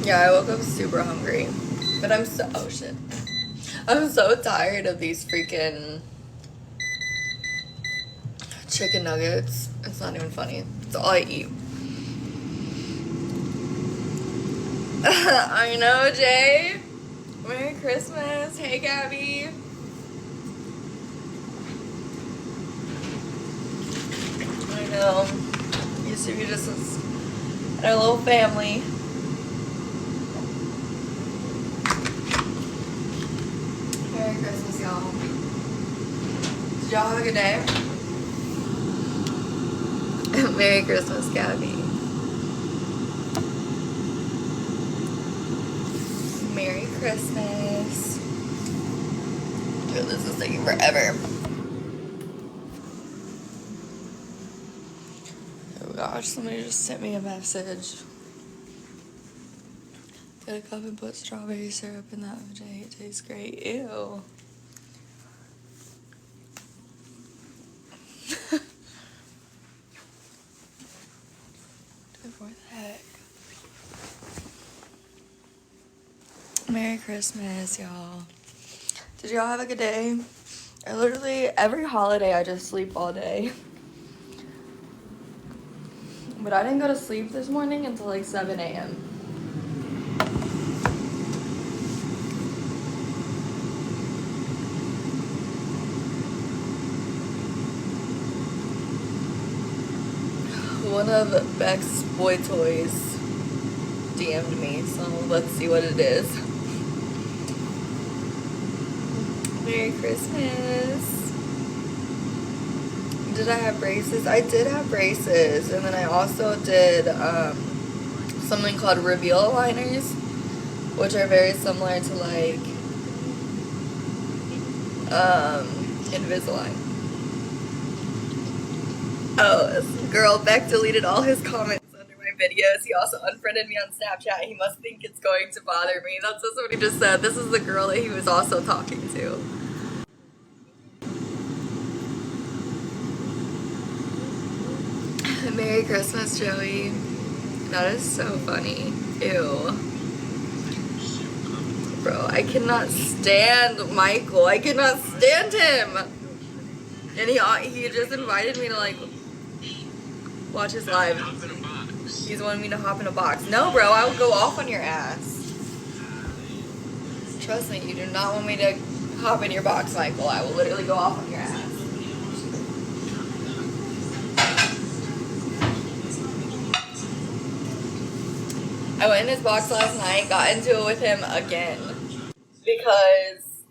Yeah, I woke up super hungry. But I'm so, oh shit. I'm so tired of these freaking chicken nuggets. It's not even funny. It's all I eat. I know, Jay. Merry Christmas. Hey, Gabby. I know. Used to be just our little family. Merry Christmas, y'all. Did y'all have a good day? Merry Christmas, Gabby. Merry Christmas. Dude, this is taking forever. Oh gosh, somebody just sent me a message. Get a cup and put strawberry syrup in that OJ. It tastes great. Ew. What the heck? Merry Christmas, y'all. Did y'all have a good day? I literally, every holiday, I just sleep all day. But I didn't go to sleep this morning until like 7 a.m. One of Beck's boy toys DM'd me, so let's see what it is. Merry Christmas. Did I have braces? I did have braces, and then I also did something called reveal liners, which are very similar to like Invisalign. Oh, girl, Beck deleted all his comments under my videos. He also unfriended me on Snapchat. He must think it's going to bother me. That's what somebody just said. This is the girl that he was also talking to. Merry Christmas, Joey. That is so funny. Ew. Bro, I cannot stand Michael. I cannot stand him. And he just invited me to like watch his live. He's wanting me to hop in a box. No, bro, I will go off on your ass. Trust me, you do not want me to hop in your box, Michael. I will literally go off on your ass. I went in his box last night, got into it with him again. Because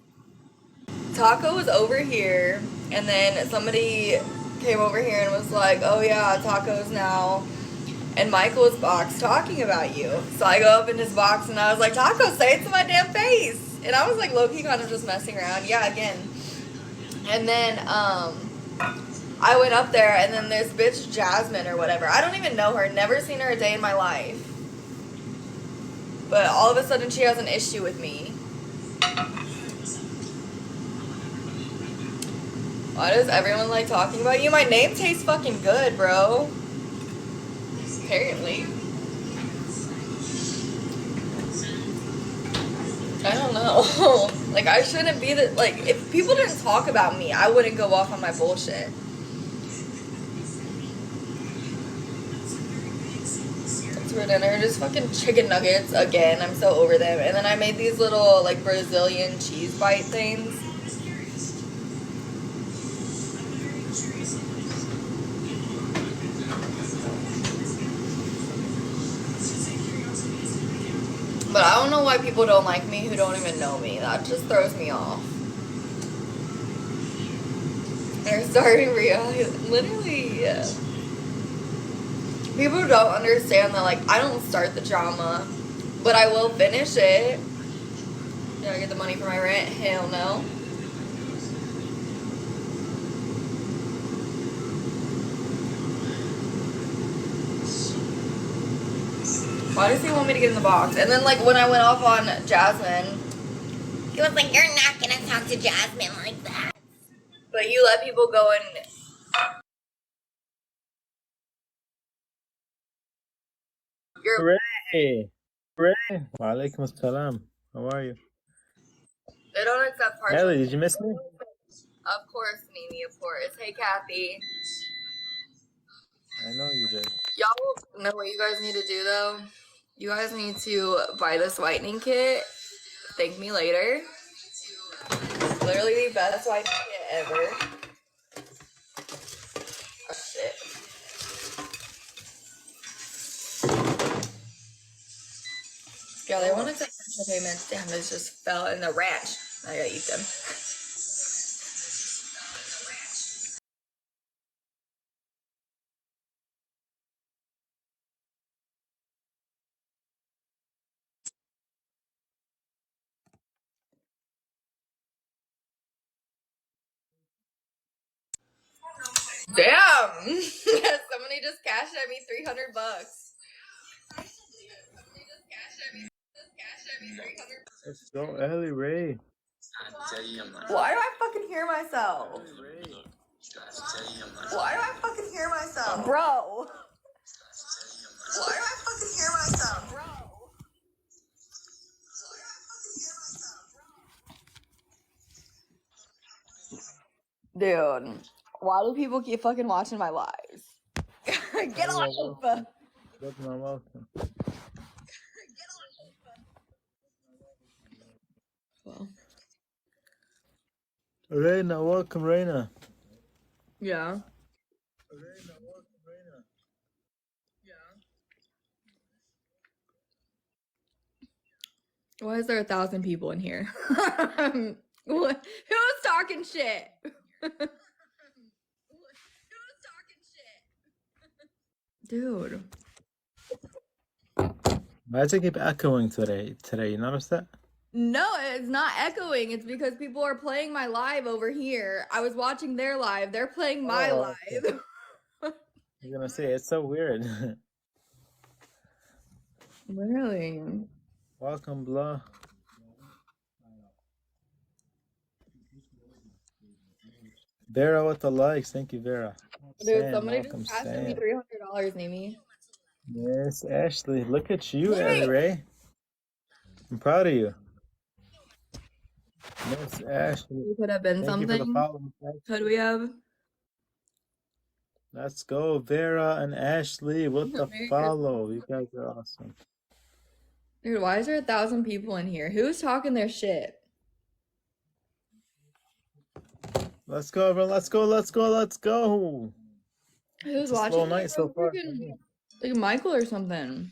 Taco was over here, and then somebody came over here and was like, oh yeah, Taco's now in Michael's box talking about you. So I go up in his box and I was like, Taco, say it to my damn face. And I was like low-key kind of just messing around. Yeah, again. And then I went up there, and then this bitch Jasmine or whatever, I don't even know her, never seen her a day in my life. But all of a sudden she has an issue with me. Why does everyone like talking about you? My name tastes fucking good, bro. Apparently. I don't know. Like, I shouldn't be the, like, if people didn't talk about me, I wouldn't go off on my bullshit. What's for dinner? Just fucking chicken nuggets again. I'm so over them. And then I made these little, like, Brazilian cheese bite things. But I don't know why people don't like me who don't even know me. That just throws me off. They're starting literally, yeah. People don't understand that, like, I don't start the drama, but I will finish it. Did I get the money for my rent? Hell no. Why does he want me to get in the box? And then, like, when I went off on Jasmine, he was like, you're not gonna talk to Jasmine like that. But you let people go and you're Hooray! Ray. Walaikum assalam. How are you? They don't accept partial. Ellie, did you miss me? Of course, Mimi, of course. Hey, Kathy. I know you did. Y'all know what you guys need to do, though? You guys need to buy this whitening kit. Thank me later. Literally the best whitening kit ever. Oh, shit. Yeah, they want to take partial payments. Damn, those just fell in the ranch. I gotta eat them. Damn! Somebody just cashed at me $300. Let's go, Ellie Ray. Why do I fucking hear myself? Why do I fucking hear myself? Bro! Why do I fucking hear myself? Bro! Dude, why do people keep fucking watching my lives? Get off! Welcome. Well, Reina, welcome, Reina. yeah. Why is there 1,000 people in here? Who's talking shit? Dude. Why does it keep echoing today? You notice that? No, it's not echoing. It's because people are playing my live over here. I was watching their live. They're playing my live. You're gonna say it's so weird. Really? Welcome, blah. Vera with the likes. Thank you, Vera. Dude, somebody just passed me $300, Mimi. Yes, Ashley. Look at you, Mimi. Ellie Ray. I'm proud of you. Yes, Ashley. We could have been Thank you for the something. follow. Could we have? Let's go, Vera and Ashley with the follow. You guys are awesome. Dude, why is there 1,000 people in here? Who's talking their shit? Let's go, everyone. Let's go. Who's It's a watching? slow night so far. Like Michael or something.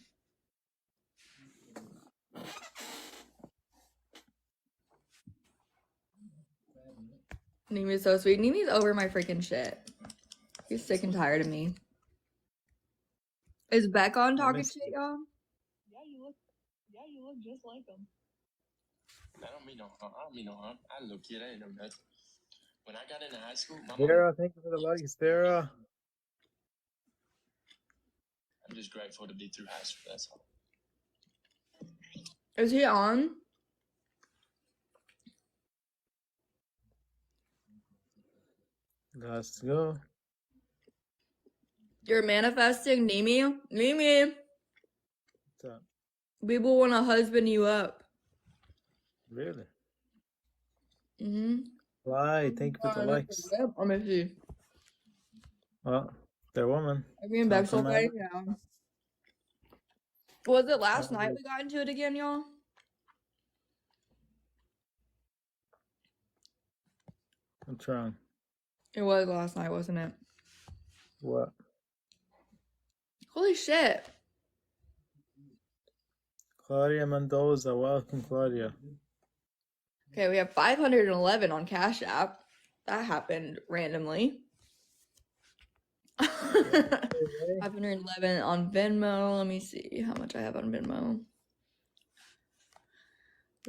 Nimi's so sweet. Nimi's over my freaking shit. He's sick and tired of me. Is Beck on talking shit, y'all? Yeah, you look just like him. I don't mean no harm. I look kid, I ain't know nothing. When I got into high school, my Vera, mom, thank you for the likes, Vera. I'm just grateful to be through high school, that's all. Is he on? Let's go. You're manifesting, Nimi? Nimi! What's up? People want to husband you up. Really? Mm-hmm. Why? Thank you for the likes. Let me see. Well, they're women. Me and Beck still fighting now. Was it last night we got into it again, y'all? What's wrong? It was last night, wasn't it? What? Holy shit. Claudia Mendoza, welcome, Claudia. Okay, we have 511 on Cash App. That happened randomly. 511 on Venmo. Let me see how much I have on Venmo.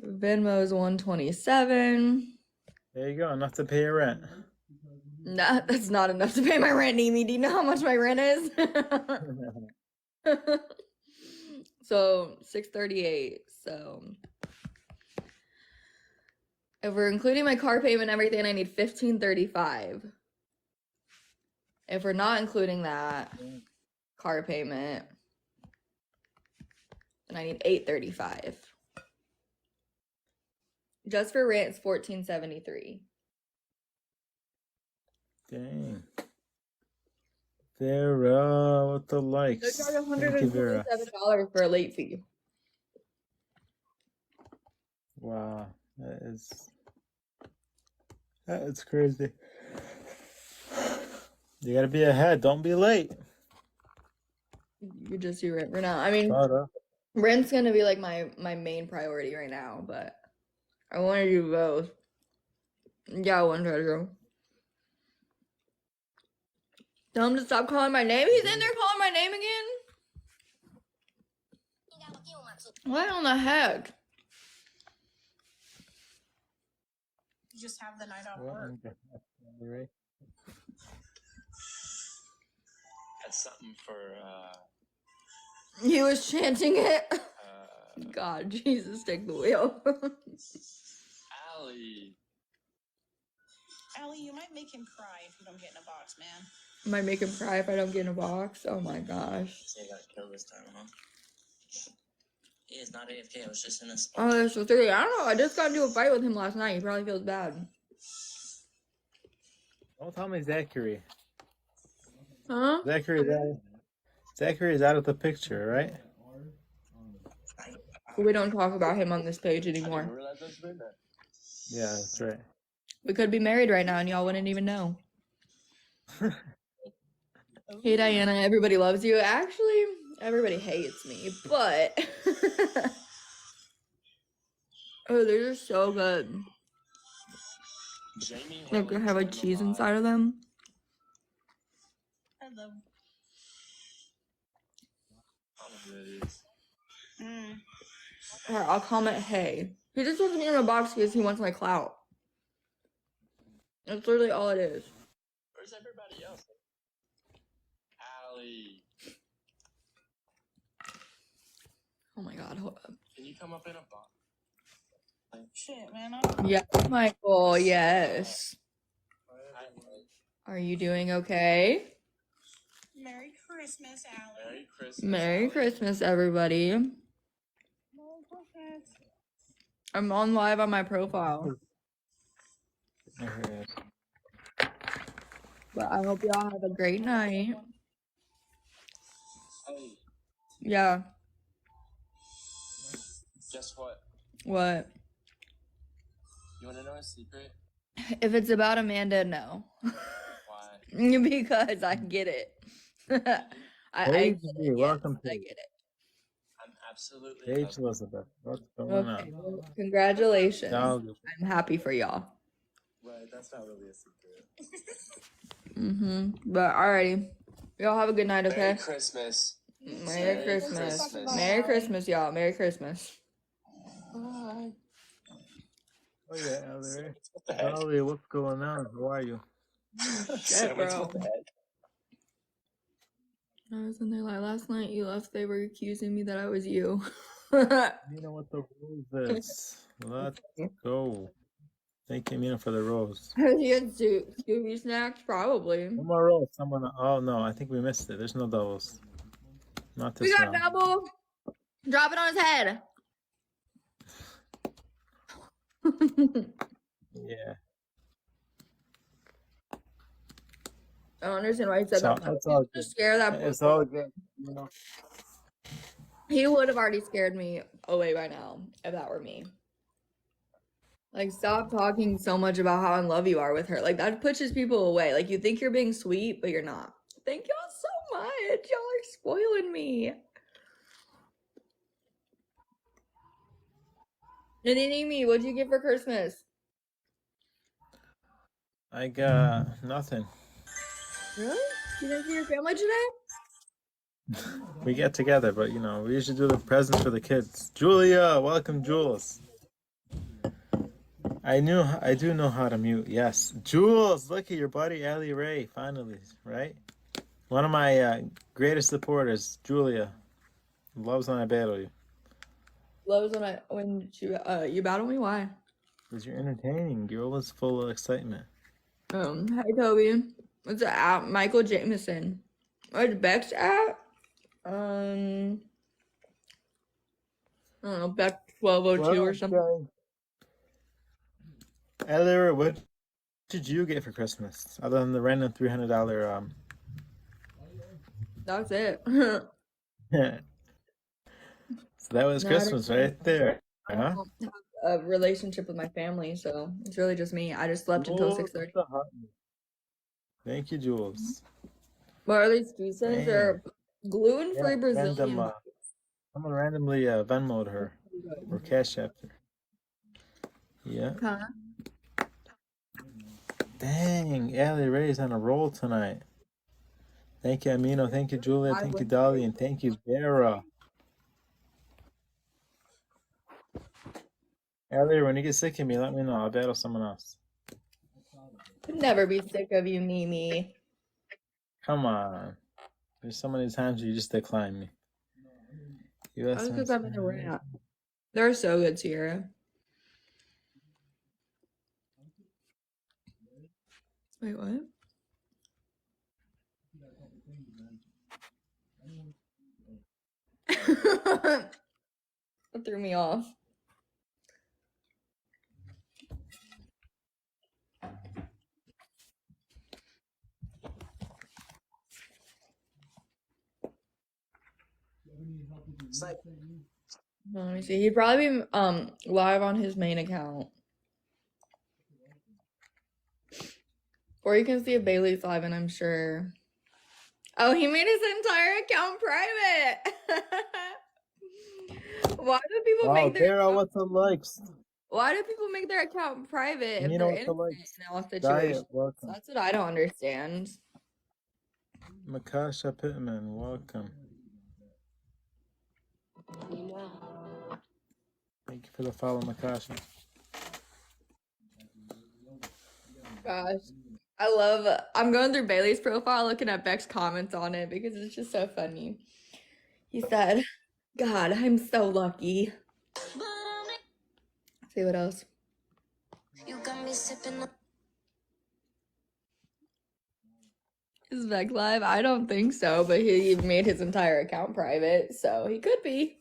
Venmo is 127. There you go, enough to pay your rent. Nah, that's not enough to pay my rent, Nimi. Do you know how much my rent is? So 638. So if we're including my car payment and everything, I need 1535. If we're not including that car payment, And I need 835. Just for rent, it's 1473. Dang. Vera, what the They likes? charge Thank you, Vera. $127 for a late fee. Wow, that is crazy. You gotta be ahead. Don't be late. You could just do rent for now. I mean, Shut up. rent's gonna be like my main priority right now, but I want to do both. Yeah, one treasure. Tell him to stop calling my name. He's in there calling my name again. What on the heck? You just have the night off What work. in the heck, Ray? That's something for He was chanting it. God, Jesus, take the wheel. Allie. Allie, you might make him cry if you don't get in a box, man. Might make him cry if I don't get in a box. Oh my gosh. Say got killed this time, huh? He is not AFK. I was just in a Oh, that's so three. I don't know. I just got into a fight with him last night. He probably feels bad. Don't tell me Zachary. Huh? Zachary is out of the picture, right? We don't talk about him on this page I didn't anymore. realize that's been there. Yeah, that's right. We could be married right now and y'all wouldn't even know. Hey, Diana, everybody loves you. Actually, everybody hates me, but oh, they're just so good. Jamie Like they Haley's have like on the cheese line. inside of them. I love. I don't know who that is. Alright, I'll comment hey. He just wants me in a box because he wants my clout. That's literally all it is. Where's everybody else? Allie, Oh my god, hold up. can you come up in a box? Shit, man. Yes, Michael, yes. Hi, Are you doing okay? Merry Christmas, Allie. Merry Christmas. Merry Allie. Christmas, everybody. Merry Christmas. I'm on live on my profile. There it is. But I hope y'all have a great night. Hey, Yeah. guess what? What? You want to know a secret? If it's about Amanda, no. Why? Because I get it. I Paige, get it. Yes, welcome, I Paige. get it. I'm absolutely Paige loving Elizabeth, what's going Okay. on? Well, congratulations. No, I'm happy for y'all. it. Right, that's not really a secret. But alrighty. Y'all have a good night, Merry okay? Christmas. Merry Christmas. Merry Christmas, y'all. Merry Christmas. Bye. oh yeah, Ellery. What the heck? Ellery, what's going on? How are you? Shit, bro. What the heck? I was in there like last night. You left. They were accusing me that I was you. You know what the rose is. Let's go. Thank you, Mina, for the rose. You had Scooby snacks, probably. One more rose. Someone. Oh no, I think we missed it. There's no doubles. Not We this got round. double. Drop it on his head. Yeah. I don't understand why he said So that. it's all To good. scare that It's boy. all good. You know. He would have already scared me away by now if that were me. Like, stop talking so much about how in love you are with her. Like, that pushes people away. Like, you think you're being sweet, but you're not. Thank y'all so much. Y'all are spoiling me. And then Amy, what'd you get for Christmas? I got nothing. Really? You didn't see your family today? We get together, but you know, we usually do the presents for the kids. Julia, welcome, Jules. I do know how to mute. Yes, Jules, look at your buddy Ellie Ray. Finally, right? One of my greatest supporters, Julia, loves when I battle you. Loves when you battle me? Why? Because you're entertaining. You're always full of excitement. Hi Toby. What's the app? Michael Jameson. Where's Beck's at? I don't know, back 1202 or something. Ellie, what did you get for Christmas other than the random $300? That's it. So that was No, I Christmas right there, I huh? don't have a relationship with my family, so it's really just me. I just slept until Jules 6:30. with the heart. Thank you, Jules. What are these pieces? Dang. They're Yeah, gluten-free Brazilian. random. Someone randomly Venmo'd her or Cash Apped her. Yeah. Huh? Dang, Allie Ray's on a roll tonight. Thank you, Amino. Thank you, Julia. Thank you, Dolly. And thank you, Vera. Allie, when you get sick of me, let me know. I'll battle someone else. Could never be sick of you, Mimi. Come on. There's so many times you just decline me. That's because I'm in a rant. They're so good, Sierra. Wait, what? That threw me off. Let me see. He'd probably be live on his main account. Or you can see if Bailey's live, and I'm sure. Oh, he made his entire account private. Why do people make their Vera, what's the likes? Why do people make their account private if You know they're what the innocent likes? in all Diet, situations? welcome. That's what I don't understand. Makasha Pittman, welcome. Thank you for the follow, Makasha. Gosh. I'm going through Bailey's profile looking at Beck's comments on it because it's just so funny. He said, God, I'm so lucky. See what else? You got me sipping on. Is Beck live? I don't think so, but he made his entire account private, so he could be.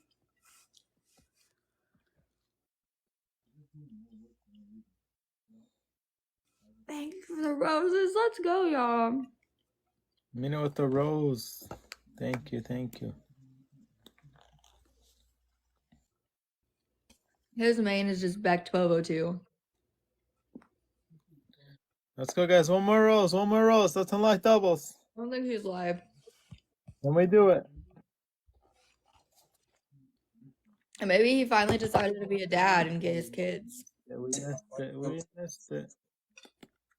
Thank you for the roses. Let's go, y'all. Mina with the rose. Thank you, thank you. His main is just Beck 1202. Let's go, guys. One more rose. Let's unlock doubles. I don't think he's live. When we do it. And maybe he finally decided to be a dad and get his kids. Yeah, we missed it.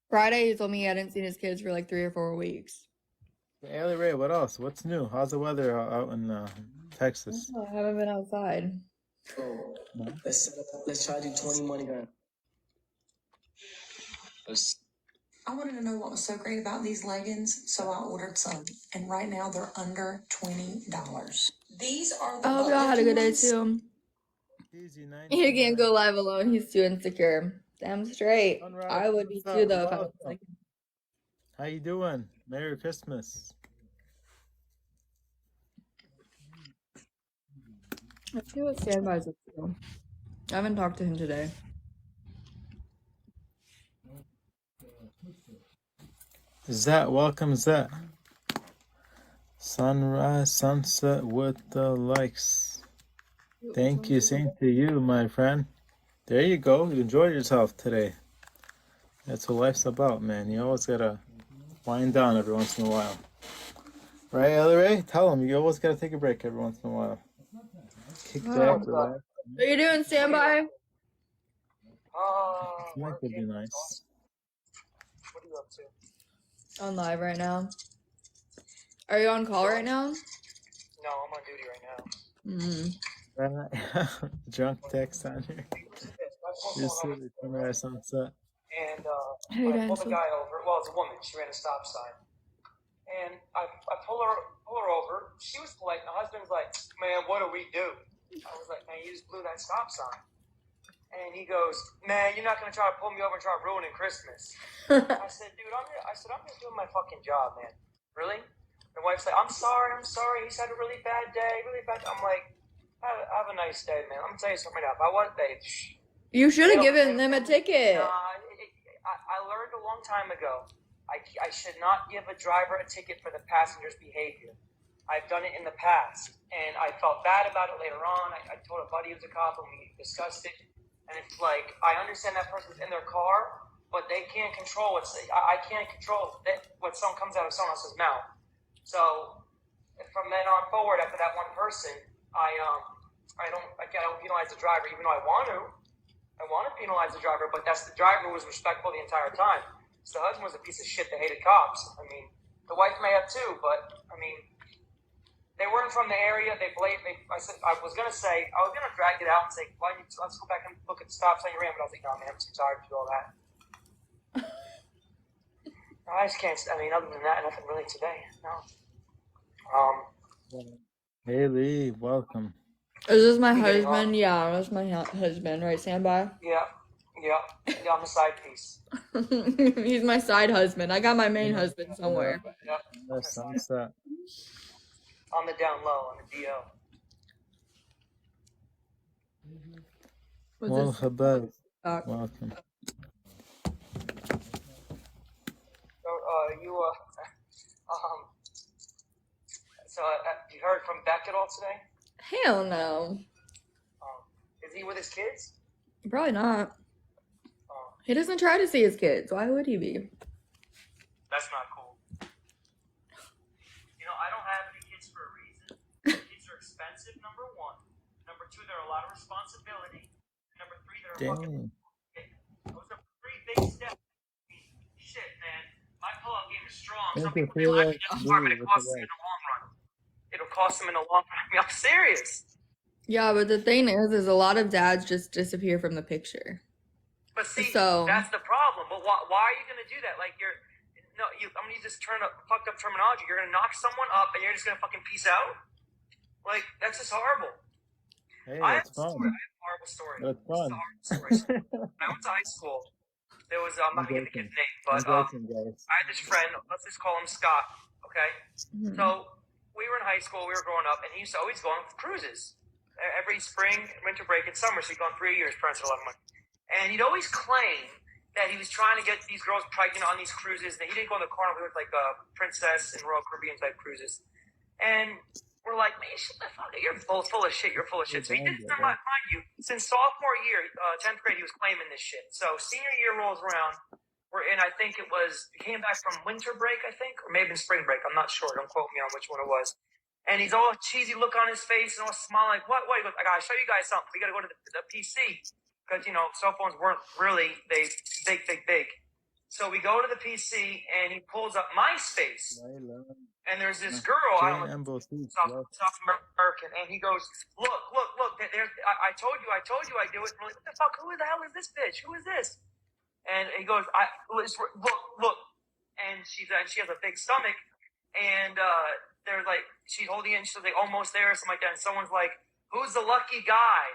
Friday, he told me he hadn't seen his kids for like 3 or 4 weeks. Allie Ray, what else? What's new? How's the weather out in Texas? Oh, I haven't been outside. Let's try to do 20 money gun. I wanted to know what was so great about these leggings, so I ordered some. And right now they're under $20. These are the I hope y'all had a good day too. Easy, He can't go live alone. He's too insecure. Damn straight. I would be too though if I was like. How you doing? Merry Christmas. Let's see what standby's up to. I haven't talked to him today. Zet, welcome Zet. Sunrise, sunset with the likes. Thank you, same to you, my friend. There you go. You enjoyed yourself today. That's what life's about, man. You always gotta wind down every once in a while. Right, Ellie Ray? Tell him you always gotta take a break every once in a while. Kick back, relax. What are you doing, standby? That could be nice. What are you up to? On live right now. Are you on call right now? No, I'm on duty right now. Drunk text on here. You're silly. Sunrise, sunset. And Hey, I pulled Dancer. a guy over. Well, it's a woman. She ran a stop sign. And I pull her over. She was polite. My husband's like, man, what do we do? I was like, man, you just blew that stop sign. And he goes, man, you're not going to try to pull me over and try ruining Christmas. I said, dude, I'm just doing my fucking job, man. Really? My wife's like, I'm sorry. He's had a really bad day, I'm like, have a nice day, man. I'm gonna tell you something right now. If I want, babe. You should have You know, given them a ticket. I learned a long time ago. I should not give a driver a ticket for the passenger's behavior. I've done it in the past, and I felt bad about it later on. I told a buddy who was a cop, and we discussed it. And it's like, I understand that person's in their car, but they can't control I can't control what someone comes out of someone else's mouth. So from then on forward, after that one person, I don't penalize the driver, even though I want to penalize the driver, but that's the driver who was respectful the entire time. So the husband was a piece of shit that hated cops. I mean, the wife may have too, but I mean, they weren't from the area. I was gonna drag it out and say, let's go back and look at the stop sign you ran, but I was like, no, man, I'm too tired to do all that. I just can't. I mean, other than that, nothing really today. No. Haley, welcome. Is this my husband? Yeah, that's my husband, right, Standby? Yeah, I'm a side piece. He's my side husband. I got my main husband somewhere. Yeah. That's sunset. On the down low, on the DL. What's this? Marhaba. Doc? Welcome. So you heard from Beck at all today? Hell no. Is he with his kids? Probably not. He doesn't try to see his kids. Why would he be? That's not cool. You know, I don't have any kids for a reason. Kids are expensive, number one. Number two, they're a lot of responsibility. Number three, they're fucking. Those are 3 big steps. Shit, man. My pull-up game is strong. Some people feel like it's hard, but it costs them in the long run. It'll cost them in the long run. I mean, I'm serious. Yeah, but the thing is a lot of dads just disappear from the picture. But see, So- that's the problem. But why are you going to do that? Like, I'm going to use this fucked up terminology. You're going to knock someone up and you're just going to fucking peace out? Like, that's just horrible. Hey, I have it's fun. a horrible story. That's fun. It's a horrible story. When I went to high school, there was, I'm not going to get the kid's name, but I'm joking, guys. I had this friend, let's just call him Scott, okay? Mhm. So we were in high school, we were growing up, and he used to always go on cruises. Every spring, winter break, and summer, so he'd gone 3 years, parents had a lot of money. And he'd always claim that he was trying to get these girls pregnant on these cruises. That he didn't go on the Carnival, he was like Princess and Royal Caribbean type cruises. And we're like, man, shut the fuck up. You're full of shit. You're full of shit. So he did, mind you, since sophomore year, 10th grade, he was claiming this shit. So senior year rolls around. We're in, I think he came back from winter break, I think, or maybe spring break. I'm not sure. Don't quote me on which one it was. And he's all cheesy look on his face and all smiling like, what? He goes, I gotta show you guys something. We gotta go to the PC. Because, cell phones weren't really, big. So we go to the PC and he pulls up MySpace. And there's this girl, I don't know, South American, and he goes, look, I told you I do it. And we're like, what the fuck, who the hell is this bitch? Who is this? And he goes, look. And she has a big stomach, and they're like, she's holding it, and she's like, almost there, or something like that. And someone's like, who's the lucky guy?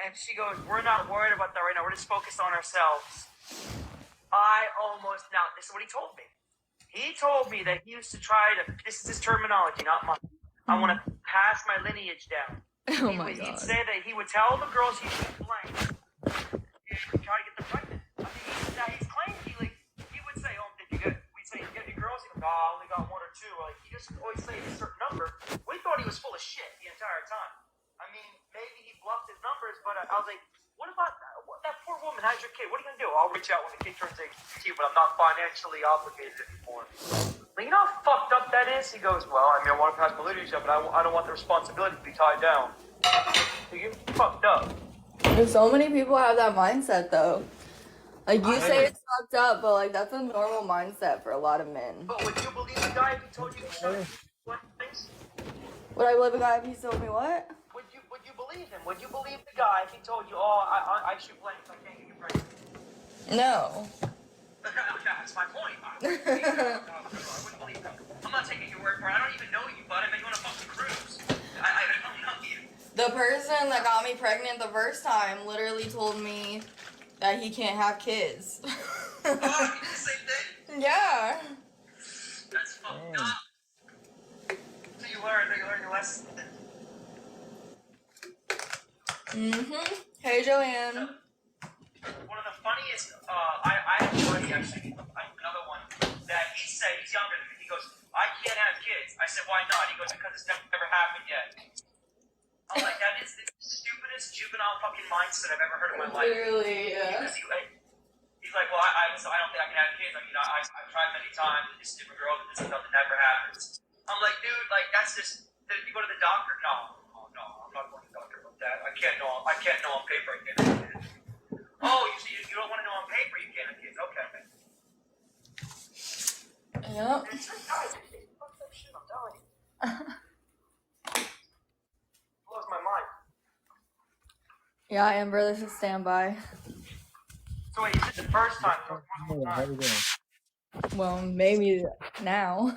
And she goes, we're not worried about that right now. We're just focused on ourselves. Now, this is what he told me. He told me that he used to try to, this is his terminology, not mine. I want to pass my lineage down. Oh my He'd god. say that he would tell the girls he was playing and try to get them pregnant. I mean, he's claiming he would say, we'd say, you get any girls? He goes, I only got 1 or 2. Like, he just always say a certain number. We thought he was full of shit the entire time. I mean, maybe he bluffed his numbers, but I was like, what about that poor woman? How's your kid? What are you going to do? I'll reach out when the kid turns 18, but I'm not financially obligated anymore. Like, you know how fucked up that is? He goes, well, I mean, I want to pass my lineage up, but I don't want the responsibility to be tied down. You're fucked up. So many people have that mindset though. Like you say it's fucked up, but like that's a normal mindset for a lot of men. But would you believe the guy if he told you things? Would I believe a guy if he told me what? Would you believe him? Would you believe the guy if he told you, I shoot blanks, I can't get you pregnant? No. That's my point. I wouldn't believe him. I'm not taking your word for it. I don't even know you, bud. I met you on a fucking cruise. I don't know you. The person that got me pregnant the first time literally told me that he can't have kids. Oh, you did the same thing? Yeah. That's fucked up. So you learn your lesson. Hey, Joanne. One of the funniest, I have a buddy actually, another one, that he said, he's younger than me, he goes, I can't have kids. I said, why not? He goes, because it's never happened yet. I'm like, that is the stupidest juvenile fucking mindset I've ever heard in my life. Literally, yeah. Because he's like, well, I don't think I can have kids. I mean, I've tried many times, and this stupid girl, this nothing never happens. I'm like, dude, like, that's just, did you go to the doctor? No, I'm not going to the doctor about that. I can't know on paper I can't have kids. Oh, you don't want to know on paper you can't have kids. Okay. Yep. It's like, guys, fuck that shit, I'm telling you. Blows my mind. Yeah, Amber, this is standby. So wait, you said the first time. Hey, how you doing? Well, maybe now.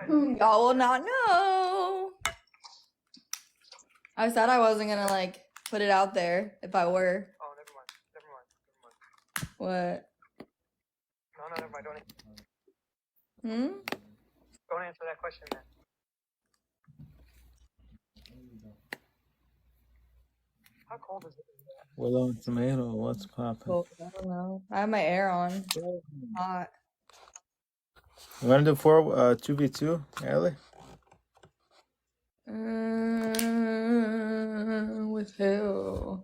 Y'all will not know. I said I wasn't gonna like put it out there if I were. Oh, never mind. What? No, never mind. Don't answer that question then. How cold is it? Willow and tomato, what's poppin'? Well, I don't know. I have my air on. Hot. You wanna do 2v2, Ellie? With who?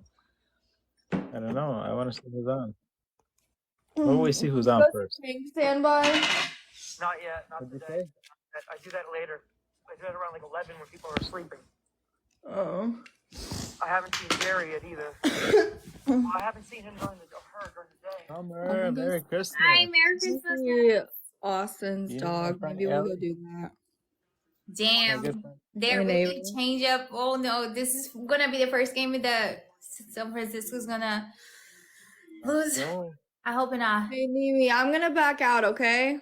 I don't know. I wanna see who's on. What will we see who's on first? Standby. Not yet. Not What'd you today. say? I do that later. I do that around like 11 when people are sleeping. Oh. I haven't seen Jerry yet either. Well, I haven't seen him during the day. Summer, Merry Christmas. Hi, Merry Christmas. Maybe Austin's You dog. know, Maybe we'll go Ellie? do that. Damn, My good friend. they're My really neighbor. change up. Oh no, this is gonna be the first game with the San Francisco's gonna lose. Going. I hope not. Hey, Mimi, I'm gonna back out, okay?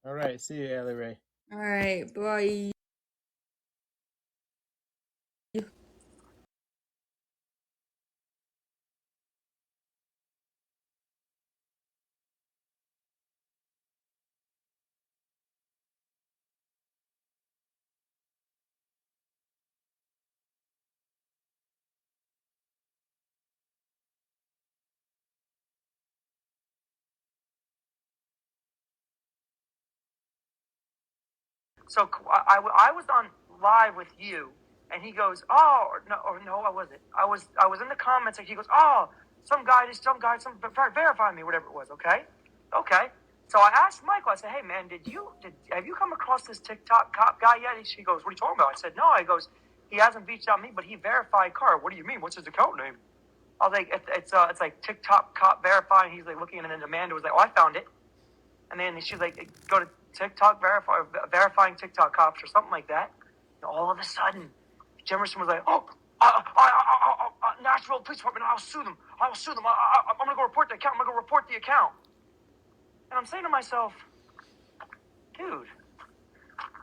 All right, see you, Ellie Ray. All right, bye. So I was on live with you, and he goes, oh, or no, I wasn't. I was in the comments, and he goes, oh, some guy, verify me, whatever it was. Okay. So I asked Michael. I said, hey man, have you come across this TikTok cop guy yet? He goes, what are you talking about? I said, no. He goes, he hasn't reached out to me, but he verified Car. What do you mean? What's his account name? I was like, it's like TikTok cop verify. And he's like looking, and then Amanda was like, oh, I found it. And then she's like, go to TikTok verifying TikTok cops or something like that. And all of a sudden, Jemerson was like, oh, Nashville Police Department, I'll sue them. I'm going to go report the account. And I'm saying to myself, dude,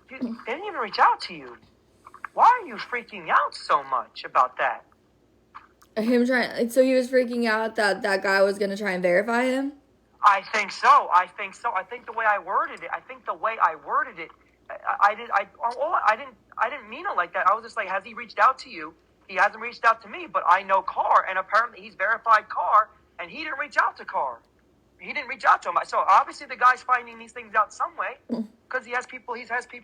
they didn't even reach out to you. Why are you freaking out so much about that? Him trying. So he was freaking out that that guy was gonna try and verify him. I think so. I think the way I worded it. I didn't mean it like that. I was just like, has he reached out to you? He hasn't reached out to me, but I know Carr, and apparently he's verified Carr, and he didn't reach out to Carr. He didn't reach out to him. So obviously the guy's finding these things out some way because he has people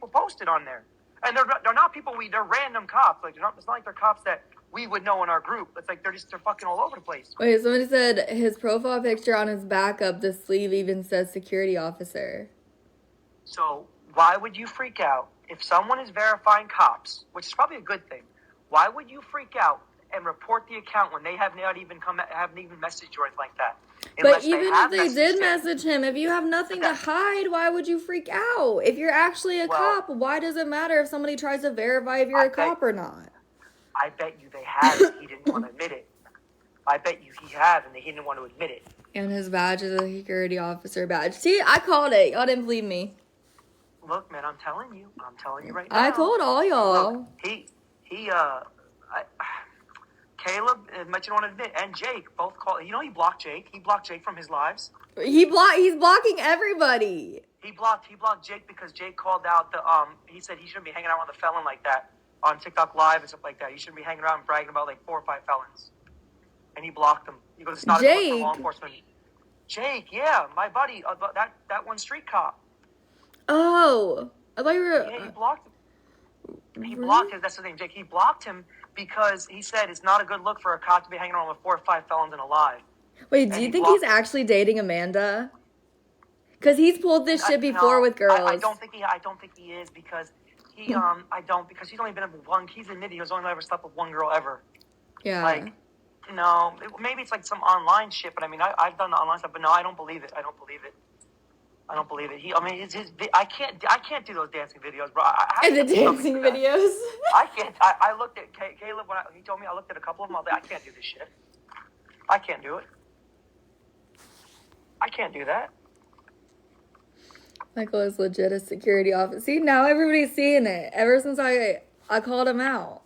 posted on there, and they're not people they're random cops. Like it's not like they're cops that we would know in our group. It's like they're fucking all over the place. Wait, somebody said his profile picture on his backup, the sleeve even says security officer. So why would you freak out if someone is verifying cops, which is probably a good thing? Why would you freak out and report the account when they haven't even messaged you or anything like that? But even if they did message him, if you have nothing to hide, why would you freak out? If you're actually a cop, why does it matter if somebody tries to verify if you're a cop or not? I bet you they have it. He didn't want to admit it. I bet you he have, and he didn't want to admit it. And his badge is a security officer badge. See, I called it. Y'all didn't believe me. Look, man, I'm telling you right now. I told all y'all. Look, Caleb, much you don't want to admit, and Jake both called. You know, he blocked Jake. He blocked Jake from his lives. He's blocking everybody. He blocked Jake because Jake called out he said he shouldn't be hanging out with a felon like that. on TikTok Live and stuff like that. You shouldn't be hanging around and bragging about like 4 or 5 felons. And he blocked them. He goes, it's not a good look for law Jake. enforcement. Jake, yeah, my buddy, that one street cop. Oh, I thought you were. Yeah, he blocked him. He blocked him. That's the name, Jake. He blocked him because he said it's not a good look for a cop to be hanging around with 4 or 5 felons and alive. Wait, do And you he think he's blocked him. actually dating Amanda? Because he's pulled this shit before No, with girls. I don't think he is because because he's only been with one. He's admitted he was only ever slept with one girl ever. Yeah. Like, no, maybe it's like some online shit, but I mean, I've done the online stuff, but no, I don't believe it. I don't believe it. I can't do those dancing videos, bro. And the dancing videos. I can't. I looked at Caleb when he told me. I looked at a couple of them. I was like, I can't do this shit. I can't do it. I can't do that. Michael is legit a security officer. See, now everybody's seeing it. Ever since I called him out.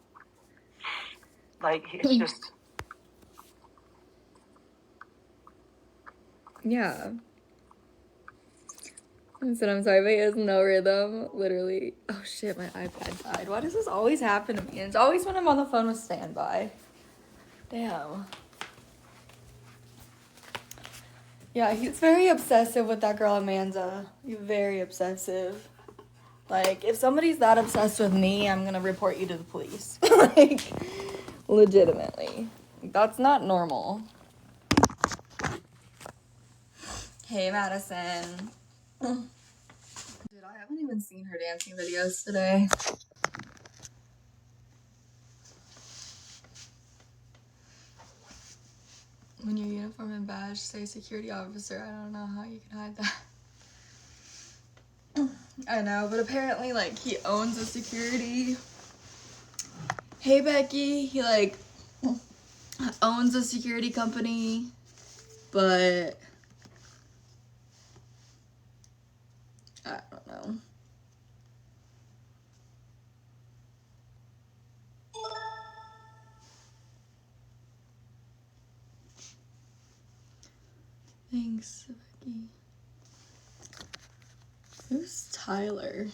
Like, it's just. Yeah. I said, I'm sorry, but he has no rhythm. Literally. Oh shit, my iPad died. Why does this always happen to me? It's always when I'm on the phone with standby. Damn. Yeah, he's very obsessive with that girl Amanda. He's very obsessive. Like, if somebody's that obsessed with me, I'm gonna report you to the police. Like, legitimately. That's not normal. Hey, Madison. Dude, I haven't even seen her dancing videos today. When your uniform and badge say security officer, I don't know how you can hide that. I know, but apparently, like, he owns a security. Hey, Becky. He, like, owns a security company, but I don't know. Thanks, Becky. Who's Tyler?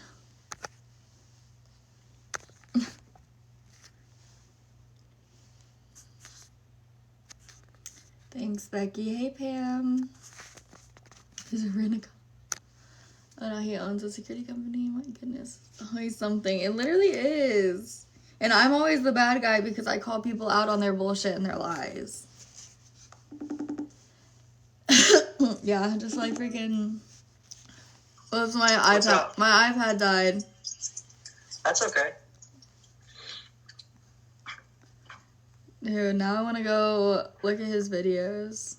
Thanks, Becky. Hey, Pam. Is it Renica? Oh no, he owns a security company. My goodness. It's always something. It literally is. And I'm always the bad guy because I call people out on their bullshit and their lies. Yeah, just like freaking. What's my iPad? up? My iPad died. That's okay. Dude, now I want to go look at his videos.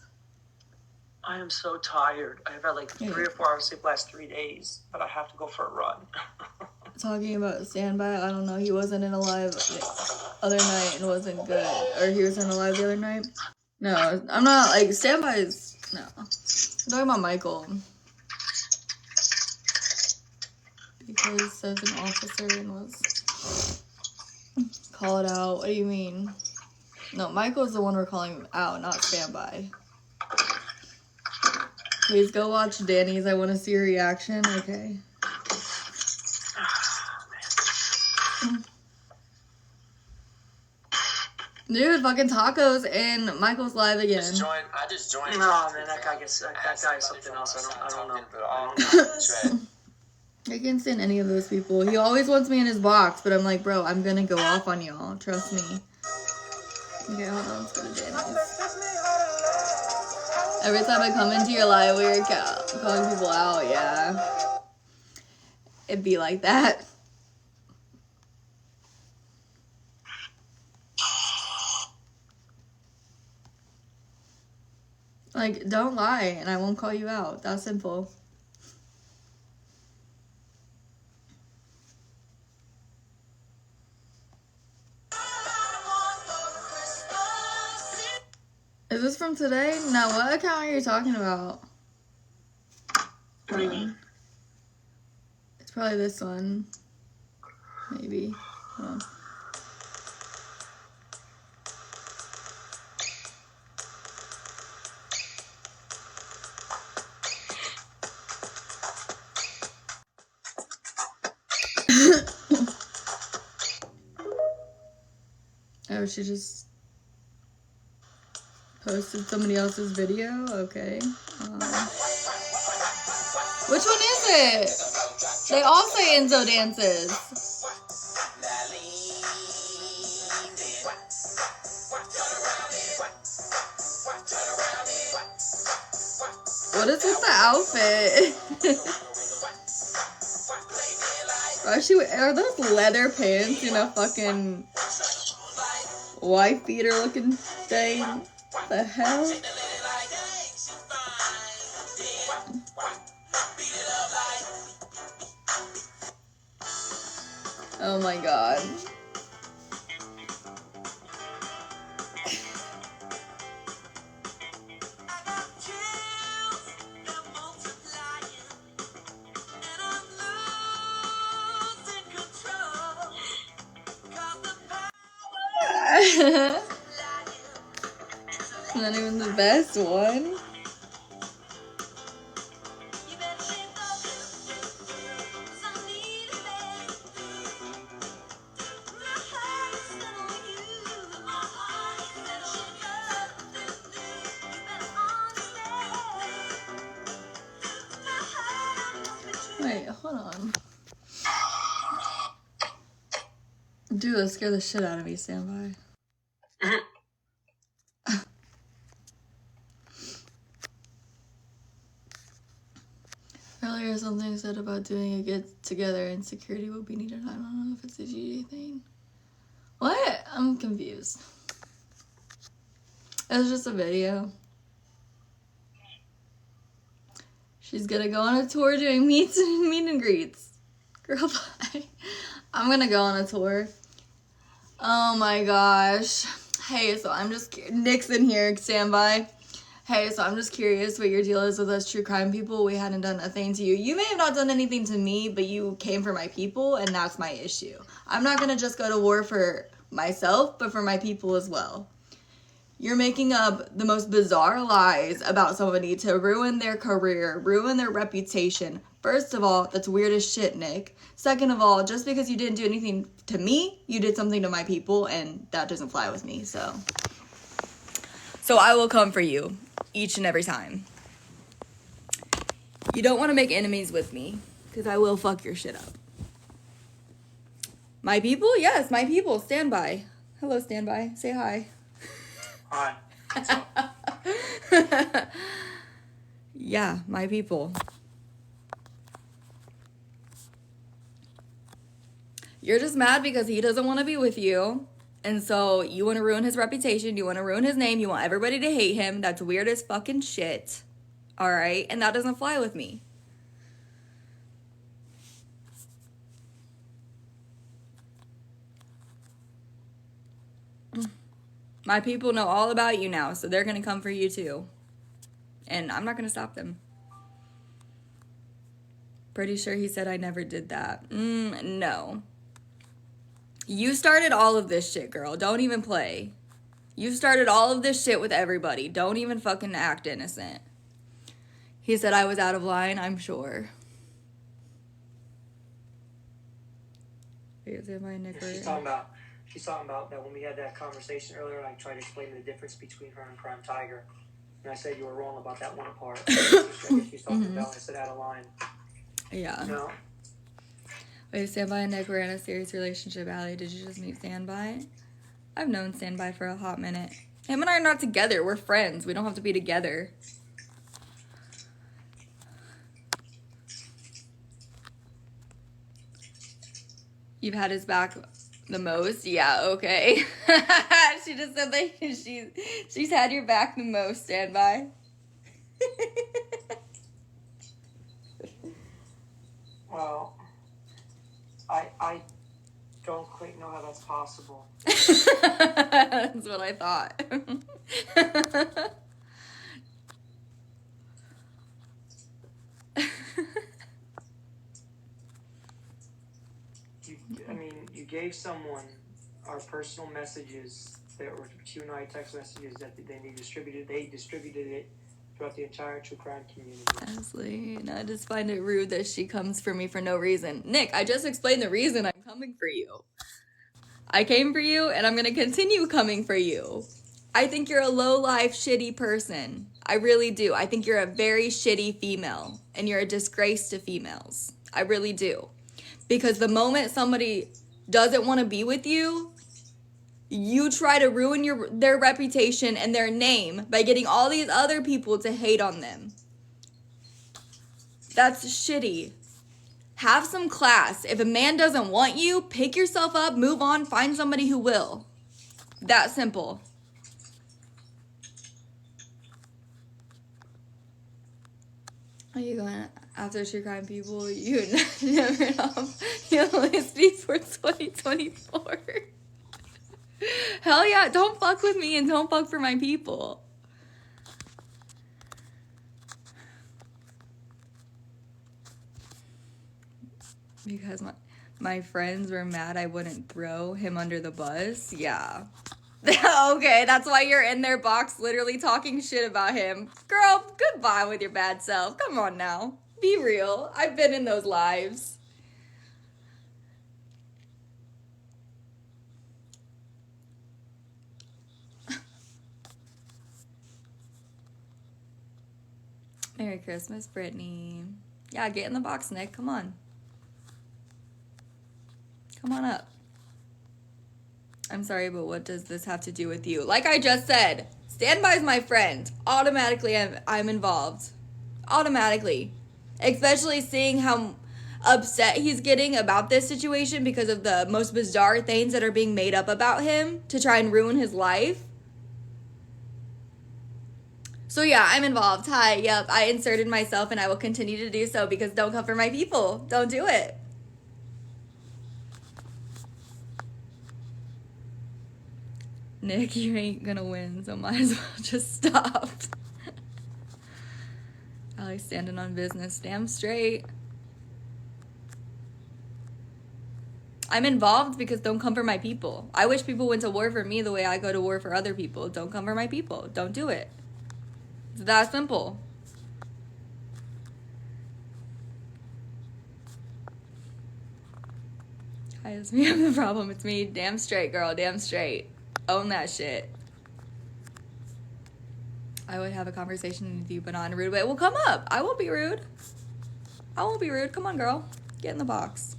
I am so tired. I've had like 3 or 4 hours sleep last 3 days, but I have to go for a run. Talking about standby, I don't know. He wasn't in a live the other night and wasn't good. Or he was in a live the other night. No, I'm not like standby is no. I'm talking about Michael. Because says an officer and was called out. What do you mean? No, Michael's the one we're calling out, not standby. Please go watch Danny's. I want to see your reaction. Okay. Dude, fucking tacos and Michael's live again. I just joined. No, man, that guy is something else. I don't know. I can't stand any of those people. He always wants me in his box, but I'm like, bro, I'm gonna go off on y'all. Trust me. Okay, hold on. Let's go to Danny's. Every time I come into your live, we're calling people out. Yeah. It'd be like that. Like, don't lie, and I won't call you out. That's simple. Is this from today? No, what account are you talking about? What do you mean? It's probably this one. Maybe. Hold on. Oh, she just posted somebody else's video? Okay. Which one is it? They all say Enzo dances. What is with the outfit? Are those leather pants in a fucking wife beater looking thing? The hell? Oh my god. Not even the best one. Wait, hold on. Dude, that scared the shit out of me. Stand by. Earlier, something said about doing a get together and security will be needed. I don't know if it's a GA thing. What? I'm confused. It was just a video. She's gonna go on a tour doing meet and greets. Girl, bye. I'm gonna go on a tour. Oh my gosh. Hey, so I'm just Nick's in here. Stand by. Hey, so I'm just curious what your deal is with us true crime people. We hadn't done a thing to you. You may have not done anything to me, but you came for my people, and that's my issue. I'm not gonna just go to war for myself, but for my people as well. You're making up the most bizarre lies about somebody to ruin their career, ruin their reputation. First of all, that's weird as shit, Nick. Second of all, just because you didn't do anything to me, you did something to my people, and that doesn't fly with me, so I will come for you each and every time. You don't want to make enemies with me, because I will fuck your shit up. My people? Yes, my people. Stand by. Hello, stand by. Say hi. Hi. Yeah, my people. You're just mad because he doesn't want to be with you. And so you want to ruin his reputation. You want to ruin his name. You want everybody to hate him. That's weird as fucking shit. All right? And that doesn't fly with me. My people know all about you now, so they're going to come for you too. And I'm not going to stop them. Pretty sure he said I never did that. No. You started all of this shit, girl. Don't even play. You started all of this shit with everybody. Don't even fucking act innocent. He said I was out of line, I'm sure. She's talking about that when we had that conversation earlier, I tried to explain the difference between her and Prime Tiger. And I said you were wrong about that one part. She's talking about, I said out of line. Yeah. No. Wait, Standby and Nick were in a serious relationship, Allie. Did you just meet Standby? I've known Standby for a hot minute. Him and I are not together. We're friends. We don't have to be together. You've had his back the most? Yeah, okay. She just said that she's had your back the most, Standby. Well, I don't quite know how that's possible. That's what I thought. You gave someone our personal messages that were Q&A text messages that they distributed it throughout the entire true crime community. Honestly, and I just find it rude that she comes for me for no reason. Nick, I just explained the reason I'm coming for you. I came for you and I'm gonna continue coming for you. I think you're a low-life, shitty person. I really do. I think you're a very shitty female and you're a disgrace to females. I really do. Because the moment somebody doesn't want to be with you, you try to ruin their reputation and their name by getting all these other people to hate on them. That's shitty. Have some class. If a man doesn't want you, pick yourself up, move on, find somebody who will. That simple. Are you going after true crime people? You never know. You only speak for 2024. Hell yeah, don't fuck with me and don't fuck for my people. Because my friends were mad I wouldn't throw him under the bus? Yeah. Okay, that's why you're in their box literally talking shit about him. Girl, goodbye with your bad self. Come on now. Be real. I've been in those lives. Merry Christmas, Brittany. Yeah, get in the box, Nick. Come on. Come on up. I'm sorry, but what does this have to do with you? Like I just said, Standby's my friend. Automatically, I'm involved. Automatically. Especially seeing how upset he's getting about this situation because of the most bizarre things that are being made up about him to try and ruin his life. So yeah, I'm involved. Hi, yep, I inserted myself and I will continue to do so because don't come for my people. Don't do it. Nick, you ain't gonna win, so might as well just stop. Alex standing on business, damn straight. I'm involved because don't come for my people. I wish people went to war for me the way I go to war for other people. Don't come for my people. Don't do it. It's that simple. Hi, it's me. I'm the problem. It's me. Damn straight, girl. Damn straight. Own that shit. I would have a conversation with you, but not in a rude way. Well, come up. I won't be rude. I won't be rude. Come on, girl. Get in the box.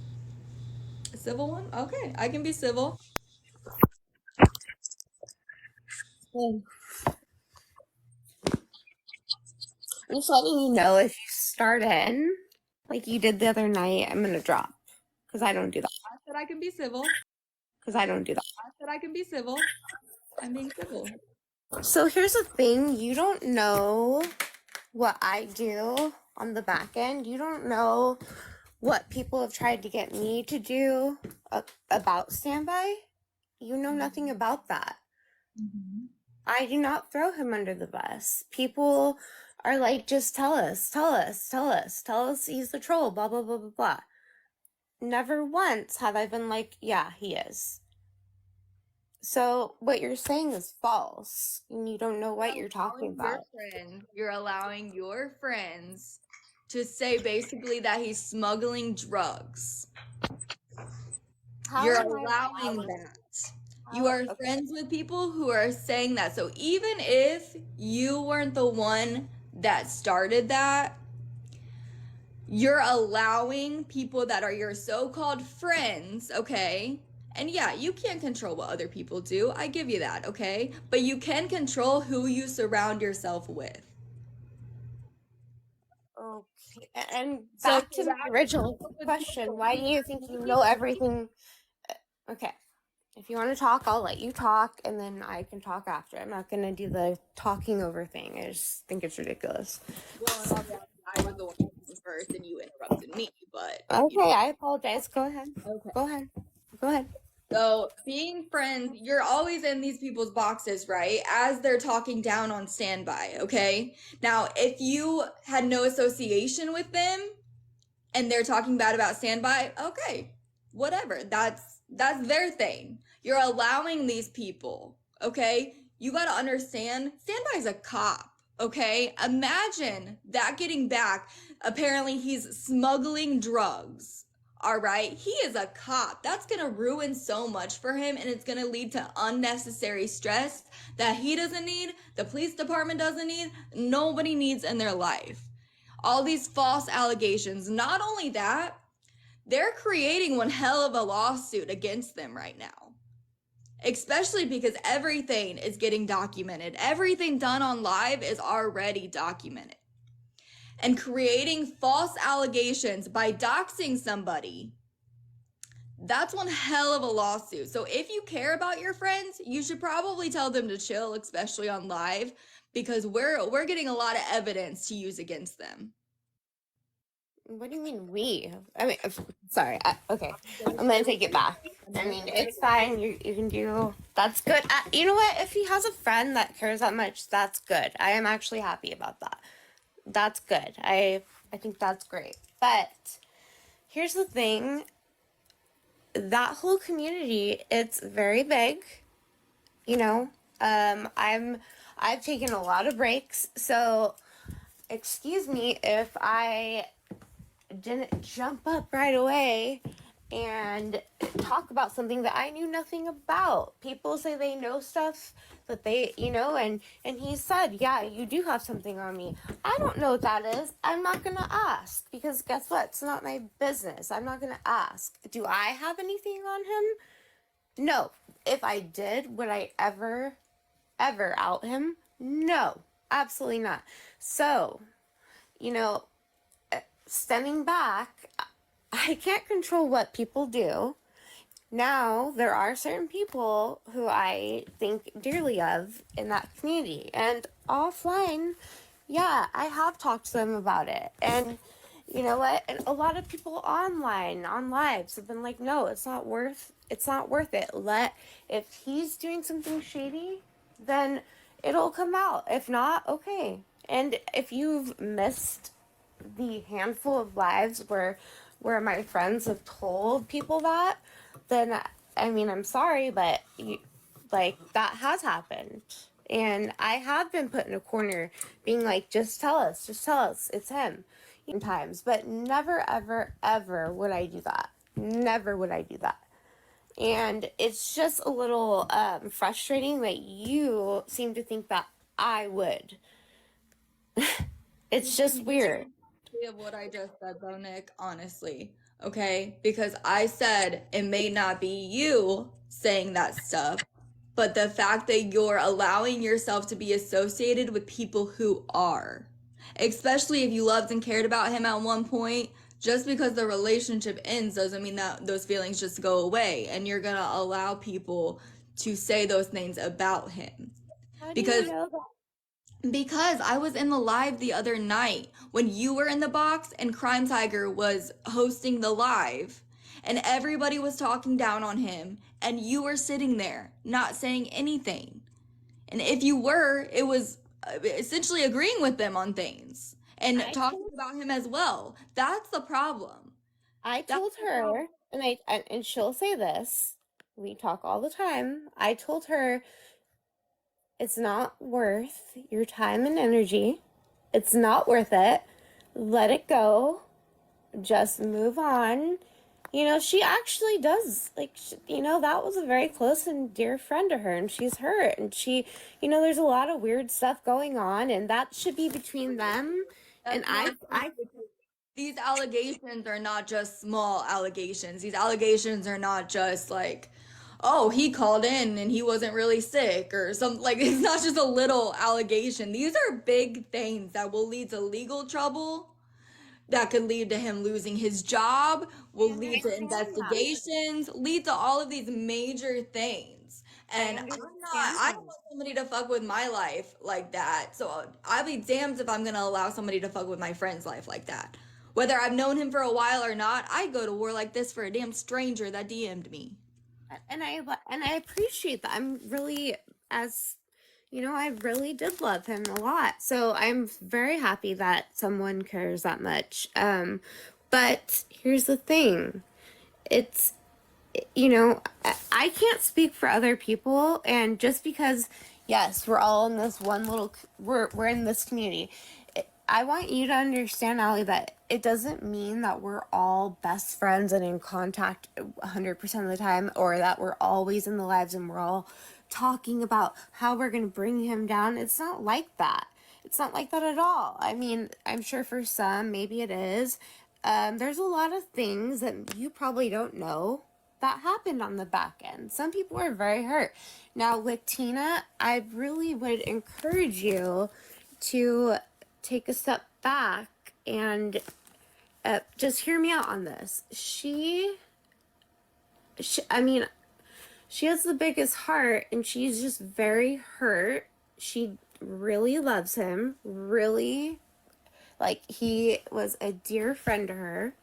A civil one? Okay, I can be civil. I'm just letting you know if you start in like you did the other night, I'm gonna drop because I don't do that. I said I can be civil. Because I don't do that. I said I can be civil. I'm being civil. So here's the thing: you don't know what I do on the back end. You don't know what people have tried to get me to do about Standby. You know nothing about that. Mm-hmm. I do not throw him under the bus. People are like, just tell us he's the troll, blah, blah, blah, blah, blah. Never once have I been like, yeah, he is. So what you're saying is false, and you don't know what you're talking about. You're allowing your friends to say basically that he's smuggling drugs. You're allowing that. You are friends with people who are saying that. So even if you weren't the one that started that, you're allowing people that are your so-called friends, okay? And yeah, you can't control what other people do. I give you that, okay? But you can control who you surround yourself with. Okay. And back to the original question, why do you think you know everything? Okay. If you want to talk, I'll let you talk, and then I can talk after. I'm not going to do the talking over thing. I just think it's ridiculous. Well, I was the one who was first, and you interrupted me, but... Okay, I apologize. Go ahead. Okay. Go ahead. So, being friends, you're always in these people's boxes, right? As they're talking down on Standby, okay? Now, if you had no association with them, and they're talking bad about Standby, okay, whatever. That's their thing. You're allowing these people, okay? You gotta understand, Standby's a cop, okay? Imagine that getting back. Apparently, he's smuggling drugs All right, he is a cop. That's going to ruin so much for him, and it's going to lead to unnecessary stress that he doesn't need, the police department doesn't need, nobody needs in their life. All these false allegations. Not only that, they're creating one hell of a lawsuit against them right now. Especially because everything is getting documented. Everything done on live is already documented. And creating false allegations by doxing somebody, that's one hell of a lawsuit. So if you care about your friends, you should probably tell them to chill, especially on live, because we're getting a lot of evidence to use against them. What do you mean we? I mean, sorry. Okay, I'm gonna take it back. I mean, it's fine. You can do. That's good. You know what? If he has a friend that cares that much, that's good. I am actually happy about that. That's good. I think that's great. But here's the thing. That whole community, it's very big. You know, I've taken a lot of breaks, so excuse me if I didn't jump up right away and talk about something that I knew nothing about. People say they know stuff that they, you know, and he said, yeah, you do have something on me. I don't know what that is. I'm not gonna ask, because guess what? It's not my business. I'm not gonna ask. Do I have anything on him? No. If I did, would I ever out him? No, absolutely not. So, you know, stemming back, I can't control what people do. Now, there are certain people who I think dearly of in that community. And offline, yeah, I have talked to them about it. And you know what? And a lot of people online, on lives, have been like, no, it's not worth it. If he's doing something shady, then it'll come out. If not, okay. And if you've missed the handful of lives where my friends have told people that, then I mean, I'm sorry, but that has happened. And I have been put in a corner being like, just tell us, it's him. Times, but never, ever, ever would I do that. Never would I do that. And it's just a little frustrating that you seem to think that I would. It's just weird. Of what I just said though, Nick, honestly, okay? Because I said it may not be you saying that stuff, but the fact that you're allowing yourself to be associated with people who are, especially if you loved and cared about him at one point, just because the relationship ends doesn't mean that those feelings just go away, and you're gonna allow people to say those things about him. How do you know that? Because I was in the live the other night when you were in the box and Crime Tiger was hosting the live, and everybody was talking down on him, and you were sitting there not saying anything. And if you were, it was essentially agreeing with them on things and talking about him as well. That's the problem. I told her, and she'll say this, we talk all the time. I told her, it's not worth your time and energy. It's not worth it. Let it go. Just move on. You know, she actually does, you know, that was a very close and dear friend to her, and she's hurt, and she, you know, there's a lot of weird stuff going on, and that should be between them. And these allegations are not just small allegations. These allegations are not just like, oh, he called in and he wasn't really sick or something. Like, it's not just a little allegation. These are big things that will lead to legal trouble, that could lead to him losing his job, will lead to investigations, lead to all of these major things. And I don't want somebody to fuck with my life like that. So I'll be damned if I'm gonna allow somebody to fuck with my friend's life like that. Whether I've known him for a while or not, I'd go to war like this for a damn stranger that DM'd me. And I appreciate that. I'm really, as you know, I really did love him a lot. So I'm very happy that someone cares that much. But here's the thing. It's, you know, I can't speak for other people. And just because, yes, we're all in this one little, we're in this community. I want you to understand, Allie, that it doesn't mean that we're all best friends and in contact 100% of the time, or that we're always in the lives and we're all talking about how we're going to bring him down. It's not like that. It's not like that at all. I mean, I'm sure for some, maybe it is. There's a lot of things that you probably don't know that happened on the back end. Some people are very hurt. Now, with Tina, I really would encourage you to take a step back and just hear me out on this. I mean, she has the biggest heart and she's just very hurt. She really loves him, really, like, he was a dear friend to her,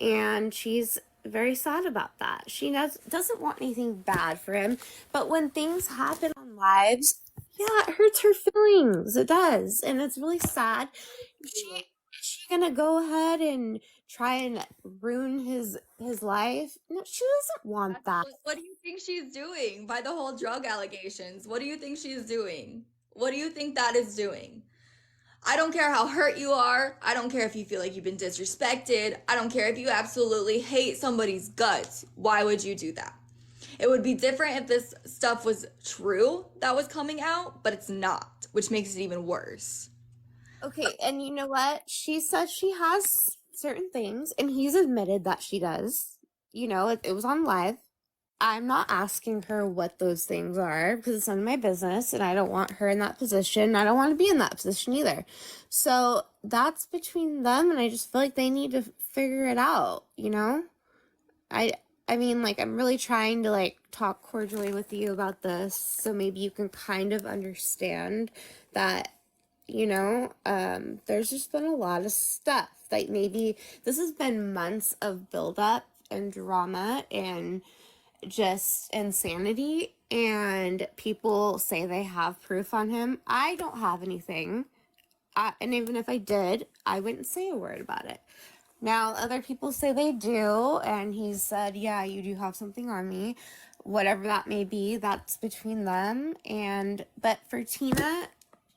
and she's very sad about that. She doesn't want anything bad for him, but when things happen on lives, yeah, it hurts her feelings. It does, and it's really sad. Is she gonna go ahead and try and ruin his life? No, she doesn't want that. What do you think she's doing by the whole drug allegations? What do you think she's doing? What do you think that is doing? I don't care how hurt you are. I don't care if you feel like you've been disrespected. I don't care if you absolutely hate somebody's guts. Why would you do that? It would be different if this stuff was true that was coming out, but it's not, which makes it even worse. Okay, and you know what? She says she has certain things, and he's admitted that she does. You know, it was on live. I'm not asking her what those things are because it's none of my business, and I don't want her in that position. I don't want to be in that position either. So that's between them, and I just feel like they need to figure it out, you know? I mean, like, I'm really trying to, like, talk cordially with you about this so maybe you can kind of understand that, you know, there's just been a lot of stuff. Like, maybe this has been months of buildup and drama and just insanity, and people say they have proof on him. I don't have anything, and even if I did, I wouldn't say a word about it. Now, other people say they do, and he said, yeah, you do have something on me. Whatever that may be, that's between them. But for Tina,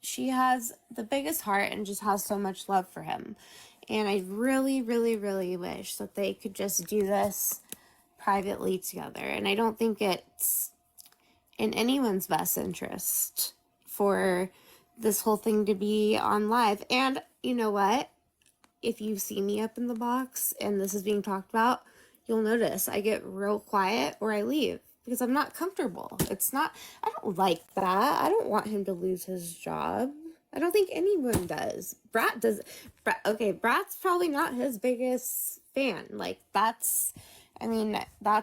she has the biggest heart and just has so much love for him. And I really, really, really wish that they could just do this privately together. And I don't think it's in anyone's best interest for this whole thing to be on live. And you know what? If you see me up in the box and this is being talked about, you'll notice I get real quiet or I leave because I'm not comfortable. I don't like that. I don't want him to lose his job. I don't think anyone does. Brat's probably not his biggest fan. Like, that's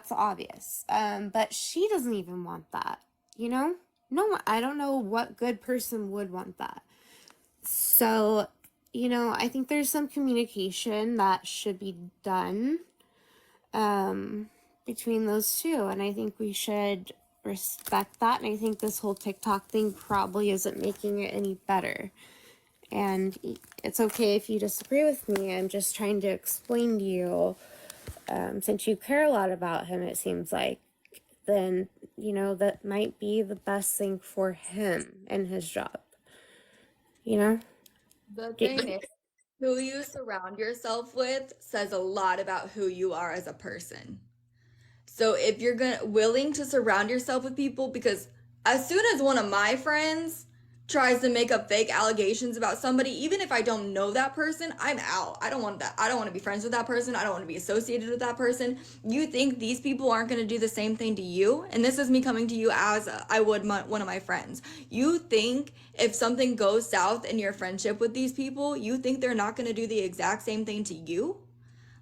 obvious. But she doesn't even want that, you know? No, I don't know what good person would want that. So, you know, I think there's some communication that should be done between those two, and I think we should respect that. And I think this whole TikTok thing probably isn't making it any better. And it's okay if you disagree with me. I'm just trying to explain to you, since you care a lot about him, it seems like, then, you know, that might be the best thing for him and his job, you know? The thing is, who you surround yourself with says a lot about who you are as a person. So if you're willing to surround yourself with people, because as soon as one of my friends tries to make up fake allegations about somebody, even if I don't know that person, I'm out. I don't want that. I don't want to be friends with that person. I don't want to be associated with that person. You think these people aren't going to do the same thing to you? And this is me coming to you as I would one of my friends. You think if something goes south in your friendship with these people, you think they're not going to do the exact same thing to you?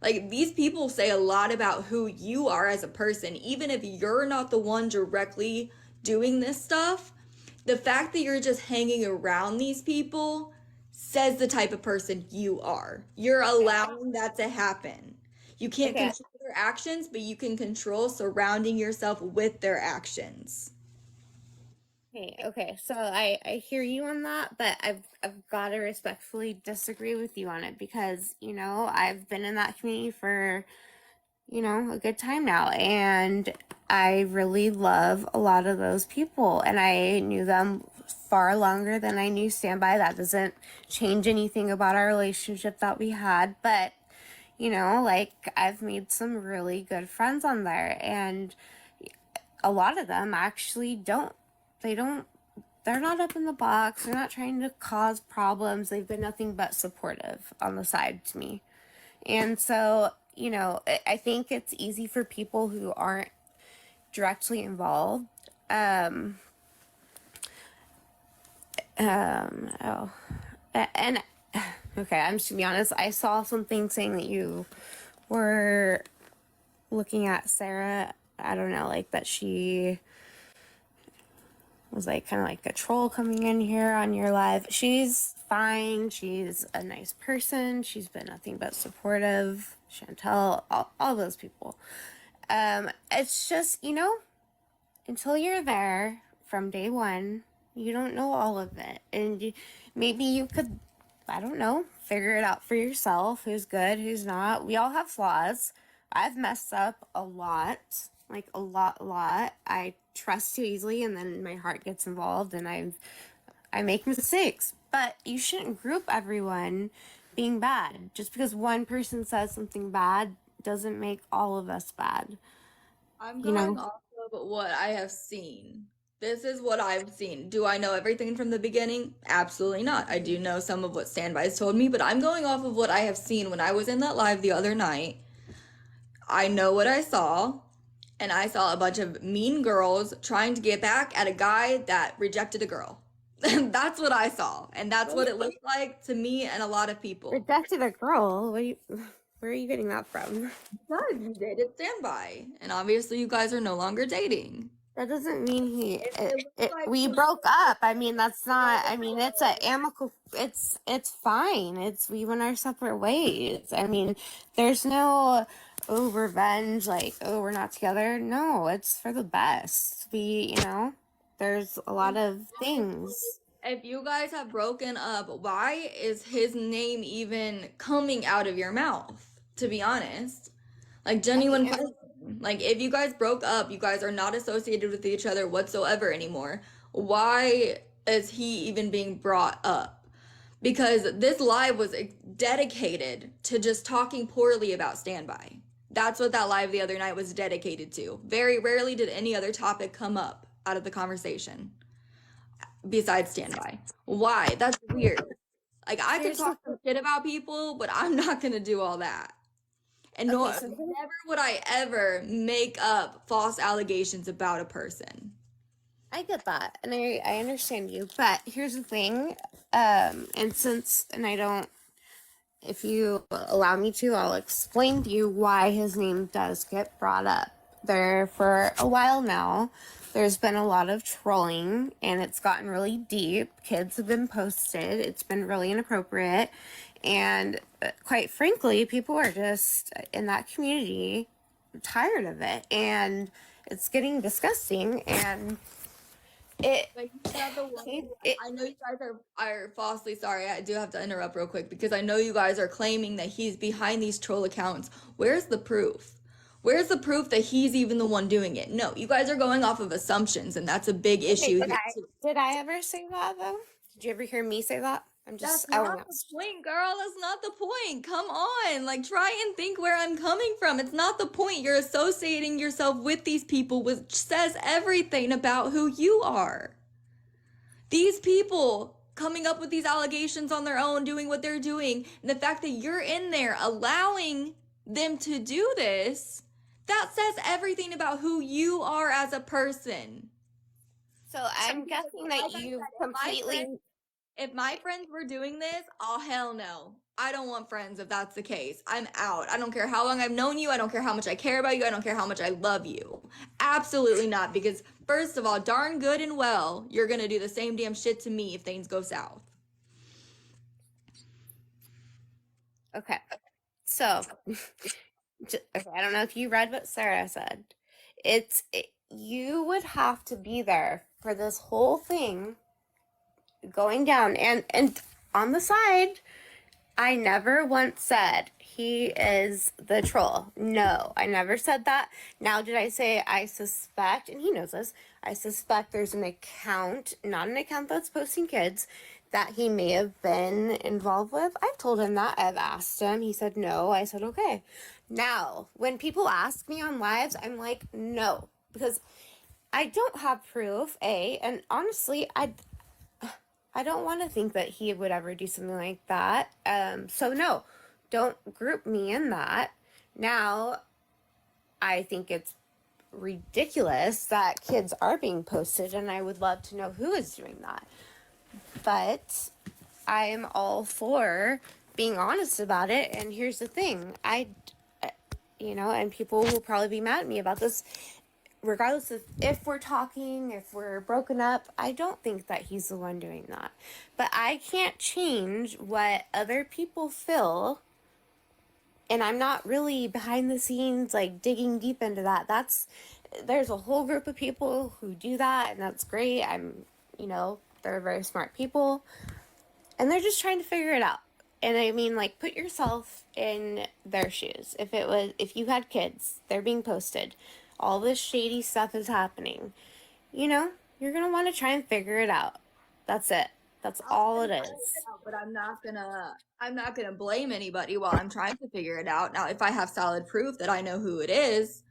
Like, these people say a lot about who you are as a person, even if you're not the one directly doing this stuff. The fact that you're just hanging around these people says the type of person you are. You're allowing that to happen. You can't control their actions, but you can control surrounding yourself with their actions. Okay. So I hear you on that, but I've got to respectfully disagree with you on it because, you know, I've been in that community for, you know, a good time now, and I really love a lot of those people, and I knew them far longer than I knew Standby. That doesn't change anything about our relationship that we had, but you know, like I've made some really good friends on there, and a lot of them actually they're not up in the box. They're not trying to cause problems. They've been nothing but supportive on the side to me. And so, you know, I think it's easy for people who aren't directly involved. Oh, and okay, I'm just gonna be honest. I saw something saying that you were looking at Sarah. I don't know, like that she was like kind of like a troll coming in here on your live. She's fine. She's a nice person. She's been nothing but supportive. Chantel, all those people. It's just, you know, until you're there from day one, you don't know all of it. And maybe you could, I don't know, figure it out for yourself. Who's good, who's not. We all have flaws. I've messed up a lot, like a lot. I trust too easily, and then my heart gets involved, and I make mistakes. But you shouldn't group everyone being bad. Just because one person says something bad doesn't make all of us bad. I'm You going know? off of what I have seen. This is what I've seen. Do I know everything from the beginning? Absolutely not. I do know some of what Standby's told me, but I'm going off of what I have seen when I was in that live the other night. I know what I saw, and I saw a bunch of mean girls trying to get back at a guy that rejected a girl. That's what I saw, and that's what it looked like to me and a lot of people. Rejected a girl? Where are you getting that from? God, you dated Standby, and obviously you guys are no longer dating. That doesn't mean like we broke up. I mean, that's not, I mean, it's a amicable, it's fine. We went our separate ways. I mean, there's no, oh, revenge, like, oh, we're not together. No, it's for the best. You know, there's a lot of things. If you guys have broken up, why is his name even coming out of your mouth? To be honest, like genuine question. Like if you guys broke up, you guys are not associated with each other whatsoever anymore. Why is he even being brought up? Because this live was dedicated to just talking poorly about Standby. That's what that live the other night was dedicated to. Very rarely did any other topic come up out of the conversation besides Standby. Why? That's weird. Like I can talk some shit about people, but I'm not gonna do all that. And never would I ever make up false allegations about a person. I get that, and I understand you, but here's the thing, if you allow me to, I'll explain to you why his name does get brought up. There for a while now, there's been a lot of trolling, and it's gotten really deep. Kids have been posted. It's been really inappropriate, and quite frankly, people are just in that community tired of it, and it's getting disgusting. And I know you guys are falsely sorry. I do have to interrupt real quick because I know you guys are claiming that he's behind these troll accounts. Where's the proof? Where's the proof that he's even the one doing it? No, you guys are going off of assumptions, and that's a big issue. Did I ever say that though? Did you ever hear me say that? That's not the point, girl. That's not the point. Come on. Like, try and think where I'm coming from. It's not the point. You're associating yourself with these people, which says everything about who you are. These people coming up with these allegations on their own, doing what they're doing, and the fact that you're in there allowing them to do this, that says everything about who you are as a person. So I'm guessing that you completely... If my friends were doing this, oh hell no. I don't want friends if that's the case. I'm out. I don't care how long I've known you. I don't care how much I care about you. I don't care how much I love you. Absolutely not. Because first of all, darn good and well, you're going to do the same damn shit to me if things go south. Okay. So, I don't know if you read what Sarah said. You would have to be there for this whole thing going down, and on the side, I never once said he is the troll. No, I never said that. Now, did I say I suspect, and he knows this, I suspect there's an account, not an account that's posting kids, that he may have been involved with? I've told him that. I've asked him. He said no. I said okay. Now, when people ask me on lives, I'm like, no, because I don't have proof, A, and honestly, I don't want to think that he would ever do something like that. So no, don't group me in that. Now, I think it's ridiculous that kids are being posted, and I would love to know who is doing that. But I am all for being honest about it. And here's the thing, and people will probably be mad at me about this. Regardless of if we're talking, if we're broken up, I don't think that he's the one doing that. But I can't change what other people feel. And I'm not really behind the scenes, like digging deep into that. There's a whole group of people who do that, and that's great. They're very smart people. And they're just trying to figure it out. And I mean, like, put yourself in their shoes. If you had kids, they're being posted, all this shady stuff is happening, you're going to want to try and figure it out. That's it. That's all it is. But I'm not gonna blame anybody while I'm trying to figure it out. Now, if I have solid proof that I know who it is,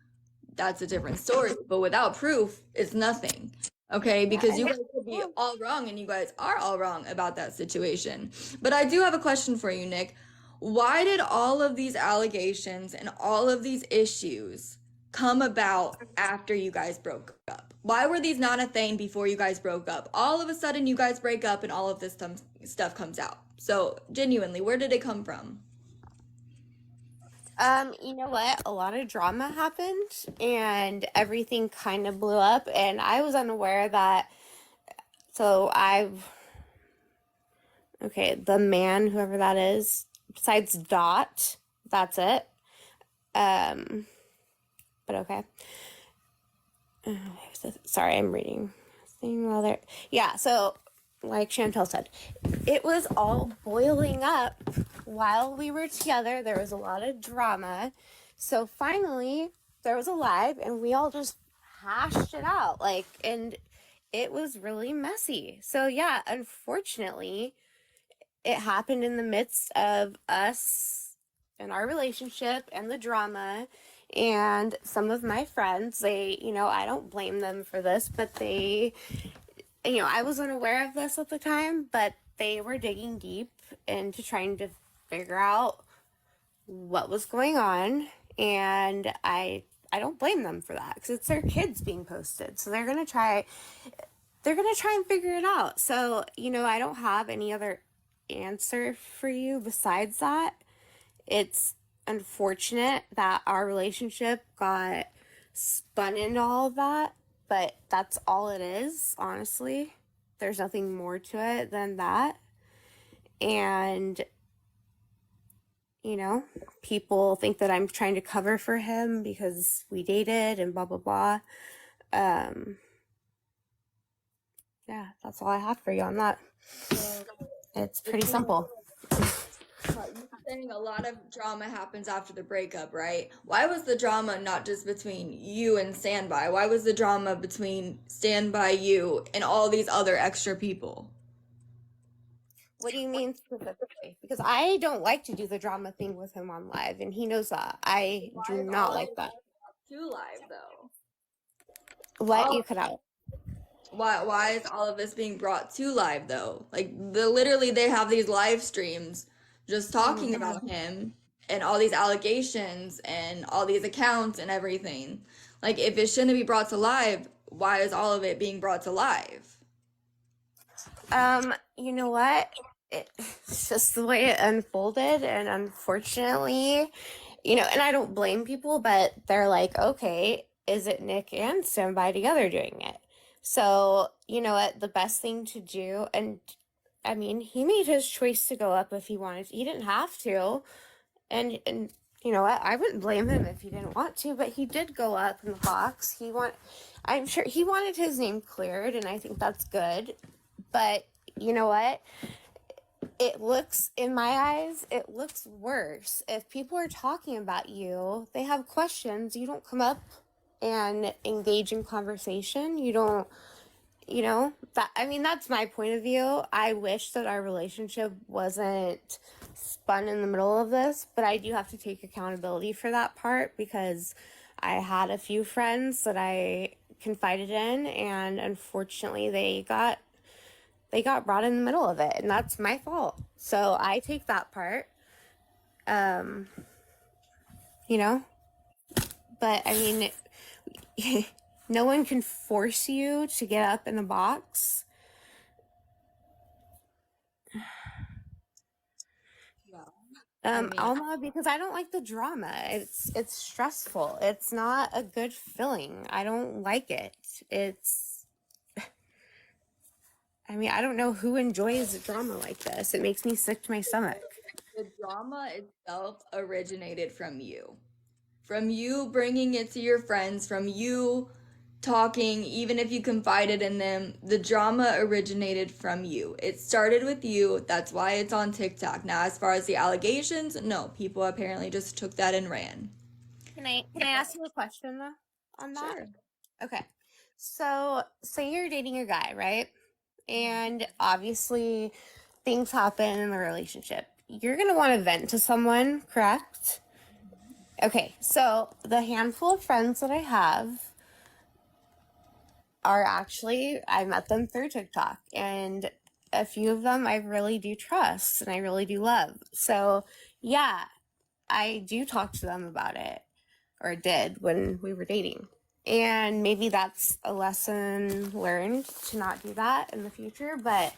that's a different story. But without proof, it's nothing. Okay, because you guys could be all wrong, and you guys are all wrong about that situation. But I do have a question for you, Nick. Why did all of these allegations and all of these issues come about after you guys broke up? Why were these not a thing before you guys broke up? All of a sudden, you guys break up and all of this stuff comes out. So, genuinely, where did it come from? You know what? A lot of drama happened and everything kind of blew up, and I was unaware that. So the man, whoever that is, besides Dot, that's it. But okay. Sorry, I'm reading. Yeah, so like Chantel said, it was all boiling up while we were together. There was a lot of drama. So finally, there was a live, and we all just hashed it out. And it was really messy. So yeah, unfortunately, it happened in the midst of us and our relationship and the drama. And some of my friends, I don't blame them for this, but I was unaware of this at the time, but they were digging deep into trying to figure out what was going on. And I don't blame them for that, because it's their kids being posted. So they're going to try and figure it out. So, I don't have any other answer for you besides that. It's unfortunate that our relationship got spun into all of that, but that's all it is, honestly. There's nothing more to it than that. And people think that I'm trying to cover for him because we dated and blah blah blah. Yeah, that's all I have for you on that. It's pretty simple. You're saying a lot of drama happens after the breakup, right? Why was the drama not just between you and Standby? Why was the drama between Standby, you, and all these other extra people? What do you mean specifically? Because I don't like to do the drama thing with him on live, and he knows that. I do not like that. Too live, though. What? You cut out. Why is all of this being brought to live, though? Literally, they have these live streams just talking about him and all these allegations and all these accounts and everything. If it shouldn't be brought to live, why is all of it being brought to live? You know what? It's just the way it unfolded, and unfortunately, and I don't blame people, but they're like, okay, is it Nick and Standby together doing it? So, you know what, the best thing to do, and I mean, he made his choice to go up if he wanted to. He didn't have to, and you know what, I wouldn't blame him if he didn't want to, but he did go up in the box. I'm sure he wanted his name cleared, and I think that's good. But you know what? it looks, in my eyes, it looks worse. If people are talking about you, they have questions, you don't come up and engage in conversation. You don't, that, I mean, that's my point of view. I wish that our relationship wasn't spun in the middle of this, but I do have to take accountability for that part because I had a few friends that I confided in, and unfortunately they got brought in the middle of it, and that's my fault. So I take that part. But I mean, no one can force you to get up in a box. Alma, because I don't like the drama. It's stressful. It's not a good feeling. I don't like it. I mean, I don't know who enjoys drama like this. It makes me sick to my stomach. The drama itself originated from you. From you bringing it to your friends, from you talking, even if you confided in them, the drama originated from you. It started with you. That's why it's on TikTok. Now, as far as the allegations, no, people apparently just took that and ran. Can I ask you a question though on that? Sure. Okay. So say you're dating a guy, right? And obviously things happen in the relationship. You're going to want to vent to someone, correct? Okay, so the handful of friends that I have are actually, I met them through TikTok, and a few of them I really do trust and I really do love. So yeah, I do talk to them about it, or did when we were dating. And maybe that's a lesson learned to not do that in the future, but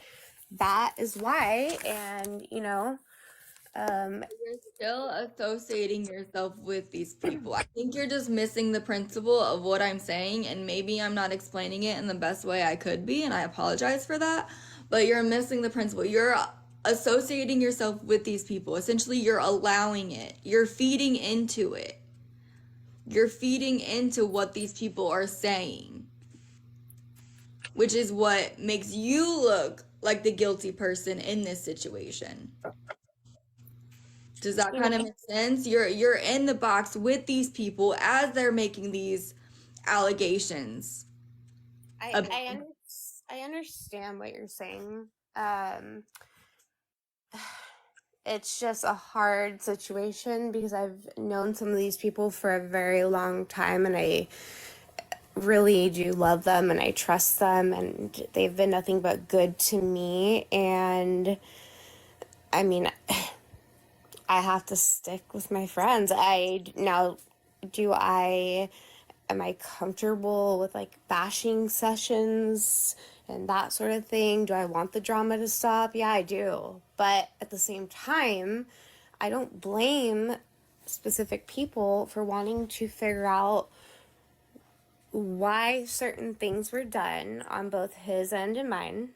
that is why. And you're still associating yourself with these people. I think you're just missing the principle of what I'm saying, and maybe I'm not explaining it in the best way I could be, and I apologize for that, but you're missing the principle. You're associating yourself with these people. Essentially, you're allowing it. You're feeding into it. You're feeding into what these people are saying, which is what makes you look like the guilty person in this situation. Does that kind of make sense? You're in the box with these people as they're making these allegations. I understand what you're saying. It's just a hard situation because I've known some of these people for a very long time, and I really do love them and I trust them, and they've been nothing but good to me. And I mean, I have to stick with my friends. Am I comfortable with like bashing sessions and that sort of thing? Do I want the drama to stop? Yeah, I do. But at the same time, I don't blame specific people for wanting to figure out why certain things were done on both his end and mine.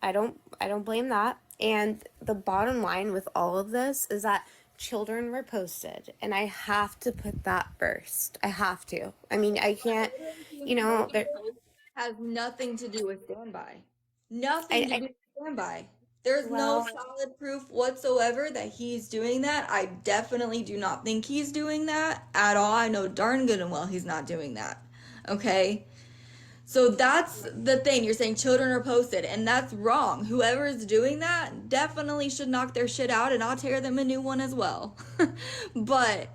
I don't blame that. And the bottom line with all of this is that children were posted, and I have to put that first. I have to. I mean, I can't, there has nothing to do with standby. Nothing to do with standby. There's no solid proof whatsoever that he's doing that. I definitely do not think he's doing that at all. I know darn good and well he's not doing that. Okay? So that's the thing. You're saying children are posted, and that's wrong. Whoever is doing that definitely should knock their shit out, and I'll tear them a new one as well. But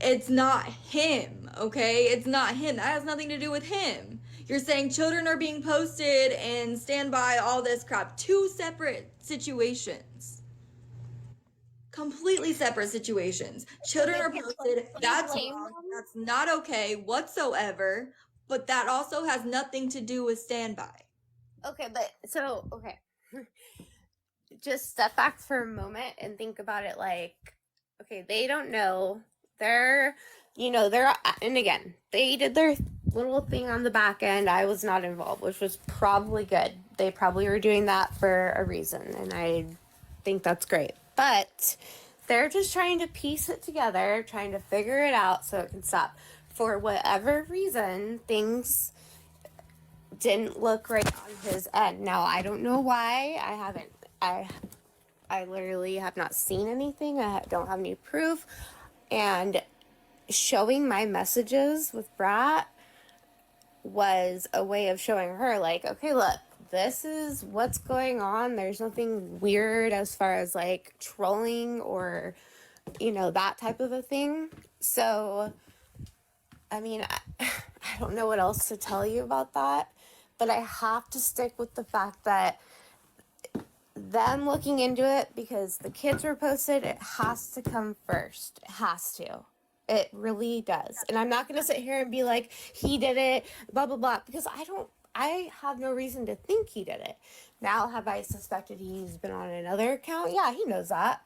it's not him, okay? It's not him. That has nothing to do with him. You're saying children are being posted and standby, all this crap. Two separate situations. Completely separate situations. Children are posted. That's wrong. That's not okay whatsoever. But that also has nothing to do with standby. Okay, just step back for a moment and think about it like, okay, they don't know. And again, they did their little thing on the back end. I was not involved, which was probably good. They probably were doing that for a reason, and I think that's great. But they're just trying to piece it together, trying to figure it out so it can stop. For whatever reason, things didn't look right on his end. Now, I don't know why. I I literally have not seen anything. Don't have any proof. And showing my messages with Brat was a way of showing her, like, okay, look, this is what's going on. There's nothing weird as far as like trolling or, that type of a thing. So, I mean, I don't know what else to tell you about that, but I have to stick with the fact that them looking into it, because the kids were posted, it has to come first. It has to. It really does. And I'm not going to sit here and be like, he did it, blah, blah, blah, because I have no reason to think he did it. Now, have I suspected he's been on another account? Yeah, he knows that.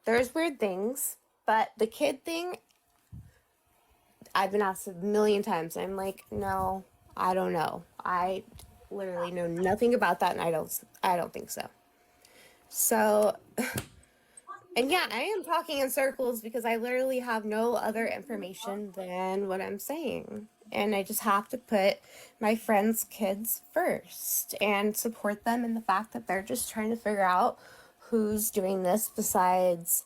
There's weird things, but the kid thing, I've been asked a million times. I'm like, no, I don't know. I literally know nothing about that, and I don't think so. So, and yeah, I am talking in circles because I literally have no other information than what I'm saying. And I just have to put my friends' kids first and support them in the fact that they're just trying to figure out who's doing this besides,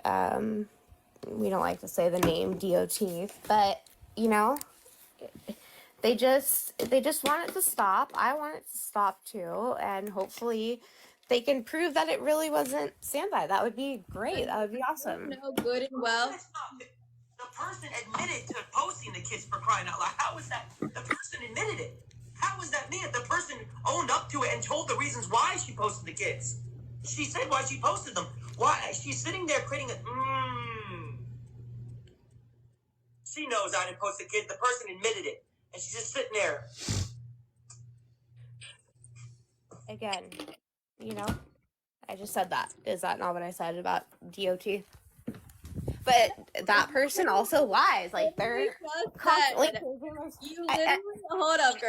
we don't like to say the name DOT, but, they just want it to stop. I want it to stop too, and hopefully they can prove that it really wasn't Sandai. That would be great. That would be awesome. No, good and well. The person admitted to posting the kids, for crying out loud. How was that? The person admitted it. How was that me? The person owned up to it and told the reasons why she posted the kids. She said why she posted them. Why? She's sitting there creating She knows I didn't post the kids. The person admitted it. And she's just sitting there. Again, I just said that. Is that not what I said about DOT? But that person also lies. Like, they're constantly. You literally, hold up,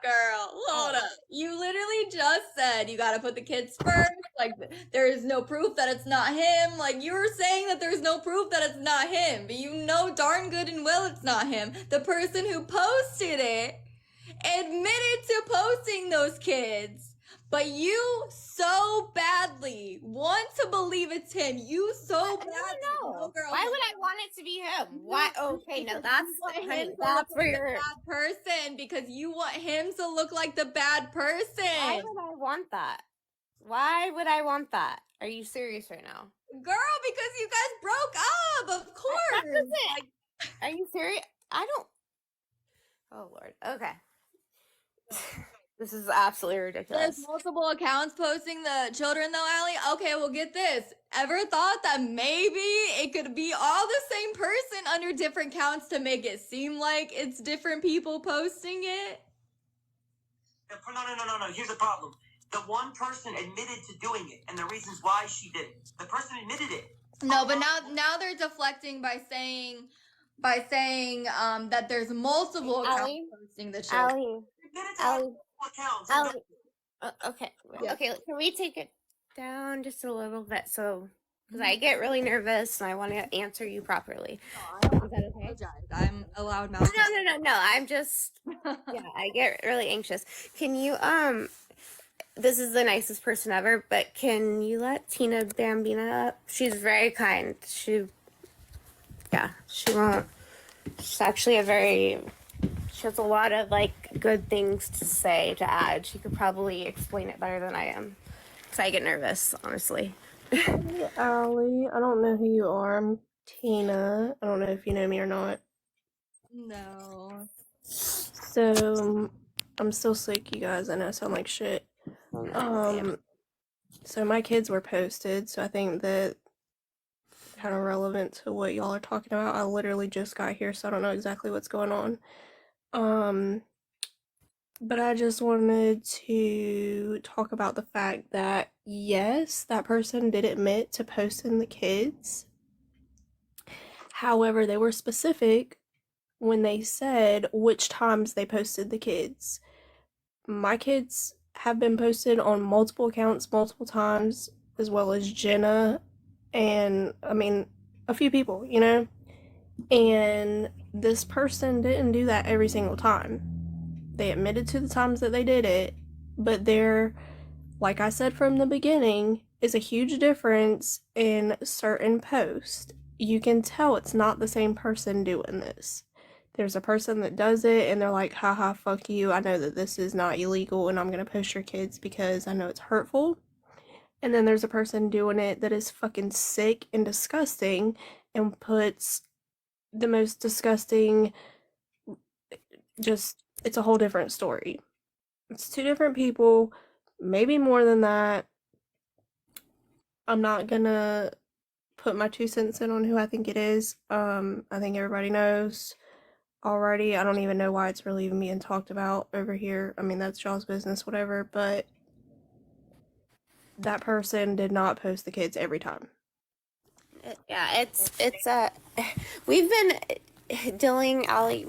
girl. You literally just said you gotta put the kids first. Like, there is no proof that it's not him. Like, you were saying that there's no proof that it's not him, but you know darn good and well it's not him. The person who posted it admitted to posting those kids. But you so badly want to believe it's him. You so badly. No, girl. Why would I want it to be him? Why? Okay, no, that's for your bad person, because you want him to look like the bad person. Why would I want that? Why would I want that? Are you serious right now? Girl, because you guys broke up, of course. Are you serious? I don't. Oh, Lord. Okay. This is absolutely ridiculous. There's multiple accounts posting the children though, Allie. Okay, well, get this. Ever thought that maybe it could be all the same person under different accounts to make it seem like it's different people posting it? No. Here's the problem. The one person admitted to doing it and the reasons why she did it. The person admitted it. No, but now they're deflecting by saying that there's multiple accounts posting the children. Allie. Okay. Yeah. Okay. Can we take it down just a little bit? So, because I get really nervous and I want to answer you properly. Is that okay? I'm a loud mouth. No. I'm just, I get really anxious. Can you, this is the nicest person ever, but can you let Tina Bambina up? She's very kind. She won't. She's actually she has a lot of good things to say, to add. She could probably explain it better than I am, because I get nervous, honestly. Hey, Allie, I don't know who you are. I'm Tina. I don't know if you know me or not. No. So, I'm still sick, you guys. I know I sound like shit. So my kids were posted, so I think that kind of relevant to what y'all are talking about. I literally just got here, so I don't know exactly what's going on. But I just wanted to talk about the fact that, yes, that person did admit to posting the kids. However, they were specific when they said which times they posted the kids. My kids have been posted on multiple accounts multiple times, as well as Jenna and, a few people, And this person didn't do that every single time. They admitted to the times that they did it, but they're like I said from the beginning, is a huge difference in certain posts. You can tell it's not the same person doing this. There's a person that does it and they're like, haha, fuck you. I know that this is not illegal and I'm going to post your kids because I know it's hurtful. And then there's a person doing it that is fucking sick and disgusting and puts the most disgusting, just, it's a whole different story. It's two different people, maybe more than that. I'm not gonna put my 2 cents in on who I think it is. I think everybody knows already. I don't even know why it's really even being talked about over here. I mean, that's y'all's business, whatever, but that person did not post the kids every time. Yeah, we've been dealing, Allie,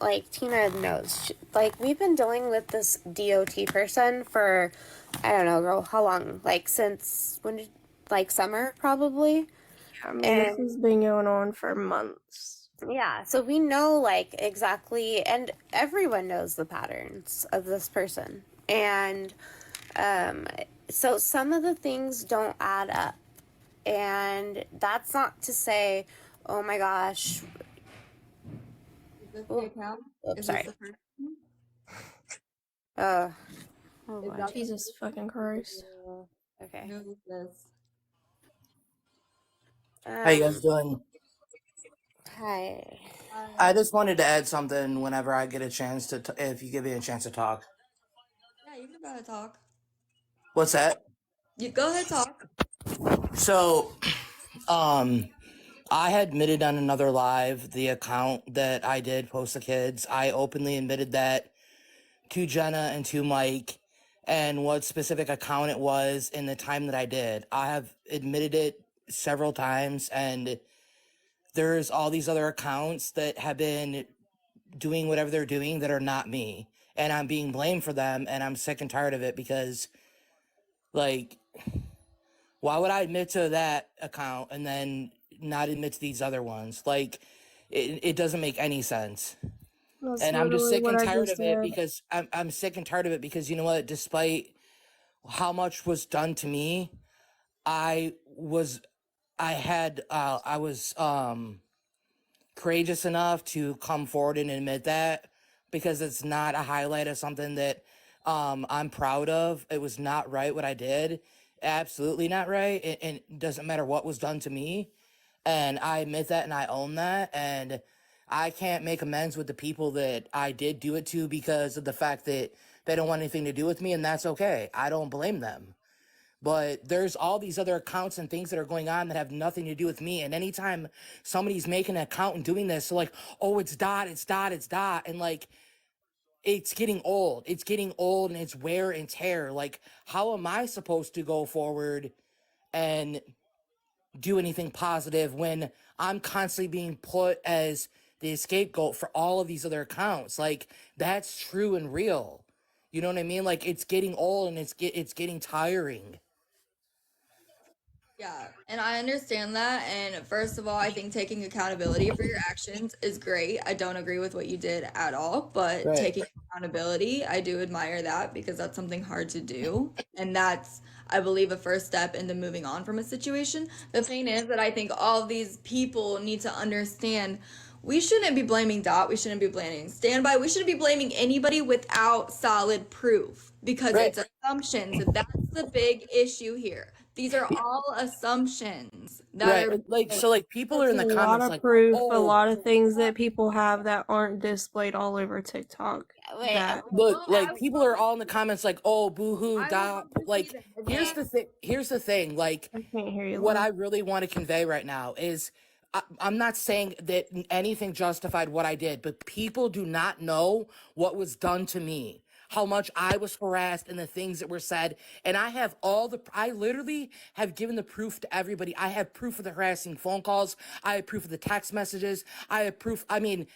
like Tina knows, like we've been dealing with this DOT person for, I don't know, girl, how long? Like since when did, like summer probably? I mean, this has been going on for months. Yeah, so we know like exactly, and everyone knows the patterns of this person. And so some of the things don't add up. And that's not to say, oh my gosh. Is this the account? Oops, Is sorry. this the first one? Hold on. Jesus fucking Christ. Okay. Who is this? How you guys doing? Hi. I just wanted to add something whenever I get a chance to, if you give me a chance to talk. Yeah, you can go ahead and talk. What's that? You go ahead and talk. So, I had admitted on another live the account that I did post the kids. I openly admitted that to Jenna and to Mike and what specific account it was in the time that I did. I have admitted it several times, and there's all these other accounts that have been doing whatever they're doing that are not me, and I'm being blamed for them, and I'm sick and tired of it because, like, why would I admit to that account and then not admit to these other ones? Like, it doesn't make any sense. That's And I'm just literally sick what and I tired just of it said. because I'm sick and tired of it because, you know what, despite how much was done to me, I was courageous enough to come forward and admit that, because it's not a highlight of something that I'm proud of. It was not right what I did. Absolutely not right. And it doesn't matter what was done to me. And I admit that and I own that. And I can't make amends with the people that I did do it to because of the fact that they don't want anything to do with me, and that's okay. I don't blame them. But there's all these other accounts and things that are going on that have nothing to do with me. And anytime somebody's making an account and doing this, so like, oh, it's Dot. And like, it's getting old. It's getting old and it's wear and tear. Like, how am I supposed to go forward and do anything positive when I'm constantly being put as the scapegoat for all of these other accounts? Like, that's true and real. You know what I mean? Like, it's getting old and it's getting tiring. Yeah, and I understand that. And first of all, I think taking accountability for your actions is great. I don't agree with what you did at all, but Right. taking accountability, I do admire that because that's something hard to do. And that's, I believe, a first step into moving on from a situation. The thing is that I think all of these people need to understand we shouldn't be blaming Dot. We shouldn't be blaming Standby. We shouldn't be blaming anybody without solid proof because Right. it's assumptions. That's the big issue here. These are all assumptions that Right. are Like, so like people are in the That's a lot comments of like, proof, a oh, lot of things that people have that aren't displayed all over TikTok. Wait, That look, Well, I like people are all in the comments like, oh, boo-hoo, I would Dot. love to see Like, them. here's the thing, like, I can't hear you. what Lou. I really want to convey right now is I'm not saying that anything justified what I did, but people do not know what was done to me, how much I was harassed and the things that were said. And I literally have given the proof to everybody. I have proof of the harassing phone calls. I have proof of the text messages. I have proof. I mean,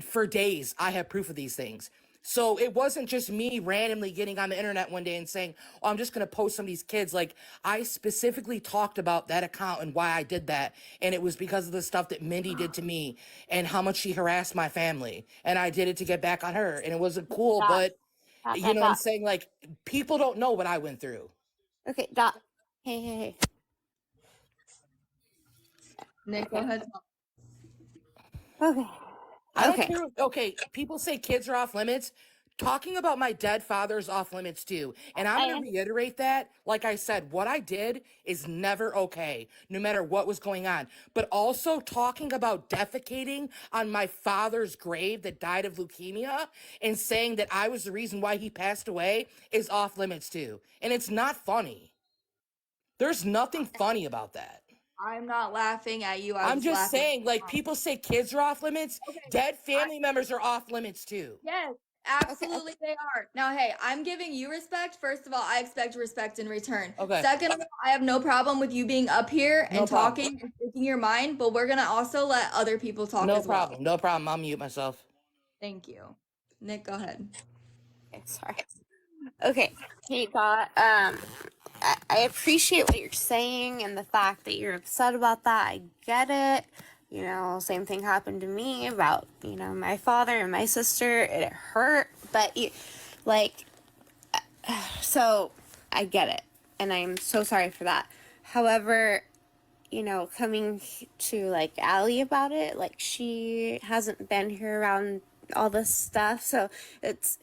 for days, I have proof of these things. So it wasn't just me randomly getting on the internet one day and saying, oh, I'm just going to post some of these kids. Like, I specifically talked about that account and why I did that. And it was because of the stuff that Mindy did to me and how much she harassed my family. And I did it to get back on her. And it wasn't cool, Stop. but you know what I'm saying? Like, people don't know what I went through. Okay, Dot. Hey. Nick, go ahead. Okay. I don't care. Okay, people say kids are off limits. Talking about my dead father is off limits too. And I'm going to reiterate that. Like I said, what I did is never okay, no matter what was going on. But also talking about defecating on my father's grave that died of leukemia and saying that I was the reason why he passed away is off limits too. And it's not funny. There's nothing funny about that. I'm not laughing at you. I'm just saying, like, people say kids are off limits. Okay. Dead family members are off limits too. Yes, absolutely they are. Now, hey, I'm giving you respect. First of all, I expect respect in return. Okay. Second of all, I have no problem with you being up here and No problem. talking and speaking your mind, but we're gonna also let other people talk as well. No problem. I'll mute myself. Thank you. Nick, go ahead. Okay, sorry. Okay, hey, Dot. I appreciate what you're saying and the fact that you're upset about that. I get it. You know, same thing happened to me about, you know, my father and my sister. It hurt, but so I get it. And I'm so sorry for that. However, you know, coming to like Allie about it, like she hasn't been here around all this stuff. So it's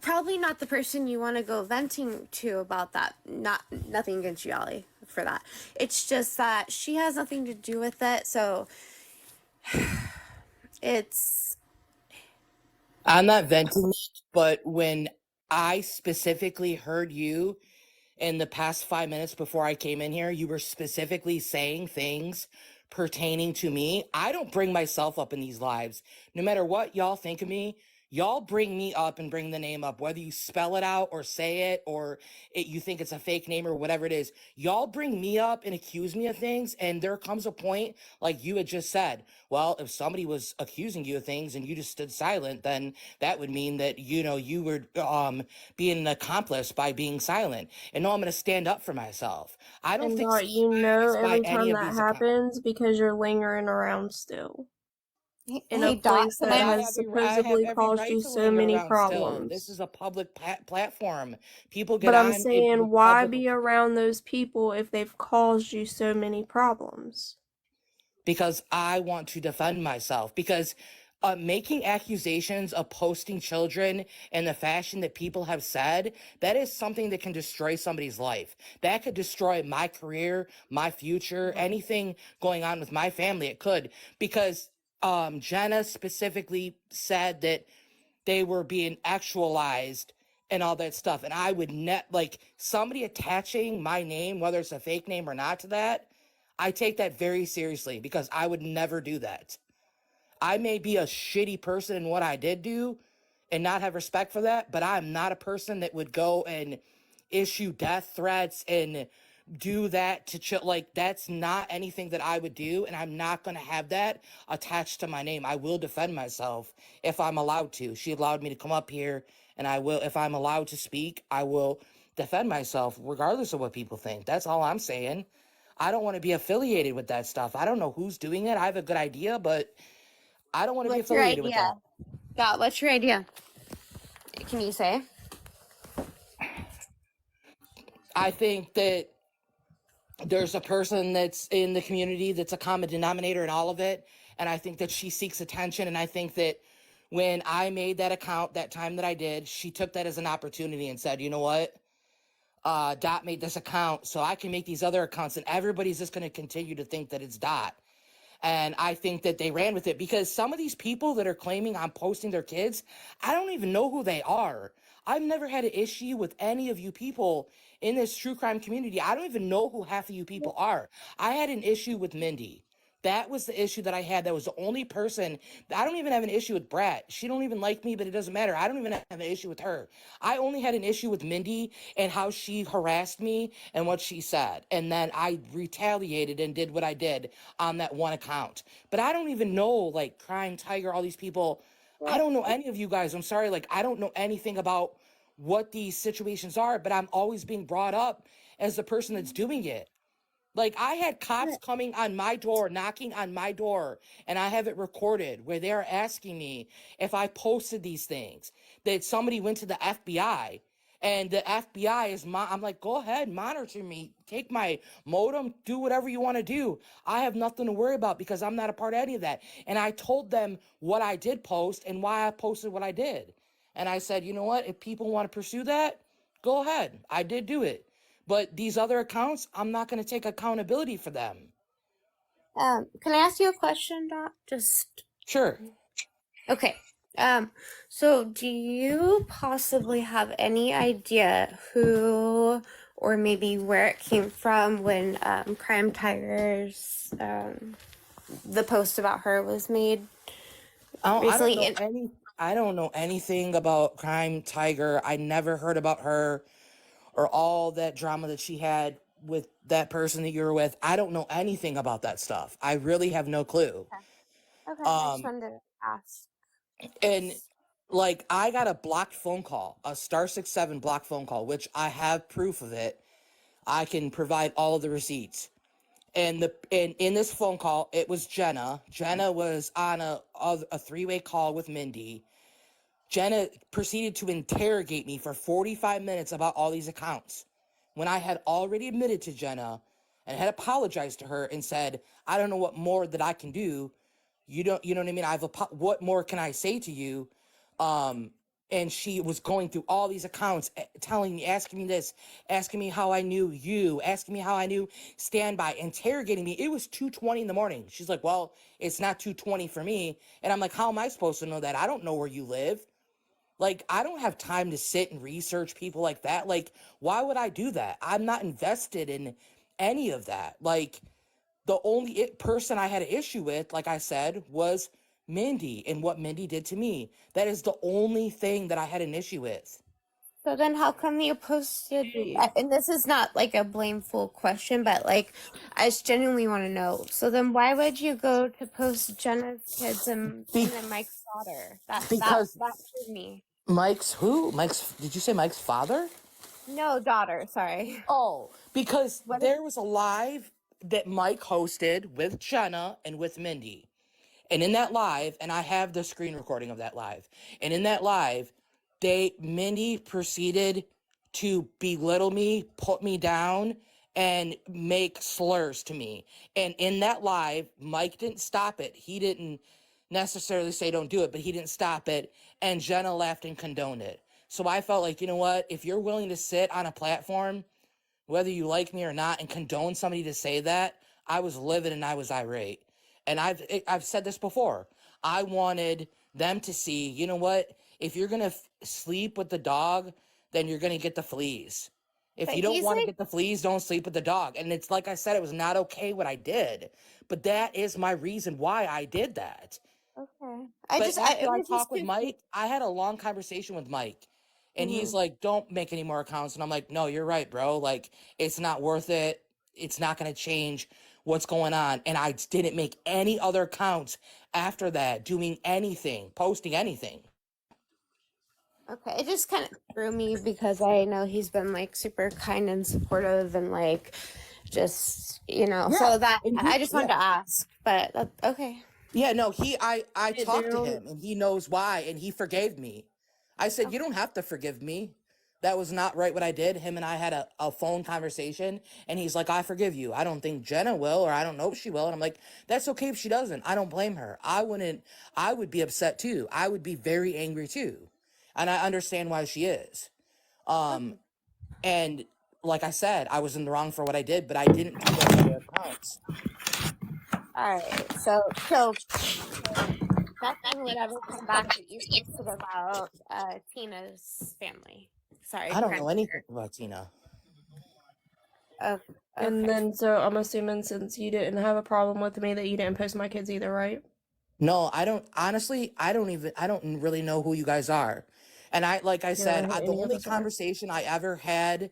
probably not the person you want to go venting to about that. Nothing against you, Ollie, for that. It's just that she has nothing to do with it. So I'm not venting, but when I specifically heard you in the past 5 minutes before I came in here, you were specifically saying things pertaining to me. I don't bring myself up in these lives. No matter what y'all think of me, y'all bring me up and bring the name up, whether you spell it out or say it or you think it's a fake name or whatever it is. Y'all bring me up and accuse me of things, and there comes a point, like you had just said, well, if somebody was accusing you of things and you just stood silent, then that would mean that, you know, you were being an accomplice by being silent. And no, I'm going to stand up for myself. I don't think you know every time any of that these happens because you're lingering around still. In a Dot, place that has supposedly caused you so many problems. This is a public platform. People get But on. I'm saying, why be around those people if they've caused you so many problems? Because I want to defend myself. Because making accusations of posting children in the fashion that people have said, that is something that can destroy somebody's life. That could destroy my career, my future, anything going on with my family. It could. Because Jenna specifically said that they were being actualized and all that stuff. And I would like somebody attaching my name, whether it's a fake name or not, to that, I take that very seriously because I would never do that. I may be a shitty person in what I did do and not have respect for that, but I'm not a person that would go and issue death threats and do that to like, that's not anything that I would do, and I'm not going to have that attached to my name. I will defend myself if I'm allowed to. She allowed me to come up here, and I will, if I'm allowed to speak, I will defend myself regardless of what people think. That's all I'm saying. I don't want to be affiliated with that stuff. I don't know who's doing it. I have a good idea, but I don't want to be affiliated with that. Dot, what's your idea? Can you say? I think that there's a person that's in the community that's a common denominator in all of it. And I think that she seeks attention. And I think that when I made that account that time that I did, she took that as an opportunity and said, you know what? Dot made this account, so I can make these other accounts, and everybody's just going to continue to think that it's Dot. And I think that they ran with it because some of these people that are claiming I'm posting their kids, I don't even know who they are. I've never had an issue with any of you people in this true crime community. I don't even know who half of you people are. I had an issue with Mindy. That was the issue that I had. That was the only person. I don't even have an issue with Brat. She don't even like me, but it doesn't matter. I don't even have an issue with her. I only had an issue with Mindy and how she harassed me and what she said. And then I retaliated and did what I did on that one account. But I don't even know, like, Crime Tiger, all these people. I don't know any of you guys. I'm sorry. Like, I don't know anything about what these situations are, but I'm always being brought up as the person that's doing it. Like, I had cops coming on my door, knocking on my door, and I have it recorded where they're asking me if I posted these things. That somebody went to the FBI, and the FBI is I'm like, go ahead, monitor me, take my modem, do whatever you want to do. I have nothing to worry about because I'm not a part of any of that. And I told them what I did post and why I posted what I did. And I said, you know what? If people want to pursue that, go ahead. I did do it. But these other accounts, I'm not going to take accountability for them. Can I ask you a question, Doc? Just Sure. okay. So do you possibly have any idea who or maybe where it came from when Crime Tigers the post about her was made recently? I don't know anything about Crime Tiger. I never heard about her or all that drama that she had with that person that you were with. I don't know anything about that stuff. I really have no clue. Okay, I just wanted to ask. And like, I got a blocked phone call, a *67 blocked phone call, which I have proof of it. I can provide all of the receipts. And in this phone call, it was Jenna. Jenna was on a 3-way call with Mindy. Jenna proceeded to interrogate me for 45 minutes about all these accounts when I had already admitted to Jenna and had apologized to her and said, I don't know what more that I can do. You know what I mean? What more can I say to you? And she was going through all these accounts, telling me, asking me this, asking me how I knew you, asking me how I knew Standby, interrogating me. It was 2:20 in the morning. She's like, well, it's not 2:20 for me. And I'm like, how am I supposed to know that? I don't know where you live. Like, I don't have time to sit and research people like that. Like, why would I do that? I'm not invested in any of that. Like, the only person I had an issue with, like I said, was Mindy and what Mindy did to me. That is the only thing that I had an issue with. So then how come you posted, and this is not like a blameful question, but like, I just genuinely want to know. So then why would you go to post Jenna's kids and then Mike's daughter? That threw me. Mike's who? Did you say Mike's father? No, daughter, sorry. Oh, because there was a live that Mike hosted with Jenna and with Mindy. And in that live, and I have the screen recording of that live, and in that live, Mindy proceeded to belittle me, put me down, and make slurs to me. And in that live, Mike didn't stop it. He didn't necessarily say don't do it, but he didn't stop it. And Jenna laughed and condoned it. So I felt like, you know what? If you're willing to sit on a platform, whether you like me or not, and condone somebody to say that, I was livid and I was irate. And I've said this before. I wanted them to see, you know what? If you're going to sleep with the dog, then you're going to get the fleas. If you don't want to get the fleas, don't sleep with the dog. And it's like I said, it was not okay what I did. But that is my reason why I did that. Okay. I talked with Mike, I had a long conversation with Mike. And he's like, don't make any more accounts. And I'm like, no, you're right, bro. Like, it's not worth it. It's not going to change what's going on. And I didn't make any other accounts after that, doing anything, posting anything. Okay, it just kind of threw me because I know he's been like super kind and supportive and like just, so that I just wanted to ask, but okay. Yeah, no, I talked to him and he knows why and he forgave me. I said, you don't have to forgive me. That was not right what I did. Him and I had a phone conversation and he's like, I forgive you. I don't think Jenna will, or I don't know if she will. And I'm like, that's okay if she doesn't. I don't blame her. I would be upset too. I would be very angry too. And I understand why she is. And like I said, I was in the wrong for what I did, but I didn't do those other accounts. All right, so nothing would ever come back that you posted about Tina's family. Sorry, I don't know anything about Tina. Okay. And then, so I'm assuming since you didn't have a problem with me that you didn't post my kids either, right? No, I don't. Honestly, I don't really know who you guys are. And like I said, the only conversation I ever had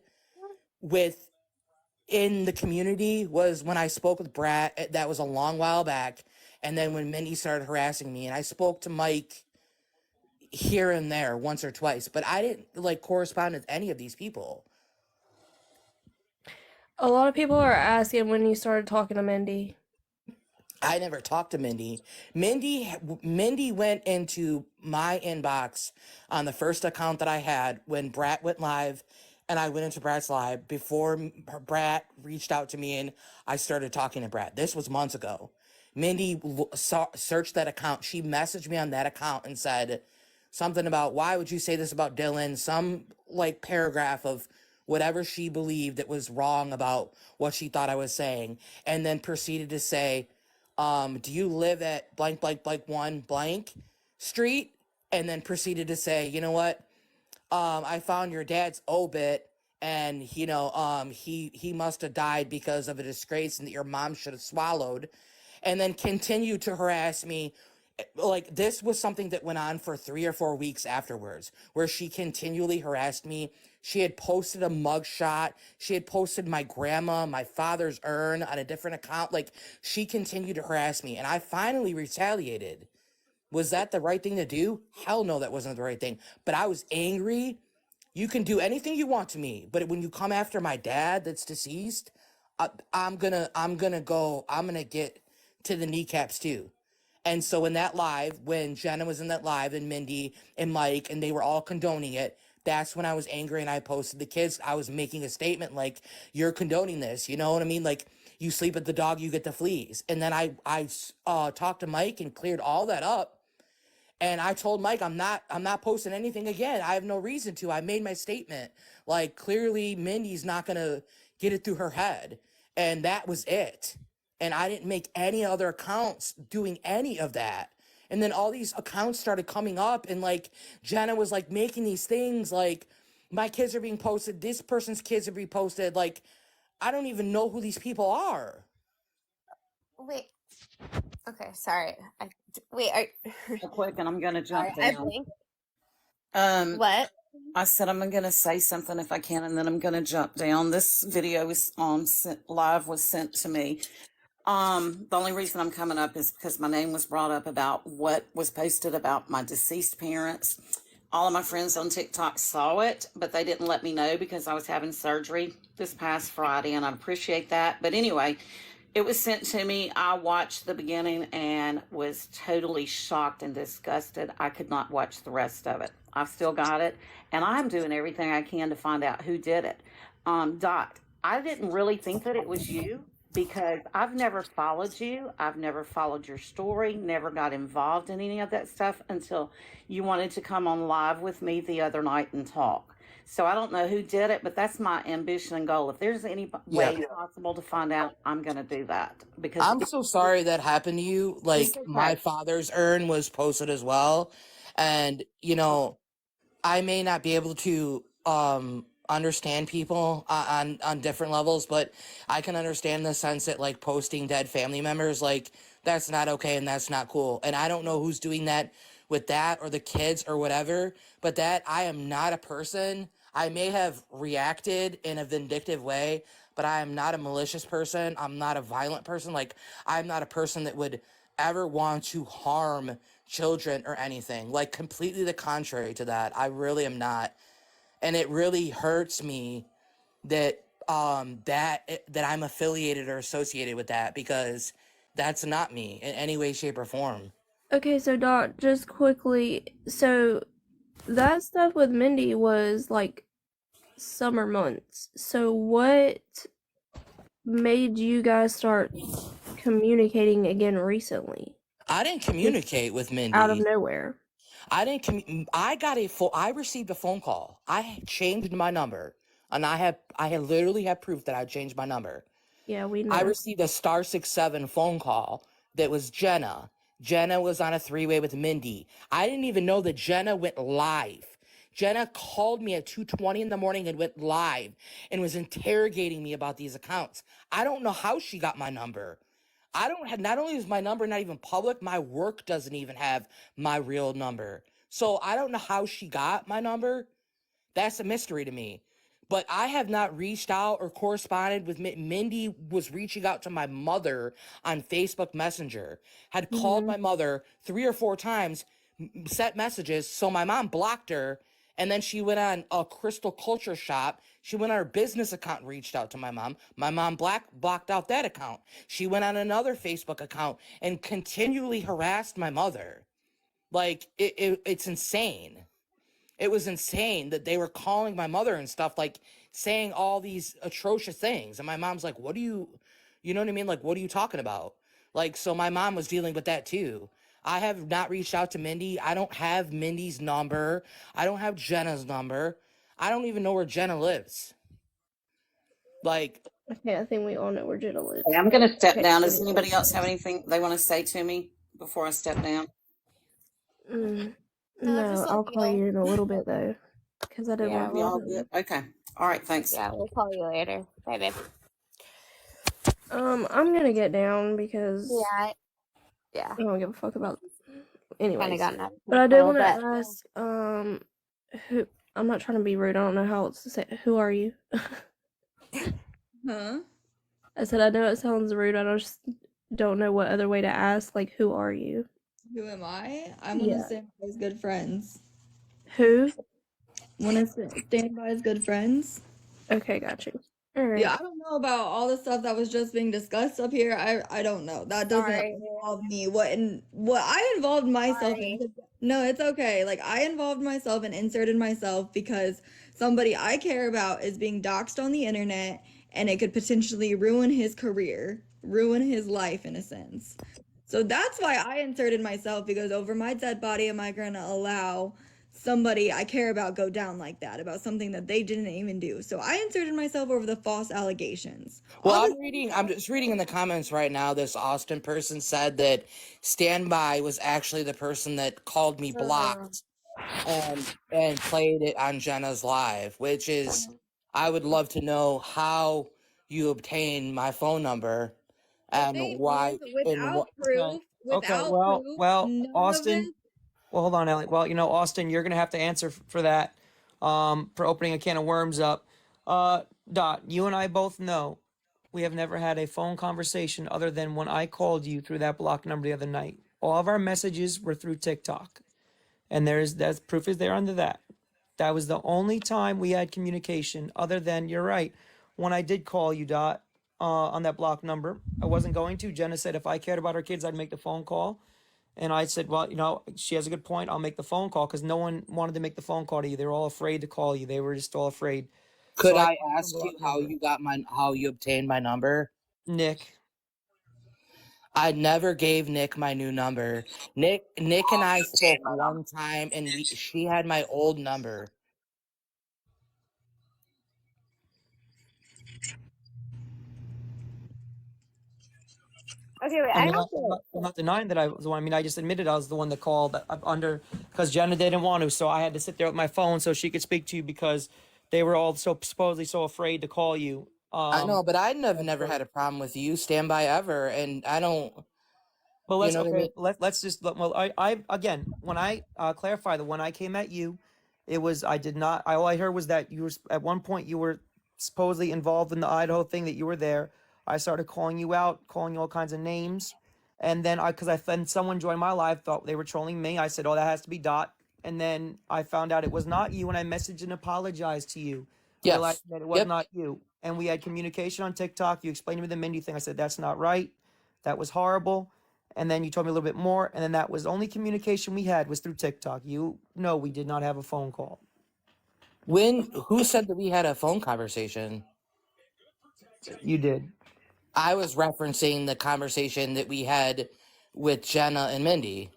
in the community was when I spoke with Brad. That was a long while back. And then when Mindy started harassing me, and I spoke to Mike here and there once or twice, but I didn't correspond with any of these people. A lot of people are asking when you started talking to Mindy. I never talked to Mindy. Mindy went into my inbox on the first account that I had when Brat went live, and I went into Brat's live before Brat reached out to me, and I started talking to Brat. This was months ago. Mindy searched that account. She messaged me on that account and said something about, why would you say this about Dylan? Some like paragraph of whatever she believed that was wrong about what she thought I was saying, and then proceeded to say, do you live at blank, blank, blank, one blank street? And then proceeded to say, you know what? I found your dad's obit, and he must have died because of a disgrace and that your mom should have swallowed. And then continued to harass me. Like, this was something that went on for 3 or 4 weeks afterwards, where she continually harassed me. She had posted a mugshot. She had posted my grandma, my father's urn on a different account. Like, she continued to harass me, and I finally retaliated. Was that the right thing to do? Hell no, that wasn't the right thing. But I was angry. You can do anything you want to me, but when you come after my dad that's deceased, I'm gonna get to the kneecaps too. And so in that live, when Jenna was in that live and Mindy and Mike, and they were all condoning it, that's when I was angry and I posted the kids. I was making a statement like, you're condoning this. You know what I mean? Like, you sleep with the dog, you get the fleas. And then I talked to Mike and cleared all that up. And I told Mike, I'm not posting anything again. I have no reason to. I made my statement. Like, clearly Mindy's not going to get it through her head. And that was it. And I didn't make any other accounts doing any of that. And then all these accounts started coming up, and like Jenna was like making these things like, my kids are being posted, this person's kids are being posted. Like, I don't even know who these people are. Wait. Okay, sorry. Real quick, and I'm gonna jump I down. blinked. What? I said I'm gonna say something if I can, and then I'm gonna jump down. This video was live was sent to me. The only reason I'm coming up is because my name was brought up about what was posted about my deceased parents. All of my friends on TikTok saw it, but they didn't let me know because I was having surgery this past Friday, and I appreciate that. But anyway, it was sent to me. I watched the beginning and was totally shocked and disgusted. I could not watch the rest of it. I've still got it, and I'm doing everything I can to find out who did it. Dot, I didn't really think that it was you, because I've never followed you. I've never followed your story, never got involved in any of that stuff until you wanted to come on live with me the other night and talk. So I don't know who did it, but that's my ambition and goal. If there's any way possible to find out, I'm going to do that. Because I'm so sorry that happened to you. Like, my father's urn was posted as well. And, I may not be able to understand people on different levels, but I can understand the sense that like posting dead family members, like, that's not okay and that's not cool. And I don't know who's doing that with that or the kids or whatever, but that I am not a person. I may have reacted in a vindictive way, but I am not a malicious person. I'm not a violent person. Like, I'm not a person that would ever want to harm children or anything. Like, completely the contrary to that. I really am not. And it really hurts me that that I'm affiliated or associated with that, because that's not me in any way, shape, or form. Okay, so Dot, just quickly, so that stuff with Mindy was like summer months. So what made you guys start communicating again recently? I didn't communicate with Mindy. Out of nowhere. I received a phone call. I changed my number, and I literally have proof that I changed my number. Yeah, we know. I received a *67 phone call that was Jenna. Jenna was on a 3-way with Mindy. I didn't even know that Jenna went live. Jenna called me at 2:20 in the morning and went live and was interrogating me about these accounts. I don't know how she got my number. Not only is my number not even public, my work doesn't even have my real number. So I don't know how she got my number. That's a mystery to me. But I have not reached out or corresponded with Mindy. Was reaching out to my mother on Facebook Messenger, had called my mother 3 or 4 times, sent messages. So my mom blocked her And then she went on a Crystal Culture Shop. She went on her business account and reached out to my mom. My mom blocked out that account. She went on another Facebook account and continually harassed my mother. Like, it's insane. It was insane that they were calling my mother and stuff, like saying all these atrocious things. And my mom's like, what do you know what I mean? Like, what are you talking about? Like, so my mom was dealing with that too. I have not reached out to Mindy. I don't have Mindy's number. I don't have Jenna's number. I don't even know where Jenna lives. Like, Okay, I think we all know where Jenna lives. Okay, I'm going to step Okay, down. Does anyway. anybody else have anything they want to say to me before I step down? No, just let I'll me call know. you in a little bit though, because I didn't Yeah, want to be Y'all on. good? Okay. All right. Thanks. Yeah, we'll call you later. Bye, babe. I'm gonna get down because Yeah. I don't give a fuck about. Kind of Anyways, gotten out of but I did control, want to but ask, who? I'm not trying to be rude. I don't know how else to say. Who are you? Huh? I said I know it sounds rude. I just don't know what other way to ask. Like, who are you? Who am I? I'm one Yeah. of Standby's good friends. Who? One of Standby's good friends. Okay, got you. All right. Yeah, I don't know about all the stuff that was just being discussed up here. I don't know. That doesn't Sorry. involve me. What I involved myself Sorry. in. No, it's okay. Like, I involved myself and inserted myself because somebody I care about is being doxxed on the internet, and it could potentially ruin his career, ruin his life in a sense. So that's why I inserted myself, because over my dead body am I gonna allow somebody I care about go down like that about something that they didn't even do. So I inserted myself over the false allegations. well, Obviously, I'm just reading in the comments right now. This Austin person said that Standby was actually the person that called me blocked and played it on Jenna's live, which is, I would love to know how you obtained my phone number and thing why is, and without what. proof, Okay. without proof, Well, none of Austin. it. Well, hold on, Ellie. Well, Austin, you're gonna have to answer for that, for opening a can of worms up. Dot, you and I both know we have never had a phone conversation other than when I called you through that block number the other night. All of our messages were through TikTok, and that's proof is there under that. That was the only time we had communication. Other than, you're right, when I did call you, Dot, on that block number, I wasn't going to. Jenna said if I cared about her kids, I'd make the phone call. And I said, well, she has a good point. I'll make the phone call, because no one wanted to make the phone call to you. They were all afraid to call you. They were just all afraid. Could So I ask you how you obtained my number? Nick. I never gave Nick my new number. Nick and I spoke one time, and she had my old number. Okay, wait. I I mean, have I'm not denying that I was the one. I mean, I just admitted I was the one that called under, because Jenna didn't want to. So I had to sit there with my phone so she could speak to you, because they were all supposedly so afraid to call you. I know, but I never had a problem with you, Standby, ever, and I don't. But You know what I mean? let's just I again, when I clarify that when I came at you, it was, I did not, all I heard was that you were, at one point you were supposedly involved in the Idaho thing, that you were there. I started calling you out, calling you all kinds of names, and then then someone joined my live, thought they were trolling me. I said, oh, that has to be Dot, and then I found out it was not you, and I messaged and apologized to you, Yes. realized that it was not you, and we had communication on TikTok. You explained to me the Mindy thing. I said, that's not right, that was horrible. And then you told me a little bit more, and then that was the only communication we had was through TikTok. We did not have a phone call. Who said that we had a phone conversation? You did. I was referencing the conversation that we had with Jenna and Mindy.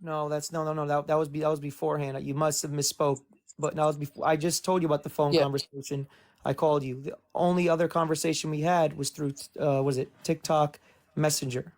No, that was beforehand. You must have misspoke. But that was before. I just told you about the phone conversation. I called you. The only other conversation we had was through was it TikTok Messenger.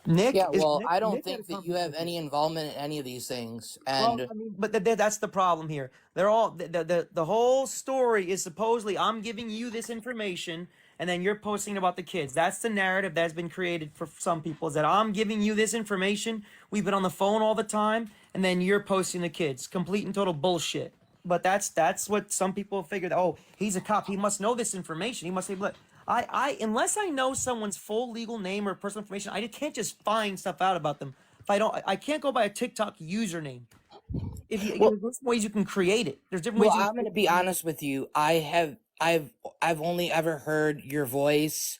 Nick. Yeah, well, Nick, I don't Nick had a think that you have any involvement in any of these things, and but that's the problem here. They're all the whole story is supposedly I'm giving you this information, and then you're posting about the kids. That's the narrative that's been created for some people, is that I'm giving you this information. We've been on the phone all the time, and then you're posting the kids. Complete and total bullshit. But that's what some people figured. Oh, he's a cop. He must know this information. He must say, but I unless I know someone's full legal name or personal information, I can't just find stuff out about them. If I can't go by a TikTok username. if you, Well, there's different ways you can create it. There's different ways well, you I'm can gonna be honest with you. I've only ever heard your voice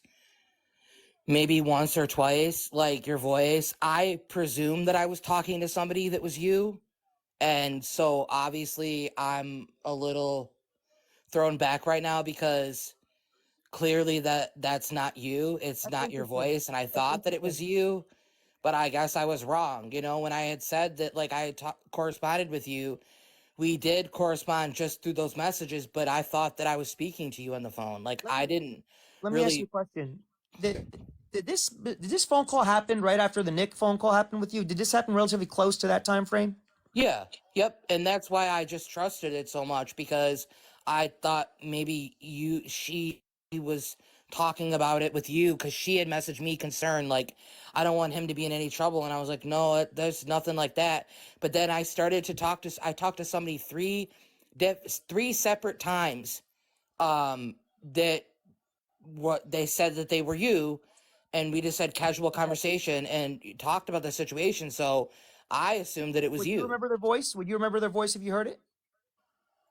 maybe once or twice, like your voice. I presume that I was talking to somebody that was you, and so obviously I'm a little thrown back right now because clearly that's not you. It's That's not your interesting. voice, and I That's thought that it was interesting. you, but I guess I was wrong. You know, when I had said that, like I had corresponded with you, we did correspond just through those messages, but I thought that I was speaking to you on the phone. Like I didn't Let me ask you a really. question. Did this phone call happen right after the Nick phone call happened with you? Did this happen relatively close to that time frame? Yeah, yep, and that's why I just trusted it so much because I thought maybe she was talking about it with you because she had messaged me concerned, like I don't want him to be in any trouble, and I was like, no, there's nothing like that. But then I started to I talked to somebody three separate times, that what they said that they were you, and we just had casual conversation and talked about the situation. So I assumed that it was Would you you. remember their voice? Would you remember their voice if you heard it?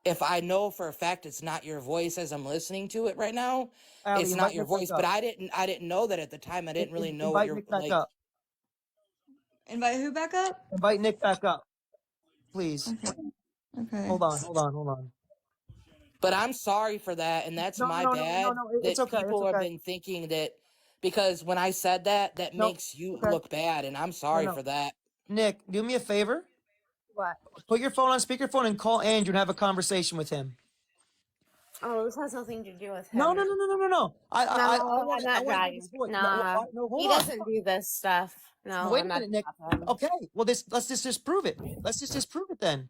If I know for a fact it's not your voice as I'm listening to it right now, Allie, it's invite not your Nick back voice. But up. I didn't know that at the time. I didn't really know what Invite you're Nick back like. up. Invite who back up? Invite Nick back up, please. Okay. Hold on. But I'm sorry for that, and that's my bad. It's That okay. It's people have okay. been thinking that because when I said that No, makes you okay. look bad, and I'm sorry for that. Nick, do me a favor. What? Put your phone on speakerphone and call Andrew and have a conversation with him. Oh, this has nothing to do with him. No. No, I I'm want not to hear dragging. his voice. Nah, No, hold he on. doesn't do this stuff. No, Wait I'm a not. minute, Nick. Okay, well, let's just disprove it. Let's just disprove it then.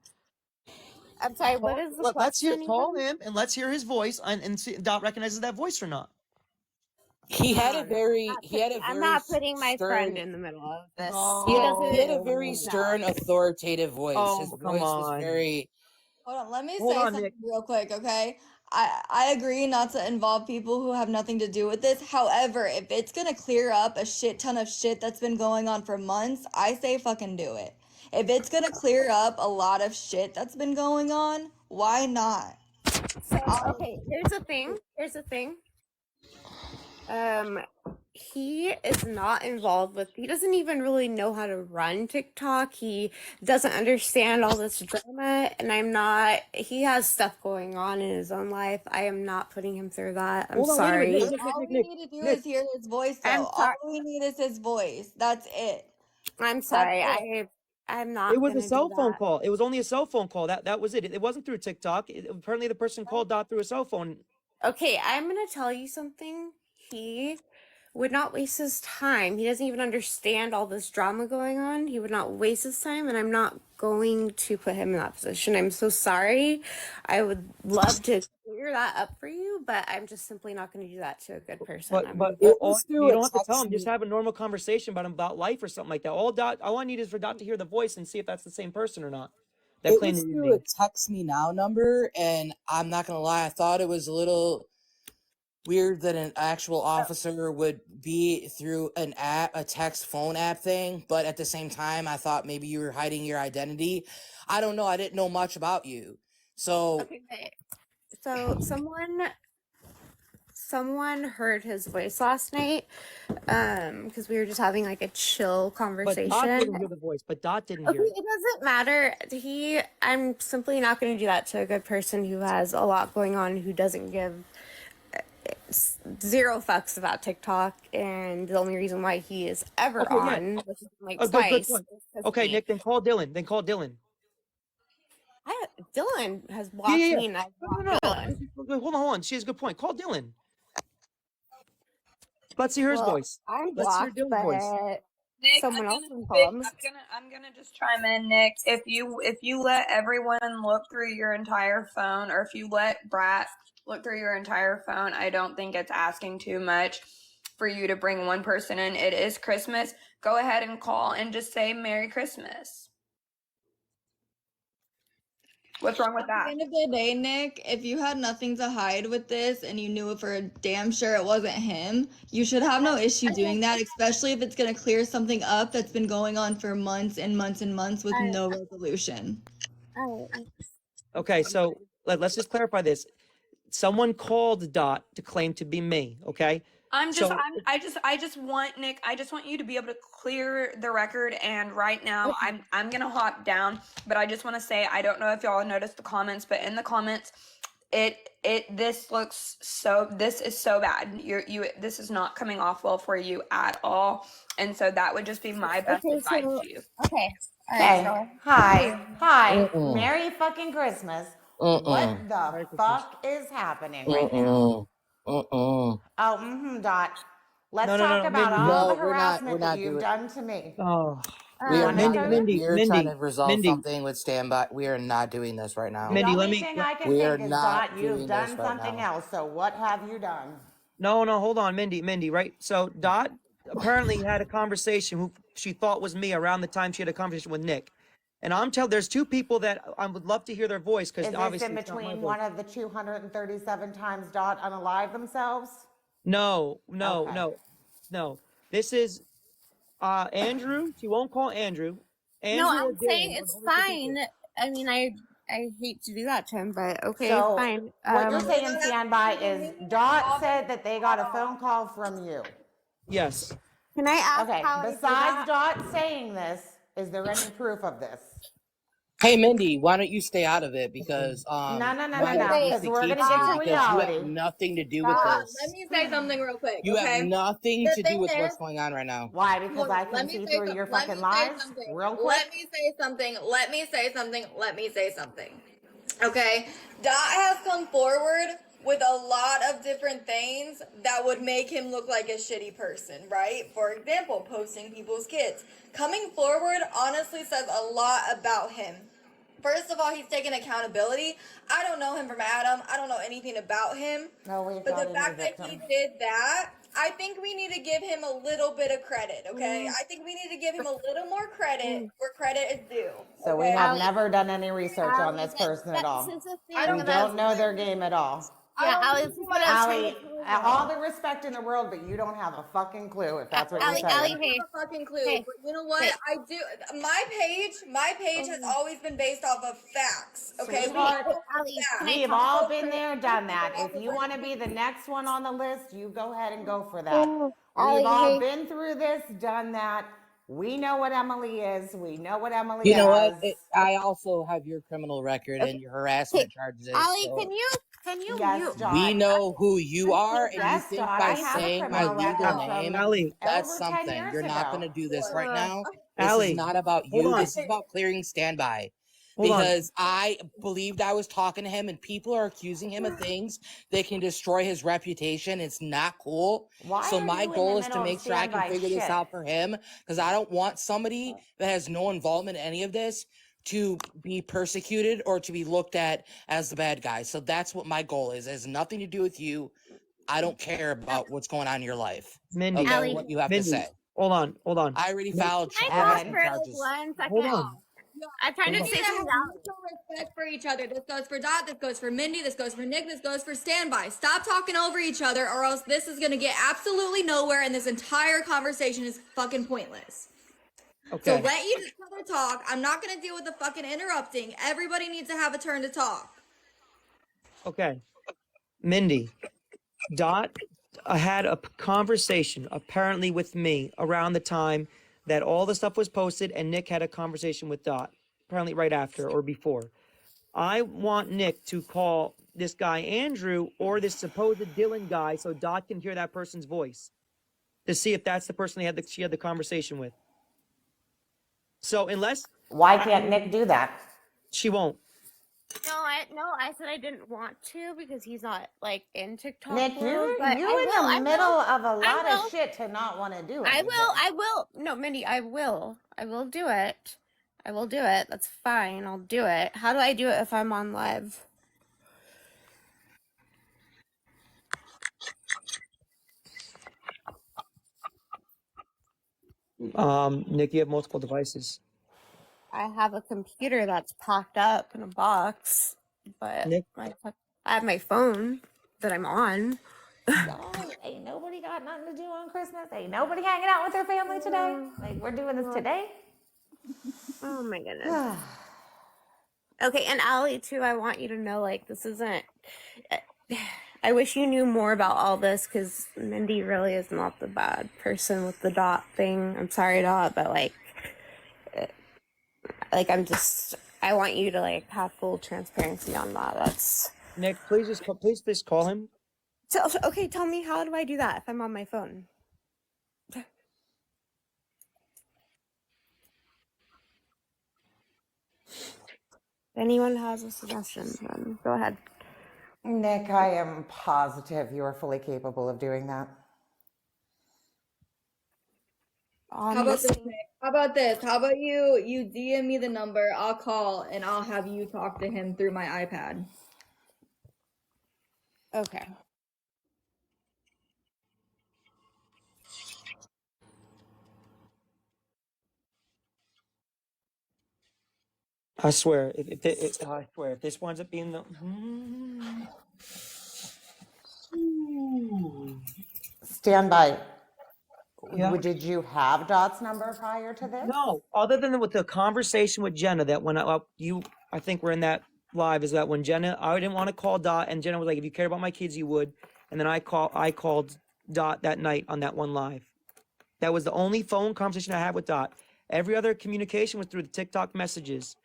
I'm sorry. What is the question? Call him and let's hear his voice and see if Dot recognizes that voice or not. He had a No, very I'm not putting my friend in the middle of this. He had a very stern, authoritative voice. Oh, His come voice was on. very. Hold on, let me Hold say on, something Nick. real quick, okay? I agree not to involve people who have nothing to do with this. However, if it's gonna clear up a shit ton of shit that's been going on for months, I say fucking do it. If it's gonna clear up a lot of shit that's been going on, why not? So, okay, here's the thing. He is not involved with, he doesn't even really know how to run TikTok. He doesn't understand all this drama, and he has stuff going on in his own life. I am not putting him through that. I'm sorry. All we need to do is hear his voice, though. All we need is his voice. That's it. I'm sorry. That's it. I'm not. It was a gonna cell do phone that. call. It was only a cell phone call. That was it. It wasn't through TikTok. Apparently, the person called Dot through a cell phone. Okay, I'm gonna tell you something. He would not waste his time. He doesn't even understand all this drama going on. He would not waste his time, and I'm not going to put him in that position. I'm so sorry. I would love to clear that up for you, but I'm just simply not going to do that to a good person. But I'm- you don't have to tell him. Just have a normal conversation about life or something like that. All I need is for Dot to hear the voice and see if that's the same person or not. That It claimed was to be through me. a text me now number, and I'm not gonna lie, I thought it was a little weird that an actual officer would be through an app, a text phone app thing, but at the same time, I thought maybe you were hiding your identity. I don't know. I didn't know much about you. So, Okay, so someone heard his voice last night, because we were just having like a chill But conversation. Dot didn't hear the voice. But Dot didn't Okay, hear it. it doesn't matter. I'm simply not going to do that to a good person who has a lot going on, who doesn't give zero fucks about TikTok, and the only reason why he is ever Okay, yeah. on, which is like Good twice. point. is 'cause Okay, me. Nick, then call Dylan. Dylan has blocked Yeah. me, and I've blocked No. Dylan. Hold on. She has a good point. Call Dylan. Let's hear his Well, voice. I'm Let's hear blocked, Dylan's voice. but Nick, someone else can call him. I'm gonna just chime in, Nick. If you let everyone look through your entire phone, or if you let Brat look through your entire phone, I don't think it's asking too much for you to bring one person in. It is Christmas. Go ahead and call and just say Merry Christmas. What's wrong with At that? the end of the day, Nick, if you had nothing to hide with this and you knew it for a damn sure it wasn't him, you should have no issue doing that, especially if it's going to clear something up that's been going on for months and months and months with no resolution. Oh, Okay, so let's just clarify this. Someone called Dot to claim to be me. Okay, so I just want Nick. I just want you to be able to clear the record. And right now, I'm gonna hop down. But I just want to say, I don't know if y'all noticed the comments, but in the comments, this looks so. This is so bad. This is not coming off well for you at all. And so that would just be my best okay, advice so to you. okay. All Okay. right, Hi. Mm-mm. Merry fucking Christmas. Mm-mm. What the Merry Christmas. fuck is happening right now? Mm-mm. Oh, Dot. Let's No, talk about Mindy. all No, the we're harassment that not you've doing. done to me. Oh, We You are want to not. start it? We are trying to resolve Mindy, something with standby. We are not doing this right now. The Mindy. Let only me. thing I can We are think is, not Dot, you've doing done this right something now. else. So what have you done? No, hold on, Mindy. Right. So Dot apparently had a conversation who she thought was me around the time she had a conversation with Nick. And there's two people that I would love to hear their voice because Is this obviously in it's not my between voice. one of the 237 times Dot unalived themselves? No. Okay. This is Andrew. She won't call Andrew. no, Andrew or I'm saying Dylan. it's One of the two people. fine. I mean, I hate to do that to him, but okay, So fine. what you're saying, standby, is Dot said that they got a phone call from you. Yes. Can I ask Okay. how I do Besides that? Dot saying this, is there any proof of this? Hey, Mindy, why don't you stay out of it? Because No, Ryan because needs to we're keep gonna get you to because you have reality. nothing to do with Let this. me say something real quick, You okay? have nothing The to do thing with is, what's going on right now. Why? Because I let can me see say through some- your let me fucking say lies something. real quick. Let me say something. Let me say something. Let me say something. Okay? Dot has come forward with a lot of different things that would make him look like a shitty person, right? For example, posting people's kids. Coming forward honestly says a lot about him. First of all, he's taking accountability. I don't know him from Adam. I don't know anything about him. No, we But thought the he fact knew that he victim. did that, I think we need to give him a little bit of credit, okay? I think we need to give him a little more credit where credit is due. So we Okay? have never done any research on Allie, this person at all. this is the thing. I We don't don't think know their game at all. Yeah, Allie, think this he is what I was trying Allie, to tell you. all the respect in the world, but you don't have a fucking clue if that's what you're Allie, saying. Allie, I hey, don't have a fucking clue. hey, But you know what? hey. I do. My page has always been based off of facts. Okay, Sweetheart, Allie, can we I have talk all real been quick? there, done that. If you want to be the next one on the list, you go ahead and go for that. We've Allie, all hey. been through this, done that. We know what Emily is. We know what Emily You know what? has. I also have your criminal record and your harassment charges. Allie, So can you Yes, mute? we Dot. know who you are, and you Yes, think Dot. by I have a saying my criminal legal record name, from Allie, that's over 10 something. years You're not ago. going to do this right now. This Allie, is not about hold you. on. This is about clearing standby. Hold on. Because I believed I was talking to him, and people are accusing him of things that can destroy his reputation. It's not cool. Why So are my you in the goal is to middle of make sure I can standby figure this shit? out for him, because I don't want somebody that has no involvement in any of this to be persecuted or to be looked at as the bad guy. So that's what my goal is. It has nothing to do with you. I don't care about what's going on in your life. Mindy. Okay, Allie, what you have to Mindy. say. Hold on. I already Min- filed can I talk Evan. for like charges. 1 second? Hold on. I'm trying We to need say to something have to Allie. mutual respect for each other. This goes for Dot. This goes for Mindy. This goes for Nick. This goes for Standby. Stop talking over each other, or else this is gonna get absolutely nowhere, and this entire conversation is fucking pointless. So Okay. let each other talk. I'm not gonna deal with the fucking interrupting. Everybody needs to have a turn to talk. Okay. Mindy. Dot had a conversation apparently with me around the time that all the stuff was posted, and Nick had a conversation with Dot apparently right after or before. I want Nick to call this guy Andrew or this supposed Dylan guy so Dot can hear that person's voice to see if that's the person she had the conversation with. So unless Why can't Nick do that? she won't. No, I said I didn't want to because he's not like in TikTok Nick, world, you're but in I will. the middle of a I lot will. of shit to not want to do I anything. will. No, Mindy, I will. I will do it. I will do it. That's fine. I'll do it. How do I do it if I'm on live? Nick, you have multiple devices. I have a computer that's packed up in a box, but Nick? I have my phone that I'm on. Y'all, ain't nobody got nothing to do on Christmas. Ain't nobody hanging out with their family today. Like, we're doing this today. Oh my goodness. Okay, and Allie too, I want you to know, like, this isn't. I wish you knew more about all this because Mindy really is not the bad person with the Dot thing. I'm sorry, Dot, but I want you to like have full transparency on that. That's Nick, please just call him. so. Okay, tell me, how do I do that if I'm on my phone? If anyone has a suggestion, then go ahead. Nick, I am positive you are fully capable of doing that. How about this, Nick? How about this? How about you DM me the number, I'll call, and I'll have you talk to him through my iPad. Okay. I swear, if this winds up being the Stand by. Yeah. Did you have Dot's number prior to this? No, other than with the conversation with Jenna that when I think we're in that live, is that when Jenna, I didn't want to call Dot, and Jenna was like, if you cared about my kids, you would. And then I called Dot that night on that one live. That was the only phone conversation I had with Dot. Every other communication was through the TikTok messages.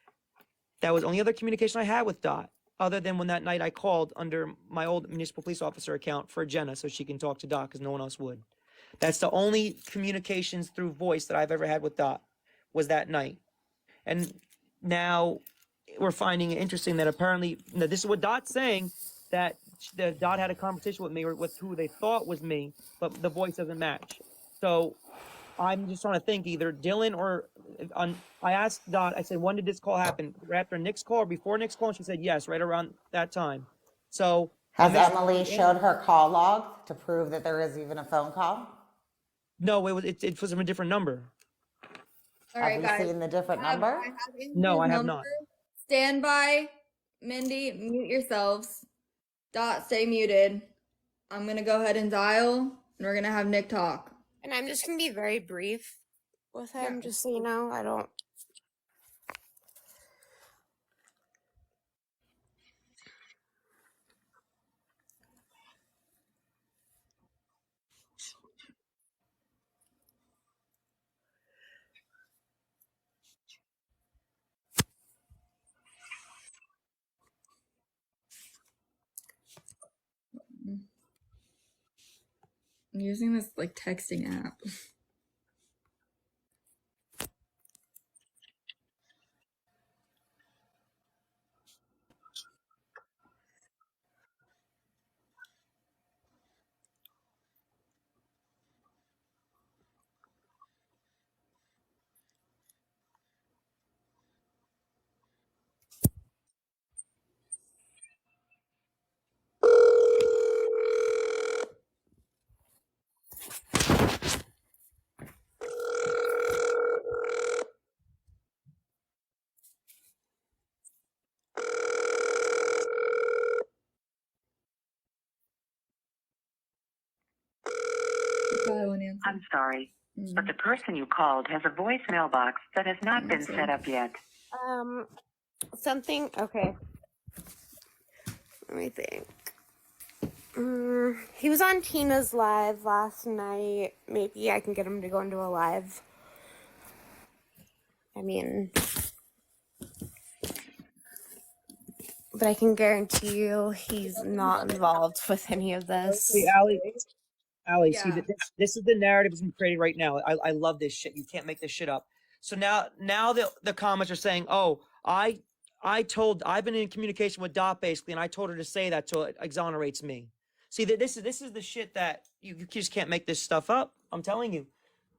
That was the only other communication I had with Dot, other than when that night I called under my old municipal police officer account for Jenna so she can talk to Dot because no one else would. That's the only communications through voice that I've ever had with Dot, was that night. And now we're finding it interesting that apparently, this is what Dot's saying, that Dot had a conversation with me or with who they thought was me, but the voice doesn't match. So I'm just trying to think either Dylan or I asked Dot, I said, when did this call happen? Right after Nick's call or before Nick's call? And she said, yes, right around that time. So Has Emily showed her call log to prove that there is even a phone call? No, it was from a different number. All right, Have guys. you seen the different number? No, I have not. Stand by. Mindy, mute yourselves. Dot, stay muted. I'm gonna go ahead and dial, and we're gonna have Nick talk. And I'm just gonna be very brief with him, just so you know. I don't. I'm using this like texting app. I'm sorry, but the person you called has a voicemail box that has not been set up yet. Something. Okay. Let me think. He was on Tina's live last night. Maybe I can get him to go into a live. I mean, but I can guarantee you he's not involved with any of this. Hey, Allie, see, this is the narrative that's been created right now. I love this shit. You can't make this shit up. So now the comments are saying, oh, I've been in communication with Dot basically, and I told her to say that so it exonerates me. See, this is the shit that you just can't make this stuff up. I'm telling you.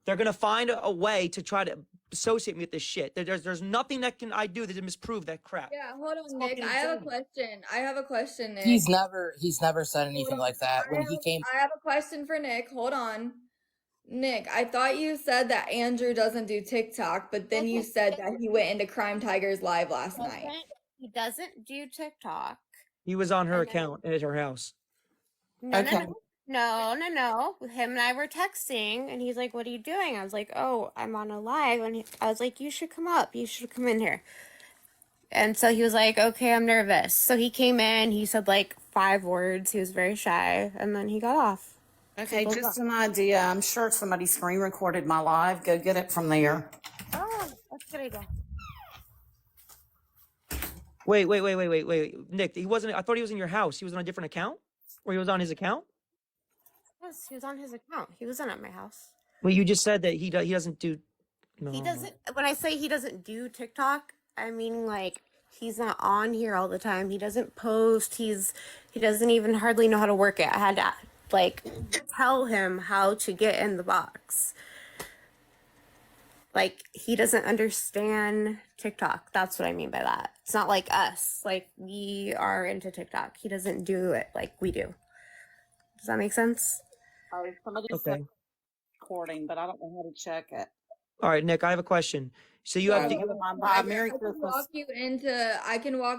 They're gonna find a way to try to associate me with this shit. There's nothing that I do that misprove that crap. Yeah, hold on, Nick. I have a question, Nick. He's never said anything like that when he came. I have a question for Nick. Hold on. Nick, I thought you said that Andrew doesn't do TikTok, but then you said that he went into Crime Tiger's live last night. He doesn't do TikTok. He was on her account at her house. No. Him and I were texting, and he's like, "What are you doing?" I was like, "Oh, I'm on a live," and I was like, "You should come up. You should come in here." And so he was like, okay, I'm nervous. So he came in, he said like 5 words. He was very shy, and then he got off. Okay, Simple as just that. an idea. I'm sure somebody screen recorded my live. Go get it from there. Oh, that's a good idea. Wait. Nick, he wasn't. I thought he was in your house. He was on a different account, or he was on his account. Yes, he was on his account. He wasn't at my house. Well, you just said that he doesn't do. He No. doesn't. When I say he doesn't do TikTok, I mean like he's not on here all the time. He doesn't post. He doesn't even hardly know how to work it. I had to like tell him how to get in the box. Like he doesn't understand TikTok. That's what I mean by that. It's not like us. Like we are into TikTok. He doesn't do it like we do. Does that make sense? Oh, somebody Okay. said recording, but I don't know how to check it. All right, Nick. I have a question. So you have to. Merry I can Christmas. walk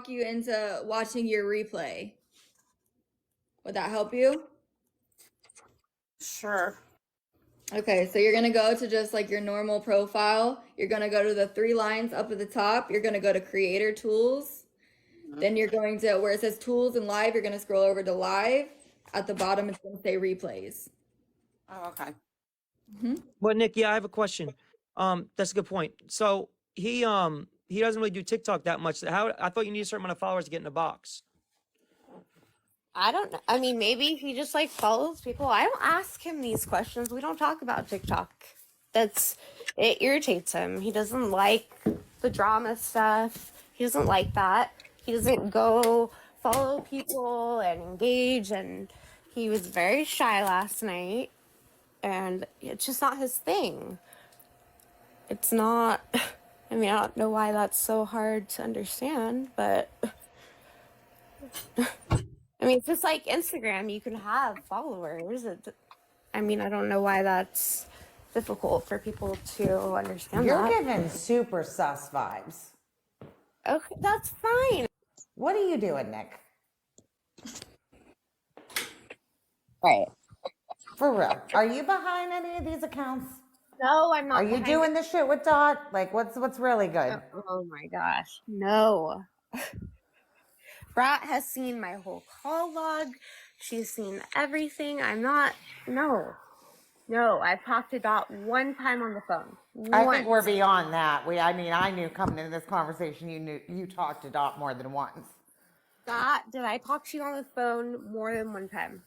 you into watching your replay. Would that help you? Sure. Okay, so you're gonna go to just like your normal profile. You're gonna go to the 3 lines up at the top. You're gonna go to Creator Tools. Then you're going to where it says Tools and Live. You're gonna scroll over to Live. At the bottom, it's gonna say Replays. Oh, okay. Well, Nick, yeah, I have a question. That's a good point. So he doesn't really do TikTok that much. I thought you need a certain amount of followers to get in the box. I don't know. I mean, maybe he just like follows people. I don't ask him these questions. We don't talk about TikTok. It irritates him. He doesn't like the drama stuff. He doesn't like that. He doesn't go follow people and engage. And he was very shy last night. And it's just not his thing. It's not. I mean, I don't know why that's so hard to understand, but. I mean, it's just like Instagram. You can have followers. I mean, I don't know why that's difficult for people to understand. You're that. giving super sus vibes. Okay, that's fine. What are you doing, Nick? Right. For real. Are you behind any of these accounts? No, I'm not. Are you doing this shit with Dot? Like, what's really good? Oh my gosh. No. Brat has seen my whole call log. She's seen everything. I'm not. No. I've talked to Dot one time on the phone. I think we're beyond that. I knew coming into this conversation, you talked to Dot more than once. Dot, did I talk to you on the phone more than one time?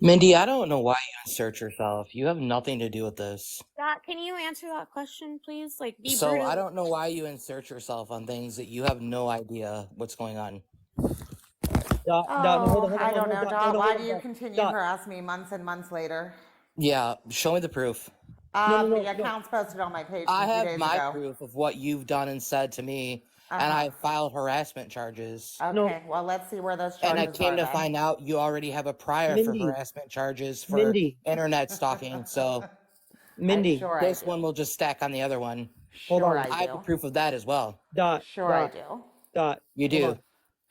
Mindy, I don't know why you insert yourself. You have nothing to do with this. Dot, can you answer that question, please? Like, be So brutal. I don't know why you insert yourself on things that you have no idea what's going on. Dot, no, hold on, I don't know, Dot. Why do you Dot, continue Dot. to harass me months and months later? Yeah, show me the proof. The account's posted on my page I a few have days my ago. proof of what you've done and said to me, and I filed harassment charges. Okay, well, let's see where those charges And I came are to then. find out you already have a prior for Mindy. harassment charges for Mindy. internet stalking. So Mindy. Sure I this do. one will just stack on the other one. Hold Sure on. I have I the do. proof of that as well. Dot. Sure I Dot. do. Dot. You Hold do. on.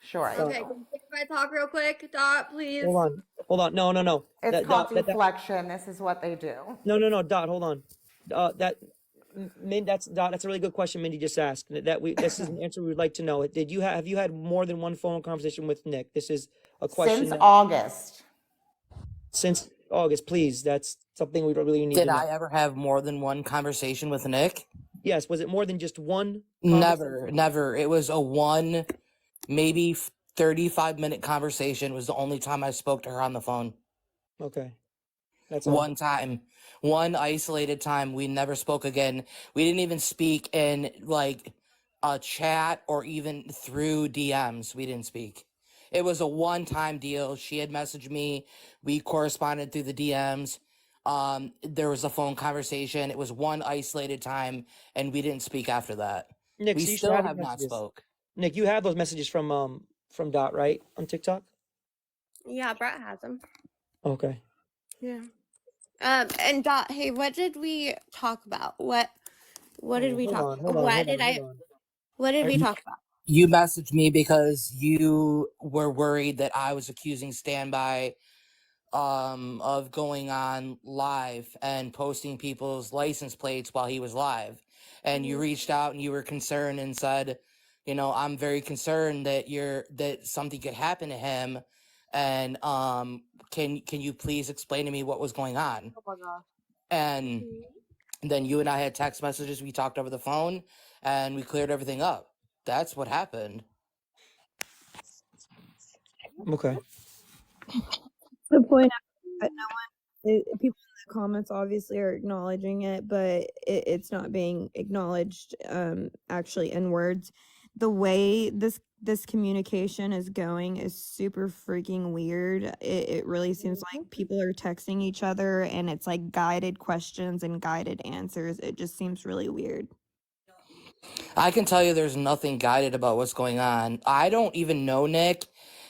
Sure I do. Okay, can I talk real quick? Dot, please. Hold on. No. It's called deflection. This is what they do. No. Dot. Hold on. That's Dot. That's a really good question Mindy just asked. This is an answer we would like to know. Have you had more than one phone conversation with Nick? This is a question. Since August. Since August, please. That's something we really need Did to know. I ever have more than one conversation with Nick? Yes. Was it more than just one? Never. It was a one, maybe 35-minute conversation. Was the only time I spoke to her on the phone. Okay. That's all. One time. One isolated time. We never spoke again. We didn't even speak in like a chat or even through DMs. We didn't speak. It was a one-time deal. She had messaged me. We corresponded through the DMs. There was a phone conversation. It was one isolated time, and we didn't speak after that. Nick, We so you still have have those not messages. spoke. Nick, you have those messages from Dot, right, on TikTok? Yeah, Brat has them. Okay. Yeah. And Dot, hey, what did we talk about? What did we talk about? What did we talk about? You messaged me because you were worried that I was accusing Standby of going on live and posting people's license plates while he was live. And you reached out and you were concerned and said, you know, I'm very concerned that that something could happen to him. And can you please explain to me what was going on? Oh my God. And then you and I had text messages. We talked over the phone and we cleared everything up. That's what happened. Okay. To point out that people in the comments obviously are acknowledging it, but it's not being acknowledged actually in words. The way this communication is going is super freaking weird. It really seems like people are texting each other and it's like guided questions and guided answers. It just seems really weird. I can tell you there's nothing guided about what's going on. I don't even know Nick.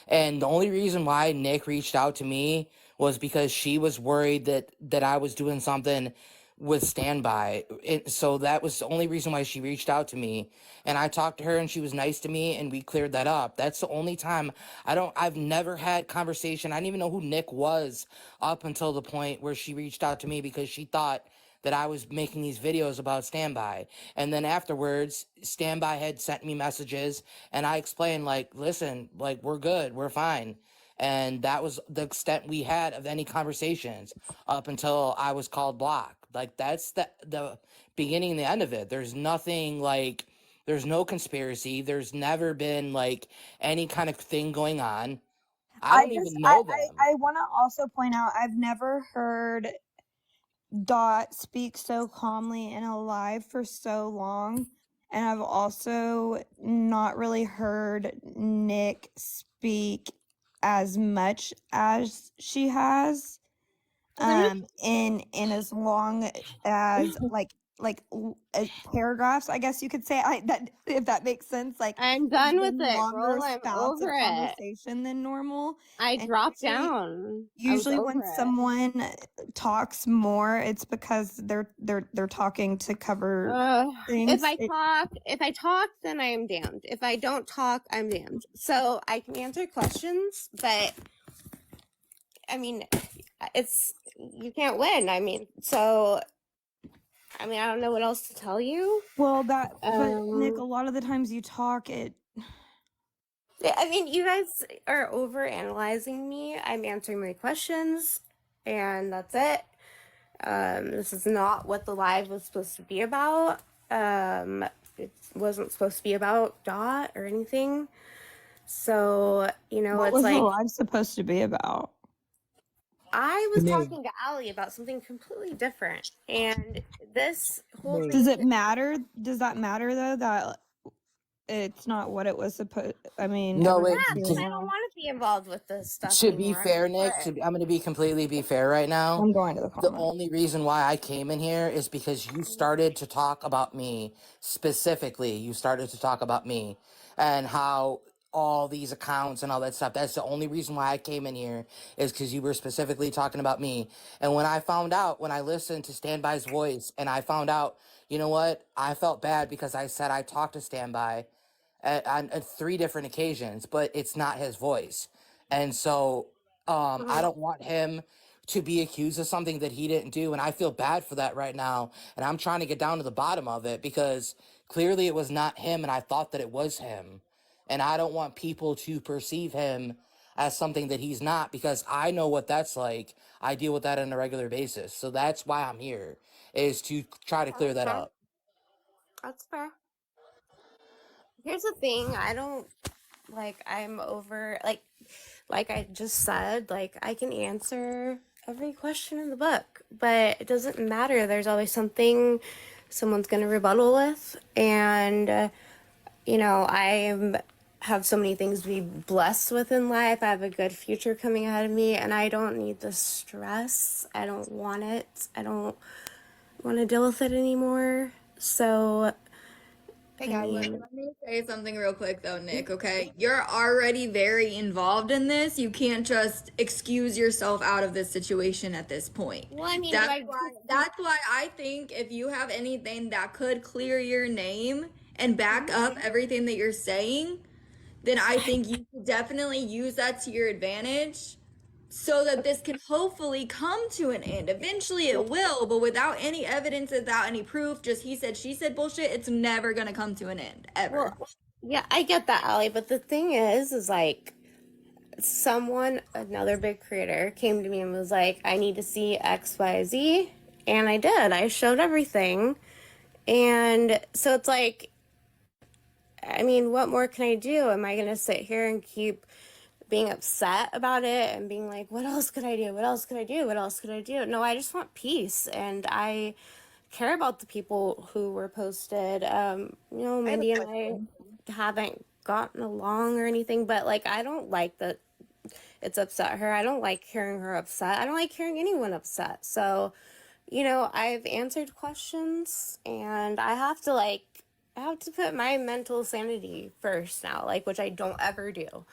And the only reason why Nick reached out to me was because she was worried that I was doing something with Standby. So that was the only reason why she reached out to me. And I talked to her and she was nice to me and we cleared that up. That's the only time. I've never had conversation. I didn't even know who Nick was up until the point where she reached out to me because she thought that I was making these videos about Standby. And then afterwards, Standby had sent me messages and I explained, like, listen, like, we're good, we're fine. And that was the extent we had of any conversations up until I was called block. Like, that's the beginning and the end of it. There's nothing like, there's no conspiracy. There's never been like any kind of thing going on. I don't even know them. I want to also point out I've never heard Dot speak so calmly and alive for so long, and I've also not really heard Nick speak as much as she has in as long as paragraphs, I guess you could say, that if that makes sense. Like, I'm done with it, longer girl. I'm spouts of over it. conversation than normal. I And dropped down. Usually, I was when over it. someone talks more, it's because they're talking to cover things. If I talk, then I am damned. If I don't talk, I'm damned. So I can answer questions, but I mean, you can't win. I mean, I don't know what else to tell you. Well, but Nick, a lot of the times you talk, I mean, you guys are over analyzing me. I'm answering my questions, and that's it. This is not what the live was supposed to be about. It wasn't supposed to be about Dot or anything. So, what it's was like the live supposed to be about? I was talking to Allie about something completely different, and this whole thing. Does it matter? Does that matter though? That it's not what it was supposed. I mean, No, I don't want to be involved with this stuff. To be anymore. fair, Nick, I'm going to be completely fair right now. I'm going to the The only reason why I came in here is because you started to talk about me. Specifically, you started to talk about me and how all these accounts and all that stuff. That's the only reason why I came in here, is because you were specifically talking about me. And when I listened to Standby's voice and I found out, you know what? I felt bad because I said I talked to Standby on 3 different occasions, but it's not his voice. And so I don't want him to be accused of something that he didn't do. And I feel bad for that right now. And I'm trying to get down to the bottom of it because clearly it was not him. And I thought that it was him. And I don't want people to perceive him as something that he's not, because I know what that's like. I deal with that on a regular basis. So that's why I'm here, is to try to clear that up. That's fair. Here's the thing, I'm over, like I just said, I can answer every question in the book, but it doesn't matter. There's always something someone's going to rebuttal with, and, I have so many things to be blessed with in life. I have a good future coming ahead of me, and I don't need the stress. I don't want it. I don't want to deal with it anymore. So, Hey guys, let me say something real quick though, Nick, okay? You're already very involved in this. You can't just excuse yourself out of this situation at this point. Well, I mean, that's why I think if you have anything that could clear your name and back up everything that you're saying, then I think you could definitely use that to your advantage so that this can hopefully come to an end. Eventually it will, but without any evidence, without any proof, just he said, she said bullshit, it's never gonna come to an end, ever. Well, yeah, I get that, Allie, but the thing is like someone, another big creator, came to me and was like, I need to see XYZ, and I did. I showed everything. And so it's like, I mean, what more can I do? Am I gonna sit here and keep being upset about it and being like, what else could I do? What else could I do? What else could I do? No, I just want peace, and I care about the people who were posted. Mindy and I haven't gotten along or anything, but like, I don't like that it's upset her. I don't like hearing her upset. I don't like hearing anyone upset. So, I've answered questions, and I have to put my mental sanity first now, like, which I don't ever do.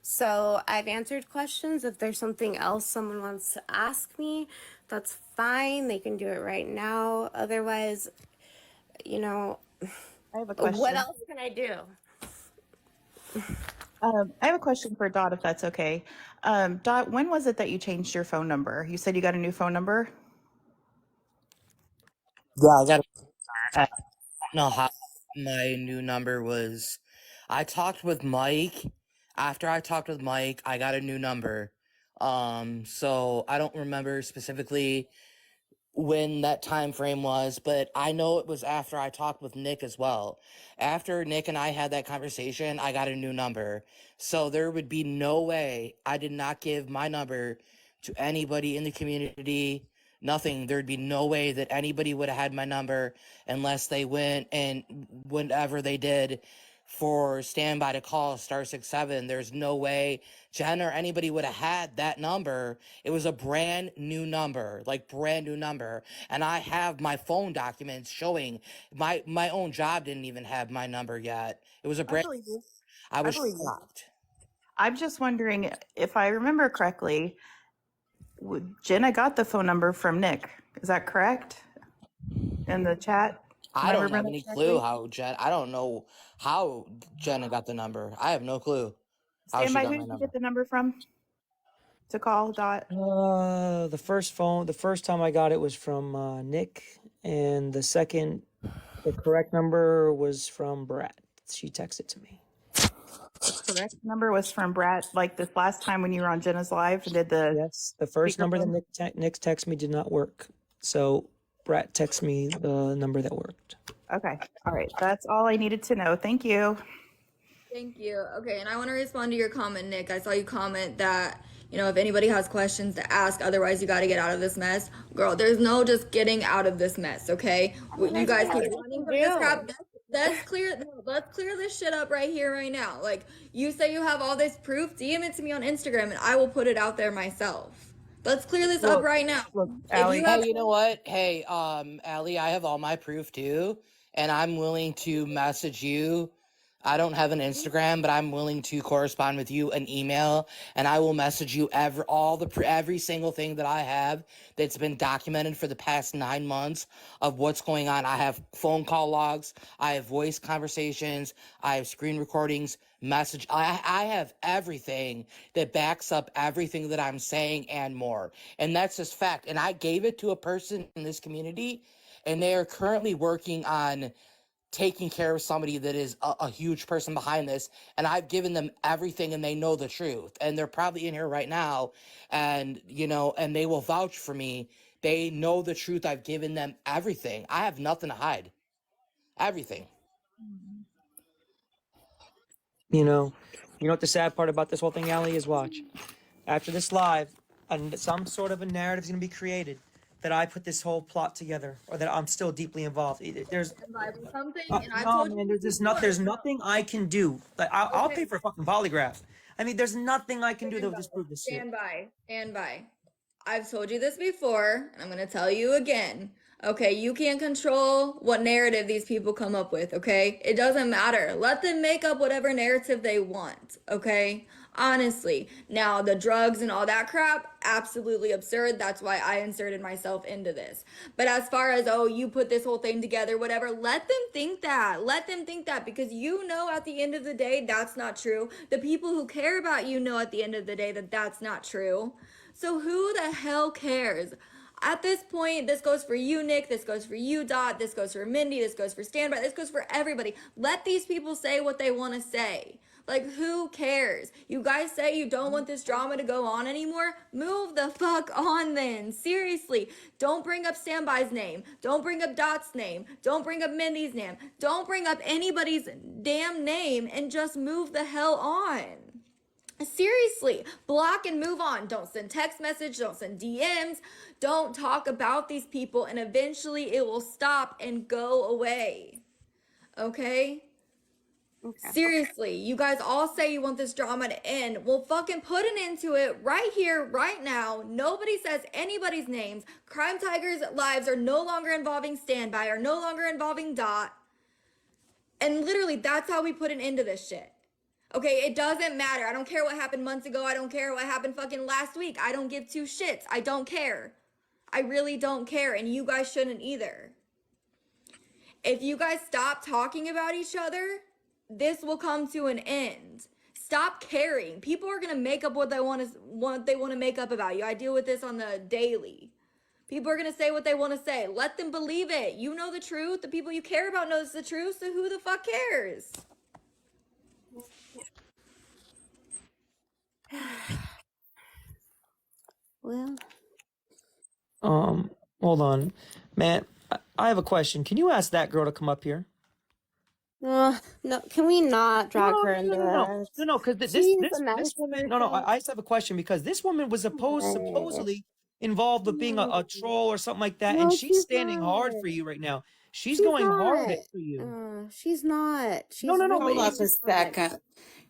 So I've answered questions. If there's something else someone wants to ask me, that's fine. They can do it right now. Otherwise, I have a question. what else can I do? I have a question for Dot, if that's okay. Dot, when was it that you changed your phone number? You said you got a new phone number? Yeah, I got. I don't know how my new number was. I talked with Mike. After I talked with Mike, I got a new number. So I don't remember specifically when that time frame was, but I know it was after I talked with Nick as well. After Nick and I had that conversation, I got a new number. So there would be no way I did not give my number to anybody in the community. Nothing. There'd be no way that anybody would have had my number unless they went and whenever they did for standby to call *67. There's no way Jen or anybody would have had that number. It was a brand new number, like brand new number. And I have my phone documents showing my own job didn't even have my number yet. It was a I brand. believe you. I was believe you. shocked. I'm just wondering if I remember correctly, Jenna got the phone number from Nick. Is that correct? In the chat? I don't have remember any that clue correctly? how Jen. I don't know how Jenna got the number. I have no clue how she Standby, got who my did you number. get the number from to call, Dot? The first time I got it was from Nick, and the correct number was from Brat. She texted to me. The correct number was from Brad, like this last time when you were on Jenna's live and did the Yes, the first number that speakerphone? Nick text me did not work, so Brat texted me the number that worked. Okay. All right. That's all I needed to know. Thank you. Thank you. Okay, and I want to respond to your comment, Nick. I saw you comment that, if anybody has questions to ask, otherwise you got to get out of this mess. Girl, there's no just getting out of this mess, okay? You guys keep running from this crap. Let's clear this shit up right here, right now. Like, you say you have all this proof, DM it to me on Instagram and I will put it out there myself. Let's clear this up right now. Allie, Hey, you know what? Hey, Allie, I have all my proof too, and I'm willing to message you. I don't have an Instagram, but I'm willing to correspond with you an email, and I will message you every single thing that I have that's been documented for the past 9 months of what's going on. I have phone call logs, I have voice conversations, I have screen recordings, message. I have everything that backs up everything that I'm saying and more, and that's just fact. And I gave it to a person in this community, and they are currently working on taking care of somebody that is a huge person behind this, and I've given them everything and they know the truth, and they're probably in here right now, and and they will vouch for me. They know the truth. I've given them everything. I have nothing to hide. Everything. You know what the sad part about this whole thing, Allie, is? Watch. After this live, and some sort of a narrative is going to be created that I put this whole plot together, or that I'm still deeply involved. There's something, and I no, told man. you There's nothing I can do. Like I'll pay for a fucking polygraph. I mean, there's nothing I can do that will disprove this shit. Stand by. I've told you this before, and I'm going to tell you again. Okay, you can't control what narrative these people come up with, okay? It doesn't matter. Let them make up whatever narrative they want, okay? Honestly. Now, the drugs and all that crap, absolutely absurd. That's why I inserted myself into this. But as far as, you put this whole thing together, whatever, let them think that. Let them think that, because at the end of the day, that's not true. The people who care about you know at the end of the day that that's not true. So who the hell cares? At this point, this goes for you, Nick. This goes for you, Dot. This goes for Mindy. This goes for Standby. This goes for everybody. Let these people say what they want to say. Like, who cares? You guys say you don't want this drama to go on anymore? Move the fuck on then. Seriously. Don't bring up Standby's name. Don't bring up Dot's name. Don't bring up Mindy's name. Don't bring up anybody's damn name and just move the hell on. Seriously, block and move on. Don't send text message, don't send DMs, don't talk about these people, and eventually it will stop and go away. Okay? Seriously, you guys all say you want this drama to end. Well, fucking put an end to it right here, right now. Nobody says anybody's names. Crime Tigers' lives are no longer involving Standby, are no longer involving Dot. And literally, that's how we put an end to this shit. Okay, it doesn't matter. I don't care what happened months ago. I don't care what happened fucking last week. I don't give two shits. I don't care. I really don't care, and you guys shouldn't either. If you guys stop talking about each other, this will come to an end. Stop caring. People are gonna make up what they want to make up about you. I deal with this on the daily. People are gonna say what they want to say. Let them believe it. You know the truth. The people you care about knows the truth, so who the fuck cares? Well, hold on, man. I have a question. Can you ask that girl to come up here? no, can we not drag her into No, this? because this She's a woman. messenger. No, I just have a question because this woman was supposedly involved with being a troll or something like that, No, and she's she's standing hard not. for you right now. She's She's going hard not. for you. She's not. She's No, Hold really up a second.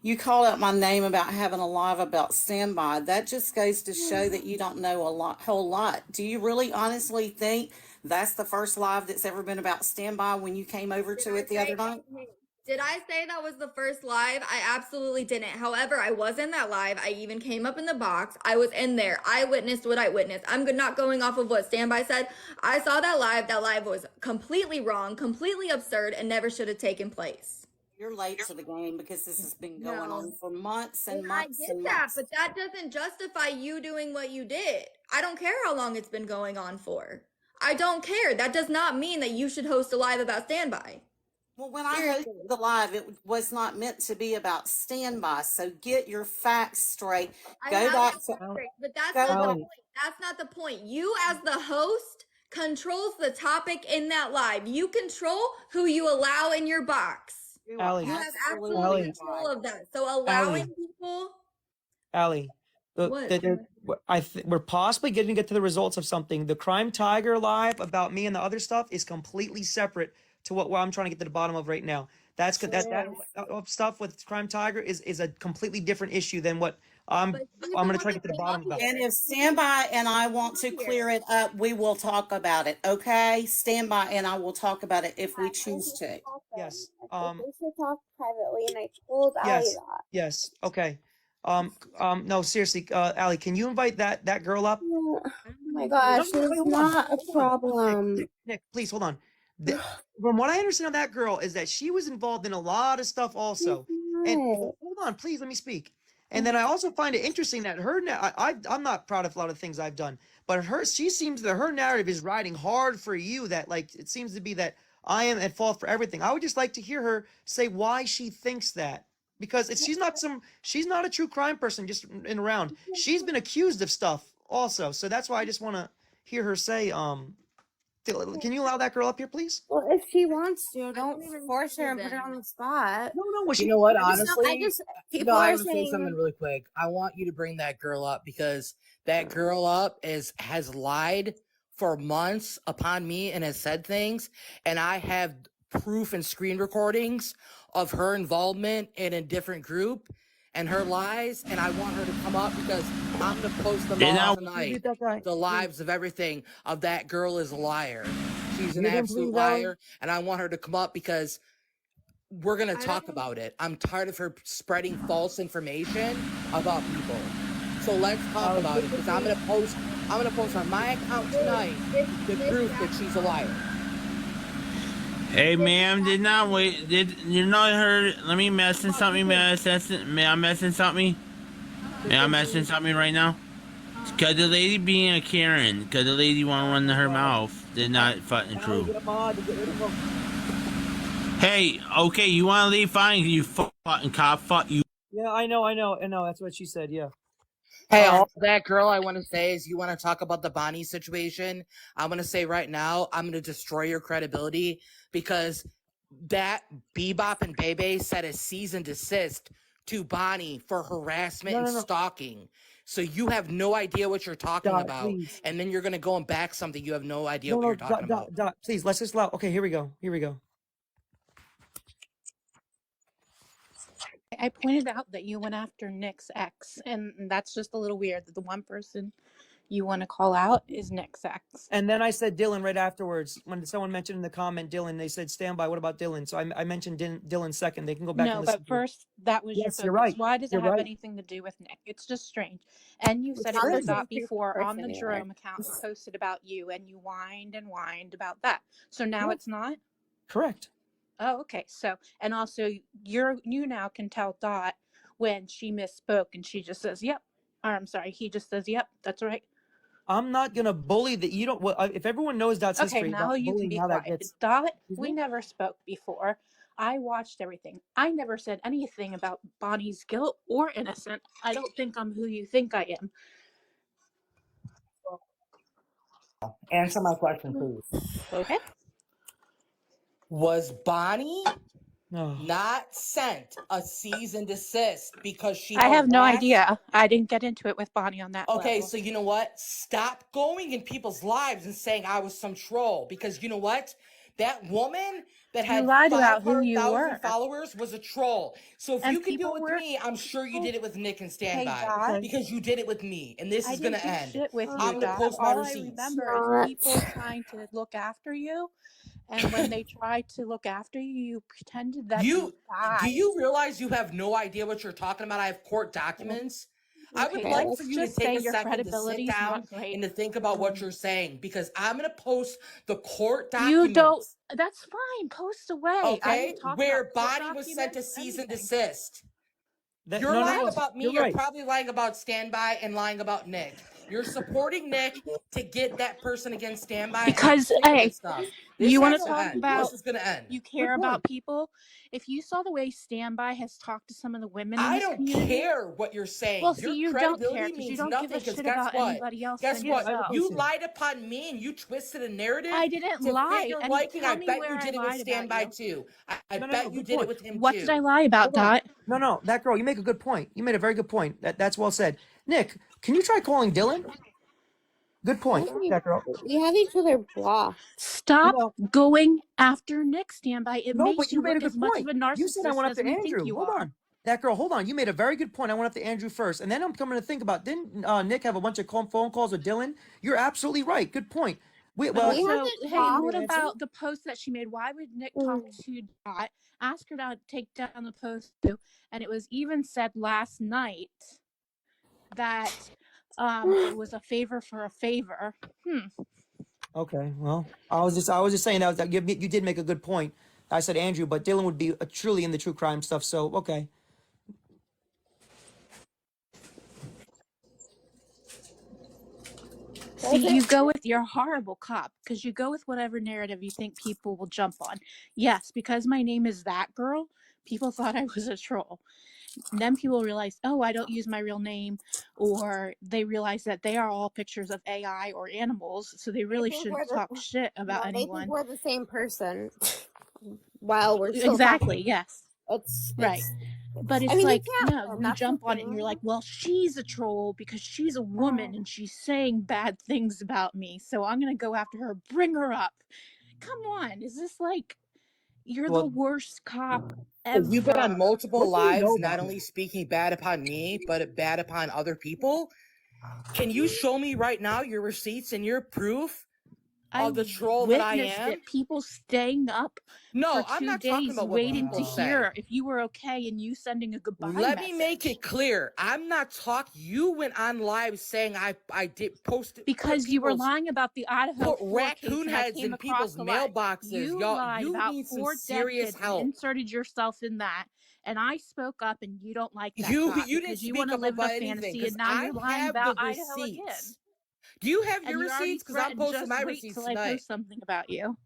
You called out my name about having a live about Standby. That just goes to show that you don't know whole lot. Do you really honestly think that's the first live that's ever been about Standby when you came over to it the other night? Did I say that was the first live? I absolutely didn't. However, I was in that live. I even came up in the box. I was in there. I witnessed what I witnessed. I'm not going off of what Standby said. I saw that live. That live was completely wrong, completely absurd, and never should have taken place. You're late to the game because this has been going on for months and And months I get and that, months. but that doesn't justify you doing what you did. I don't care how long it's been going on for. I don't care. That does not mean that you should host a live about Standby. Well, when I hosted the live, it was not meant to be about Standby. So get your facts straight. Go back to. But that's Go not the back. point. That's not the point. You, as the host, controls the topic in that live. You control who you allow in your box. Allie, You have absolute Allie, control of that. So allowing people. Allie, we're possibly going to get to the results of something. The Crime Tiger live about me and the other stuff is completely separate to what I'm trying to get to the bottom of right now. That stuff with Crime Tiger is a completely different issue than what I'm going to try to get to the bottom of. And if Standby and I want to clear it up, we will talk about it. Okay? Standby and I will talk about it if we choose to. Yes. We should talk privately, and I told Allie Yes. that. Yes. Okay. No, seriously, Allie, can you invite that girl up? Oh my gosh, No, it's wait, hold not on. a problem. Nick, please hold on. From what I understand of that girl is that she was involved in a lot of stuff also. And hold on, please let me speak. And then I also find it interesting that I'm not proud of a lot of things I've done, but she seems that her narrative is riding hard for you. That like it seems to be that I am at fault for everything. I would just like to hear her say why she thinks that. Because she's not a true crime person just in around. She's been accused of stuff also. So that's why I just want to hear her say, can you allow that girl up here, please? Well, if she wants to, don't force her and put her on the spot. No, You know what? Honestly, people I are have to say saying something really quick. I want you to bring that girl up because that girl has lied for months upon me and has said things, and I have proof and screen recordings of her involvement in a different group and her lies, and I want her to come up because I'm gonna post them all tonight. The lives of everything of that girl is a liar. She's an absolute liar, and I want her to come up because we're gonna talk about it. I'm tired of her spreading false information about people. So let's talk about it because I'm gonna post on my account tonight the proof that she's a liar. Hey, ma'am, did you know her? Let me messing something, may I messing something? May I messing something right now? Cause the lady being a Karen, cause the lady want to run her mouth. They're not fucking true. Get a mod to get rid of him. Hey, okay, you want to leave? Fine, you fucking cop. Fuck you. Yeah, I know. That's what she said. Yeah. Hey, all that girl, I want to say is you want to talk about the Bonnie situation. I'm going to say right now, I'm going to destroy your credibility because that Bebop and Bebe said a cease and desist to Bonnie for harassment and stalking. So you have no idea what you're talking Dot, about. please. And then you're going to go and back something. You have no idea what you're talking about. Dot, please, let's just allow. Okay, here we go. I pointed out that you went after Nick's ex, and that's just a little weird that the one person you want to call out is Nick's ex. And then I said Dylan right afterwards. When someone mentioned in the comment Dylan, they said stand by. What about Dylan? So I mentioned Dylan second. They can go back and No, listen. but first, that was your Yes, focus. you're right. Why does it You're have right. anything to do with Nick? It's just strange. And you said it not to the Dot same before on the person either. Jerome account. He posted about you, and you whined and whined about that. So now Yeah. it's not? Correct. Oh, okay. So, and also you now can tell Dot when she misspoke and she just says, yep. Or I'm sorry, he just says, yep, that's right. I'm not gonna bully that. You don't. Well, if everyone knows Dot's Okay, history, now about you can bullying, be how that quiet. gets. Dot, we never spoke before. I watched everything. I never said anything about Bonnie's guilt or innocent. I don't think I'm who you think I am. Answer my question, please. Okay. Was Bonnie not sent a cease and desist because she I have no harassed- idea. I didn't get into it with Bonnie on that Okay, level. so you know what? Stop going in people's lives and saying I was some troll because you know what? That woman that You had lied about who you 500,000 were. followers was a troll. So if And you can do people it with were- me, I'm sure you did it with Nick and Hey, Standby Dot. because you did it with me, and this I is gonna didn't do end. shit with you, I'm gonna Dot. post my All I receipts. remember is people trying to look after you, and when they tried to look after you, you pretended that you died. Do you realize you have no idea what you're talking about? I have court documents. I would Okay, like let's for you to just take say a your second to sit credibility's down not great. and to think about what you're saying because I'm gonna post the court documents. You don't. That's fine. Post away. I Okay, didn't talk where about court Bonnie was sent to documents, cease and anything. desist. That- You're no, no, lying no, about me. you're You're right. probably lying about Standby and lying about Nick. You're supporting Nick to get that person against Standby. Because, and I'm sick of hey, this stuff. This you want has to to talk end. about This is gonna end. you care about people. If you saw the way Standby has talked to some of the women in I this don't community, care what you're saying. well, Your see, you don't care credibility because you means don't nothing. give a Because shit guess about what? anybody else Guess than what? yourself. You lied upon me and you twisted a narrative. I didn't to lie. fit your And liking. tell I me bet where you I did it with lied about Standby you. too. I No, bet good you did point. it with him What too. did I lie about, Hold on. Dot? No, that girl. You make a good point. You made a very good point. That's well said. Nick, can you try calling Dylan? Good point. That girl. We have each other blocked. Stop going after Nick, Standby. It No, makes but you you made a look good as much point. of a You said I went narcissist up as to we think Andrew. you Hold are. on. That girl, hold on. You made a very good point. I went up to Andrew first. And then I'm coming to think about, didn't Nick have a bunch of phone calls with Dylan? You're absolutely right. Good point. But Well, also, hey, what answer. about the post that she made? Why would Nick talk to Dot, ask her to take down the post too? And it was even said last night that it was a favor for a favor. Okay, well, I was just saying that you did make a good point. I said Andrew, but Dylan would be truly in the true crime stuff. So okay. See, you go with your horrible cop because you go with whatever narrative you think people will jump on. Yes, because my name is that girl, people thought I was a troll. And then people realized, oh, I don't use my real name, or they realize that they are all pictures of AI or animals, so they really shouldn't talk shit about They think anyone. we're the same person. While we're still Exactly, talking. yes. Right. But it's I mean, you like, can't no, win, you that's the jump on it and thing. you're like, well, she's a troll because she's a woman and she's saying bad things about me, so I'm gonna go after her, bring her up. Come on, is this like you're the worst cop ever? You've been on multiple What do you know lives, about not only speaking bad upon me, but bad upon other people. Can you show me right now your receipts and your proof I of the troll that I witnessed am? it. People staying up No, for I'm 2 not talking days about what waiting to people say. hear if you were okay and you sending a goodbye Let me make message. it clear. I'm not talking. You went on live saying I did post put Because you were people's lying about the Idaho put 4 case raccoon and I heads came in across people's the lie. mailboxes. You Y'all, lied you about need some 4 dead serious kids and help. inserted yourself in that. And I spoke up and you don't like that, You Dot, didn't because you speak want to up live in a about anything fantasy because and now I you're lying have the about Idaho again. receipts. Do you have your And you already receipts? Because I'm threatened, posting just my wait receipts till I tonight. post something about you.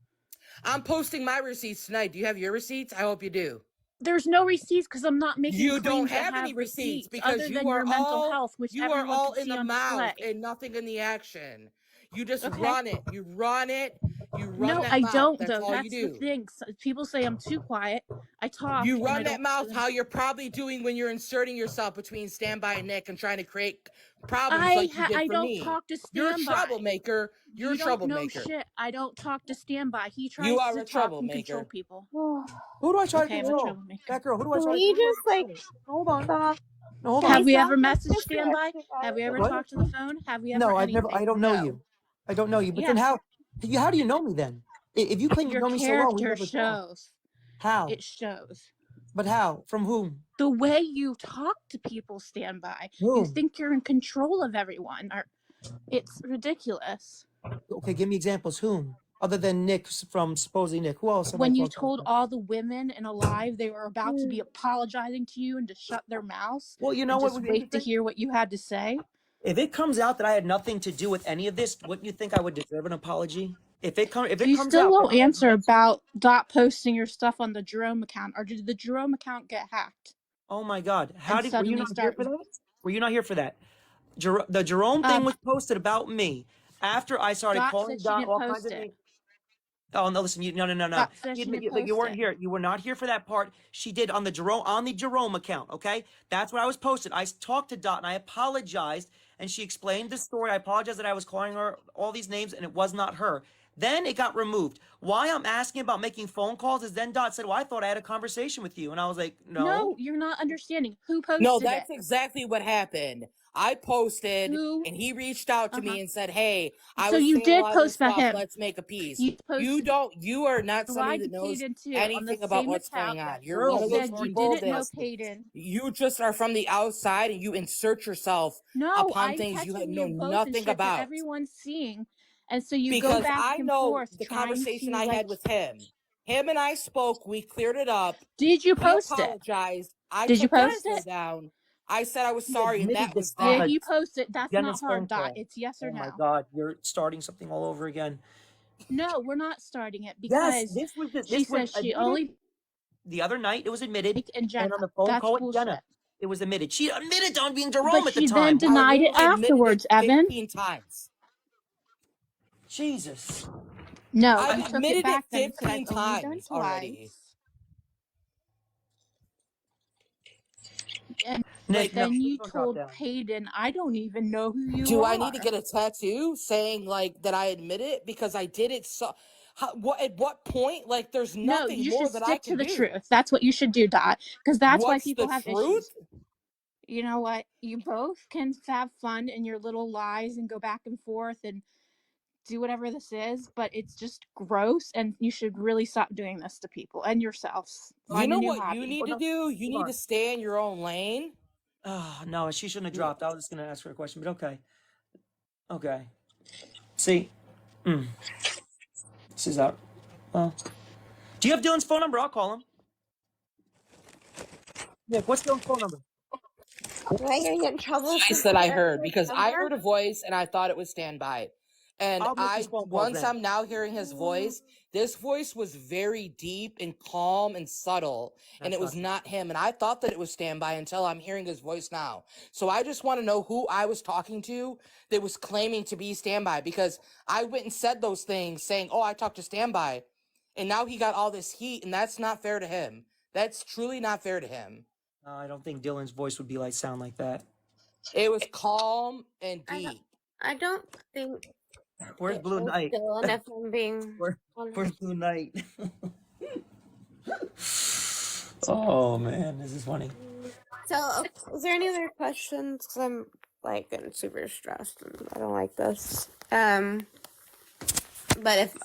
I'm posting my receipts tonight. Do you have your receipts? I hope you do. There's no receipts because I'm not making You don't claims that have any have receipts receipts because other than your mental health, which you are everyone all can in see the on mouth display. and nothing in the action. You just Okay. run it. You run it. You run No, that I mouth. don't That's though. all you That's the do. thing. People say I'm too quiet. I talk You and I run that don't. mouth how you're probably doing when you're inserting yourself between Standby and Nick and trying to create problems like you did I for don't me. talk to You're a Standby. troublemaker. You're a You don't know troublemaker. shit. I don't talk to Standby. He You tries are to a talk and control troublemaker. people. Who do I try Okay, to I'm a control? troublemaker. That girl. Who do I Can try to we control? just like Hold on. stop? No, hold Have on. we Guys, ever stop messaged pushing Standby? everything Have we ever What? talked to the phone? Have we ever No, I anything? don't know No. you. I don't know you. But then Yes. how do you know me then? If you claim you Your know me so well, we character never talk. shows. How? It shows. But how? From whom? The way you talk to people, Standby. You Whom? think you're in control of everyone. It's ridiculous. Okay, give me examples. Whom? Other than Nick from supposedly Nick. Who else have I When you talked told to? all the women in Alive they were about to be apologizing to you and to shut their mouths Well, you know and what just would be wait to interesting? hear what you had to say. If it comes out that I had nothing to do with any of this, wouldn't you think I would deserve an apology? If it You comes still out that won't I had answer about Dot posting your stuff on the Jerome account, or did the Jerome account get hacked? Oh my God! And Were you suddenly not here start. for that? Were you not here for that? The Jerome thing was posted about me after I started Dot calling said she Dot didn't all kinds post of it. names. Oh no! Listen, no. Dot said she didn't You post weren't it. here. You were not here for that part. She did on the Jerome account. Okay, that's what I was posted. I talked to Dot and I apologized, and she explained the story. I apologized that I was calling her all these names, and it was not her. Then it got removed. Why I'm asking about making phone calls is then Dot said, "Well, I thought I had a conversation with you," and I was like, "No." No, you're not understanding. Who posted No, it? that's exactly what happened. I posted Who? and he reached out to me and said, "Hey, I So was you saying a did lot of this post about stuff. him. Let's make a piece." You posted. You are not somebody Lied that to knows Payton too on the anything about same what's account. going on. You're Girl, one of You those said you people didn't know that Payton. you just are from the outside and you insert yourself No, upon I'm things you catching know you both in nothing shit that about. everyone's seeing, and so you go Because back I and know forth the trying conversation to I like. had with him. Him and I spoke. We cleared it up. Did you He post it? apologized. I Did you took the post photo it? down. I said I was He sorry, and admitted that this was on Did that. he post it? That's Jenna's not phone hard, Dot. call. It's yes or Oh my no. God, you're starting something all over again. No, we're not starting it Yes, because this was she says she admitted only the other night. It was admitted, and Jenna. and on the phone That's call with bullshit. Jenna, it was admitted. She admitted on being But Jerome at the she then time. I denied it literally admitted it afterwards, Evan. 15 times. Jesus. No, I've you took it admitted it back then and said 15 I've only done times already. twice. And Nick, but then no, you don't drop told down. Payton, I don't even know who you Do are. I need to get a tattoo saying like that I admit it because I did it? So, at what point? Like, there's No, nothing you more should that I stick to can the do. truth. That's what you should do, Dot. Because that's why What's the people have truth? issues. You know what? You both can have fun in your little lies and go back and forth and do whatever this is, but it's just gross, and you should really stop doing this to people and yourselves. You Find a know new what hobby. you need to do? You need to stay in your own lane. Oh, no, she shouldn't have dropped. I was just going to ask her a question, but okay. Okay. See? This is out. Well, do you have Dylan's phone number? I'll call him. Nick, what's Dylan's phone number? Am I gonna get in trouble? I said I heard because I heard a voice and I thought it was Standby. And I'll make his phone calls once then. I'm now hearing his voice, this voice was very deep and calm and subtle, and it was not him. And I thought that it was Standby until I'm hearing his voice now. So I just want to know who I was talking to that was claiming to be Standby, because I went and said those things saying, "Oh, I talked to Standby," and now he got all this heat, and that's not fair to him. That's truly not fair to him. I don't think Dylan's voice would be sound like that. It was calm and deep. I don't think. Where's Blue Knight? Dylan, if I'm being Where's Blue Knight? Oh man, this is funny. So, is there any other questions? Because I'm getting super stressed and I don't like this. But if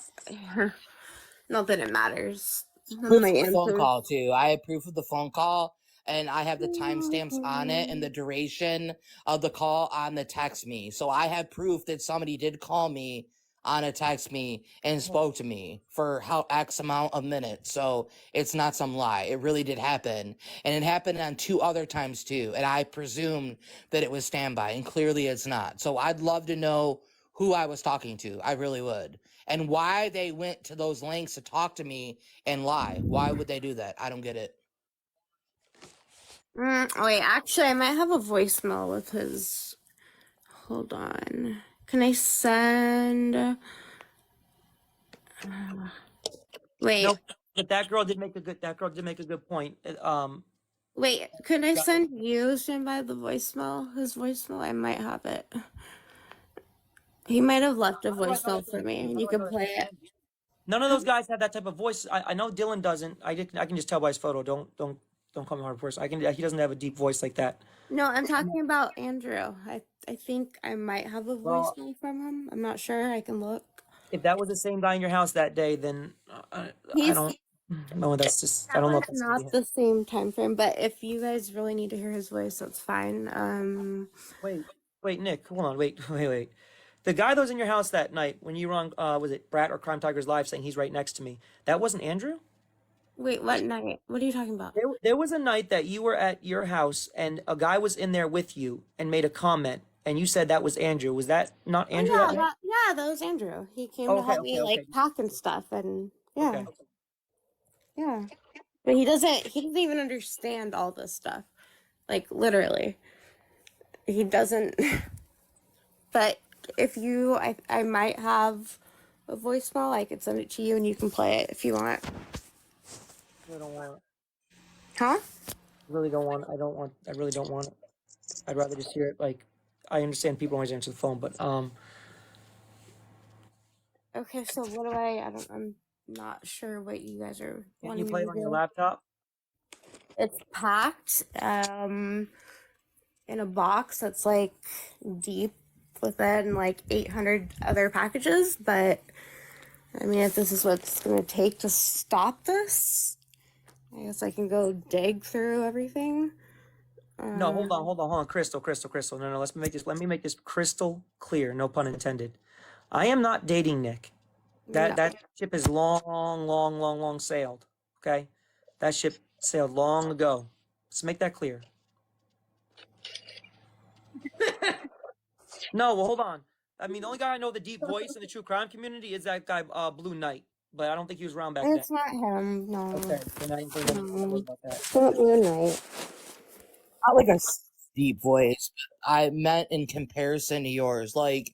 not that it matters. I Proof might of the phone answer. call too. I have proof of the phone call, and I have the timestamps on it and the duration of the call on the text me. So I have proof that somebody did call me on a text me and spoke to me for how X amount of minutes. So it's not some lie. It really did happen, and it happened on 2 other times too. And I presumed that it was standby, and clearly it's not. So I'd love to know who I was talking to. I really would. And why they went to those lengths to talk to me and lie. Why would they do that? I don't get it. Wait, actually, I might have a voicemail with his. Hold on. Can I send? Wait, Nope. But that girl did make a good point. wait. Could I send you standby the voicemail? His voicemail. I might have it. He might have left a voicemail for me, and you can play it. None of those guys have that type of voice. I know Dylan doesn't. I can just tell by his photo. Don't call me hard person. He doesn't have a deep voice like that. No, I'm talking about Andrew. I think I might have a Well, voicemail from him. I'm not sure. I can look. if that was the same guy in your house that day, then I He's don't know. That's just I don't know if that's gonna be not him. the same time frame, but if you guys really need to hear his voice, that's fine. Wait, Nick, hold on. Wait. The guy that was in your house that night when you were on, was it Brat or Crime Tigers Live saying he's right next to me? That wasn't Andrew? Wait, what night? What are you talking about? There was a night that you were at your house and a guy was in there with you and made a comment and you said that was Andrew. Was that not Oh, Andrew? yeah, That night? that was Andrew. He came Oh, to okay, help okay, me like okay. pack and stuff, and yeah, Okay. yeah. But he doesn't even understand all this stuff. Like literally. He doesn't. But if you I might have a voicemail, I could send it to you and you can play it if you want. I don't want it. Huh? I really don't want it. I really don't want it. I'd rather just hear it. Like, I understand people always answer the phone, but Okay, so what do I'm not sure what you guys are can't you wanting play me it to on your do. laptop? It's packed in a box that's like deep within like 800 other packages, but I mean, if this is what it's gonna take to stop this, I guess I can go dig through everything. No, hold on, Crystal. No, let me make this crystal clear. No pun intended. I am not dating Nick. That ship is long sailed. Okay, that ship sailed long ago. Let's make that clear. No, well, hold on. I mean, the only guy I know with a deep voice in the true crime community is that guy, Blue Knight. But I don't think he was around back then. It's not him, no. Okay, so now you think I'm No. about that. It's not Blue Knight. Not like a deep voice. But I meant in comparison to yours. Like,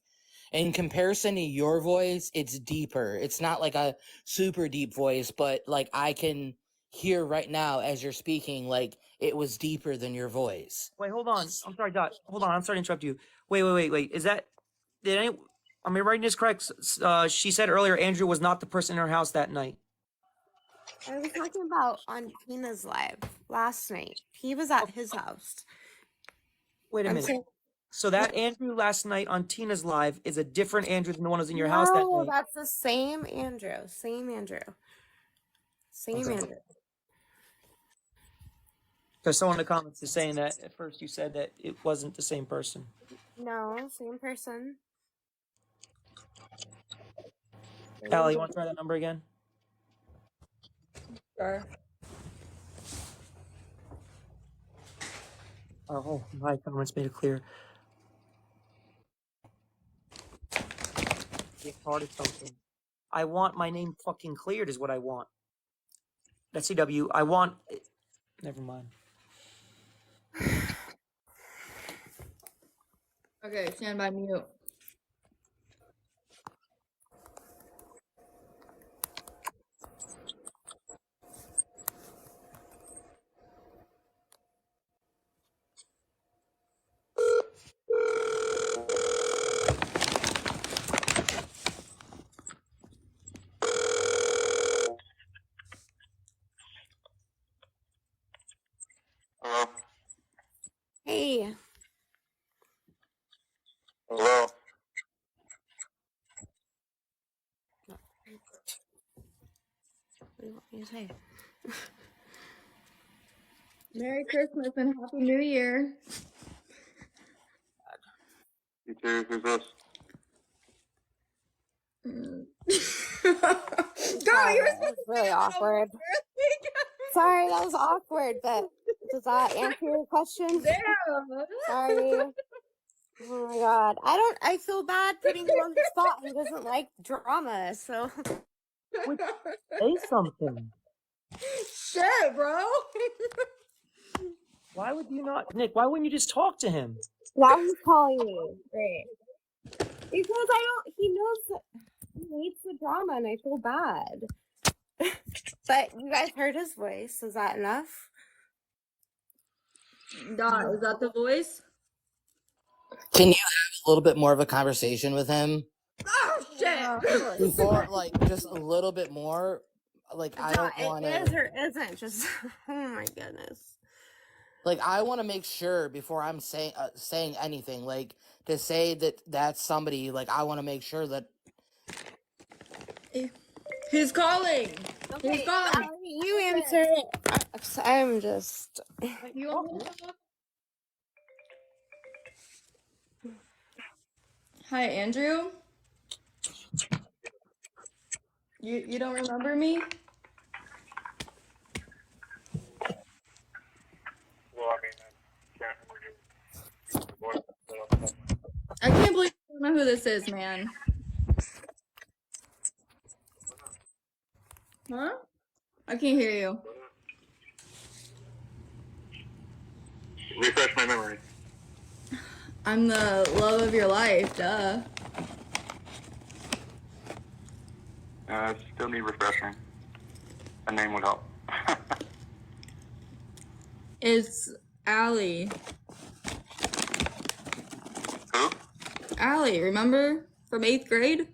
in comparison to your voice, it's deeper. It's not like a super deep voice, but like I can hear right now as you're speaking, like it was deeper than your voice. Wait, hold on. I'm sorry, Dot. Hold on. I'm sorry to interrupt you. Wait. Is that, am I writing this correct? She said earlier Andrew was not the person in her house that night. I was talking about on Tina's live last night. He was at his house. Wait a I'm minute. saying- So that Andrew last night on Tina's live is a different Andrew than the one who was in your house that No, night. that's the same Andrew. Same Andrew. Okay. Andrew. Because someone in the comments is saying that at first you said that it wasn't the same person. No, same person. Allie, you want to try that number again? Sure. Oh, my comments made it clear. Get started something. I want my name fucking cleared is what I want. That's CW. I want... Never mind. Okay, stand by mute. Hey. Hello. What do you want me to say? Merry Christmas and Happy New Year. You too. Who's this? Girl, you were That was really awkward. Sorry, that was awkward, but does that answer your question? Damn. Sorry. Oh my god. I feel bad putting him on the spot. He doesn't like drama, so. Say something. Shit, bro. Why would you not, Nick? Why wouldn't you just talk to him? Now he's calling me. Great. Because he knows that he hates the drama and I feel bad. But you guys heard his voice. Is that enough? Dot, is that the voice? Can you have a little bit more of a conversation with him? Oh, shit. Before, like, just a little bit more? Like, I don't want It is to... or isn't. Just, oh my goodness. Like, I want to make sure before I'm saying anything, like, to say that that's somebody, like, I want to make sure that... Who's calling? Okay, Who's calling? You answer it. I'm just... You want me to talk? Hi, Andrew. You don't remember me? Well, I mean, I can't remember. I can't believe you don't know who this is, man. Huh? I can't hear you. Refresh my memory. I'm the love of your life, duh. Still need refreshing. A name would help. It's Allie. Who? Allie, remember? From 8th grade?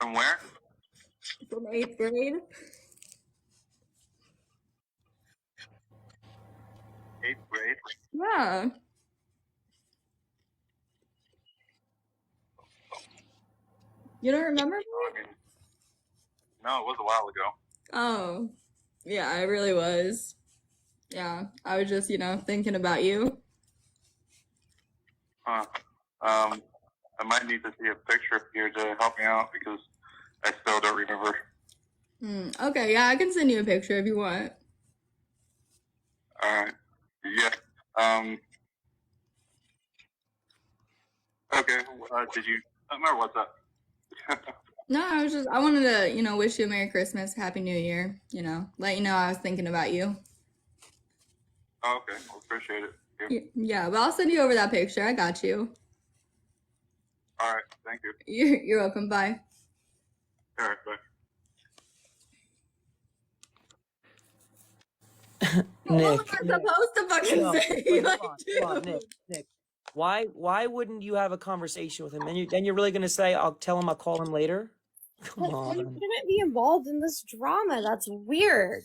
From where? From 8th grade? 8th grade. Yeah. You don't remember me? I mean, no, it was a while ago. Oh. Yeah, I really was. Yeah, I was just, thinking about you. Huh. I might need to see a picture of you to help me out because I still don't remember. Okay, yeah, I can send you a picture if you want. Alright. Yeah. Okay. Did you? Or what's up? No, I wanted to, wish you a Merry Christmas, Happy New Year, let you know I was thinking about you. Oh, okay. Well, appreciate it. Yeah, but I'll send you over that picture. I got you. All right. Thank you. You're welcome. Bye. All right. Bye. Nick. What am I supposed to fucking say? Wait, Like, hold on, Nick. Why wouldn't you have a conversation with him? And then you're really gonna say, I'll call him later? Come But you on. shouldn't be involved in this drama. That's weird.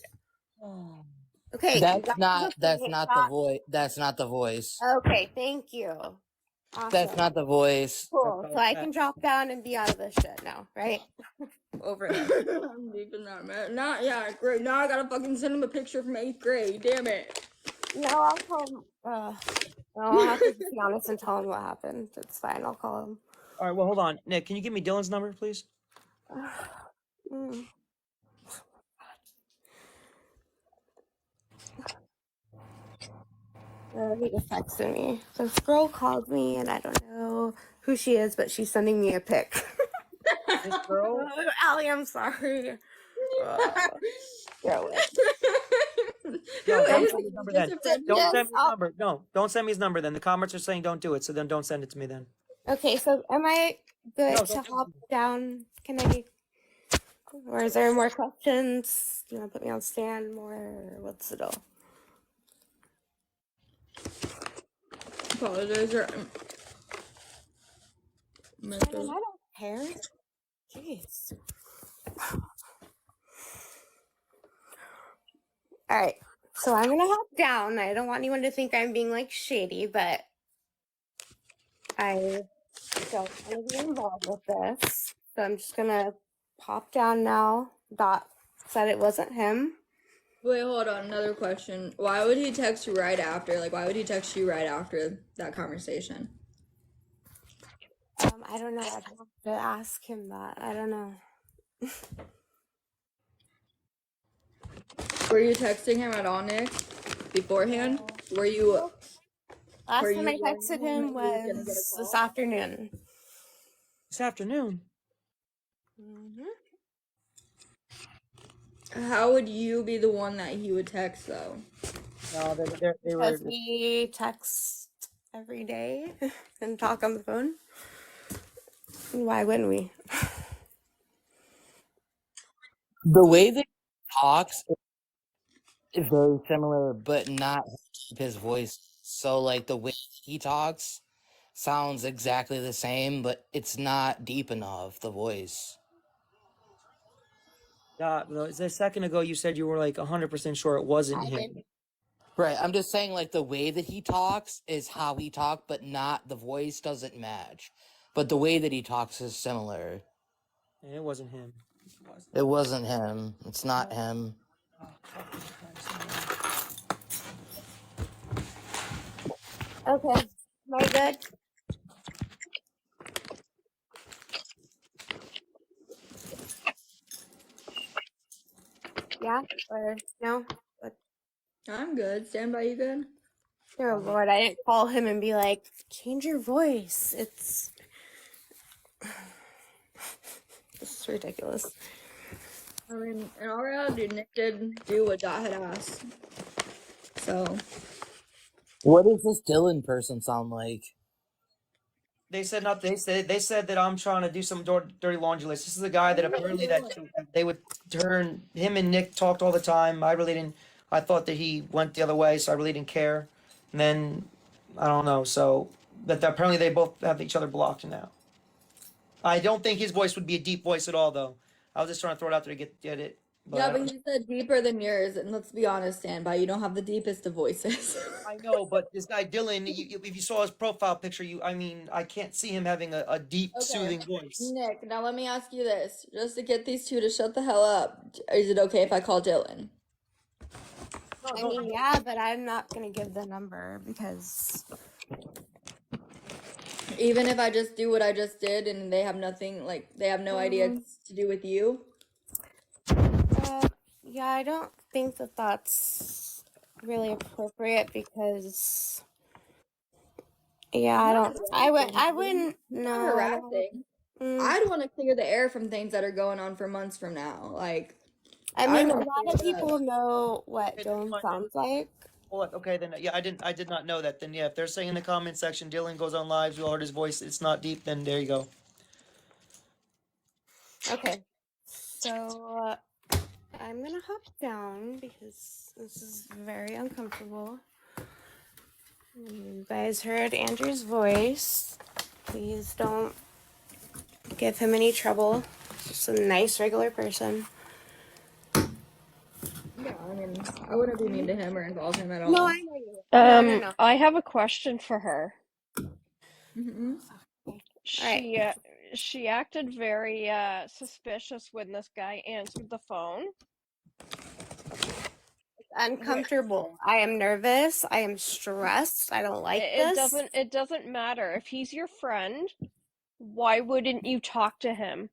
Okay. That's not the voice. That's not the voice. Okay, thank you. Awesome. That's not the voice. Cool. So I can drop down and be out of this shit now, right? Over it. I'm deep in that, man. Great. Now I gotta fucking send him a picture from 8th grade. Damn it. No, I'll call him. I'll have to be honest and tell him what happened. It's fine. I'll call him. All right, well, hold on. Nick, can you give me Dylan's number, please? He just texted me. This girl called me, and I don't know who she is, but she's sending me a pic. This girl? Allie, I'm sorry. Go away. No, don't send me his number then. Don't send me his number. No, don't send me his number then. The comments are saying don't do it, so then don't send it to me then. Okay, so am I good No, to hop down? Can I? Or is there more questions? Do you want to put me on stand more? Or what's the deal? Apologize. I don't care. Jeez. All right, so I'm gonna hop down. I don't want anyone to think I'm being like shady, but I don't want to be involved with this. So I'm just gonna hop down now. Dot said it wasn't him. Wait, hold on. Another question. Why would he text you right after? Like, why would he text you right after that conversation? I don't know. I'd have to ask him that. I don't know. Were you texting him at all, Nick? Beforehand? Were you? Last were time you I texted him was this afternoon. This afternoon. How would you be the one that he would text though? No, they were. Because we text every day and talk on the phone. Why wouldn't we? The way that he talks is very similar, but not his voice. So, like, the way he talks sounds exactly the same, but it's not deep enough, the voice. A second ago, you said you were like 100% sure it wasn't him. Right, I'm just saying, like, the way that he talks is how he talks, but not, the voice doesn't match. But the way that he talks is similar. And it wasn't him. It wasn't him. It's not him. Okay. Am I good? Yeah? Or no? I'm good. Stand by, you good? Oh Lord, I didn't call him and be like, change your voice. It's ridiculous. I mean, in all reality, Nick did do what Dot had asked. So. What does this Dylan person sound like? They said not. They said that I'm trying to do some dirty laundry list. This is a guy that apparently that they would turn him and Nick talked all the time. I really didn't. I thought that he went the other way, so I really didn't care. And then I don't know. So that apparently they both have each other blocked now. I don't think his voice would be a deep voice at all, though. I was just trying to throw it out there to get it. Yeah, but he said deeper than yours, and let's be honest, Standby, you don't have the deepest of voices. I know, but this guy Dylan, if you saw his profile picture, I can't see him having a deep, soothing voice. Nick, now let me ask you this, just to get these two to shut the hell up. Is it okay if I call Dylan? I mean, yeah, but I'm not gonna give the number because Even if I just do what I just did and they have nothing, like, they have no idea it's to do with you? yeah, I don't think that that's really appropriate because yeah, I wouldn't Not no. harassing. I'd want to clear the air from things that are going on for months from now. Like, I mean, a wanna lot clear of it up. people know what Dome sounds like. Well, okay, then yeah, I did not know that. Then yeah, if they're saying in the comment section, Dylan goes on lives, we all heard his voice, it's not deep. Then there you go. Okay, so I'm gonna hop down because this is very uncomfortable. You guys heard Andrew's voice. Please don't give him any trouble. Just a nice, regular person. Yeah, I mean, I wouldn't be mean to him or involve him at all. No, I know you. No. I have a question for her. Mm-hmm. She acted very suspicious when this guy answered the phone. Uncomfortable. I am nervous. I am stressed. I don't like this. It doesn't matter. If he's your friend, why wouldn't you talk to him?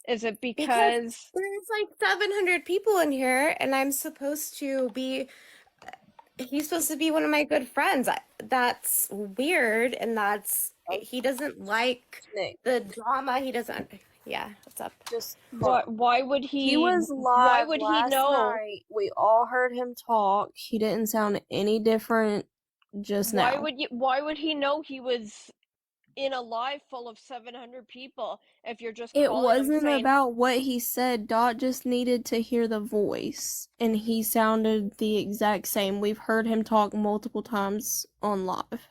Is it because there's like 700 people in here and I'm supposed to be he's supposed to be one of my good friends. That's weird, and he doesn't like the drama. He doesn't. Yeah, what's up? Just why would he? He was live Why would he last know? night. We all heard him talk. He didn't sound any different just now. Why would he know he was in a live full of 700 people if you're just It calling him wasn't saying, about what he said. Dot just needed to hear the voice, and he sounded the exact same. We've heard him talk multiple times on live.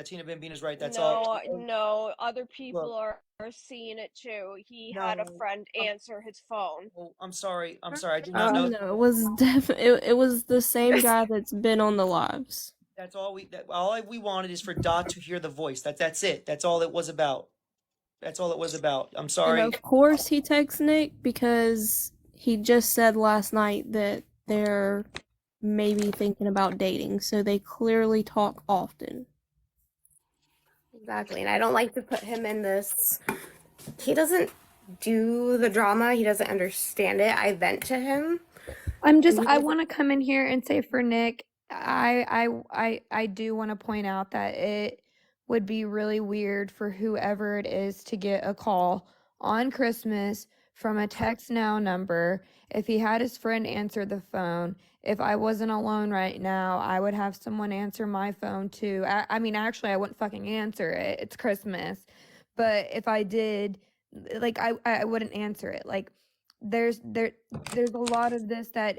Tina Bambina's right. That's all. No, other people are seeing it too. He had a friend answer his phone. Oh, I'm sorry. I did not know. No, it was it was the same guy that's been on the lives. That's all we wanted is for Dot to hear the voice. That's it. That's all it was about. That's all it was about. I'm And sorry. of course he texts Nick because he just said last night that they're maybe thinking about dating, so they clearly talk often. Exactly. And I don't like to put him in this. He doesn't do the drama. He doesn't understand it. I vent to him. I want to come in here and say for Nick, I do want to point out that it would be really weird for whoever it is to get a call on Christmas from a text now number. If he had his friend answer the phone, if I wasn't alone right now, I would have someone answer my phone too. I mean, actually, I wouldn't fucking answer it. It's Christmas. But if I did, like, I wouldn't answer it. Like, there's a lot of this that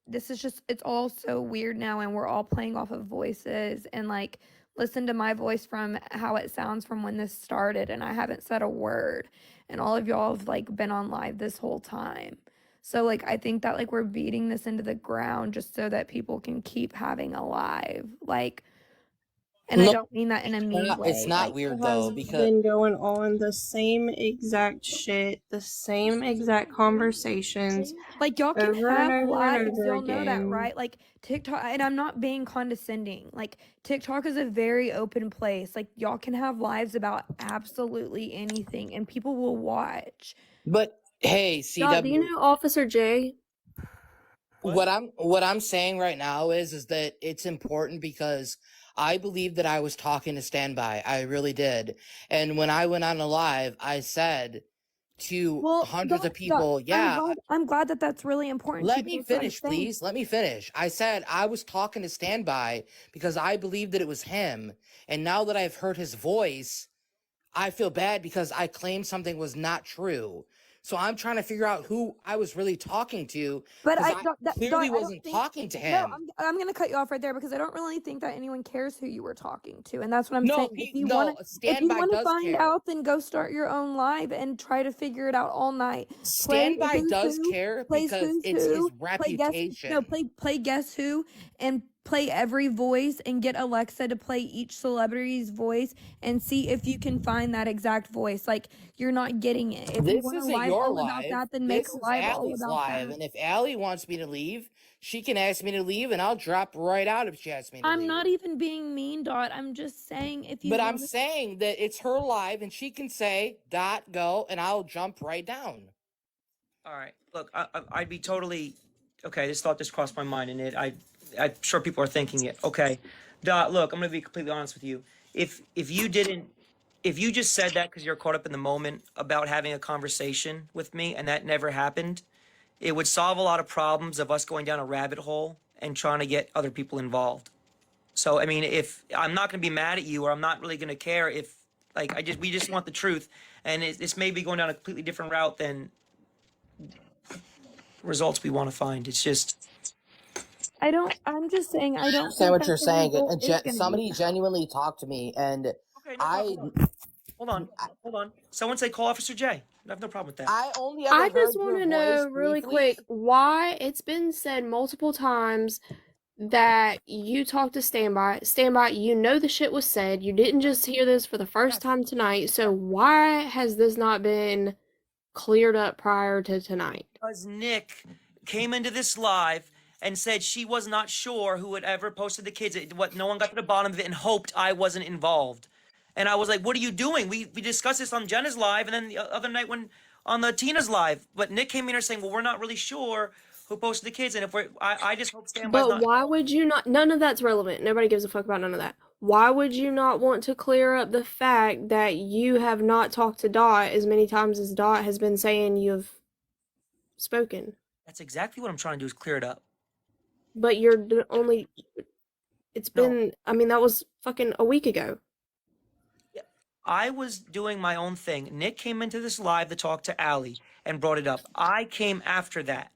this is just, it's all so weird now, and we're all playing off of voices. And like, listen to my voice from how it sounds from when this started, and I haven't said a word, and all of y'all have like been on live this whole time. So like, I think that like we're beating this into the ground just so that people can keep having a live, like, and I No, don't mean that in a mean way. it's not Like, weird It though has because been going on the same exact shit, the same exact conversations like y'all can over and have over and lives, over y'all know that, again. right? Like TikTok, and I'm not being condescending. Like TikTok is a very open place. Like y'all can have lives about absolutely anything, and people will watch. but hey, Dot, do you CW, know Officer J? what I'm saying right now is that it's important because I believe that I was talking to Standby. I really did. And when I went on a live, I said to Well, hundreds of people, I'm glad that that's really important to you. let me But that's what I'm finish, saying. please. Let me finish. I said I was talking to Standby because I believed that it was him. And now that I've heard his voice, I feel bad because I claimed something was not true. So I'm trying to figure out who I was really talking to But because I I don't, clearly I don't wasn't think. talking to No, him. I'm gonna cut you off right there because I don't really think that anyone cares who you were talking to, and that's what I'm No, saying. If you want to Standby does find care. out, then go start your own live and try to figure it out all night. Play Standby Who's does Who, care play because Who's it's his Who, reputation. play Guess Who, and play every voice, and get Alexa to play each celebrity's voice, and see if you can find that exact voice. Like, you're not getting it. If you This want a isn't live your all about live. that, then make This a is live all Allie's about live. that. And if Allie wants me to leave, she can ask me to leave and I'll drop right out if she asks me to I'm leave. not even being mean, Dot. I'm just saying if you But I'm want to. saying that it's her live and she can say, Dot, go, and I'll jump right down. All right. Look, I'd be totally okay. This thought just crossed my mind, and I'm sure people are thinking it. Okay, Dot. Look, I'm gonna be completely honest with you. If you didn't, if you just said that because you're caught up in the moment about having a conversation with me, and that never happened, it would solve a lot of problems of us going down a rabbit hole and trying to get other people involved. So I mean, if I'm not gonna be mad at you, or I'm not really gonna care if like we just want the truth, and this may be going down a completely different route than results we want to find. It's just I'm just saying I I don't understand think what that you're the saying. result is gonna Somebody be. genuinely talked to me, and okay. No problem. Hold on. Someone say call Officer J. I have no problem with that. I only ever I just heard want your to know voice really briefly. quick why it's been said multiple times that you talked to Standby. Standby, you know the shit was said. You didn't just hear this for the first time tonight. So why has this not been cleared up prior to tonight? Because Nick came into this live and said she was not sure who had ever posted the kids. No one got to the bottom of it and hoped I wasn't involved. And I was like, what are you doing? We discussed this on Jenna's live, and then the other night on the Tina's live. But Nick came in here saying, well, we're not really sure who posted the kids, and if I just hope Standby's But not. why would you not? None of that's relevant. Nobody gives a fuck about none of that. Why would you not want to clear up the fact that you have not talked to Dot as many times as Dot has been saying you've spoken? That's exactly what I'm trying to do, is clear it up. But you're only. It's been. I mean, that was fucking a week ago. I was doing my own thing. Nick came into this live to talk to Allie and brought it up. I came after that.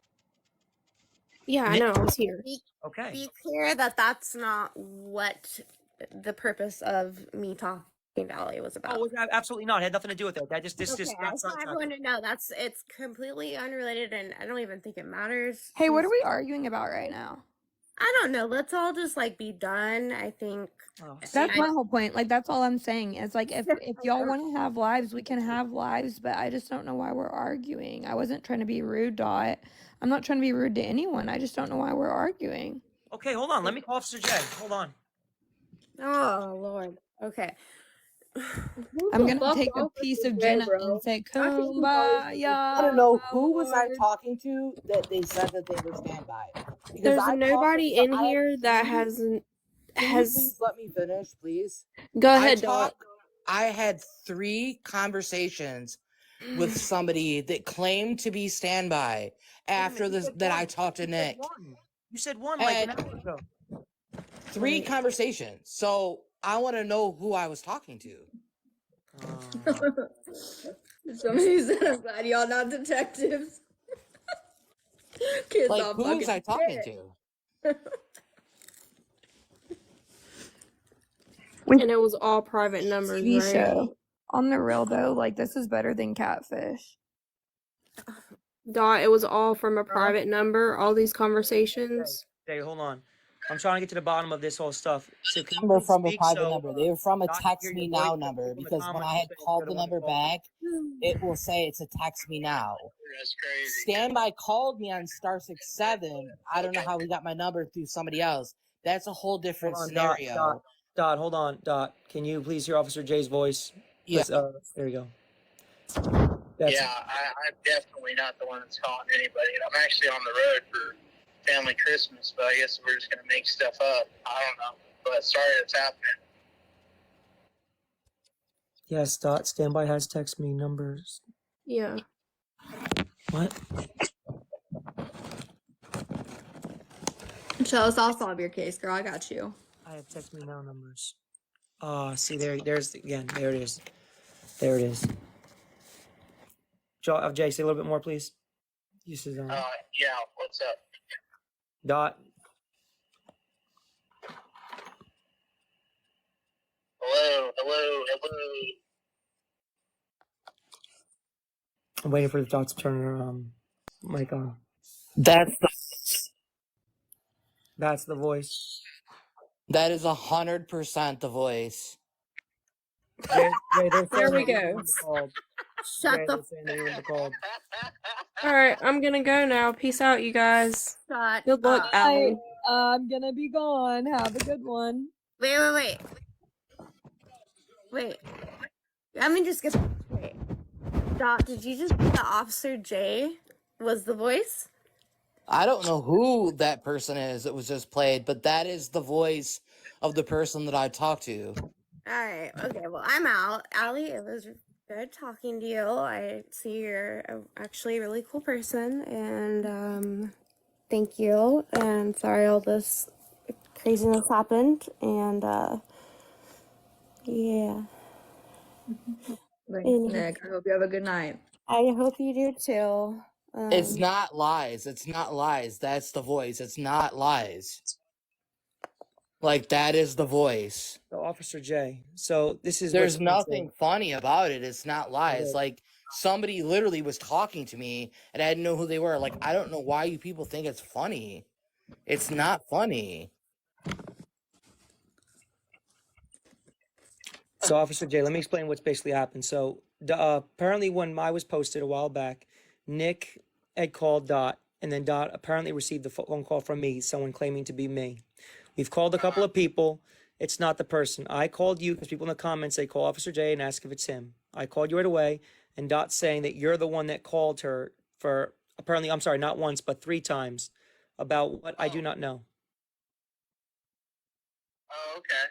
Yeah, I know. I was here. Okay. Be clear that that's not what the purpose of me talking to Allie was about. Oh, absolutely not. It had nothing to do with that. That just Okay, I just want everyone to know it's completely unrelated, and I don't even think it matters. Hey, what are we arguing about right now? I don't know. Let's all just like be done. I think. That's my whole point. Like that's all I'm saying. It's like if y'all want to have lives, we can have lives, but I just don't know why we're arguing. I wasn't trying to be rude, Dot. I'm not trying to be rude to anyone. I just don't know why we're arguing. Okay, hold on. Let me call Officer J. Hold on. Oh Lord. Okay. I'm gonna take a piece of Jenna and say kumbaya. I don't know who was I talking to that they said that they were standby. Because There's I talked nobody to- in I- here that Can you please let me finish, please? Go I ahead, Dot. I had 3 conversations with somebody that claimed to be standby after this that I talked to Nick. You said one like an And hour ago. 3 conversations. So I want to know who I was talking to. Somebody said, I'm glad y'all not detectives. Kids Like, all who was fucking I talking shit. to? And it was all private numbers, TV right? show. On the real though, like this is better than Catfish. Dot, it was all from a private number, all these conversations. Hey, hold on. I'm trying to get to the bottom of this whole stuff. So can you Number please from a speak private so number. They were from a Dot can text hear me your now voice, number people in the because when I comments had say called you're the one that number called. back, it will say it's a text me now. That's crazy. Standby called me on *67. I don't know how he got my number through somebody else. That's a whole different Hold on, Dot, scenario. Dot, hold on, Dot. Can you please hear Officer J's voice? Yeah. There you go. That's Yeah, I'm definitely not the one that's calling anybody. I'm actually on the road for family Christmas, but I guess we're just going to make stuff up. I don't know. But sorry it's happening. Yes, Dot. Standby has text me numbers. Yeah. What? Chels, I'll solve your case, girl. I got you. I have text me now numbers. See there's again. There it is. There it is. Jay, say a little bit more, please. You said Yeah, what's up? Dot. Hello. I'm waiting for the Dot to turn her mic on. That's the voice. That is 100% the voice. Jay, they're There saying we that you go. wouldn't have called. Shut Jay, the they're saying that you wouldn't have called. All right, I'm gonna go now. Peace out, you guys. Shut Good luck, up. Allie. I'm gonna be gone. Have a good one. Wait. Let me just get straight. Dot, did you just say that Officer J was the voice? I don't know who that person is that was just played, but that is the voice of the person that I talked to. Alright, okay, well, I'm out. Allie, it was good talking to you. I see you're actually a really cool person, and thank you. And sorry all this craziness happened, and yeah. Thanks, And Nick. I hope you have a good night. I hope you do too. It's not lies. It's not lies. That's the voice. It's not lies. Like, that is the voice. So, Officer J. So this is There's what's nothing funny about it. It's not lies. Okay. Like, somebody literally was talking to me and I didn't know who they were. Like, I don't know why you people think it's funny. It's not funny. So, Officer J, let me explain what's basically happened. So, apparently, when I was posted a while back, Nick had called Dot, and then Dot apparently received the phone call from me, someone claiming to be me. We've called a couple of people. It's not the person. I called you because people in the comments say call Officer J and ask if it's him. I called you right away, and Dot's saying that you're the one that called her for apparently, I'm sorry, not once, but 3 times about what I do not know. Oh, okay.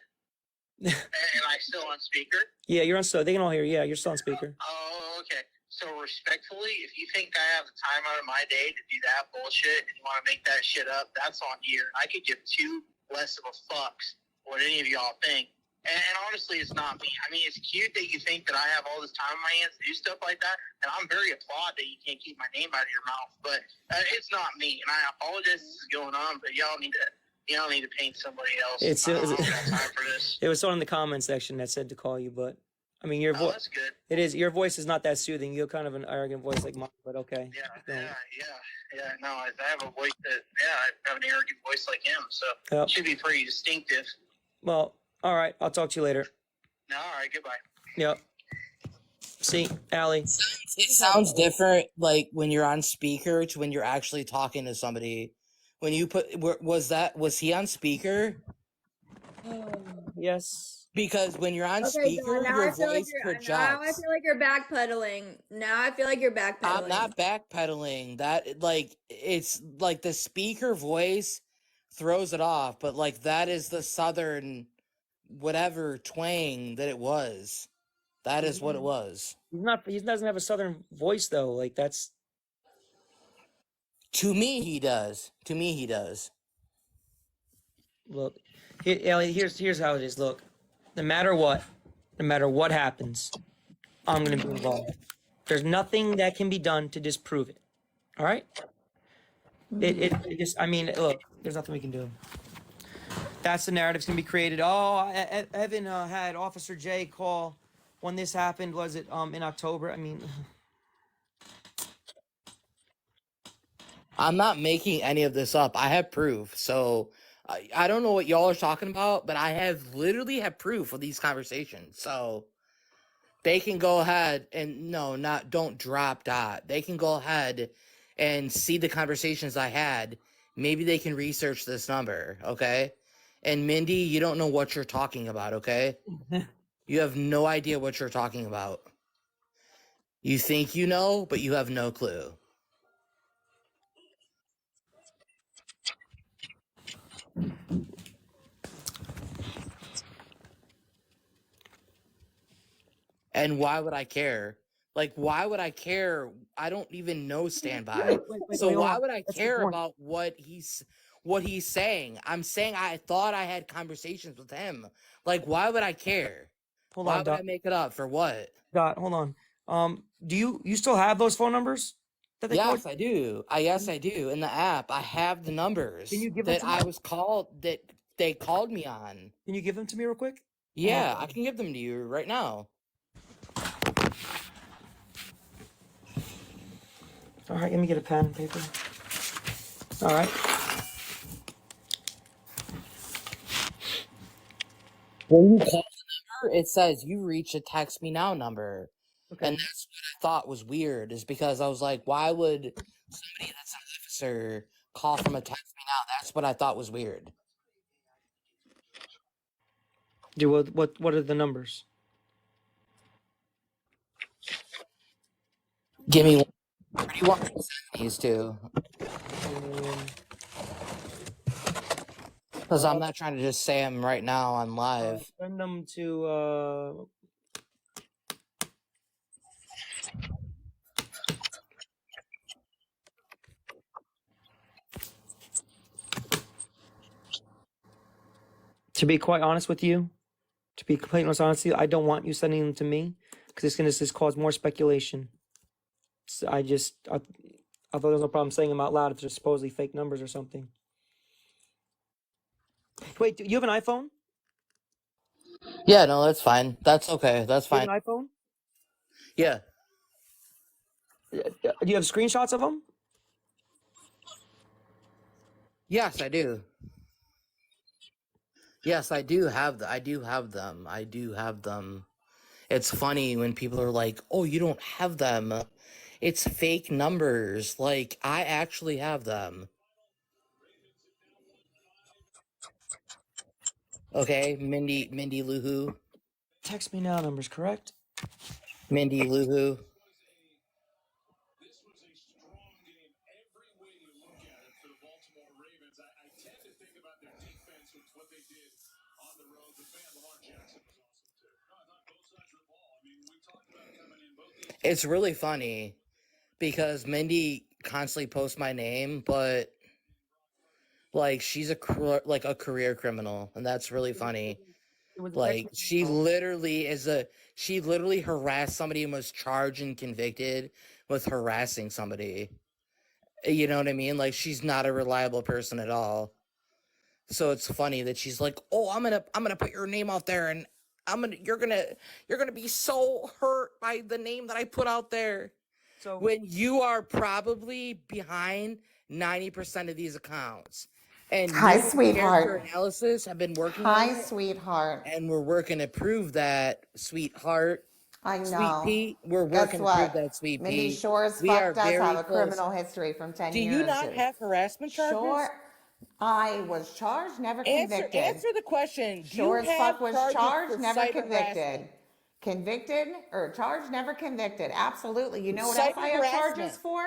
Am I still on speaker? Yeah, you're on. So they can all hear. Yeah, you're still on speaker. Oh, okay. So respectfully, if you think I have the time out of my day to do that bullshit and you want to make that shit up, that's on you. I could give 2 less of a fucks what any of y'all think. And honestly, it's not me. I mean, it's cute that you think that I have all this time on my hands to do stuff like that, and I'm very applaud that you can't keep my name out of your mouth. But it's not me, and I apologize this is going on, but y'all need to paint somebody else. I don't have time for this. It was someone in the comment section that said to call you, but I mean, your Oh, voice. that's good. It is. Your voice is not that soothing. You have kind of an arrogant voice like mine, but okay. Yeah. No, I have a voice that, I have an arrogant voice like him, so Yep. it should be pretty distinctive. Well, all right. I'll talk to you later. No, all right, goodbye. Yep. See, Allie. It sounds different, like when you're on speaker to when you're actually talking to somebody. When you was he on speaker? Yes. Because when you're on Okay, speaker, now your I feel like voice you're. projects. Now I feel like you're backpedaling. Now I feel like you're backpedaling. I'm not backpedaling. That like it's like the speaker voice throws it off, but like that is the southern whatever twang that it was. That is what it was. He's not. He doesn't have a southern voice though. Like that's. To me, he does. To me, he does. Look, Ellie. Here's how it is. Look, no matter what happens, I'm gonna be involved. There's nothing that can be done to disprove it. All right. It just. I mean, look. There's nothing we can do. That's the narrative's gonna be created. Oh, Evan had Officer J call when this happened. Was it in October? I mean. I'm not making any of this up. I have proof. So I don't know what y'all are talking about, but I have literally have proof of these conversations. So they can go ahead and don't drop Dot. They can go ahead and see the conversations I had. Maybe they can research this number, okay? And Mindy, you don't know what you're talking about, okay? You have no idea what you're talking about. You think you know, but you have no clue. And why would I care? Like, why would I care? I don't even know Standby. So why would I care about what he's saying? I'm saying I thought I had conversations with him. Like, why would I care? Hold Why on, would Dot. I make it up? For what? Dot, hold on. Do you still have those phone numbers? That they Yes, called? I do. Yes, I do. In the app, I have the numbers Can you give them that to me? I was called, that they called me on. Can you give them to me real quick? Yeah, I can give them to you right now. All right, let me get a pen and paper. All right. When you call the number, it says you reach a text me now number. Okay. And that's what I thought was weird, is because I was like, why would somebody that's an officer call from a text me now? That's what I thought was weird. What are the numbers? Give me one. Where do you want me to send these to? Because I'm not trying to just say them right now on live. Send them to To be quite honest with you, to be completely honest with you, I don't want you sending them to me because it's going to just cause more speculation. So I thought there was no problem saying them out loud if they're supposedly fake numbers or something. Wait, do you have an iPhone? Yeah, no, that's fine. That's okay. That's Do you fine. have an iPhone? Yeah. Do you have screenshots of them? Yes, I do. Yes, I do have I do have them. I do have them. It's funny when people are like, "Oh, you don't have them. It's fake numbers." Like, I actually have them. Okay, Mindy Luhu. Text me now numbers, correct? Mindy Luhu. It's really funny because Mindy constantly posts my name, but like she's a career criminal, and that's really funny. Like she literally harassed somebody and was charged and convicted with harassing somebody. You know what I mean? Like, she's not a reliable person at all. So it's funny that she's like, "Oh, I'm gonna put your name out there and you're gonna be so hurt by the name that I put out there. So when you are probably behind 90% of these accounts. And Hi, you, character sweetheart. analysis, have been working Hi, on it, sweetheart. and we're working to prove that, sweetheart. I Sweet know. Pete, we're Guess working to prove what? that, Sweet Mindy Pete. sure as We are fuck does very have a close. criminal history from 10 Do years. you not have harassment charges? Sure. I was charged, never convicted. Answer the question. Do Sure you as have fuck was charges charged, for never cyber convicted. harassment? Convicted or charged, never convicted. Absolutely. You know what else Cyber I have charges harassment. for?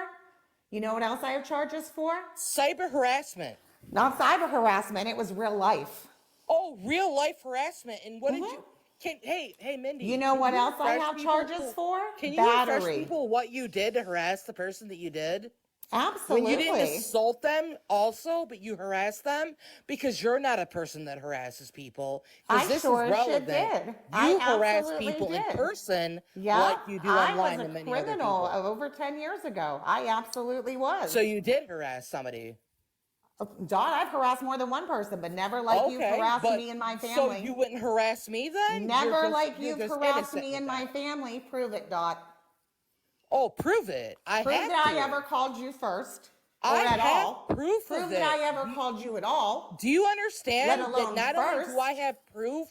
You know what else I have charges for? Cyber harassment. Not cyber harassment. It was real life. Oh, real life harassment. And what did you? Hey, Mindy. You know can what else I refresh have people charges for? Can you refresh Battery. people what you did to harass the person that you did? Absolutely. When you didn't assault them also, but you harassed them, because you're not a person that harasses people. I This sure is as shit relevant. did. You I harass absolutely people in did. person Yeah, like you do I online was to a many other criminal people. over 10 years ago. I absolutely was. So you did harass somebody. Don, I've harassed more than one person, but never like you've harassed but- me and my So family. you wouldn't harass me then? Never You're just- like you're you've just harassed innocent me with and my that. family. Prove it, Dot. Oh, prove it. I Prove have that to. I ever called you first. Or I at have all. proof Prove of that it. I ever called you at all. Do you understand Let that alone not only first. do I have proof,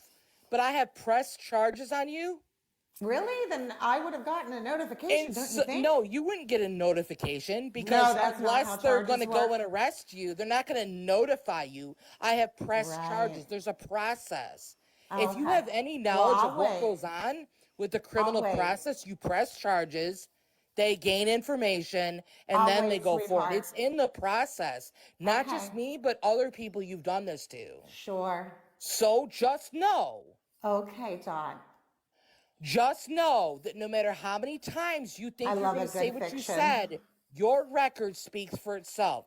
but I have press charges on you? Really? Then I would have gotten a notification, And don't so, you think? no, you wouldn't get a notification because that's not unless how they're charges going to go work. and arrest you, they're not going to notify you. I have press charges. Right. There's a process. If you Okay. have any Well, knowledge I'll of what wait. goes on with the criminal wait. process, you press charges. They gain information and I'll then wait, they go forward. sweetheart. It's in the process, not just Okay. me, but other people you've done this to. Sure. So just know. Okay, Dot. Just know that no matter how many times you think I you're love going a to say good what you fiction. said, your record speaks for itself.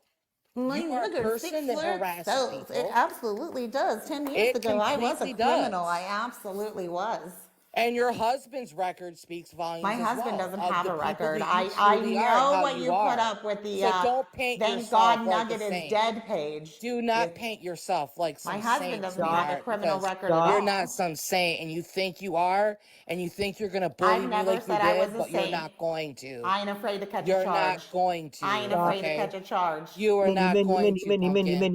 Like, You are a look at person that Flirt harasses sells. people. It absolutely does. 10 years It ago, I was a completely criminal. does. I absolutely was. And your husband's record speaks volumes. My as husband well doesn't of have the a people record. that I you I truly are and know how what you put are. up with the So don't paint thank yourself God like a Nugget is saint. dead page. Do not paint yourself like some My husband saint, doesn't have a sweetheart, criminal because record at you're all. not some saint, and you think you are, and you think you're gonna bully I've me never like you said I was did, a but you're saint. not going to. I ain't afraid to catch You're a charge. not going to. I ain't afraid okay? to catch a charge. You are not going to, pumpkin,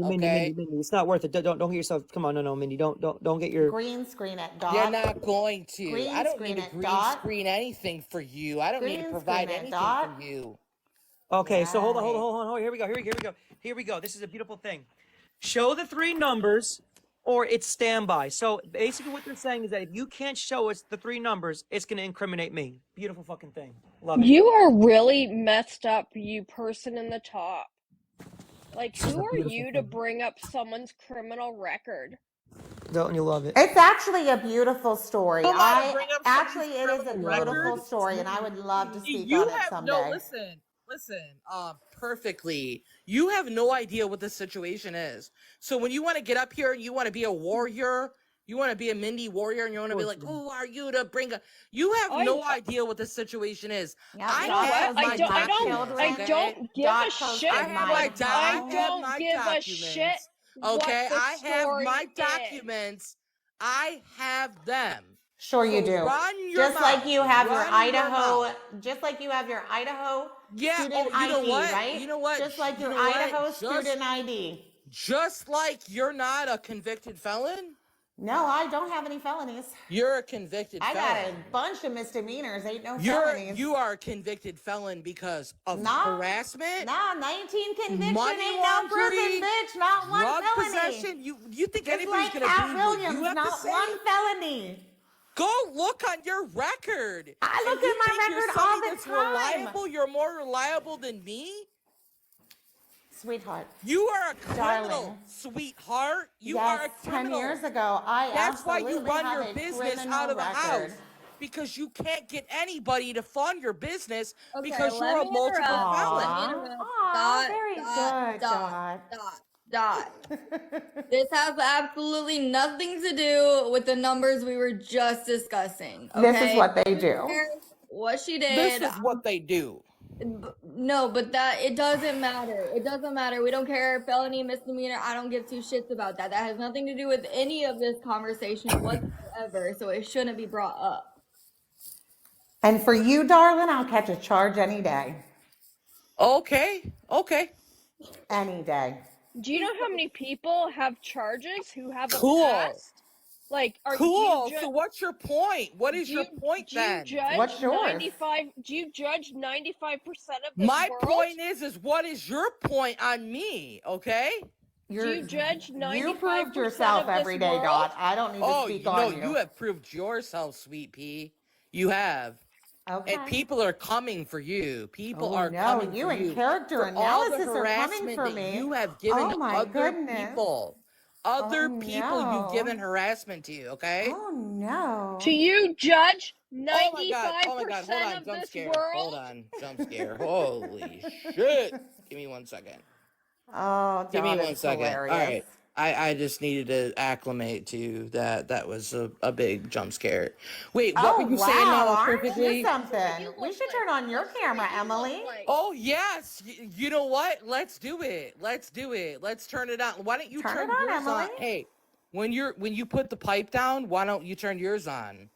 okay? Mindy. It's not worth it. Don't get yourself. Come on, no, Mindy. Don't get your. Green screen it, Dot. You're not going to. Green I don't screen need to it, green Dot. screen anything for you. I don't need to Green provide screen it, anything Dot. for you. Okay, so hold on. Here we go. This is a beautiful thing. Show the three numbers, or it's standby. So basically, what they're saying is that if you can't show us the three numbers, it's going to incriminate me. Beautiful fucking thing. Love it. You are really messed up, you person in the top. Like, who are you to bring up someone's criminal record? Don't you love it? It's actually a beautiful story. Come on, bring up Actually, it is a someone's beautiful criminal story, and I would love to speak You on it have someday. no listen. Perfectly. You have no idea what the situation is. So when you want to get up here and you want to be a warrior, you want to be a Mindy warrior, and you want to be like, "Who are you to bring a?" You have no idea what the situation is. Yeah, I Dot have shows my I don't documents. don't give Dot a shows shit. I have my what I don't give a documents. shit Okay, what the I have story my is. documents. I have them. Sure you So do. run your Just like mouth. you have your Run your Idaho, mouth. just like you have your Idaho Yeah. student Oh, you know ID, what? right? You know what? Just like You your know what? Idaho student ID. Just like you're not a convicted felon, No, I don't have any felonies. you're a convicted I got felon. a bunch of misdemeanors, ain't no felonies. You are a convicted felon because of Nah. harassment, Nah, 19 conviction money ain't no prison, laundering, bitch. Not one drug felony. possession. You think It's anybody's like gonna Cat believe what Williams, you have to not say? one felony. Go look on your record. I look And you at my think you're record all somebody the that's time. reliable? You're more reliable than me? Sweetheart. You are a criminal, Darling. sweetheart. You Yes, are a 10 criminal. years ago, I That's why you absolutely run have your a business criminal out of the house. record. Because you can't get anybody to fund your business Okay, because let you're a me multiple interrupt. felon. Let me interrupt. Aw, very good, Dot. This has absolutely nothing to do with the numbers we were just discussing. Okay? This is what they do. What she did. This is what they do. No, but that it doesn't matter. It doesn't matter. We don't care. Felony, misdemeanor. I don't give two shits about that. That has nothing to do with any of this conversation whatsoever. So it shouldn't be brought up. And for you, darling, I'll catch a charge any day. Okay. Any day. Do you know how many people have charges who haven't Cool. passed? Like, Cool. So what's your point? What is your point do you then? judge What's yours? 95? Do you judge 95% of this My world? point is what is your point on me? Okay. Do you judge 95% You proved yourself of this every day, world? Dot. I don't need to Oh, speak no, on you. you have proved yourself, Sweet Pea. You have. Okay. And people are coming for you. People are no, coming you for and you. character For all the analysis are coming harassment for that me. you have given Oh my other goodness. people. Other people no. you've given harassment to, okay? Oh no. Do you judge Oh my 95% God, hold on, of jump this scare. world? Hold on, jump scare. Holy shit. Give me 1 second. Oh, Give me Dot 1 is second. hilarious. All right. I just needed to acclimate to that. That was a big jump scare. Wait, what Oh were you saying wow, now aren't perfectly? you something? We should turn on your camera, Emily. Oh yes, you know what? Let's do it. Let's turn it on. Why don't you Turn turn it on, yours on? Emily. Hey, when you put the pipe down, why don't you turn yours on?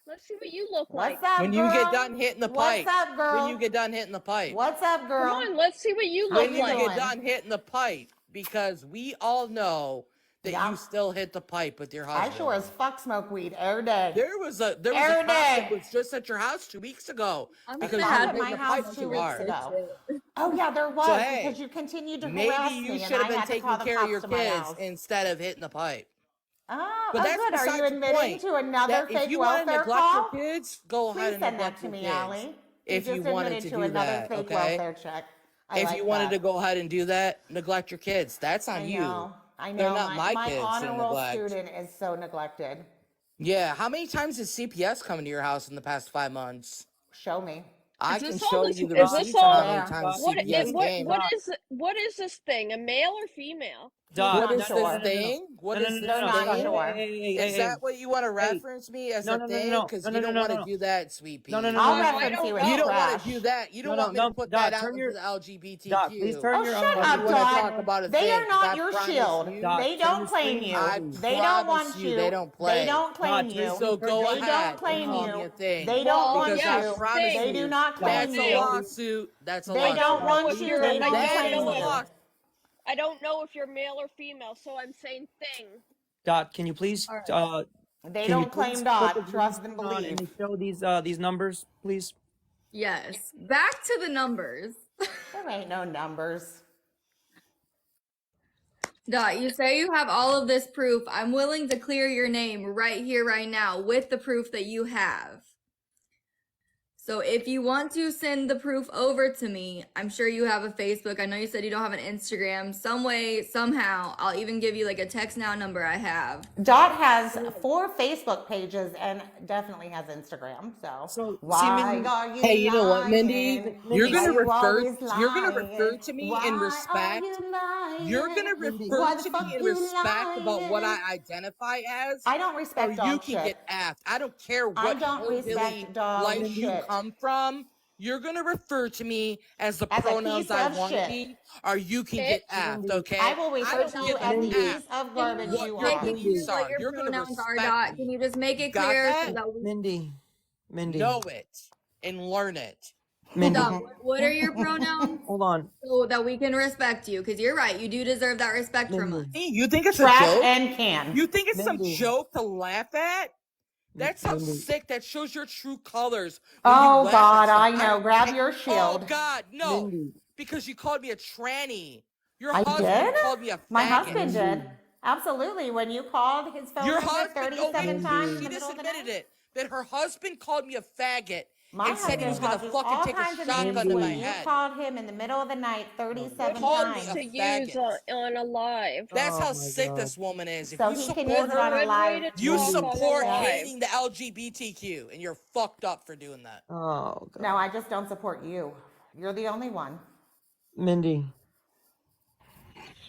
Let's see what you look like. What's up, When girl? you get done hitting the pipe. What's up, girl? When you get done hitting the pipe. What's up, Come girl? on, let's see what you How look When you like. get done hitting the pipe, because we all know that Yeah. you still hit the pipe with your I husband. sure as fuck smoke weed every day. There was a Every cop that day. was just at your house 2 weeks ago I'm because gonna you I were was have at hitting my the pipe house 2 too weeks hard. ago. Oh yeah, there was So hey, because you continued to maybe harass you me, should and have I been had to taking call the care of cops your to my kids house. instead of hitting the pipe. Oh, But that's good. Are besides you the admitting point. to another That if fake you want to welfare neglect call? your kids, go ahead Please and send that neglect to your me, kids. Allie. You If you just wanted admitted to to do another that, fake okay? welfare check. I If like you wanted that. to go ahead and do that, neglect your kids. That's on I you. know. I They're know. not my My kids to honor roll neglect. student is so neglected. Yeah, how many times did CPS come into your house in the past 5 months? Show me. I Is can this all show this? you the Is this receipts on how all? many Where? times What? CPS came. What is this thing? A male or female? He's Dot. not What is sure. this thing? What No, is no, this no, They're no, not stop. thing? sure. Hey, Is that what you want to reference me as no, a no, no, thing? no, Because no, you no, don't no, want to no, do that, Sweet Pea. no, no, no, I'll no, no, reference you as You don't want trash. to do that. You don't no, want me no, to put Dot, that out turn into your the Dot. Please LGBTQ. turn Oh, your shut If up, you want to talk Dot. about a They thing, are 'cause not I your promise shield. you, Dot. They Turn don't your claim screen, you. I please. They don't promise want you, you. they don't They play. don't claim Dot, you. please So turn go your They screen. don't ahead and claim call you. me a thing. They don't Well, want Because yes, I you. promise They thing. do you, not claim that's a you. lawsuit. That's a They I lawsuit. don't don't know want if you. you're. They I don't don't That is claim a know if. you. lawsuit. I don't know if you're male or female, so I'm saying thing. Dot, can you please All right. They can you don't claim please put the Dot. green Trust and screen on and believe. show these numbers, please? Yes. Back to the numbers. There ain't no numbers. Dot, you say you have all of this proof. I'm willing to clear your name right here, right now, with the proof that you have. So if you want to send the proof over to me, I'm sure you have a Facebook. I know you said you don't have an Instagram. Some way, somehow, I'll even give you like a text now number I have. Dot has 4 Facebook pages and definitely has Instagram. So see, why Mindy, are you Hey, you know what, lying? Mindy? You're Mindy, Why gonna you refer. always You're gonna refer lying? to me in Why are respect. you lying? You're gonna Mindy, refer Why the to fuck me in you respect about what lying? I identify as, I don't or respect you dog can shit. get effed. I don't care I what don't hillbilly respect dog life Mindy, you shit. come from. You're gonna refer to me as the As a pronouns piece I of want to shit. be, or you can Bitch. get effed. Mindy, Okay? I will I refer don't to you give a as the Mindy, piece f of Can garbage you you what your make are. it clear beliefs what are. your You're gonna pronouns are, respect Dot? Can me. you just make You it got clear so that? that we Mindy, Know it and learn it. Mindy. Dot, what are your pronouns? Hold on, So that we can respect you, because you're right. You do deserve that respect from us. Mindy, Hey, you think it's a Trash joke? and can. You think it's some Mindy, joke to laugh at? That sounds Mindy. sick. That shows your true colors when you Oh laugh God, at I something. know. Grab Hey, your oh shield. God, no! Mindy, Because you called me a tranny. Your I husband did? called me a My faggot. husband did. Mindy, Absolutely. When you called his phone Your number husband, 37 times in she the just middle of the admitted night. it that her husband called me a faggot My and said he was husband gonna calls you fucking all take a kinds of names shotgun to my when you head. called him in the middle of the night 37 Called me times. a To use faggot. on a live. That's oh how my sick God. this woman is. If So you he can support use it on her, a Good way live. to you talk on a support live. hating the LGBTQ, and you're fucked up for doing that. Oh God, No, I just don't support you. You're the only one. Mindy,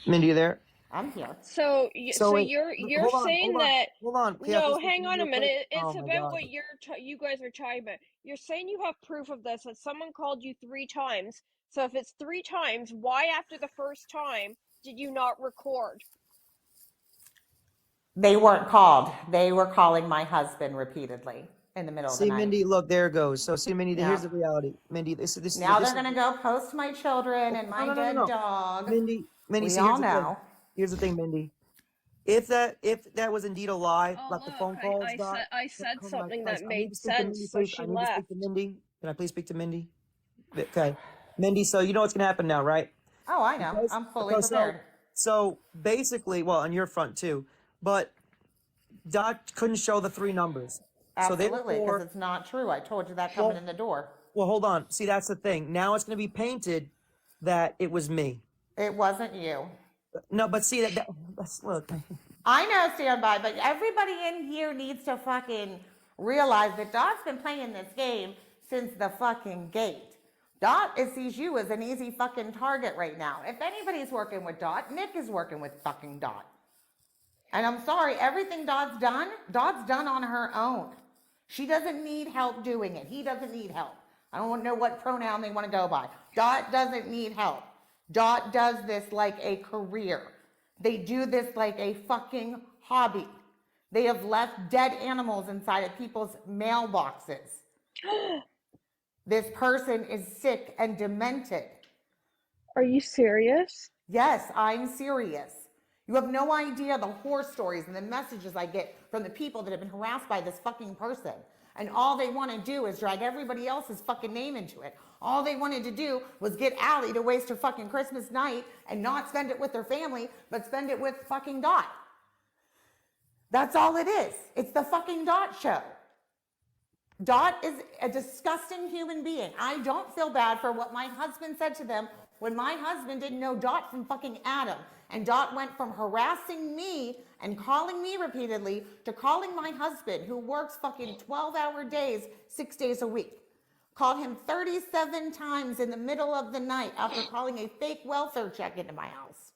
you there? I'm here. So wait, you're hold on, saying hold on, that hold on. Can I no, please speak to hang on you a real quick? minute. Oh It's my about God. what you guys are talking about. You're saying you have proof of this that someone called you 3 times. So if it's 3 times, why after the first time did you not record? They weren't called. They were calling my husband repeatedly in the middle of the See, night. Mindy, look, there it goes. So, see, Mindy, here's Yeah. the reality. Mindy, this is Now this they're is gonna go post my children and my dead no. dog. Mindy, We see, all here's the thing. know. Here's the thing, Mindy. If that was indeed a lie, Oh, like the look, phone calls, I said hold on, something guys, that I need made to speak to Mindy, sense, so please. she I need to speak left. to Mindy. Can I please speak to Mindy? Okay, Mindy. So you know what's gonna happen now, right? Oh, I know. I'm fully Because prepared. so basically, well, on your front too, but Dot couldn't show the 3 numbers. Absolutely, because So it's not true. I told you that coming in the door. well, hold on. See, that's the thing. Now it's going to be painted that it was me. It wasn't you. No, but see that's look. I know, standby, but everybody in here needs to fucking realize that Dot's been playing this game since the fucking gate. Dot sees you as an easy fucking target right now. If anybody's working with Dot, Nick is working with fucking Dot. And I'm sorry, everything Dot's done on her own. She doesn't need help doing it. He doesn't need help. I don't know what pronoun they want to go by. Dot doesn't need help. Dot does this like a career. They do this like a fucking hobby. They have left dead animals inside of people's mailboxes. This person is sick and demented. Are you serious? Yes, I'm serious. You have no idea the horror stories and the messages I get from the people that have been harassed by this fucking person. And all they want to do is drag everybody else's fucking name into it. All they wanted to do was get Allie to waste her fucking Christmas night and not spend it with her family, but spend it with fucking Dot. That's all it is. It's the fucking Dot show. Dot is a disgusting human being. I don't feel bad for what my husband said to them when my husband didn't know Dot from fucking Adam. And Dot went from harassing me and calling me repeatedly to calling my husband, who works fucking 12-hour days, 6 days a week. Called him 37 times in the middle of the night after calling a fake welfare check into my house.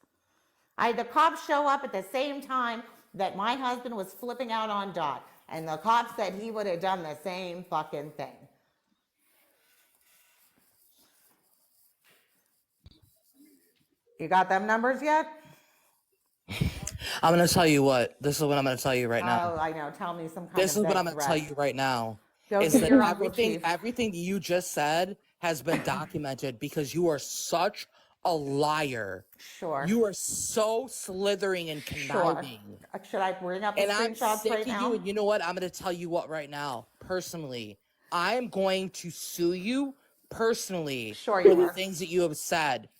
I had the cops show up at the same time that my husband was flipping out on Dot. And the cops said he would have done the same fucking thing. You got them numbers yet? I'm gonna tell you what. This is what I'm gonna tell you right now. Oh, I know. Tell me some kind This of is what I'm death gonna tell threat. you right now. Go Is to that your uncle, Chief. everything that you just said has been documented because you are such a liar. Sure. You are so slithering and Sure. conniving. Should I bring up the And I'm screenshots sick right of now? you. And you know what? I'm going to tell you what right now. Personally, I'm going to sue you personally Sure for you the are. things that you have said.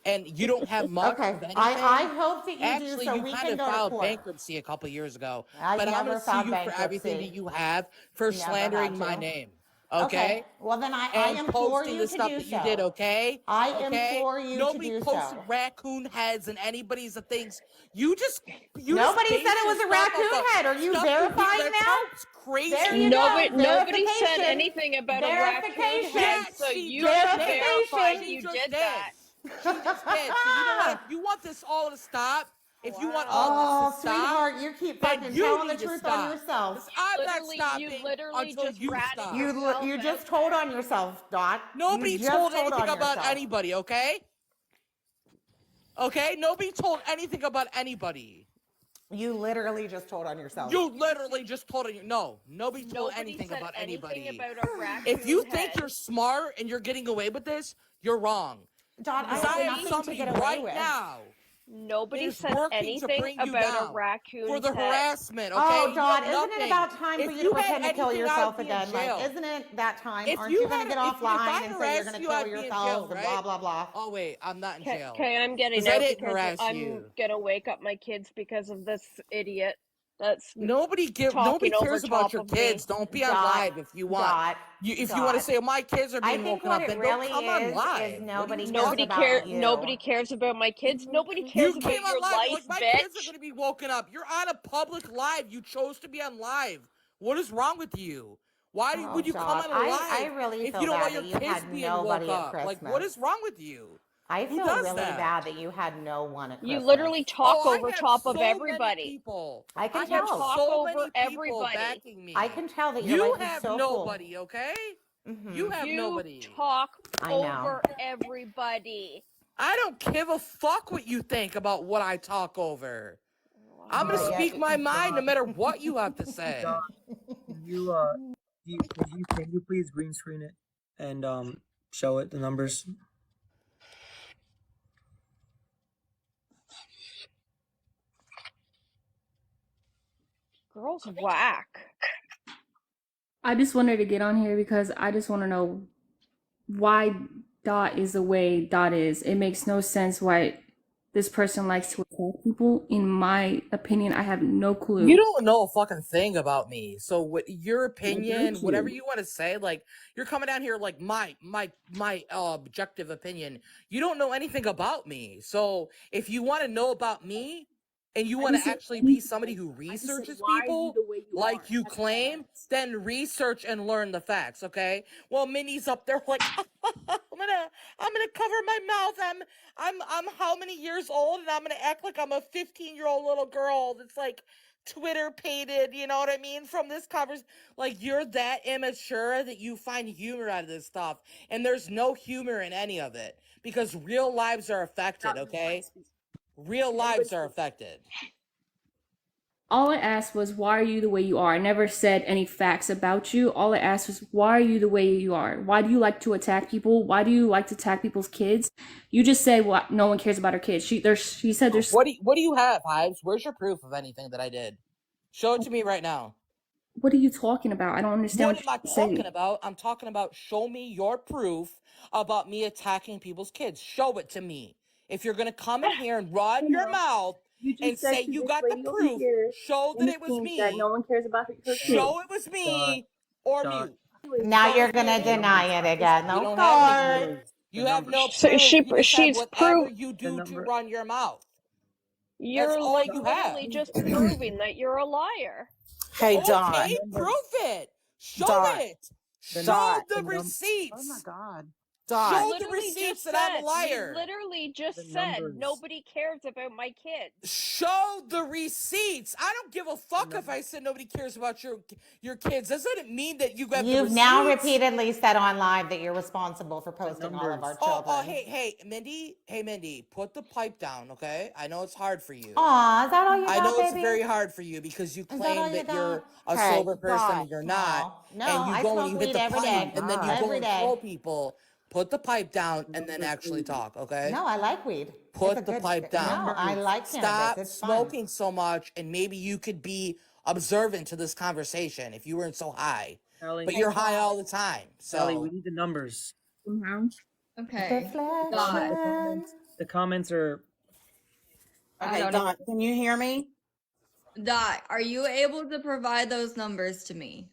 And you don't have much Okay. of anything. I hope that you Actually, do so you we kind can of go to filed court. bankruptcy a couple years ago. I But I'm never going to sue filed you for everything that bankruptcy. you have for Never slandering had my to. name. Okay. Okay? Well, then I And implore posting you the to stuff do that you so. did, okay? I Okay? implore you Nobody to do posted so. raccoon heads and anybody's the things. You just Nobody base said it your was a stuff off raccoon of head. Are you stuff you hear. verifying That now? sounds crazy. There you go. Nobody said Verification. anything about a raccoon Verification. head, so she you just just did. verified She you just did did. that. She just did. So you know what? If you want this all to stop, if you want all Oh, this to stop, sweetheart, you keep then fucking you telling the need to truth stop. on yourself. 'Cause I'm not You stopping literally until just you ratted stop. yourself You out just told on yourself, Dot. Nobody You just told anything on about yourself. anybody, okay? Okay? Nobody told anything about anybody. You literally just told on yourself. You literally just told on you. No, nobody told Nobody anything said about anything anybody. about a raccoon If you think head. you're smart and you're getting away with this, you're wrong. Dot, I Because I have have nothing to somebody get away right with. now Nobody is said working to anything bring you about a down raccoon for the head. harassment, okay? Oh, You Dot, have isn't it nothing. about time for If you to had pretend to kill anything, I yourself would be in again? Like, jail. isn't it that time? If Aren't you you going to had- get if I offline and say you're harassed going to you, kill I'd be in yourselves jail, and right? blah, blah, blah? Oh, wait, I'm not in jail. Okay, I'm getting 'Cause I out didn't because harass I'm you. gonna wake up my kids because of this idiot that's Nobody talking over cares about top your of me. kids. Don't be on Dot, live if you want. Dot, If you want to Dot. say, oh, my kids are I being think woken what up, it then really don't come on is live. nobody cares Nobody about you. Nobody cares about my kids. Nobody You cares about came on your live. life, Like, my bitch. kids are going to be woken up. You're on a public live. You chose to be on live. What is wrong with you? Why would you come Dot, on a live I really if feel you don't bad want your that you kids had being nobody woke at up? Like, Christmas. what is wrong with you? I Who feel does really that? bad that you had no one at You Christmas. literally talk Oh, I over have top of so many everybody. people. I can I have You tell. talk so over many people everybody. backing me. I can tell that your You life is have so nobody, okay? full. You have You nobody. talk I know. over everybody. I don't give a fuck what you think about what I talk over. I'm gonna But speak yet, my mind no matter what you have to say. Dot, can you can you please green screen it and show it the numbers? Girls whack. I just wanted to get on here because I just want to know why Dot is the way Dot is. It makes no sense why this person likes to attack people. In my opinion, I have no clue. You don't know a fucking thing about me. So what your opinion, Thank whatever you. you want to say, like you're coming down here like my objective opinion. You don't know anything about me. So if you want to know about me and you I want just to said actually thank be you. somebody who I just said, researches why are you people the way you like are? you That's all I claim, asked. then research and learn the facts, okay? Well, Minnie's up there like I'm gonna cover my mouth. I'm how many years old and I'm gonna act like I'm a 15-year-old little girl that's like Twitter pated, you know what I mean? From this conversation, like you're that immature that you find humor out of this stuff, and there's no humor in any of it because real lives are affected. Okay, real lives are affected. All I asked was, why are you the way you are? I never said any facts about you. All I asked was, why are you the way you are? Why do you like to attack people? Why do you like to attack people's kids? You just said, well, no one cares about her kids. She said there's. What do you have, Hives? Where's your proof of anything that I did? Show it to me right now. What are you talking about? I don't understand What what am I you're saying. talking about? I'm talking about show me your proof about me attacking people's kids. Show it to me. If you're gonna come in here and run your mouth You just and said say to you this got the lady over proof, here show in that the it was pink that me. no one cares about her kids. Show it was me or Dot. mute. Now Show you're it to gonna me. deny it again. You No don't have any card. proof. You have no So proof. You just have she's whatever proof. you The do to number. run your mouth. That's You're all like you have. literally just proving that you're a liar. Hey, Dot. Okay, prove it. Show Dot. it. The Show Dot. the the num- receipts. Oh my God. Dot. Show the Literally receipts just that I'm a said. liar. You literally just the said numbers. nobody cares about my kids. Show the receipts. I don't give a fuck if I said nobody cares about your kids. Doesn't mean that you have the You've receipts. now repeatedly said on live that you're responsible for posting all of our numbers. children. Hey, Mindy, put the pipe down, okay? I know it's hard for you. Aw, is that all you got, I know it's baby? very hard for you because you Is that claim all you that you're got? a Okay, sober person Dot. and you're not. No, And you I go and smoke you hit weed the every pipe day. and then you go Every and day. troll people. Put the pipe down and then actually talk, okay? No, I like weed. Put It's a the good. pipe down. No, I like cannabis. Stop It's fun. smoking so much, and maybe you could be observant to this conversation if you weren't so high. Ellie, But you're high all the time. Ellie, we So need the numbers. Okay. Deflection. The comments are. Okay, don't Dot, can you hear me? Dot, are you able to provide those numbers to me?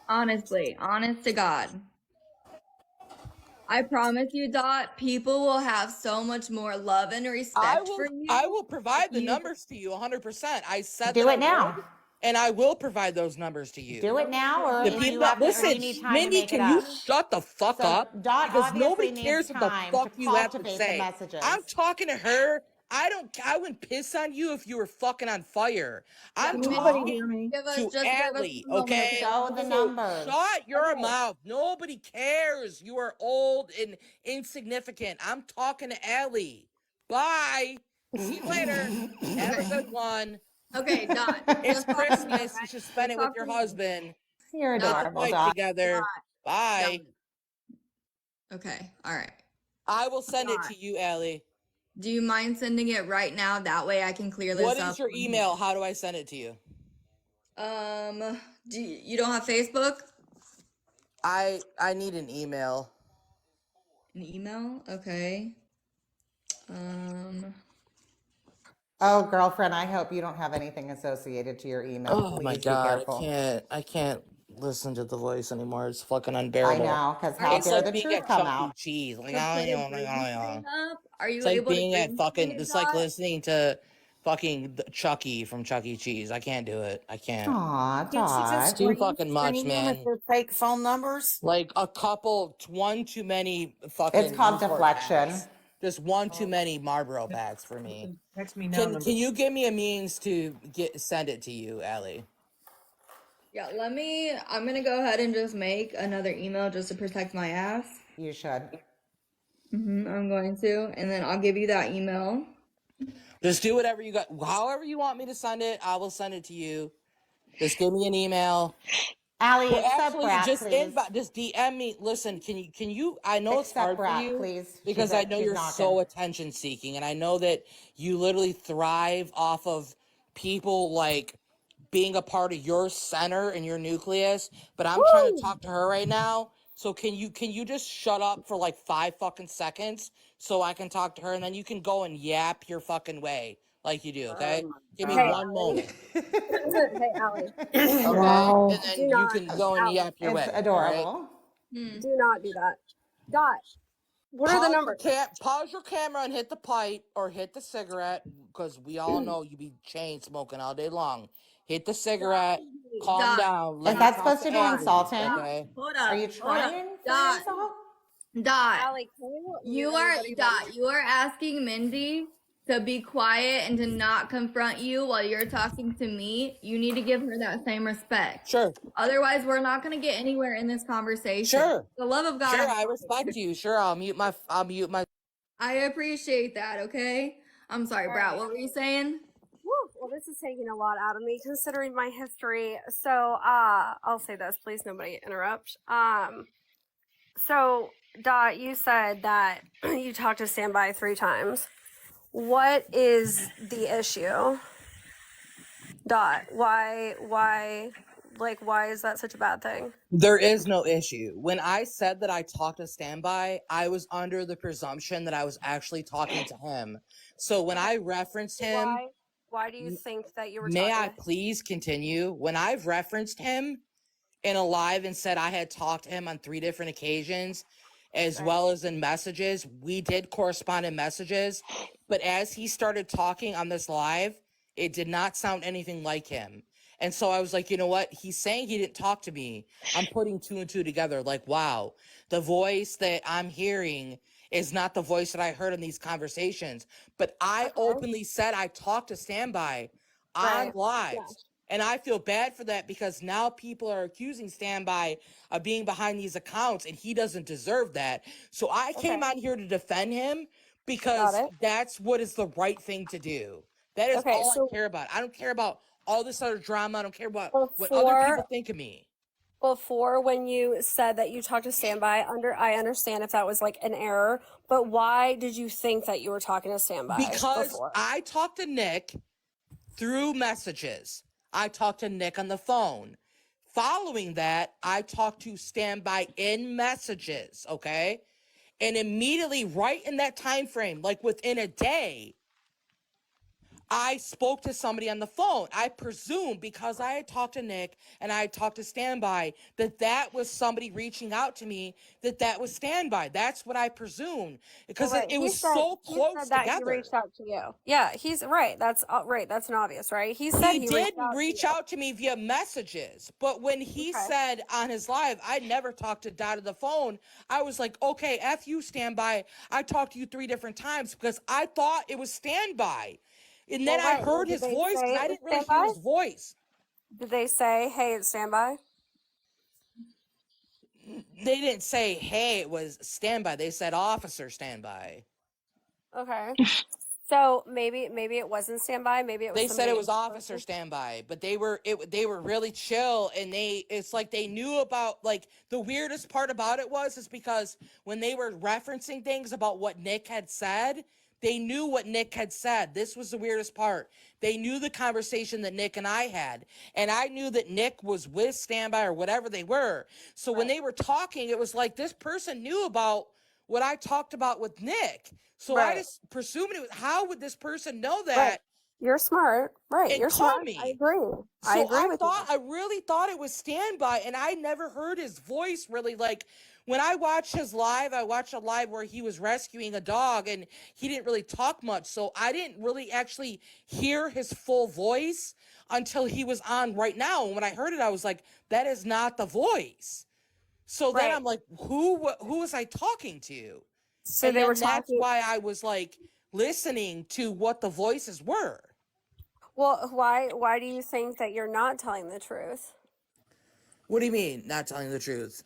Honestly, honest to God. I promise you, Dot, people will have so much more love and respect for you. I will provide the you- numbers to you 100%. I said Do that it now. would, and I will provide those numbers to you. Do it now, or The if people, you have to, or listen, you need time Mindy, to make it can you up. shut the fuck So up? Dot Because obviously nobody needs cares what the time fuck to you have to cultivate say. the messages. I'm talking to her. I wouldn't piss on you if you were fucking on fire. I'm Can talking anybody hear me? to Allie, okay? Show the numbers. Shut your mouth. Nobody cares. You are old and insignificant. I'm talking to Allie. Bye. See you later. Have a good one. Okay, Dot. It's Christmas. You should spend it with your husband. You're Have a adorable, fight Dot. together. Bye. Okay, all right. I will send it to you, Allie. Do you mind sending it right now? That way I can clear this What up. is your email? How do I send it to you? You don't have Facebook? I need an email. An email? Okay. Oh, girlfriend, I hope you don't have anything associated to your email. Oh Please my be god, careful. I can't listen to the voice anymore. It's fucking I unbearable. know, because how It's dare like the being truth at come Chuck E. out? Cheese. Like, To put a oh, green screen up? Are you it's like able to being at green fucking. screen It's like that? listening to fucking Chucky from Chuck E. Cheese. I can't do it. I can't. Aw, Can't she just Dot. too fucking much, Screen them man. with their fake phone numbers? Like a couple, one too many fucking. It's called Newport deflection. packs. Just one too many Marlboro packs for me. Text me now. Can you give me a means to send it to you, Allie? Yeah, I'm gonna go ahead and just make another email just to protect my ass. You should. I'm going to, and then I'll give you that email. Just do whatever you got. However you want me to send it, I will send it to you. Just give me an email. Allie, Well, accept actually, Brat, just please. just DM me. Listen, can you? I know it's Accept hard Brat, for you, please. because She's I know she's you're knocking. so attention seeking, and I know that you literally thrive off of people like being a part of your center and your nucleus. But I'm trying to talk to her right now. So can you just shut up for like 5 fucking seconds so I can talk to her, and then you can go and yap your fucking way like you do, okay? Give me Hey, one Allie. moment. Hey, Allie. Okay? Wow. And then Do you not, can go and Allie. yap your way. It's all right? adorable. Do not do that. Dot. What are the numbers? Pause your camera and hit the pipe or hit the cigarette, because we all know you be chain smoking all day long. Hit the cigarette, calm Dot. down. Let Is me that talk supposed to be Allie, insulting? okay? Hold Are up. you trying for Dot. insult? Dot. Allie, can you You are Dot. You are asking Mindy to be quiet and to not confront you while you're talking to me. You need to give her that same respect. Sure. Otherwise, we're not going to get anywhere in this conversation. Sure. For the love of God. Sure, I respect you. Sure, I'll mute my. I appreciate that. Okay. I'm sorry, Brat. What were you saying? Woo, well, this is taking a lot out of me considering my history. So, I'll say this, please, nobody interrupt. So, Dot, you said that you talked to Standby 3 times. What is the issue? Dot, why is that such a bad thing? There is no issue. When I said that I talked to Standby, I was under the presumption that I was actually talking to him. So when I referenced him, Why do you think that you were may talking I please continue? When I've referenced him in a live and said I had talked to him on 3 different occasions, as well as in messages, we did correspond in messages. But as he started talking on this live, it did not sound anything like him. And so I was like, you know what? He's saying he didn't talk to me. I'm putting 2 and 2 together. Like, wow, the voice that I'm hearing is not the voice that I heard in these conversations. But I openly said I talked to Standby on lives. And I feel bad for that, because now people are accusing Standby of being behind these accounts, and he doesn't deserve that. So I came on here to defend him, because that's what is the right thing to do. That is all I care about. I don't care about all this other drama. I don't care about what other people think of me. Before, when you said that you talked to Standby, I understand if that was like an error, but why did you think that you were talking to Standby? Because I talked to Nick through messages. I talked to Nick on the phone. Following that, I talked to Standby in messages, okay? And immediately, right in that time frame, like within a day, I spoke to somebody on the phone. I presume, because I had talked to Nick and I had talked to Standby, that was somebody reaching out to me, that was Standby. That's what I presumed, because it was so close he said that together. He reached out to you. Yeah, he's right. That's right. That's an obvious, right? He said He did reach out to me via messages, but when he said on his live, I never talked to Dot on the phone, I was like, okay, F you, Standby. I talked to you 3 different times because I thought it was Standby. And then I heard his voice, and I didn't really hear his voice. Did they say, hey, it's Standby? They didn't say, hey, it was Standby. They said officer Standby. Okay. So maybe it wasn't Standby. Maybe it was. They said it was officer Standby, but they were really chill, and it's like they knew about, like, the weirdest part about it is because when they were referencing things about what Nick had said, they knew what Nick had said. This was the weirdest part. They knew the conversation that Nick and I had, and I knew that Nick was with Standby or whatever they were. So when they were talking, it was like this person knew about what I talked about with Nick. So I just presumed it was, how would this person know that? Right. You're smart. Right. And You're call smart. me. I agree. So I agree with you. I really thought it was Standby, and I never heard his voice really, like, when I watched his live, I watched a live where he was rescuing a dog and he didn't really talk much. So I didn't really actually hear his full voice until he was on right now. And when I heard it, I was like, that is not the voice. So then Right. I'm like, who was I talking to? So And they then were that's talking. why I was like listening to what the voices were. Well, why do you think that you're not telling the truth? What do you mean, not telling the truth?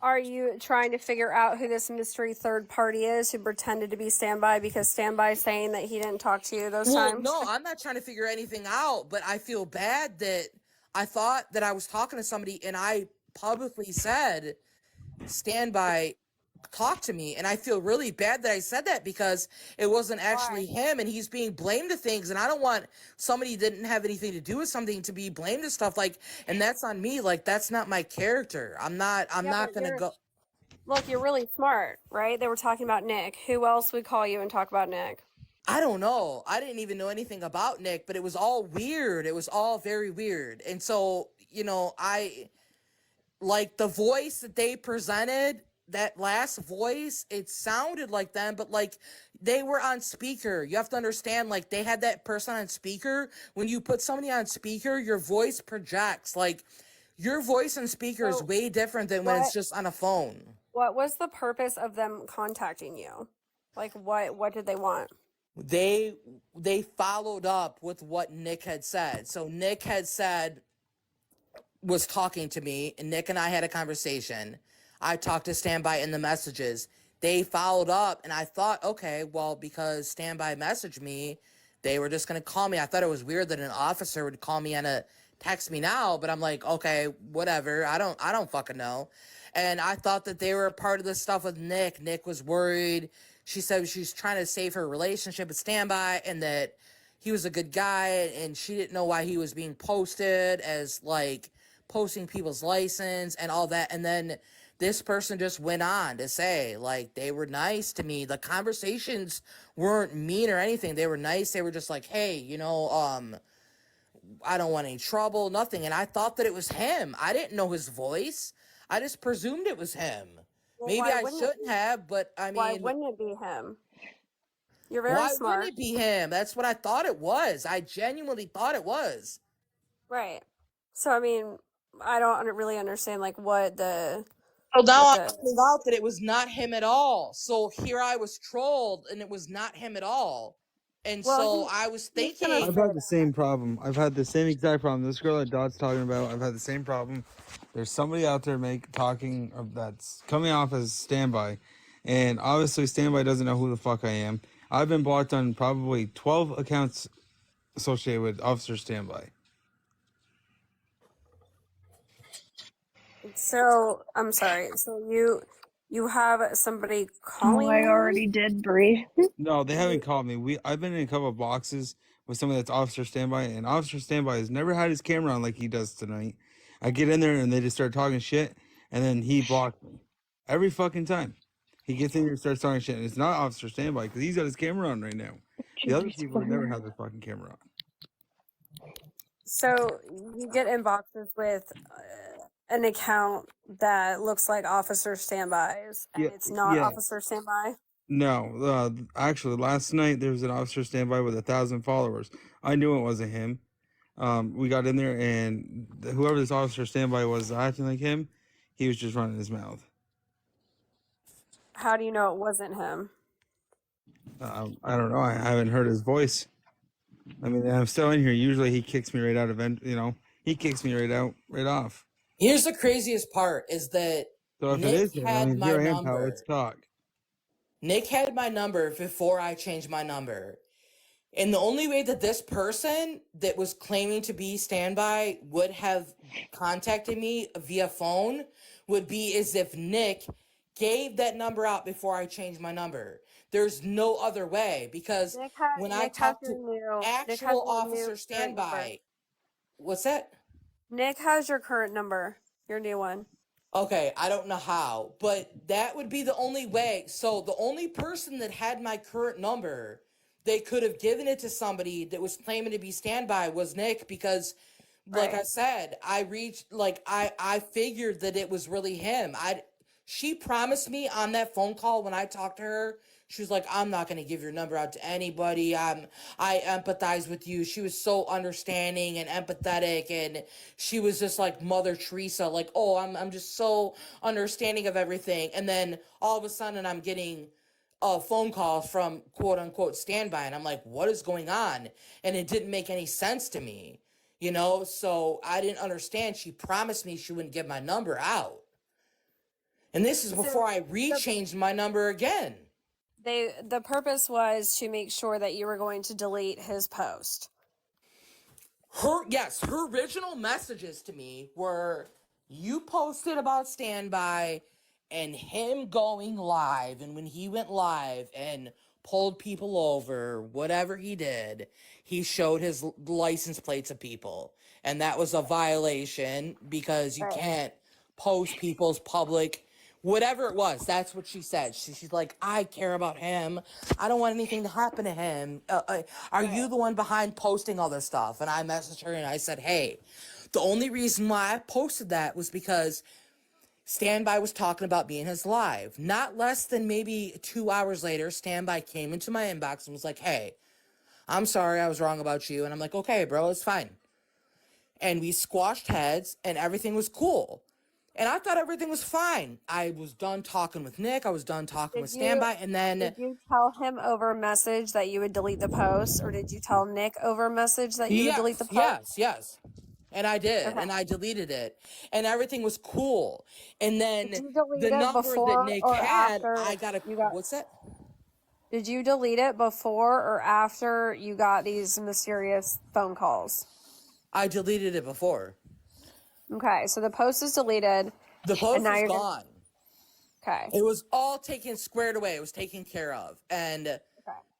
Are you trying to figure out who this mystery third party is who pretended to be Standby because Standby's saying that he didn't talk to you those Well, times? no, I'm not trying to figure anything out, but I feel bad that I thought that I was talking to somebody and I publicly said, Standby, talk to me. And I feel really bad that I said that because it wasn't actually him and he's being blamed to things. And I don't want somebody that didn't have anything to do with something to be blamed to stuff like, and that's on me. Like, that's not my character. I'm not but going to you're- go. Look, you're really smart, right? They were talking about Nick. Who else would call you and talk about Nick? I don't know. I didn't even know anything about Nick, but it was all weird. It was all very weird. And so, you know, I like the voice that they presented, that last voice, it sounded like them, but like they were on speaker. You have to understand, like they had that person on speaker. When you put somebody on speaker, your voice projects. Like your voice on speaker is way different than when it's just on a phone. What was the purpose of them contacting you? Like what did they want? They followed up with what Nick had said. So Nick had said, was talking to me, and Nick and I had a conversation. I talked to Standby in the messages. They followed up, and I thought, okay, well, because Standby messaged me, they were just gonna call me. I thought it was weird that an officer would call me on a text me now, but I'm like, okay, whatever. I don't fucking know. And I thought that they were a part of this stuff with Nick. Nick was worried. She said she's trying to save her relationship with Standby and that he was a good guy and she didn't know why he was being posted as like posting people's license and all that. And then this person just went on to say like they were nice to me. The conversations weren't mean or anything. They were nice. They were just like, hey, you know, I don't want any trouble, nothing. And I thought that it was him. I didn't know his voice. I just presumed it was him. Well, Maybe why I wouldn't shouldn't have, but I mean, Why wouldn't it be him? You're very why smart. wouldn't it be him? That's what I thought it was. I genuinely thought it was. Right. So I mean, I don't really understand like what the So now I what the found out that it was not him at all. So here I was trolled and it was not him at all. And Well, so he- I was he's gonna thinking, I've had the same problem. I've had the same exact problem. This girl that Dot's talking about, I've had the same problem. There's somebody out there talking that's coming off as Standby, and obviously Standby doesn't know who the fuck I am. I've been blocked on probably 12 accounts associated with Officer Standby. So I'm sorry. So you have somebody calling I you? already did, Bree. No, they haven't called me. I've been in a couple of boxes with somebody that's Officer Standby, and Officer Standby has never had his camera on like he does tonight. I get in there and they just start talking shit, and then he blocked me every fucking time. He gets in here and starts talking shit, and it's not Officer Standby because he's got his camera on right now. The other people have never had their fucking camera on. So you get in boxes with an account that looks like Officer Standby's, and Yeah, it's not yeah. Officer Standby. No, actually, last night there was an Officer Standby with 1,000 followers. I knew it wasn't him. We got in there, and whoever this Officer Standby was acting like him, he was just running his mouth. How do you know it wasn't him? I don't know. I haven't heard his voice. I mean, I'm still in here. Usually he kicks me right out of, he kicks me right off. here's the craziest part is that So if Nick it is him, I had mean, my here I am, pal. number. Let's talk. Nick had my number before I changed my number. And the only way that this person that was claiming to be Standby would have contacted me via phone would be as if Nick gave that number out before I changed my number. There's no other way because when I talk to actual Officer Standby, what's that? Nick has your current number, your new one. Okay, I don't know how, but that would be the only way. So the only person that had my current number, they could have given it to somebody that was claiming to be Standby was Nick because like I said, I figured that it was really him. She promised me on that phone call when I talked to her, she was like, I'm not going to give your number out to anybody. I empathize with you. She was so understanding and empathetic. And she was just like Mother Teresa, like, oh, I'm just so understanding of everything. And then all of a sudden I'm getting a phone call from quote unquote standby. And I'm like, what is going on? And it didn't make any sense to me, you know? So I didn't understand. She promised me she wouldn't give my number out. And this is before I rechanged my number again. The purpose was to make sure that you were going to delete his post. Her original messages to me were, you posted about standby and him going live, and when he went live and pulled people over, whatever he did, he showed his license plates of people, and that was a violation because you can't post people's public. Whatever it was, that's what she said. She's like, I care about him. I don't want anything to happen to him. Are you the one behind posting all this stuff? And I messaged her and I said, hey, the only reason why I posted that was because Standby was talking about me in his live. Not less than maybe 2 hours later, Standby came into my inbox and was like, hey, I'm sorry I was wrong about you. And I'm like, okay, bro, it's fine. And we squashed heads and everything was cool. And I thought everything was fine. I was done talking with Nick. I was done talking with Standby. And then... Did you tell him over message that you would delete the post? Or did you tell Nick over message that you would delete the post? Yes. And I did. Okay. And I deleted it. And everything was cool. And then Did you delete the it number before that Nick or had, after I got a... What's that? Did you delete it before or after you got these mysterious phone calls? I deleted it before. Okay, so the post is deleted. The post and now is you're gone. Okay. It was all taken squared away. It was taken care of. And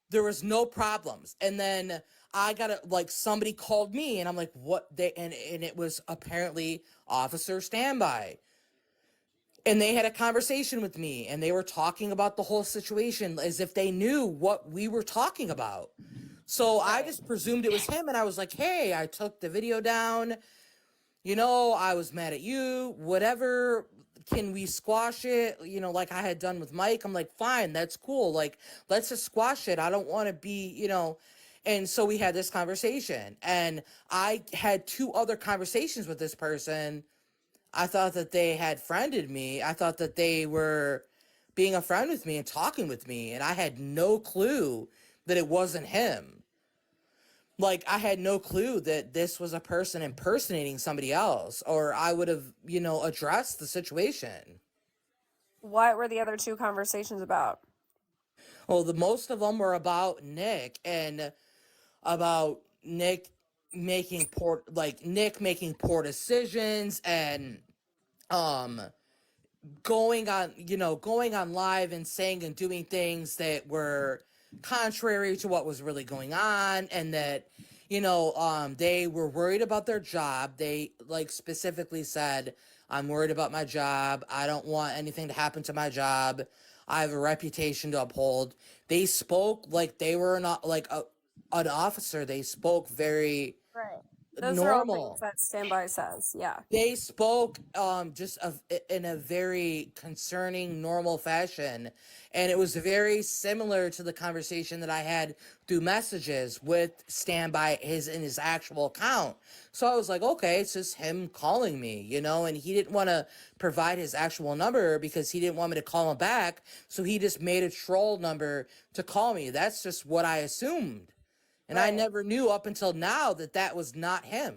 there was no problems. And then I got somebody called me and I'm like, what? And it was apparently Officer Standby. And they had a conversation with me and they were talking about the whole situation as if they knew what we were talking about. So I just presumed it was him and I was like, hey, I took the video down. You know, I was mad at you, whatever, can we squash it? You know, like I had done with Mike. I'm like, fine, that's cool. Like, let's just squash it. I don't want to be, you know. And so we had this conversation and I had 2 other conversations with this person. I thought that they had friended me. I thought that they were being a friend with me and talking with me. And I had no clue that it wasn't him. Like, I had no clue that this was a person impersonating somebody else, or I would have, you know, addressed the situation. What were the other 2 conversations about? Well, most of them were about Nick and about Nick making poor decisions and going on live and saying and doing things that were contrary to what was really going on, and that, you know, they were worried about their job. They specifically said, I'm worried about my job. I don't want anything to happen to my job. I have a reputation to uphold. They spoke like they were not an officer. They spoke very Those normal. are all things that Standby says. Yeah. They spoke in a very concerning, normal fashion. And it was very similar to the conversation that I had through messages with Standby in his actual account. So I was like, okay, it's just him calling me, you know, and he didn't want to provide his actual number because he didn't want me to call him back. So he just made a troll number to call me. That's just what I assumed. And I never knew up until now that that was not him.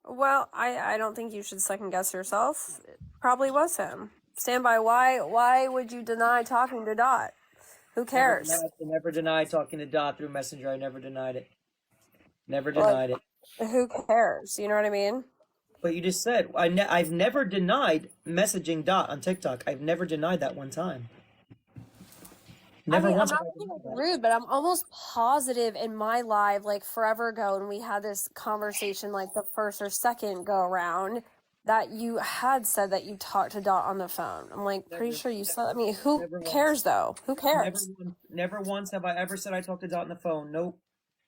Well, I don't think you should second guess yourself. It probably was him. Standby, why would you deny talking to Dot? Who cares? Never denied talking to Dot through Messenger. I never denied it. Never denied it. Who cares? You know what I mean? But you just said, I've never denied messaging Dot on TikTok. I've never denied that one time. Never once. I'm not being rude, but I'm almost positive in my live, like forever ago, when we had this conversation, like the first or second go around, that you had said that you talked to Dot on the phone. I'm like pretty sure you said. I mean, who cares though? Who cares? Never once have I ever said I talked to Dot on the phone. Nope.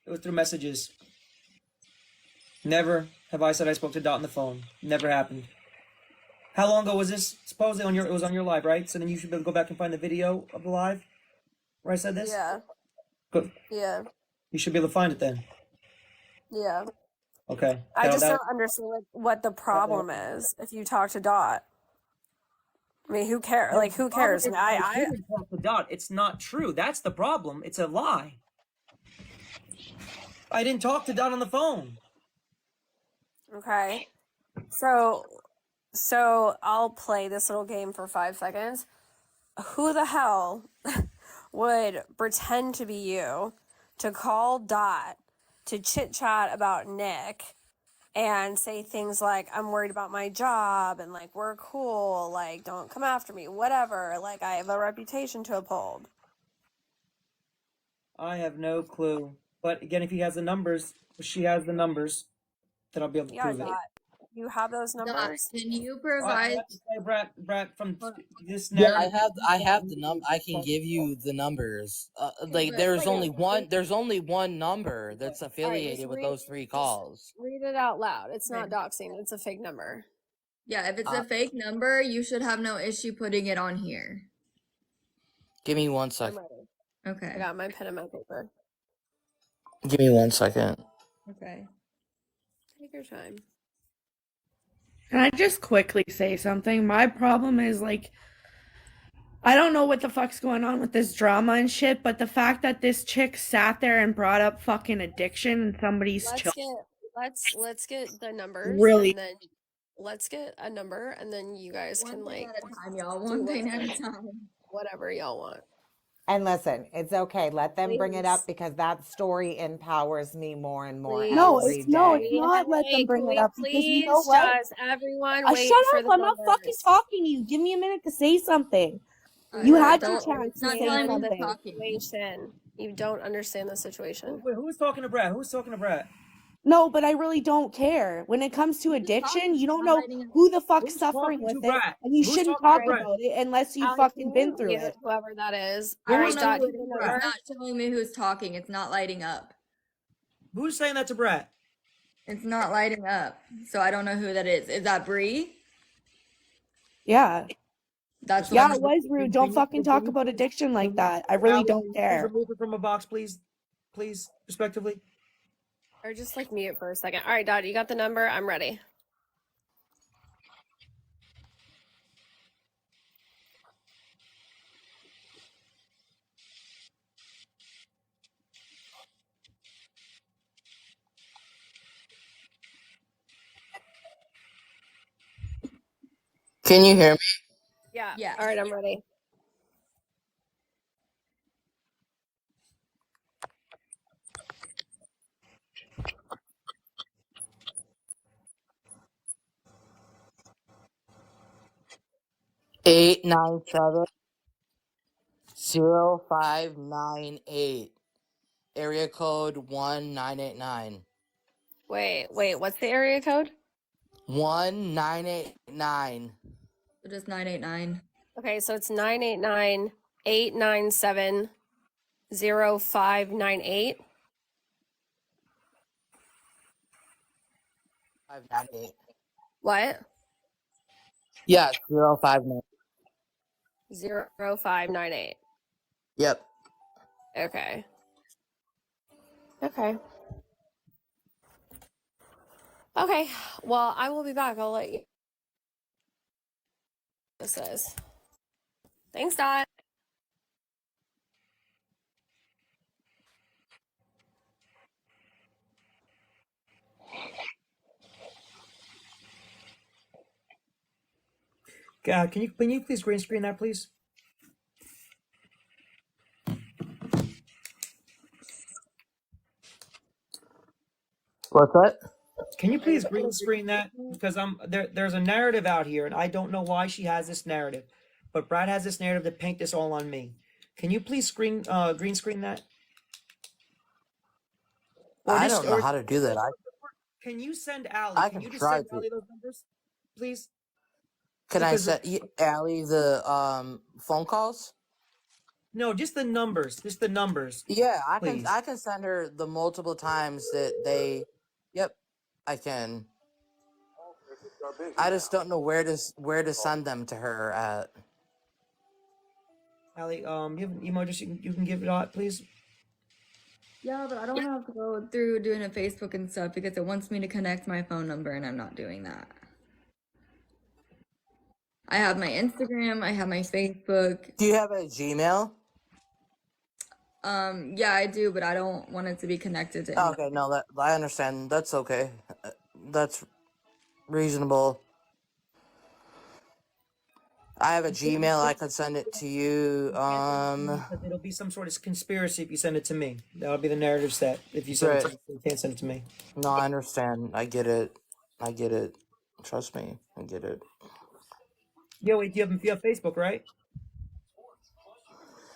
It was through messages. Never have I said I spoke to Dot on the phone. Never happened. How long ago was this? Supposedly on your, it was on your live, right? So then you should be able to go back and find the video of the live where I said this. Yeah. Good. Yeah. You should be able to find it then. Yeah. Okay. I just That, don't understand what the problem is if you talk to Dot. I mean, who cares? Like, who cares? I didn't talk to Dot. It's not true. That's the problem. It's a lie. I didn't talk to Dot on the phone. Okay. So I'll play this little game for 5 seconds. Who the hell would pretend to be you to call Dot to chit chat about Nick and say things like, I'm worried about my job and like, we're cool, like, don't come after me, whatever, like, I have a reputation to uphold? I have no clue. But again, if he has the numbers, if she has the numbers, then I'll be able to Yeah, prove it. Dot, you have those numbers? Can you provide? Brad, from this Yeah, narrative. I have the I can give you the numbers. Like there's only one number that's affiliated with those 3 calls. Read it out loud. It's not doxing, it's a fake number. Yeah, if it's a fake number, you should have no issue putting it on here. Give me 1 I'm second. ready. Okay. I got my pen and my paper. Give me 1 second. Okay. Take your time. Can I just quickly say something? My problem is, like, I don't know what the fuck's going on with this drama and shit, but the fact that this chick sat there and brought up fucking addiction and somebody's Let's get the numbers. Really? And then let's get a number, and then you guys can One thing like at a time, y'all. do One thing at a whatever- time. Whatever y'all want. And listen, it's okay. Let them bring it up Please. because that story empowers me more and more Please. No, every it's no, day. it's not. Let them bring Can it we up because you know please what? just everyone wait Shut for up! the I'm not fucking numbers. talking to you. Give me a minute to say something. I You know, had your don't- chance it's to not say telling me the something. talking. Situation. You don't understand the situation. Wait, who's talking to Brad? Who's talking to Brad? No, but I really don't care. When it comes to addiction, you don't know who the fuck's suffering with it, Brad? and you Who's shouldn't talking talk to Brad? about it unless you've Alex, fucking can been you through mute it. whoever that is? Who All was right, talking Dot, to you get the Brad? number? It's not showing me who's talking. It's not lighting up. Who's saying that to Brad? It's not lighting up. So I don't know who that is. Is that Bree? Yeah. That's the Yeah, one. it was rude. Don't fucking talk about addiction like that. I really Allie, don't please care. remove her from a box, please. Please, respectively. Or just like mute for a second. All right, Dot, you got the number? I'm ready. Can you hear me? Yeah. Yeah. All right, I'm ready. Eight nine seven 0598. Area code 1989. Wait, what's the area code? 1989. So just 989. Okay, so it's 989-897-0598. 598. What? Yeah, 059. 0598. Yep. Okay. Okay. Okay. Well, I will be back. I'll let you. This is. Thanks, Dot. Can you please green screen that, please? What's that? Can you please green screen that? Because there's a narrative out here, and I don't know why she has this narrative, but Brad has this narrative to paint this all on me. Can you please green screen that? I don't know how to do that. Can you send Allie? I Can can you just try send to. Allie those numbers, please? Can I Because set Allie the phone calls? no, just the numbers. Just the numbers. Yeah, Please. I can send her the multiple times that they. Yep, I can. I just don't know where to send them to her at. Allie, you have an email address you can give Dot, please? Yeah, but I don't have to go through doing a Facebook and stuff because it wants me to connect my phone number and I'm not doing that. I have my Instagram, I have my Facebook. Do you have a Gmail? Yeah, I do, but I don't want it to be connected to anybody. Okay, no, that I understand. That's okay. That's reasonable. I have a Gmail. I could send it to you. Because it'll be some sort of conspiracy if you send it to me. That'll be the narrative set. If you send it to Right. me, you can't send it to me. No, I understand. I get it. I get it. Trust me, I get it. Yo, wait, you have Facebook, right?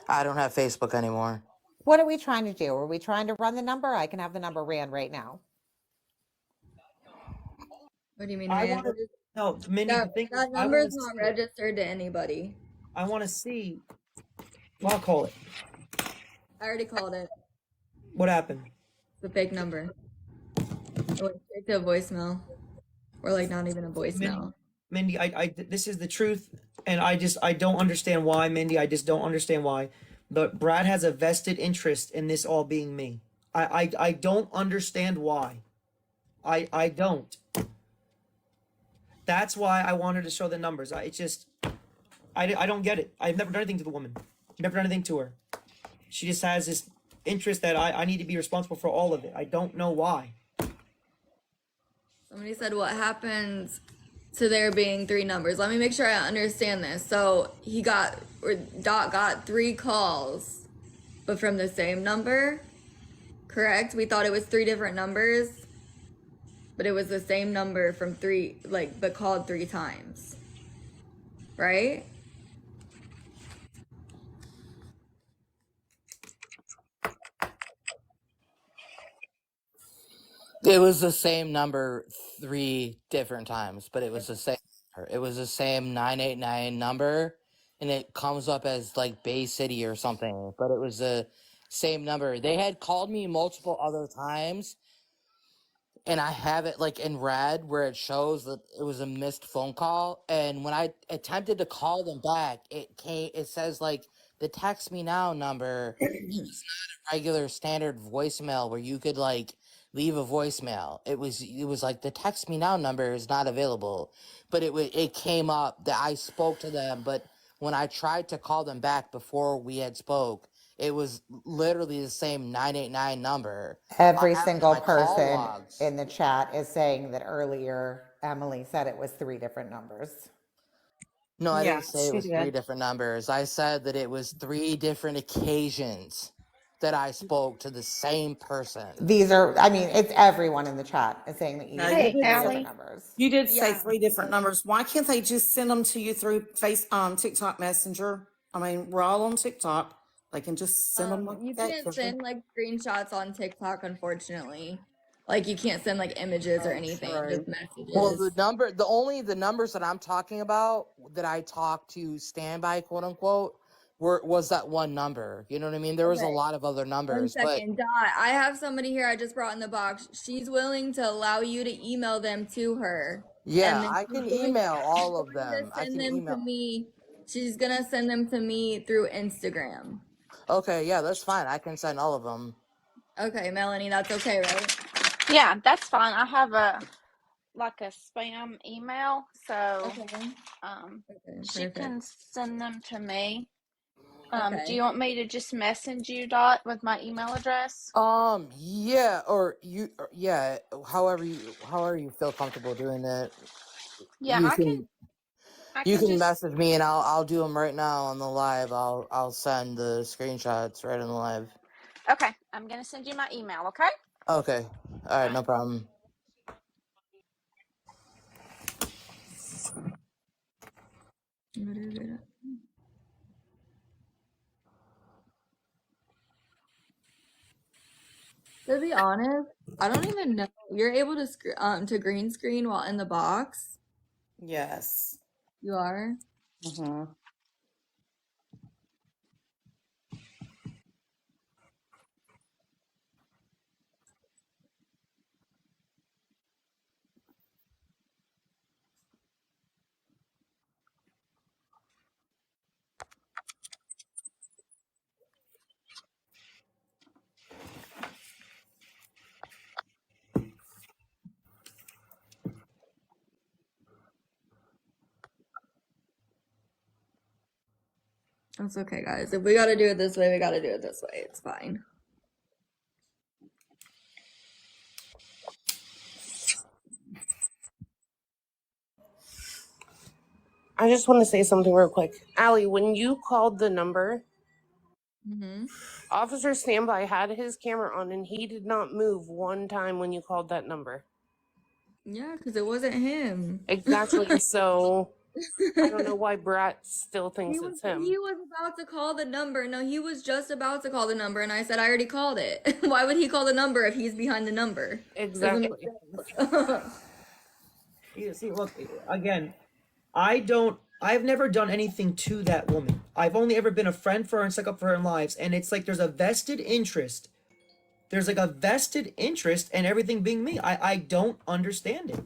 I don't have Facebook anymore. What are we trying to do? Are we trying to run the number? I can have the number ran right now. What do you mean? I Rand? want to. No, Mindy, the That, thing is, that I number want is to not see. registered to anybody. I want to see. Well, I'll call it. I already called it. What happened? The fake number. It went straight to a voicemail. Or like not even a voicemail. Mindy, this is the truth, and I don't understand why, Mindy. I just don't understand why. But Brad has a vested interest in this all being me. I don't understand why. I don't. That's why I wanted to show the numbers. I don't get it. I've never done anything to the woman. Never done anything to her. She just has this interest that I need to be responsible for all of it. I don't know why. Somebody said what happens to there being 3 numbers. Let me make sure I understand this. So Dot got 3 calls, but from the same number, correct? We thought it was 3 different numbers, but it was the same number from 3, but called 3 times, right? It was the same number 3 different times, but it was the same. It was the same 989 number, and it comes up as like Bay City or something. But it was the same number. They had called me multiple other times, and I have it like in red where it shows that it was a missed phone call. And when I attempted to call them back, it says like the text me now number is not a regular standard voicemail where you could like leave a voicemail. It was like the text me now number is not available, but it came up that I spoke to them. But when I tried to call them back before we had spoke, it was literally the same 989 number. Every I have it in single my call person logs. in the chat is saying that earlier Emily said it was 3 different numbers. No, I Yeah, didn't say it she was 3 did. different numbers. I said that it was 3 different occasions that I spoke to the same person. These are, I mean, it's everyone in the chat is saying that you No, used you 3 did say different numbers. you did say Yeah. 3 different numbers. Why can't they just send them to you through TikTok Messenger? I mean, we're all on TikTok. They can just send them like You that. can't send screenshots on TikTok, unfortunately. Like you can't send images or anything, just messages. Well, the numbers that I'm talking about that I talked to standby, quote unquote, was that one number. You know what I mean? There was a Okay. lot of other 1 numbers, but second, Dot. I have somebody here I just brought in the box. She's willing to allow you to email them to her. yeah, And then I can email all of them. I send can them to email. me. She's gonna send them to me through Instagram. Okay, yeah, that's fine. I can send all of them. Okay, Melanie, that's okay, right? Yeah, that's fine. I have a spam email, so she perfect. can send them to me. Okay. Do you want me to just message you, Dot, with my email address? Yeah, yeah, however you feel comfortable doing it. Yeah, You I can can you can just message me and I'll do them right now on the live. I'll send the screenshots right on the live. Okay, I'm gonna send you my email, okay? Okay. All right, no problem. To be honest, I don't even know. You're able to green screen while in the box. Yes. You are? Mm-hmm. That's okay, guys. If we gotta do it this way, we gotta do it this way. It's fine. I just want to say something real quick. Allie, when you called the number, Mm-hmm. Officer Standby had his camera on and he did not move one time when you called that number. Yeah, because it wasn't him. Exactly. So I don't know why Brat still thinks it's him. He was about to call the number. No, he was just about to call the number, and I said I already called it. Why would he call the number if he's behind the number? Doesn't make Exactly. sense. See, look, again, I've never done anything to that woman. I've only ever been a friend for her and stuck up for her in lives. And it's like there's a vested interest. There's like a vested interest in everything being me. I don't understand it.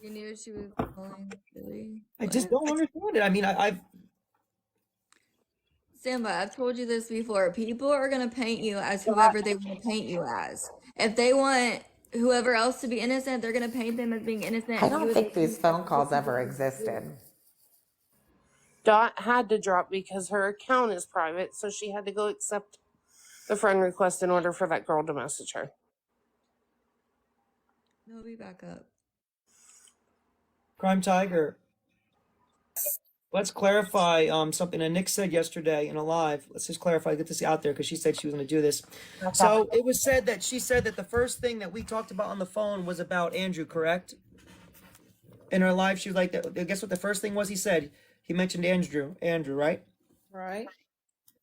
You knew she was calling, really? I just don't understand it. I mean, I've Standby, I've told you this before. People are gonna paint you as whoever they want to paint you as. If they want whoever else to be innocent, they're gonna paint them as being innocent. I and don't you think these phone calls as- ever existed. Dot had to drop because her account is private, so she had to go accept the friend request in order for that girl to message her. He'll be back up. Crime Tiger. Let's clarify something that Nick said yesterday in a live. Let's just clarify, get this out there because she said she was going to do this. So it was said that she said that the first thing that we talked about on the phone was about Andrew, correct? In her live, she was like, guess what the first thing was he said? He mentioned Andrew, right? Right.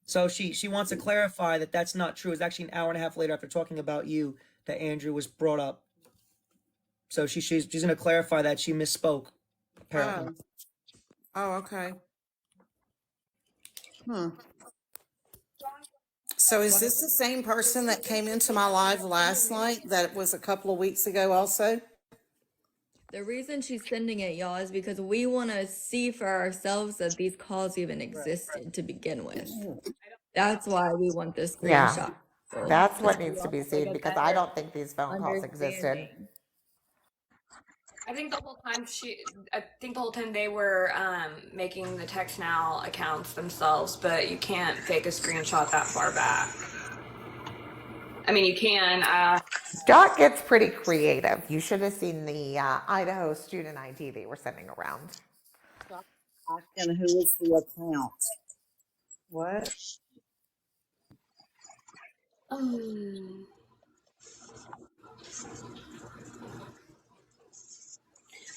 So she wants to clarify that that's not true. It's actually an hour and a half later after talking about you that Andrew was brought up. So she's going to clarify that she misspoke, apparently. Oh, okay. So is this the same person that came into my live last night that was a couple of weeks ago also? The reason she's sending it, y'all, is because we want to see for ourselves that these calls even existed to begin with. That's why we want this Yeah, screenshot. that's what needs to be seen because I don't think these phone calls existed. I think the whole time they were making the Text Now accounts themselves, but you can't fake a screenshot that far back. I mean, you can. Dot gets pretty creative. You should have seen the Idaho student ID they were sending around. Asking who is the account? What?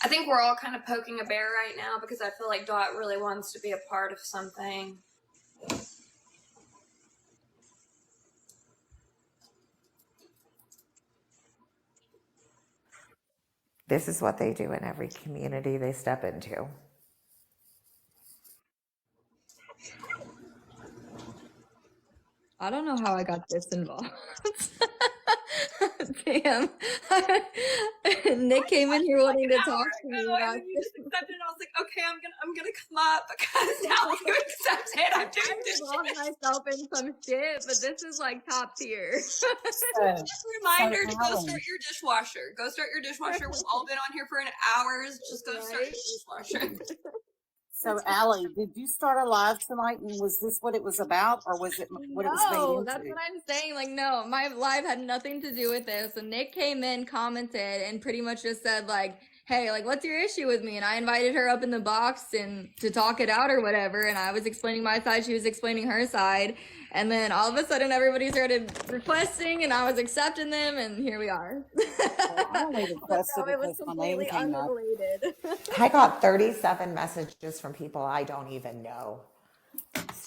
I think we're all kind of poking a bear right now because I feel like Dot really wants to be a part of something. This is what they do in every community they step into. I don't know how I got this involved. Damn. Nick came in here wanting to talk to me about And you just accepted it. I was like, okay, I'm gonna come up because now you accept it. I'm doing this. I involved myself in some shit, but this is like top tier. Reminder to go start your dishwasher. Go start your dishwasher. We've all been on here for hours. Just go start your dishwasher. So, Allie, did you start a live tonight, and was this what it was about, or was it what it was made No, into? that's what I'm saying. Like, no, my live had nothing to do with this. So Nick came in, commented, and pretty much just said, like, hey, like, what's your issue with me? And I invited her up in the box and to talk it out or whatever. And I was explaining my side, she was explaining her side. And then all of a sudden, everybody started requesting, and I was accepting them, and here we are. I only requested it was because my completely name came up. unrelated. I got 37 messages from people I don't even know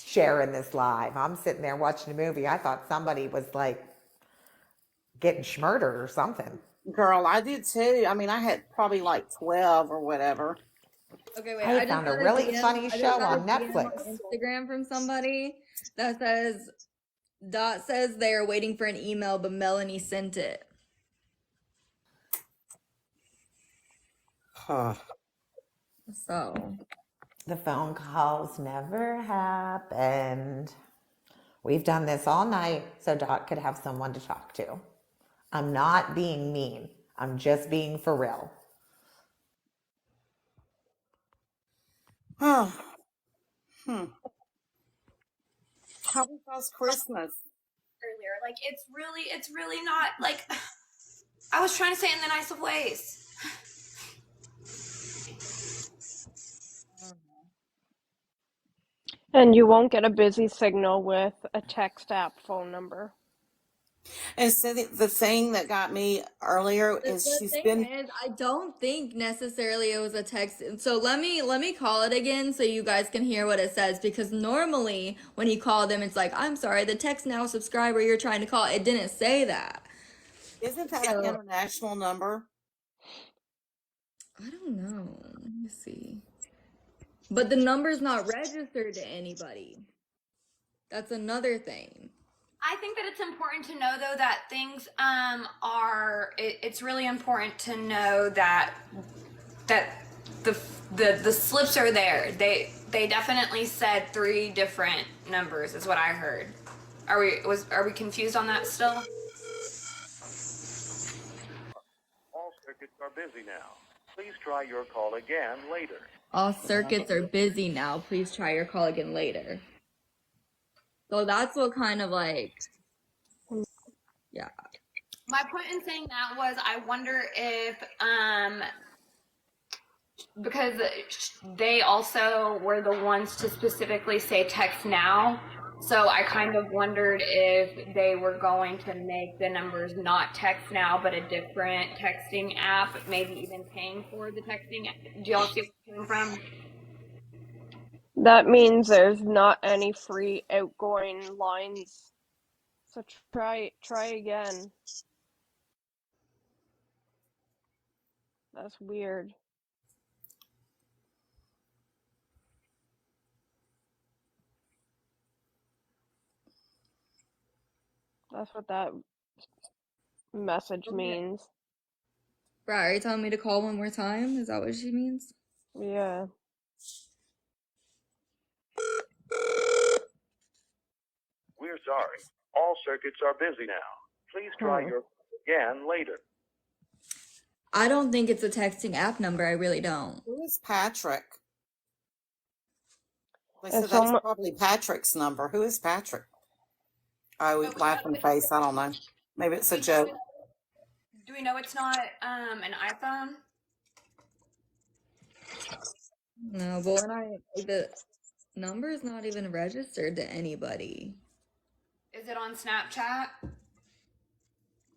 sharing this live. I'm sitting there watching a movie. I thought somebody was like getting murdered or something. Girl, I did too. I mean, I had probably like 12 or whatever. Okay, wait. I just found a got really DM funny I just show got a on DM Netflix. Instagram from somebody that says, Dot says they are waiting for an email, but Melanie sent it. Huh. So The phone calls never happened. We've done this all night so Dot could have someone to talk to. I'm not being mean. I'm just being for real. Oh. Hmm. Happy Fast Christmas. earlier. Like it's really not like I was trying to say it in the nicest of ways. And you won't get a busy signal with a text app phone number. And so the thing that got me earlier is The she's thing been. is, I don't think necessarily it was a text. So let me call it again so you guys can hear what it says, because normally when you call them, it's like, I'm sorry, the text now subscriber you're trying to call, it didn't say that. Isn't that an So international number? I don't know. Let me see. But the number's not registered to anybody. That's another thing. I think that it's important to know though that things it's really important to know that the slips are there. They definitely said 3 different numbers is what I heard. Are we confused on that still? All circuits are busy now. Please try your call again later. All circuits are busy now. Please try your call again later. So that's what kind of like, yeah. My point in saying that was I wonder if because they also were the ones to specifically say text now. So I kind of wondered if they were going to make the numbers not text now, but a different texting app, maybe even paying for the texting. Do y'all see where I'm coming from? That means there's not any free outgoing lines. So try again. That's weird. That's what that message means. Right, are you telling me to call one more time? Is that what she means? Yeah. We're sorry. All circuits are busy now. Please try your call again later. I don't think it's a texting app number. I really don't. Who is Patrick? They And said that's probably Patrick's number. Who is Patrick? I would laughing face. I don't know. Maybe it's a joke. Do we know it's not an iPhone? No, but the number is not even registered to anybody. Is it on Snapchat?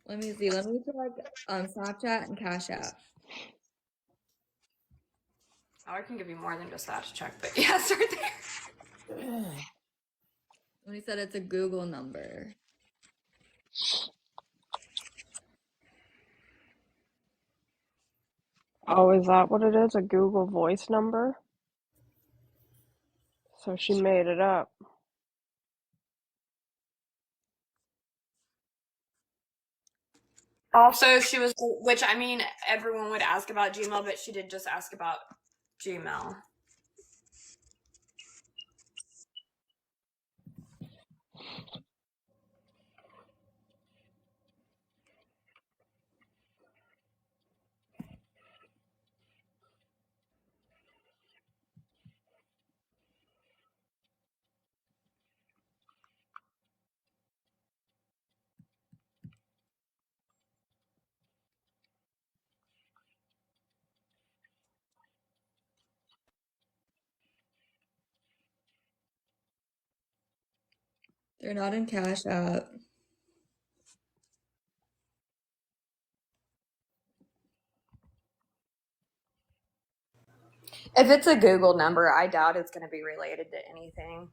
Let me see. Let me check Snapchat and Cash App. Oh, I can give you more than just that to check, but yeah, start there. When he said it's a Google number. Oh, is that what it is? A Google Voice number? So she made it up. Also, she was, which I mean, everyone would ask about Gmail, but she did just ask about Gmail. They're not in Cash App. If it's a Google number, I doubt it's going to be related to anything.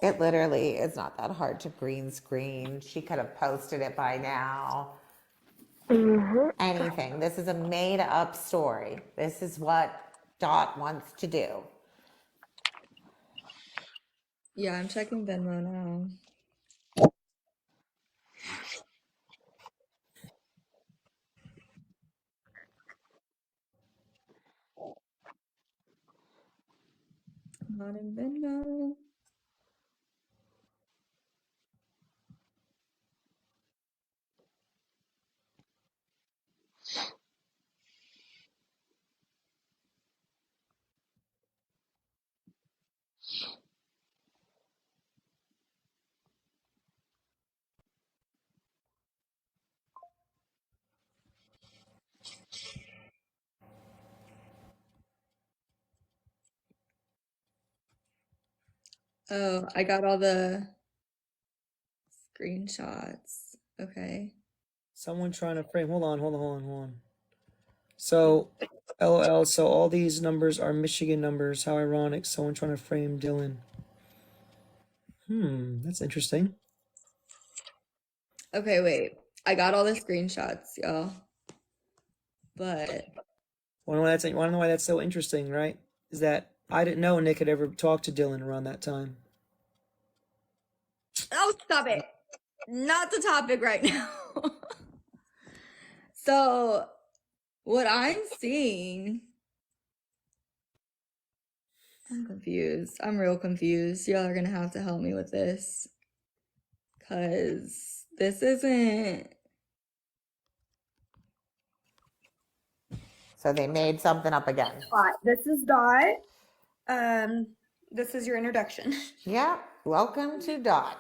It literally is not that hard to green screen. She could have posted it by now. Anything. This is a made up story. This is what Dot wants to do. Yeah, I'm checking Venmo now. Not in Venmo. Oh, I got all the screenshots. Okay. Someone trying to frame. Hold on. So, LOL. So all these numbers are Michigan numbers. How ironic. Someone trying to frame Dylan. That's interesting. Okay, wait. I got all the screenshots, y'all. But Wanna know why that's so interesting, right? Is that I didn't know Nick had ever talked to Dylan around that time. oh, stop it. Not the topic right now. So, what I'm seeing, I'm confused. I'm real confused. Y'all are gonna have to help me with this. Cause this isn't. So they made something up again. Hi, this is Dot. This is your introduction. Yeah, welcome to Dot.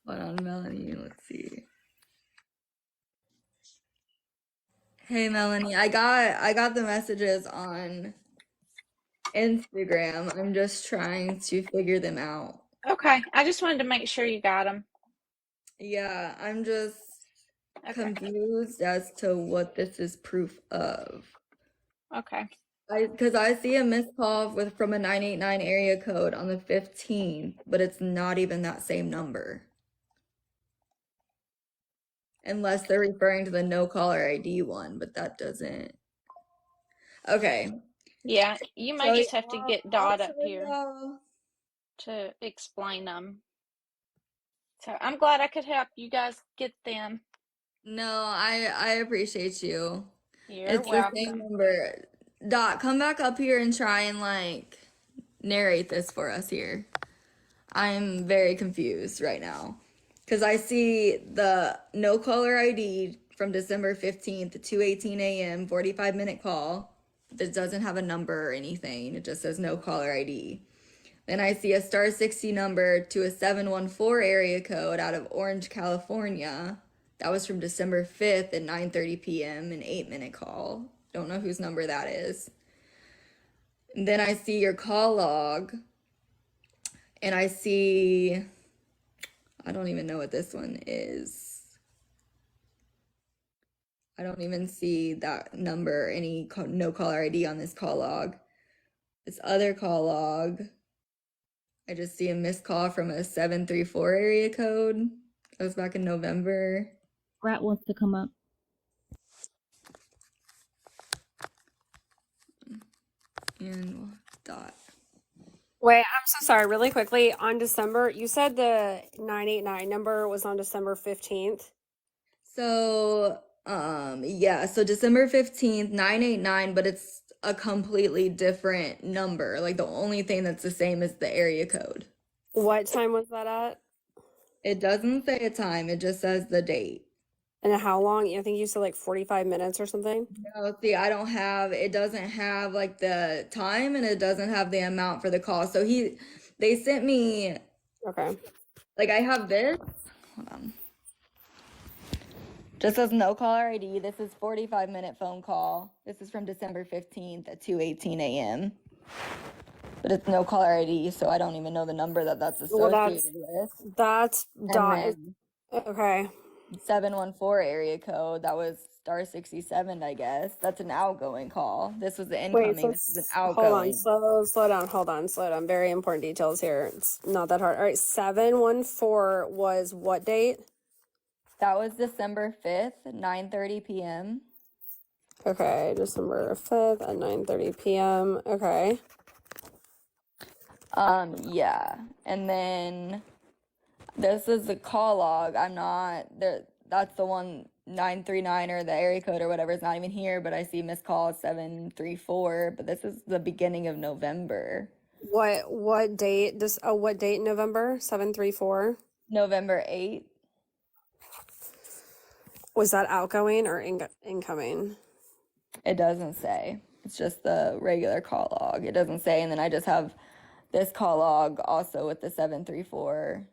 Hold on, Melanie. Let's see. Hey, Melanie. I got the messages on Instagram. I'm just trying to figure them out. Okay, I just wanted to make sure you got them. Yeah, I'm just confused as to what this is proof of. Okay. Because I see a missed call from a 989 area code on the 15th, but it's not even that same number. Unless they're referring to the no caller ID one, but that doesn't. Okay. Yeah, you might So just have to I'll get Dot show up here y'all. to explain them. So I'm glad I could help you guys get them. No, I appreciate you. You're It's the same welcome. number. Dot, come back up here and try and like narrate this for us here. I'm very confused right now. Because I see the no caller ID from December 15th, 2:18 a.m., 45-minute call that doesn't have a number or anything. It just says no caller ID. Then I see a star 60 number to a 714 area code out of Orange, California. That was from December 5th at 9:30 p.m., an 8-minute call. Don't know whose number that is. And then I see your call log. And I see, I don't even know what this one is. I don't even see that number, any no caller ID on this call log. This other call log, I just see a missed call from a 734 area code. That was back in November. Brat wants to come up. And Dot. Wait, I'm so sorry. Really quickly, on December, you said the 989 number was on December 15th. So, yeah, so December 15th, 989, but it's a completely different number. Like the only thing that's the same is the area code. What time was that at? It doesn't say a time, it just says the date. And how long? I think you said like 45 minutes or something. No, see, it doesn't have like the time and it doesn't have the amount for the call. So they sent me, Okay. like I have this, hold on. Just says no caller ID. This is 45-minute phone call. This is from December 15th at 2:18 a.m. But it's no caller ID, so I don't even know the number that's Well, associated with. that's And Dot. then Okay. 714 area code, that was star 67, I guess. That's an outgoing call. This was the Wait, incoming, so this is an hold on. outgoing. Slow down. Hold on. Slow down. Very important details here. It's not that hard. All right. 714 was what date? That was December 5th at 9:30 p.m. Okay. December 5th at 9:30 p.m. Okay. Yeah. And then this is the call log. I'm not there. That's the one 939 or the area code or whatever is not even here, but I see missed call 734. But this is the beginning of November. What date? What date in November? 734. November 8th. Was that outgoing or incoming? It doesn't say. It's just the regular call log. It doesn't say. And then I just have this call log also with the 734.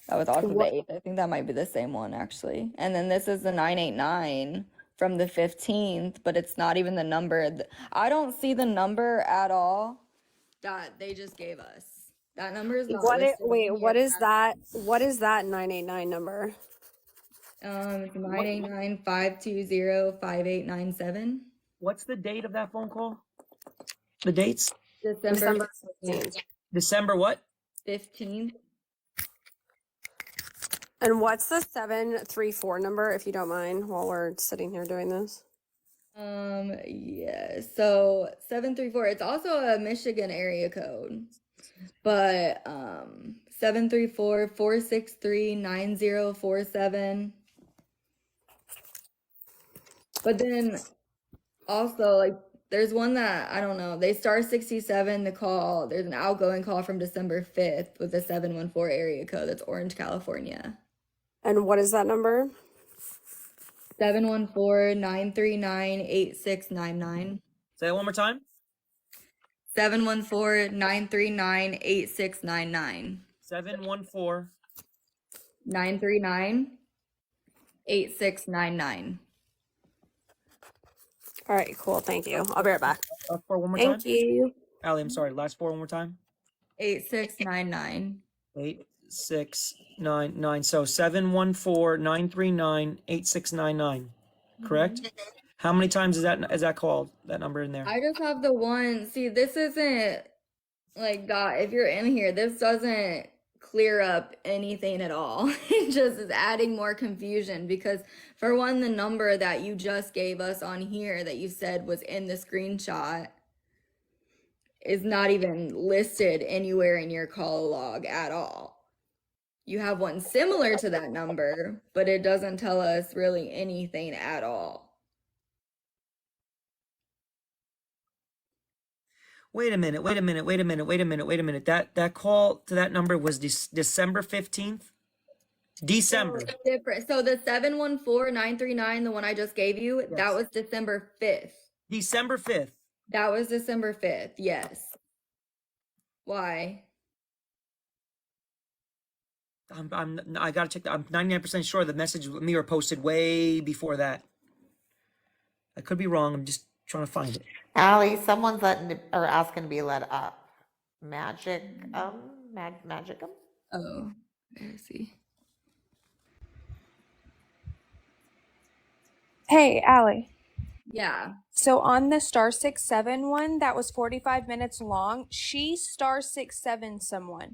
That was also the 8th. I think that might be the same one actually. And then this is the 989 from the 15th, but it's not even the number. I don't see the number at all that they just gave us. That number is not What it, listed on wait, here. what is that? What is that 989 number? It's 989-520-5897. What's the date of that phone call? The dates? December 15th. December what? 15th. And what's the 734 number, if you don't mind, while we're sitting here doing this? Yeah, so 734, it's also a Michigan area code, but 734-463-9047. But then also, like, there's one that, I don't know, they star 67 the call. There's an outgoing call from December 5th with a 714 area code. That's Orange, California. And what is that number? 714-939-8699. Say that one more time. 714-939-8699. 714. 939-8699. All right, cool. Thank you. I'll be right back. Last four one more Thank time. you. Allie, I'm sorry. Last four one more time. 8699. 8699. So 714-939-8699. Correct? How many times is that called? That number in there? I just have the one. See, this isn't like, God, if you're in here, this doesn't clear up anything at all. It just is adding more confusion because, for one, the number that you just gave us on here that you said was in the screenshot is not even listed anywhere in your call log at all. You have one similar to that number, but it doesn't tell us really anything at all. Wait a minute. That call to that number was December 15th? December. So it's different. So the 714-939, the one I just gave you, that was December 5th. December 5th. That was December 5th, yes. Why? I gotta check that. I'm 99% sure the message with me were posted way before that. I could be wrong. I'm just trying to find it. Allie, someone's asking to be let up. Magicum? Oh, I see. Hey, Allie. Yeah. So on the star 67 one that was 45 minutes long, she star 67 someone.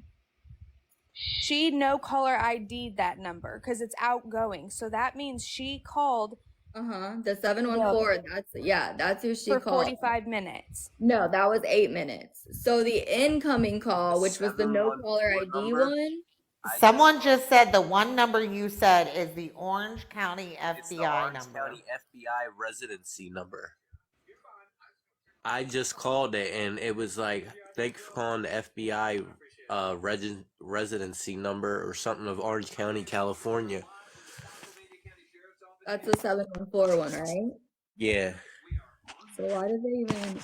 She no caller ID'd that number because it's outgoing. So that means she called. The 714. That's who she for called. 45 minutes. No, that was 8 minutes. So the incoming call, which was the no caller ID one. Someone just said the one number you said is the Orange County FBI number. County FBI residency number. I just called it and it was like, thanks for calling the FBI residency number or something of Orange County, California. That's the 714 one, right? Yeah. So why did they even?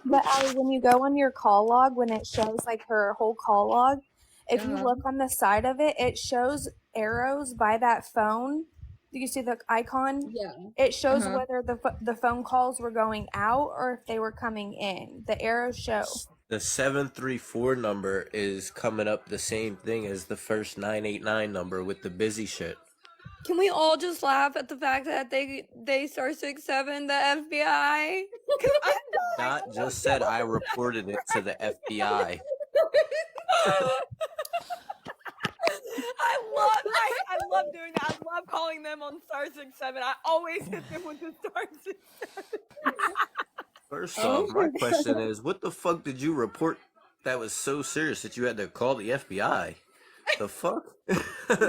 But Allie, when you go on your call log, when it shows like her whole call log, if you look on the side of it, it shows arrows by that phone. Do you see the icon? Yeah. It shows whether the phone calls were going out or if they were coming in. The arrows show. The 734 number is coming up the same thing as the first 989 number with the busy shit. Can we all just laugh at the fact that they star 67 the FBI? Dot just said I reported it to the FBI. I love doing that. I love calling them on star 67. I always hit them with the star 67. First off, my question is, what the fuck did you report that was so serious that you had to call the FBI? The fuck?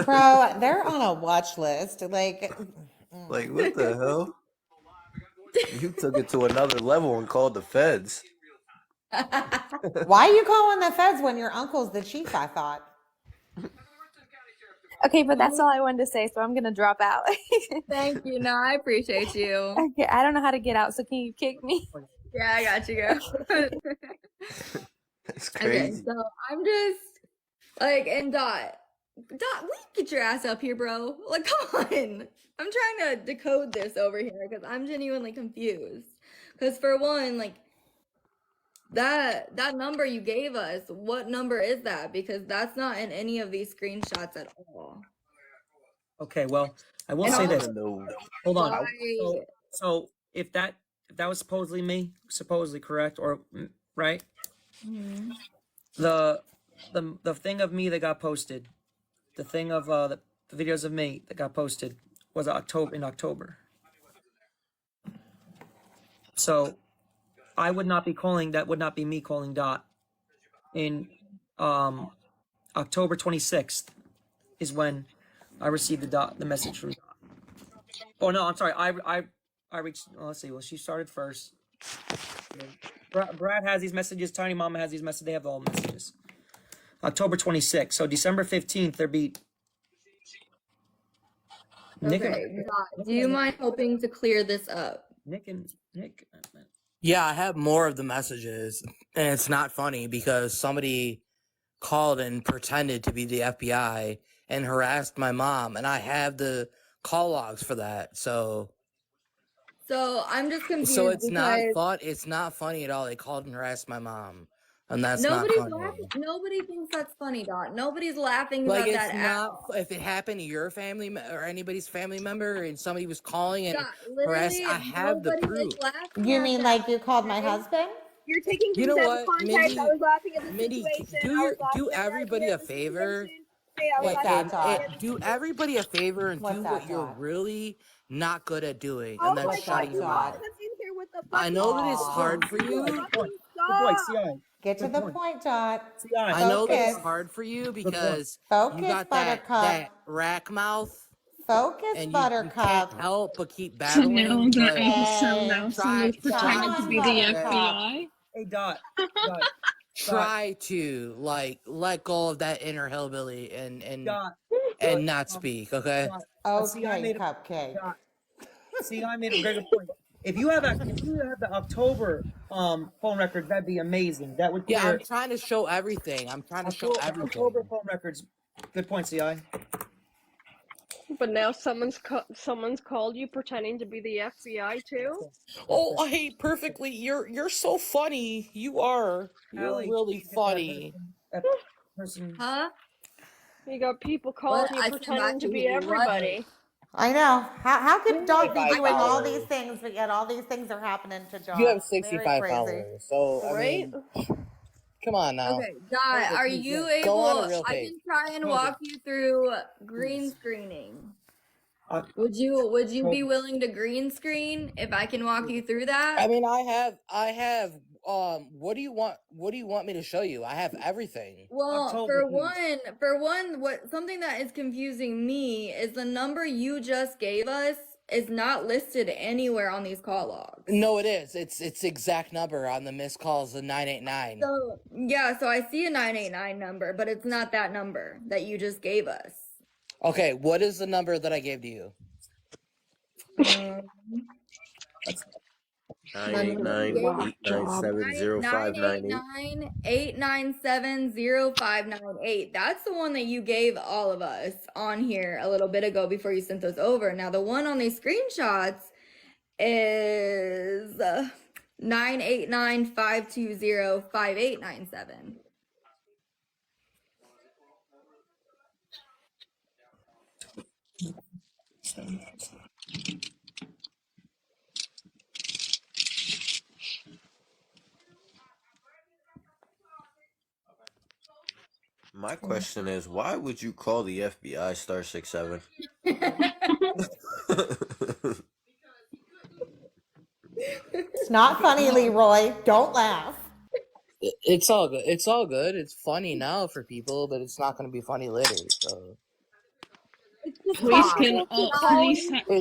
Bro, they're on a watch list. Like what the hell? You took it to another level and called the feds. why are you calling the feds when your uncle's the chief, I thought? Okay, but that's all I wanted to say, so I'm gonna drop out. Thank you. No, I appreciate you. Okay, I don't know how to get out, so can you kick me? Yeah, I got you, girl. That's crazy. Okay, so I'm just like, and Dot, get your ass up here, bro. Like, come on. I'm trying to decode this over here because I'm genuinely confused. Because for one, like, that number you gave us, what number is that? Because that's not in any of these screenshots at all. Okay, well, I will And say this. also, Hold on. why? So if that was supposedly me, supposedly correct, or right, Mhm. the thing of me that got posted, the thing of the videos of me that got posted was in October. So I would not be calling. That would not be me calling Dot. In October 26th is when I received the message from Dot. Oh no, I'm sorry. I reached. Let's see. Well, she started first. Brad has these messages. Tiny Mama has these messages. They have all messages. October 26th. So December 15th, there be. Nick Okay, Dot, do you mind helping to clear this up? Nick. Yeah, I have more of the messages, and it's not funny because somebody called and pretended to be the FBI and harassed my mom, and I have the call logs for that. So I'm just confused it's not because fun. It's not funny at all. They called and harassed my mom, and that's not nobody's funny. laughing. Nobody thinks that's funny, Dot. Nobody's laughing Like about it's that at not. all. If it happened to your family or anybody's family member, and somebody was calling and Dot, harassed, literally I have the nobody proof. is laughing You at mean that. like you called my Okay? husband? You're taking You things know out what, of context. Mindy? I was laughing at the Mindy, situation. do I was your laughing do at the everybody idea a of the favor. situation. Hey, I was What's laughing that, at the idea Dot? of the Do situation. everybody a favor and What's do that, what you're Dot? really not good at doing, Oh and then my What's god, shutting that, your you all mouth. Dot? that's in here with the I fucking know that it's Aw. hard for you you. Good point. fucking Good point. stop. CI. Get to Good the point. point, Dot. CI. I know that it's Focus. hard for you Good point. because you Focus, got that Buttercup. rack mouth, Focus, and you can't Buttercup. help but keep So now battling. that But Hey, try someone's come pretending to on, be the to Buttercup. FBI. Hey Dot. Dot. try to like let go of that inner hillbilly Dot. and not speak. Okay. Dot. CI Okay, made a Cupcake. Dot. CI made a very good point. If you have the October phone records, that'd be amazing. That would Yeah, clear I'm trying to show everything. I'm trying to show October everything. phone records. Good point, CI. But now someone's called you pretending to be the FBI too. Oh, hey, perfectly. You're so funny. You are. You're Allie, really you get funny. that person. Huh? You got people calling What? you I stand by pretending to be you. What? everybody. I know. How could Dot be 65 doing all these followers. things, but yet all these things are happening to You have Dot? Very 65 crazy. followers. So, I Right? mean, come on now. Okay, Dot, are you Go on able? a real I page. can try and walk you through green screening. Would you be willing to green screen if I can walk you through that? I mean, I have, what do you want me to show you? I have everything. Well, October, for one, something that is confusing me is the number you just gave us is not listed anywhere on these call logs. No, it is. It's exact number on the missed calls, the 989. So yeah, so I see a 989 number, but it's not that number that you just gave us. Okay, what is the number that I gave to you? 989-897-0598. 989-897-0598. That's the one that you gave all of us on here a little bit ago before you sent those over. Now the one on these screenshots is 989-520-5897. My question is, why would you call the FBI *67? It's not funny, Leroy. Don't laugh. It's all good. It's all good. It's funny now for people, but it's not going to be funny later. So Police can it's not going to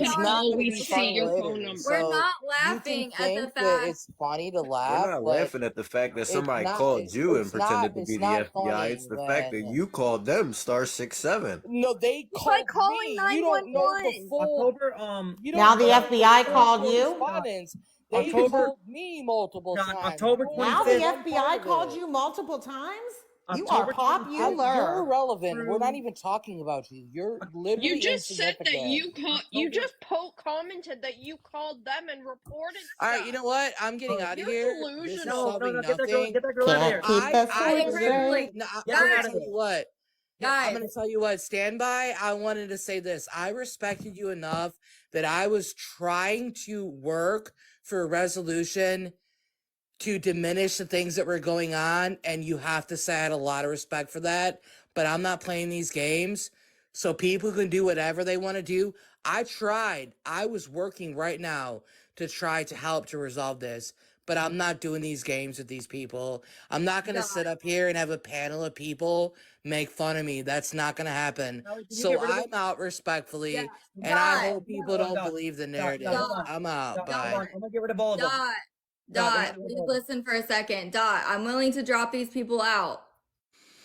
always be see funny your later. phone number. So We're not you laughing can at the think that fact. it's funny to We're laugh, not but laughing at the fact that it's somebody not. called you and It's not. pretended to It's be the not FBI. funny It's the fact that when. you called them *67. No, they It's like called calling me. You don't know the 911. full. October, You Now don't the know the FBI full called you? correspondence. They October, called me multiple times. October I'm only Now the 25th. one part FBI of called it. you multiple times? You are You're popular. irrelevant. We're not even talking about you. You're literally You just said that insignificant. you just commented that you called them and reported All stuff. right, you know what? I'm getting out of You're here. This is delusional. solving Get that nothing. girl out of here. Can't keep us I straight. no, Get her I'm out gonna of tell here. you what. I'm Guys, gonna tell you what. Stand by. I wanted to say this. I respected you enough that I was trying to work for a resolution to diminish the things that were going on, and you have to say I had a lot of respect for that. But I'm not playing these games, so people can do whatever they want to do. I tried. I was working right now to try to help to resolve this, but I'm not doing these games with these people. I'm not gonna sit up here and have a panel of people make fun of me. That's not gonna happen. Can you So get rid of I'm out respectfully, yeah, and I Dot, hope people don't Dot, believe the Dot, narrative. hold on. I'm out. Dot, Bye. hold on. I'm gonna get rid of all of them. Dot, Dot, Dot, please listen for a second. Dot, I'm willing to drop these people out.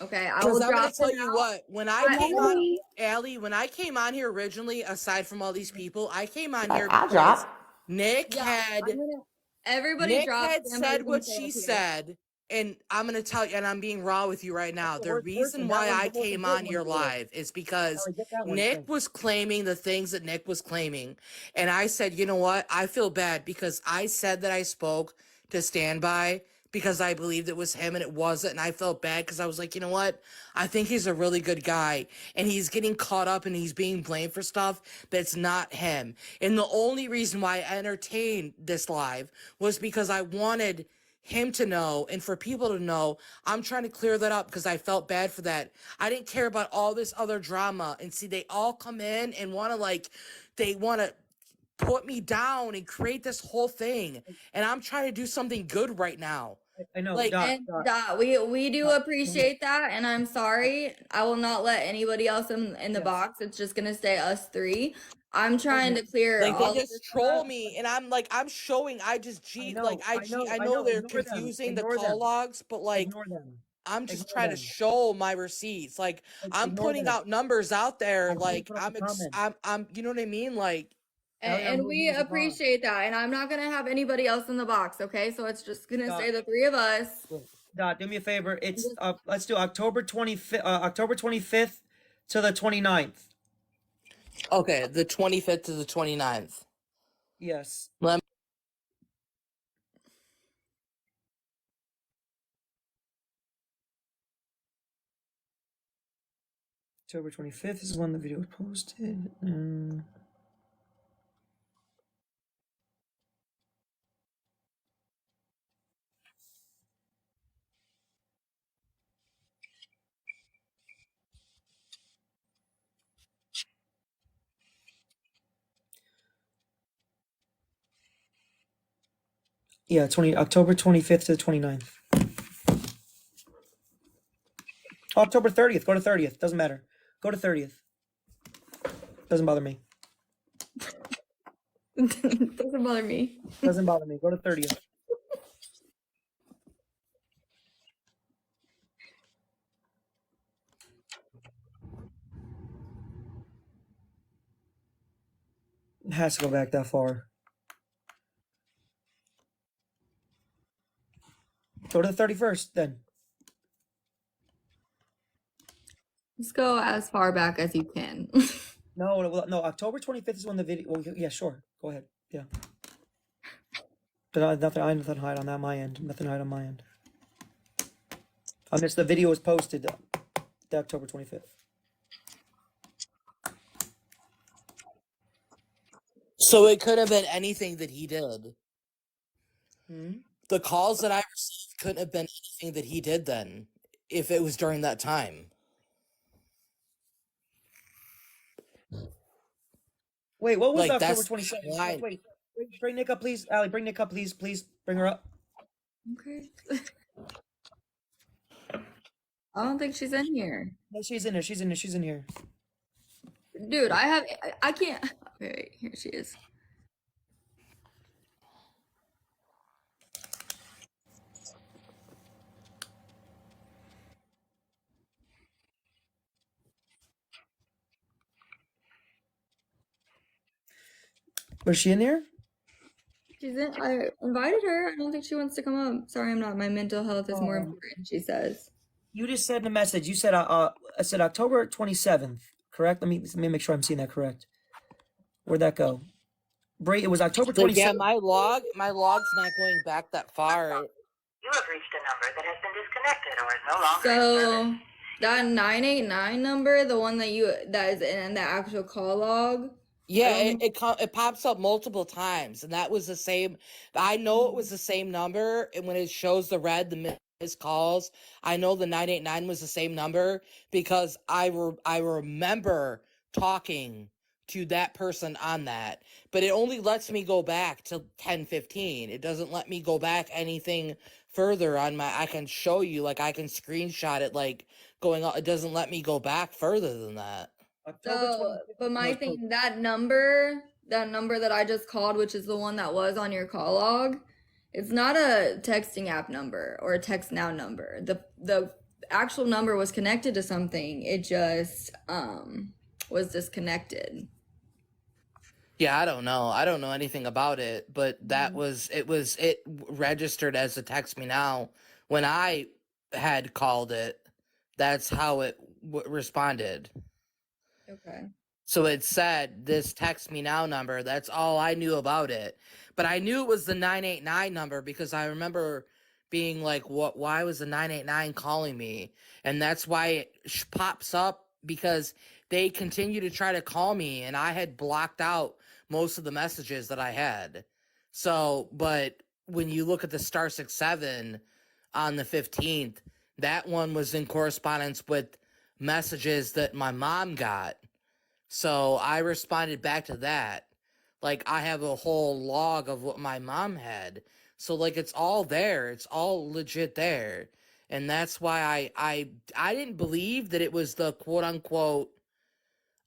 Okay, I will Because I'm gonna drop tell them you out. what, when I came on, Allie, when I came on here originally, aside from all these people, I came on here I'll because drop. Nick Yeah, had everybody Nick drop. had Somebody's said gonna what stay she up here. said, and I'm gonna tell you, and I'm being raw with you right now. The Worst reason person. why That one's I the most came important on one your for you. live is because Allie, get that one Nick straight. was claiming the things that Nick was claiming, and I said, you know what? I feel bad because I said that I spoke to stand by because I believed it was him and it wasn't, and I felt bad because I was like, you know what? I think he's a really good guy, and he's getting caught up and he's being blamed for stuff that's not him. And the only reason why I entertained this live was because I wanted him to know and for people to know. I'm trying to clear that up because I felt bad for that. I didn't care about all this other drama, and see, they all come in and want to put me down and create this whole thing, and I'm trying to do something good right now. I know. Like, Dot, And Dot. Dot, we do appreciate that, and I'm sorry. I will not let anybody else in the Yes. box. It's just gonna stay us three. I'm trying to clear Like, they all of just this troll stuff. me, and I'm showing. I just I cheat. know. Like, I I cheat. know. I I know know. they're Ignore them. confusing the Ignore call them. logs, but like, Ignore them. I'm just Ignore trying to them. show my receipts. Like, I'm Ignore putting them. out numbers out there. I didn't Like, put up a comment. I'm. You know what I mean? Like, Allie, I And removed we you as a bot. appreciate that. And I'm not gonna have anybody else in the box, okay? So it's just gonna Dot. stay the three of us. Dot, do me a favor. It's let's do October 25th to the 29th. okay, the 25th to the 29th. Yes. Let October 25th is when the video was posted. Yeah, October 25th to the 29th. October 30th. Go to 30th. Doesn't matter. Go to 30th. Doesn't bother me. Doesn't bother me. Doesn't bother me. Go to 30th. It has to go back that far. Go to the 31st then. Just go as far back as you can. No, October 25th is when the video. Well, yeah, sure. Go ahead. Yeah. But I have nothing to hide on that my end. Nothing to hide on my end. I missed the video was posted the October 25th. So it could have been anything that he did. The calls that I received couldn't have been anything that he did then, if it was during that time. Wait, what was Like, October that's 27th? why- Wait, bring Nick up, please. Allie, bring Nick up, please. Please bring her up. Okay. I don't think she's in here. No, she's in here. She's in here. Dude, I can't. Okay, wait, here she is. Was she in here? She's in. I invited her. I don't think she wants to come up. Sorry, I'm not. My mental health is more important, she says. You just said in a message. You said I said October 27th, correct? Let me make sure I'm seeing that correct. Where'd that go? It was October Like, yeah, 27th. my log's not going back that far. You have reached a number that has been disconnected or is no longer in service. So that 989 number, the one that is in the actual call log. Yeah, it pops up multiple times, and that was the same. I know it was the same number, and when it shows the red, the missed calls, I know the 989 was the same number because I remember talking to that person on that, but it only lets me go back to 10:15. It doesn't let me go back anything further on my. I can show you, like I can screenshot it, like going on. It doesn't let me go back further than that. So, but my thing, that number that I just called, which is the one that was on your call log, it's not a texting app number or a text now number. The actual number was connected to something. It just was disconnected. Yeah, I don't know. I don't know anything about it, but it registered as a text me now when I had called it. That's how it responded. Okay. So it said this text me now number. That's all I knew about it. But I knew it was the 989 number because I remember being like, "What? Why was the 989 calling me?" And that's why it pops up because they continue to try to call me, and I had blocked out most of the messages that I had. So, but when you look at the *67 on the 15th, that one was in correspondence with messages that my mom got. So I responded back to that. Like I have a whole log of what my mom had. So like it's all there. It's all legit there. And that's why I didn't believe that it was the quote unquote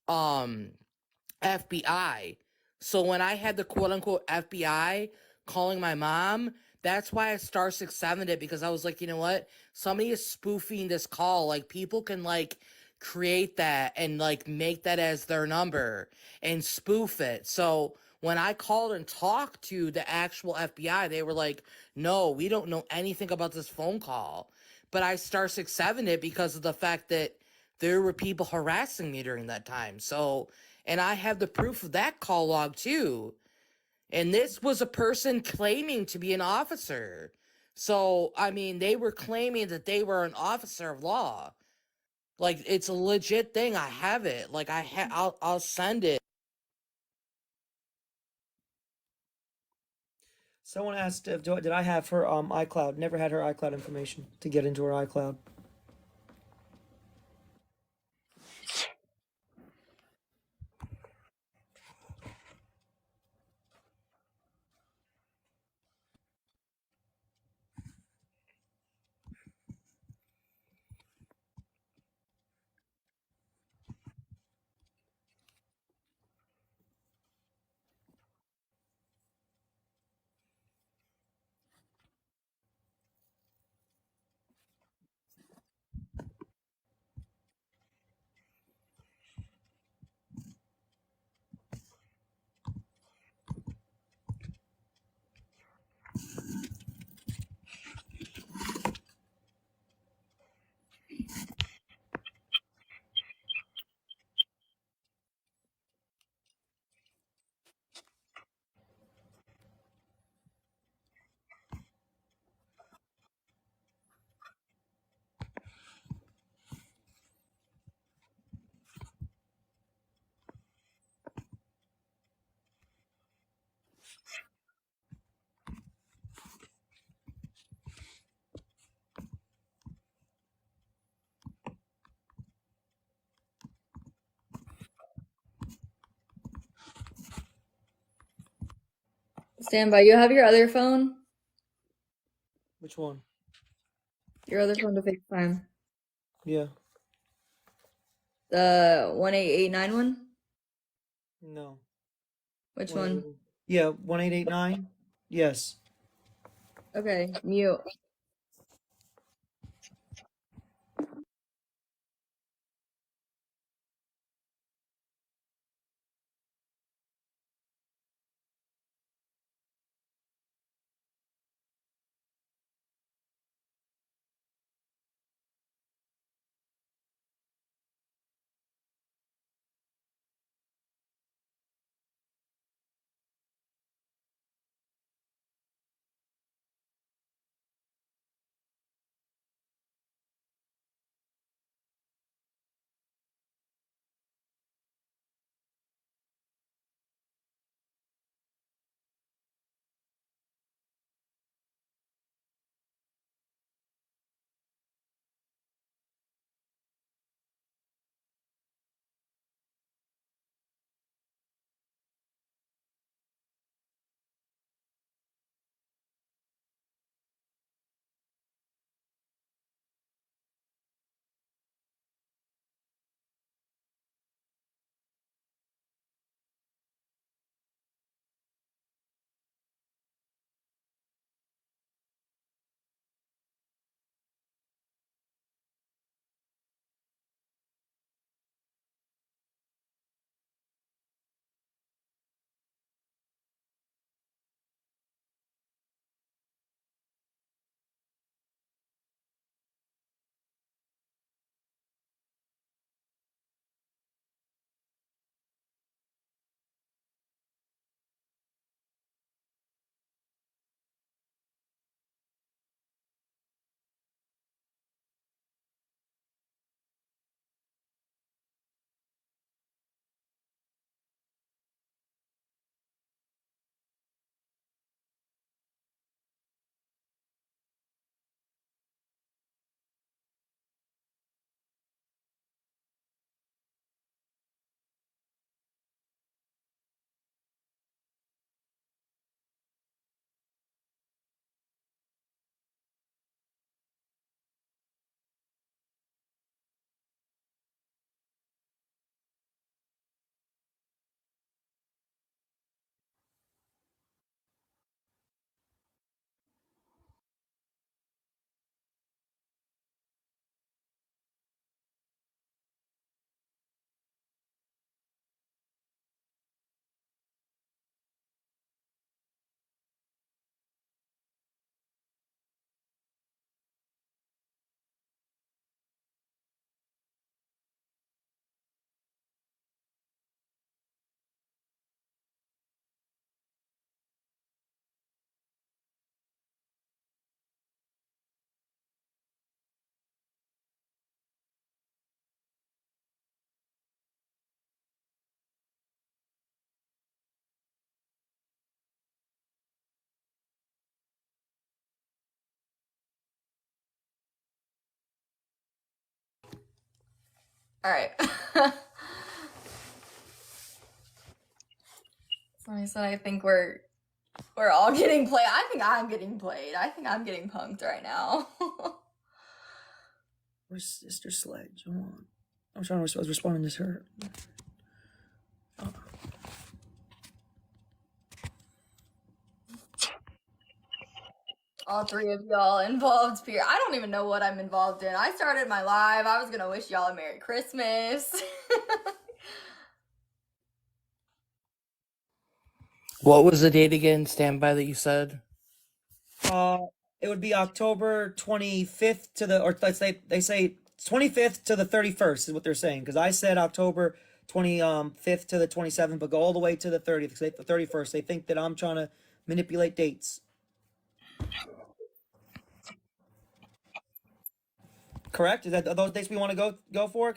FBI. So when I had the quote unquote FBI calling my mom, that's why I *67'd it, because I was like, you know what? Somebody is spoofing this call. Like people can like create that and like make that as their number and spoof it. So when I called and talked to the actual FBI, they were like, no, we don't know anything about this phone call. But I *67'd it because of the fact that there were people harassing me during that time. So, and I have the proof of that call log too. And this was a person claiming to be an officer. So, I mean, they were claiming that they were an officer of law. Like, it's a legit thing. I have it. Like, I'll send it. Someone asked if did I have her iCloud. Never had her iCloud information to get into her iCloud. Stand by. You have your other phone? Which one? Your other phone to FaceTime. Yeah. The 18891 one? No. Which one? Yeah, 1889. Yes. Okay, mute. All right. Somebody said I think we're all getting played. I think I'm getting played. I think I'm getting punked right now. Where's Sister Sledge? Hold on. I was responding to her. All three of y'all involved here. I don't even know what I'm involved in. I started my live. I was gonna wish y'all a Merry Christmas. What was the date again, standby, that you said? It would be October 25th to the, or let's say they say 25th to the 31st is what they're saying. Because I said October 25th to the 27th, but go all the way to the 30th. Because the 31st, they think that I'm trying to manipulate dates. Correct? Is that are those dates we want to go for?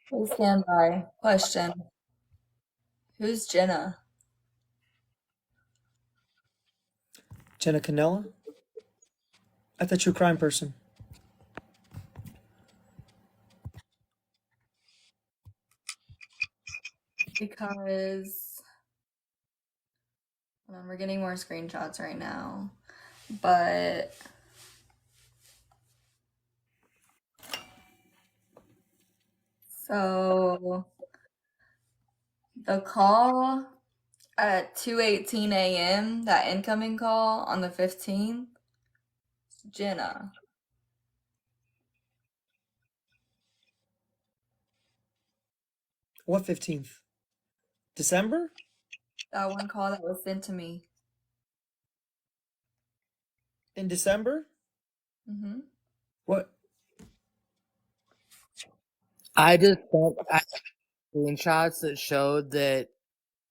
Please stand by. Question. Who's Jenna? Jenna Canella? That's a true crime person. Because hold on, we're getting more screenshots right now. But so the call at 2:18 a.m., that incoming call on the 15th, Jenna. What 15th? December? That one call that was sent to me. In December? Mm-hmm. What? I just sent screenshots that showed that,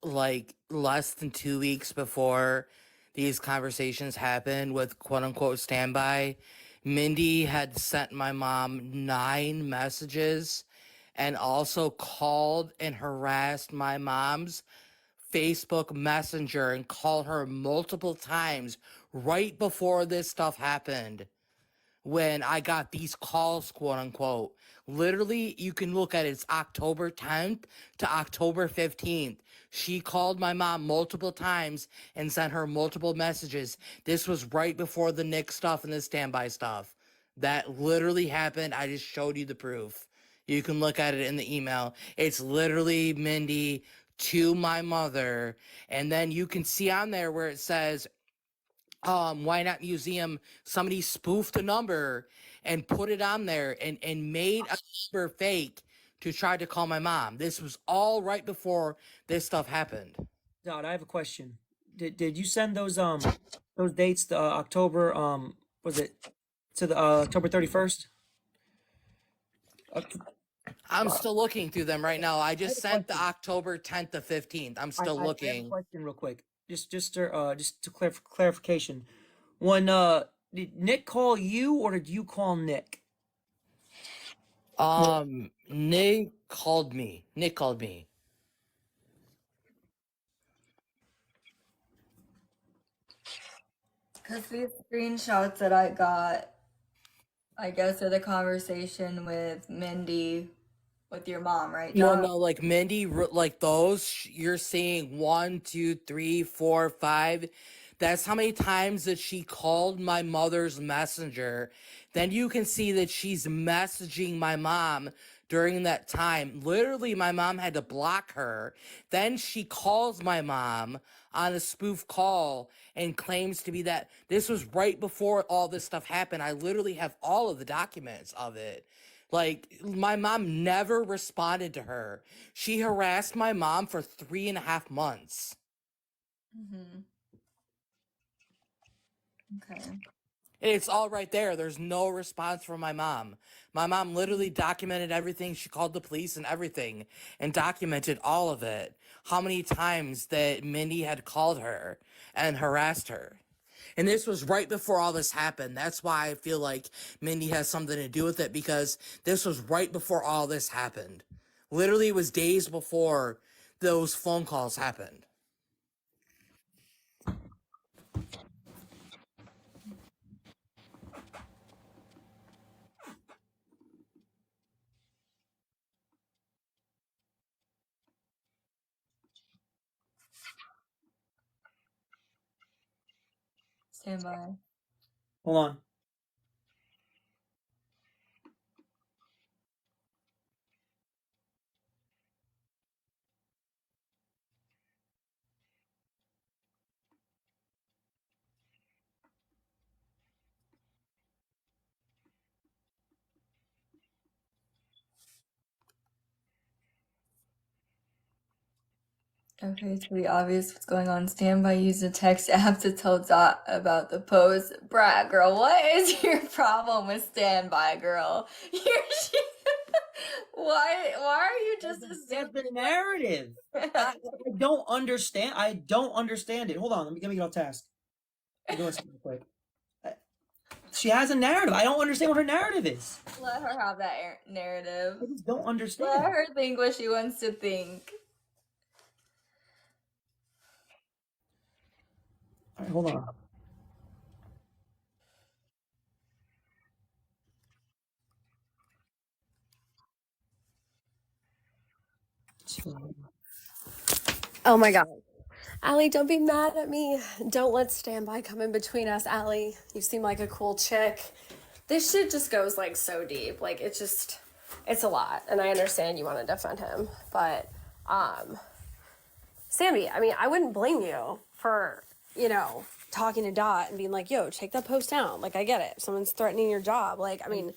like, less than 2 weeks before these conversations happened with quote unquote standby, Mindy had sent my mom 9 messages and also called and harassed my mom's Facebook Messenger and called her multiple times right before this stuff happened when I got these calls, quote unquote. Literally, you can look at it. It's October 10th to October 15th. She called my mom multiple times and sent her multiple messages. This was right before the Nick stuff and the standby stuff. That literally happened. I just showed you the proof. You can look at it in the email. It's literally Mindy to my mother. And then you can see on there where it says, Why Not Museum, somebody spoofed a number and put it on there and made a number fake to try to call my mom. This was all right before this stuff happened. Dot, I have a question. Did you send those dates to October was it to the October 31st? I'm still looking through them right now. I just sent the October 10th to 15th. I'm still I have a looking. question real quick. Just to clarification. When did Nick call you or did you call Nick? Nick called me. Nick called me. Because these screenshots that I got, I guess, are the conversation with Mindy, with your mom, right? No, Dom? no, like Mindy, like those, you're seeing 1, 2, 3, 4, 5. That's how many times that she called my mother's messenger. Then you can see that she's messaging my mom during that time. Literally, my mom had to block her. Then she calls my mom on a spoof call and claims to be that. This was right before all this stuff happened. I literally have all of the documents of it. Like, my mom never responded to her. She harassed my mom for 3.5 months. Mm-hmm. Okay. It's all right there. There's no response from my mom. My mom literally documented everything. She called the police and everything and documented all of it. How many times that Mindy had called her and harassed her. And this was right before all this happened. That's why I feel like Mindy has something to do with it, because this was right before all this happened. Literally, it was days before those phone calls happened. Stand by. Hold on. Okay, it's pretty obvious what's going on. Standby used a text app to tell Dot about the post. Brat girl, what is your problem with Standby girl? Why are you just That's the narrative. I don't understand. I don't understand it. Hold on, let me get it off task. I'm doing something real quick. She has a narrative. I don't understand what her narrative is. Let her have that narrative. I just don't understand. Let her think what she wants to think. All right, hold on. Oh my god. Allie, don't be mad at me. Don't let Standby come in between us, Allie. You seem like a cool chick. This shit just goes like so deep. Like it's a lot. And I understand you want to defend him. But Sammy, I mean, I wouldn't blame you for, talking to Dot and being like, yo, take that post down. Like, I get it. If someone's threatening your job. Like, I mean,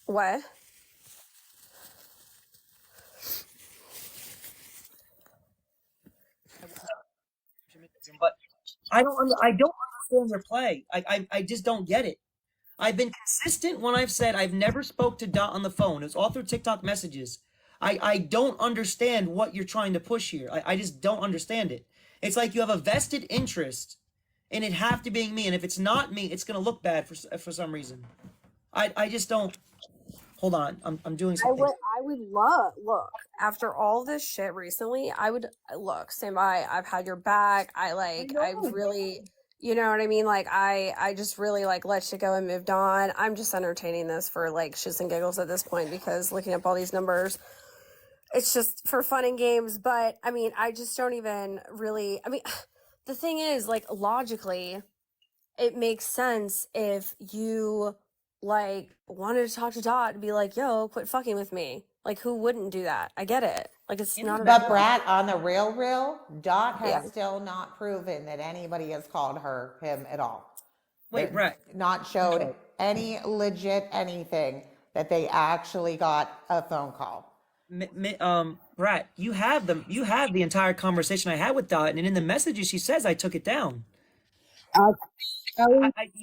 what? But I don't understand their play. I just don't get it. I've been consistent when I've said I've never spoke to Dot on the phone. It's all through TikTok messages. I don't understand what you're trying to push here. I just don't understand it. It's like you have a vested interest in it have to being me, and if it's not me, it's gonna look bad for some reason. I just don't. Hold on, I'm doing something. I would love, look, after all this shit recently, I would, look, Standby, I've had your back. I really You know what I mean? Like I just really like let shit go and moved on. I'm just entertaining this for like shits and giggles at this point because looking up all these numbers, it's just for fun and games. But I mean, I just don't even really. I mean, the thing is, like logically, it makes sense if you like wanted to talk to Dot and be like, "Yo, quit fucking with me." Like, who wouldn't do that? I get it. Like, it's not a big But deal. Brad, on the real, Dot has Yeah. still not proven that anybody has called him at all. Wait, They've Brett. not showed No. any legit anything that they actually got a phone call. Brat, you have the entire conversation I had with Dot, and in the messages she says I took it down.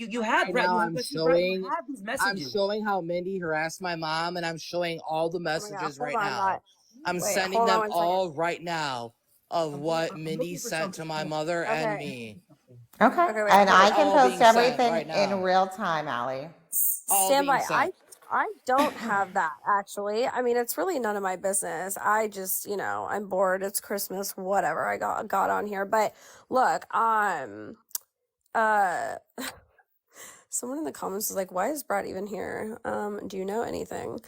You have, Right Brett. now, You I'm have, you showing. have these I'm messages. showing how Mindy harassed my mom, and I'm showing all the Oh my God, messages hold right on, now. Dot. I'm Wait, sending hold on them one second. all right now of what I'm Mindy looking for sent to something. my mother and Okay. me. Okay. Okay, wait. And I They're can all post being sent everything right in now. real time, Allie. All Stand being by. sent. I don't have that actually. I mean, it's really none of my business. I just, I'm bored. It's Christmas, whatever. I got on here. But look, uh someone in the comments is like, why is Brad even here? Do you know anything?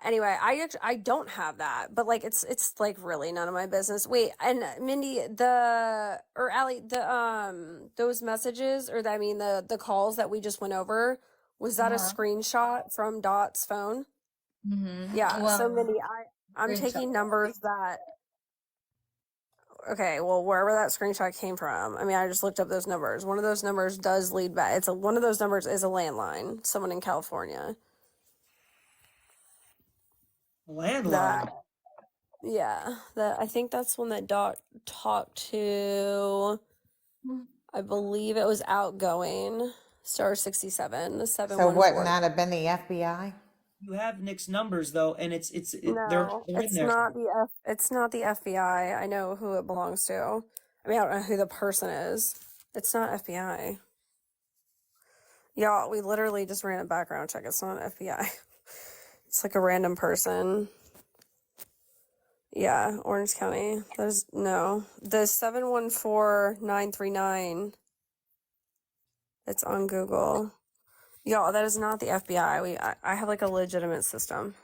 Anyway, I don't have that, but like it's like really none of my business. Wait, and Mindy, Allie, those messages, or I mean the calls that we just went over, was that a screenshot from Dot's phone? Mm-hmm. Yeah. So Well, Mindy, I'm screenshot. taking numbers that. Okay, well, wherever that screenshot came from, I mean, I just looked up those numbers. One of those numbers does lead back. One of those numbers is a landline. Someone in California. Landline. I think that's one that Dot talked to. I believe it was outgoing. Star 67, the So 714. wouldn't that have been the FBI? You have Nick's numbers though, and they're No, in it's there. it's not the FBI. I know who it belongs to. I mean, I don't know who the person is. It's not FBI. Y'all, we literally just ran a background check. It's not FBI. It's like a random person. Yeah, Orange County. There's no. The 714939. It's on Google. Y'all, that is not the FBI. I have like a legitimate system.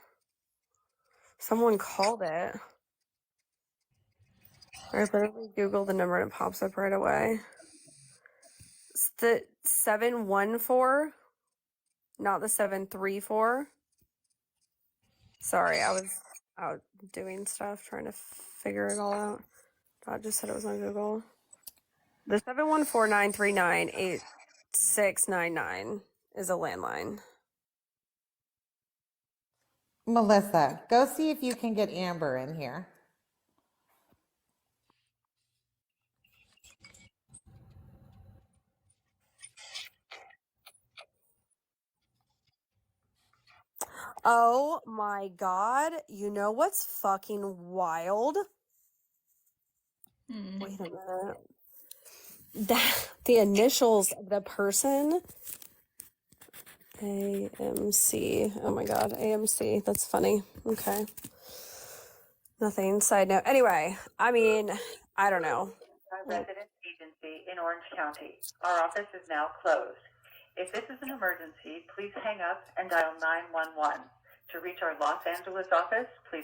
Someone called it. I literally Google the number and it pops up right away. It's the 714, not the 734. Sorry, I was out doing stuff, trying to figure it all out. I just said it was on Google. The 714-939-8699 is a landline. Melissa, go see if you can get Amber in here. Oh my God. You know what's fucking wild? Wait a minute. The initials of the person. AMC. Oh my God. AMC. That's funny. Okay. Nothing. Side note. Anyway, I mean, I don't know. Our resident agency in Orange County. Our office is now closed. If this is an emergency, please hang up and dial 911. To reach our Los Angeles office, please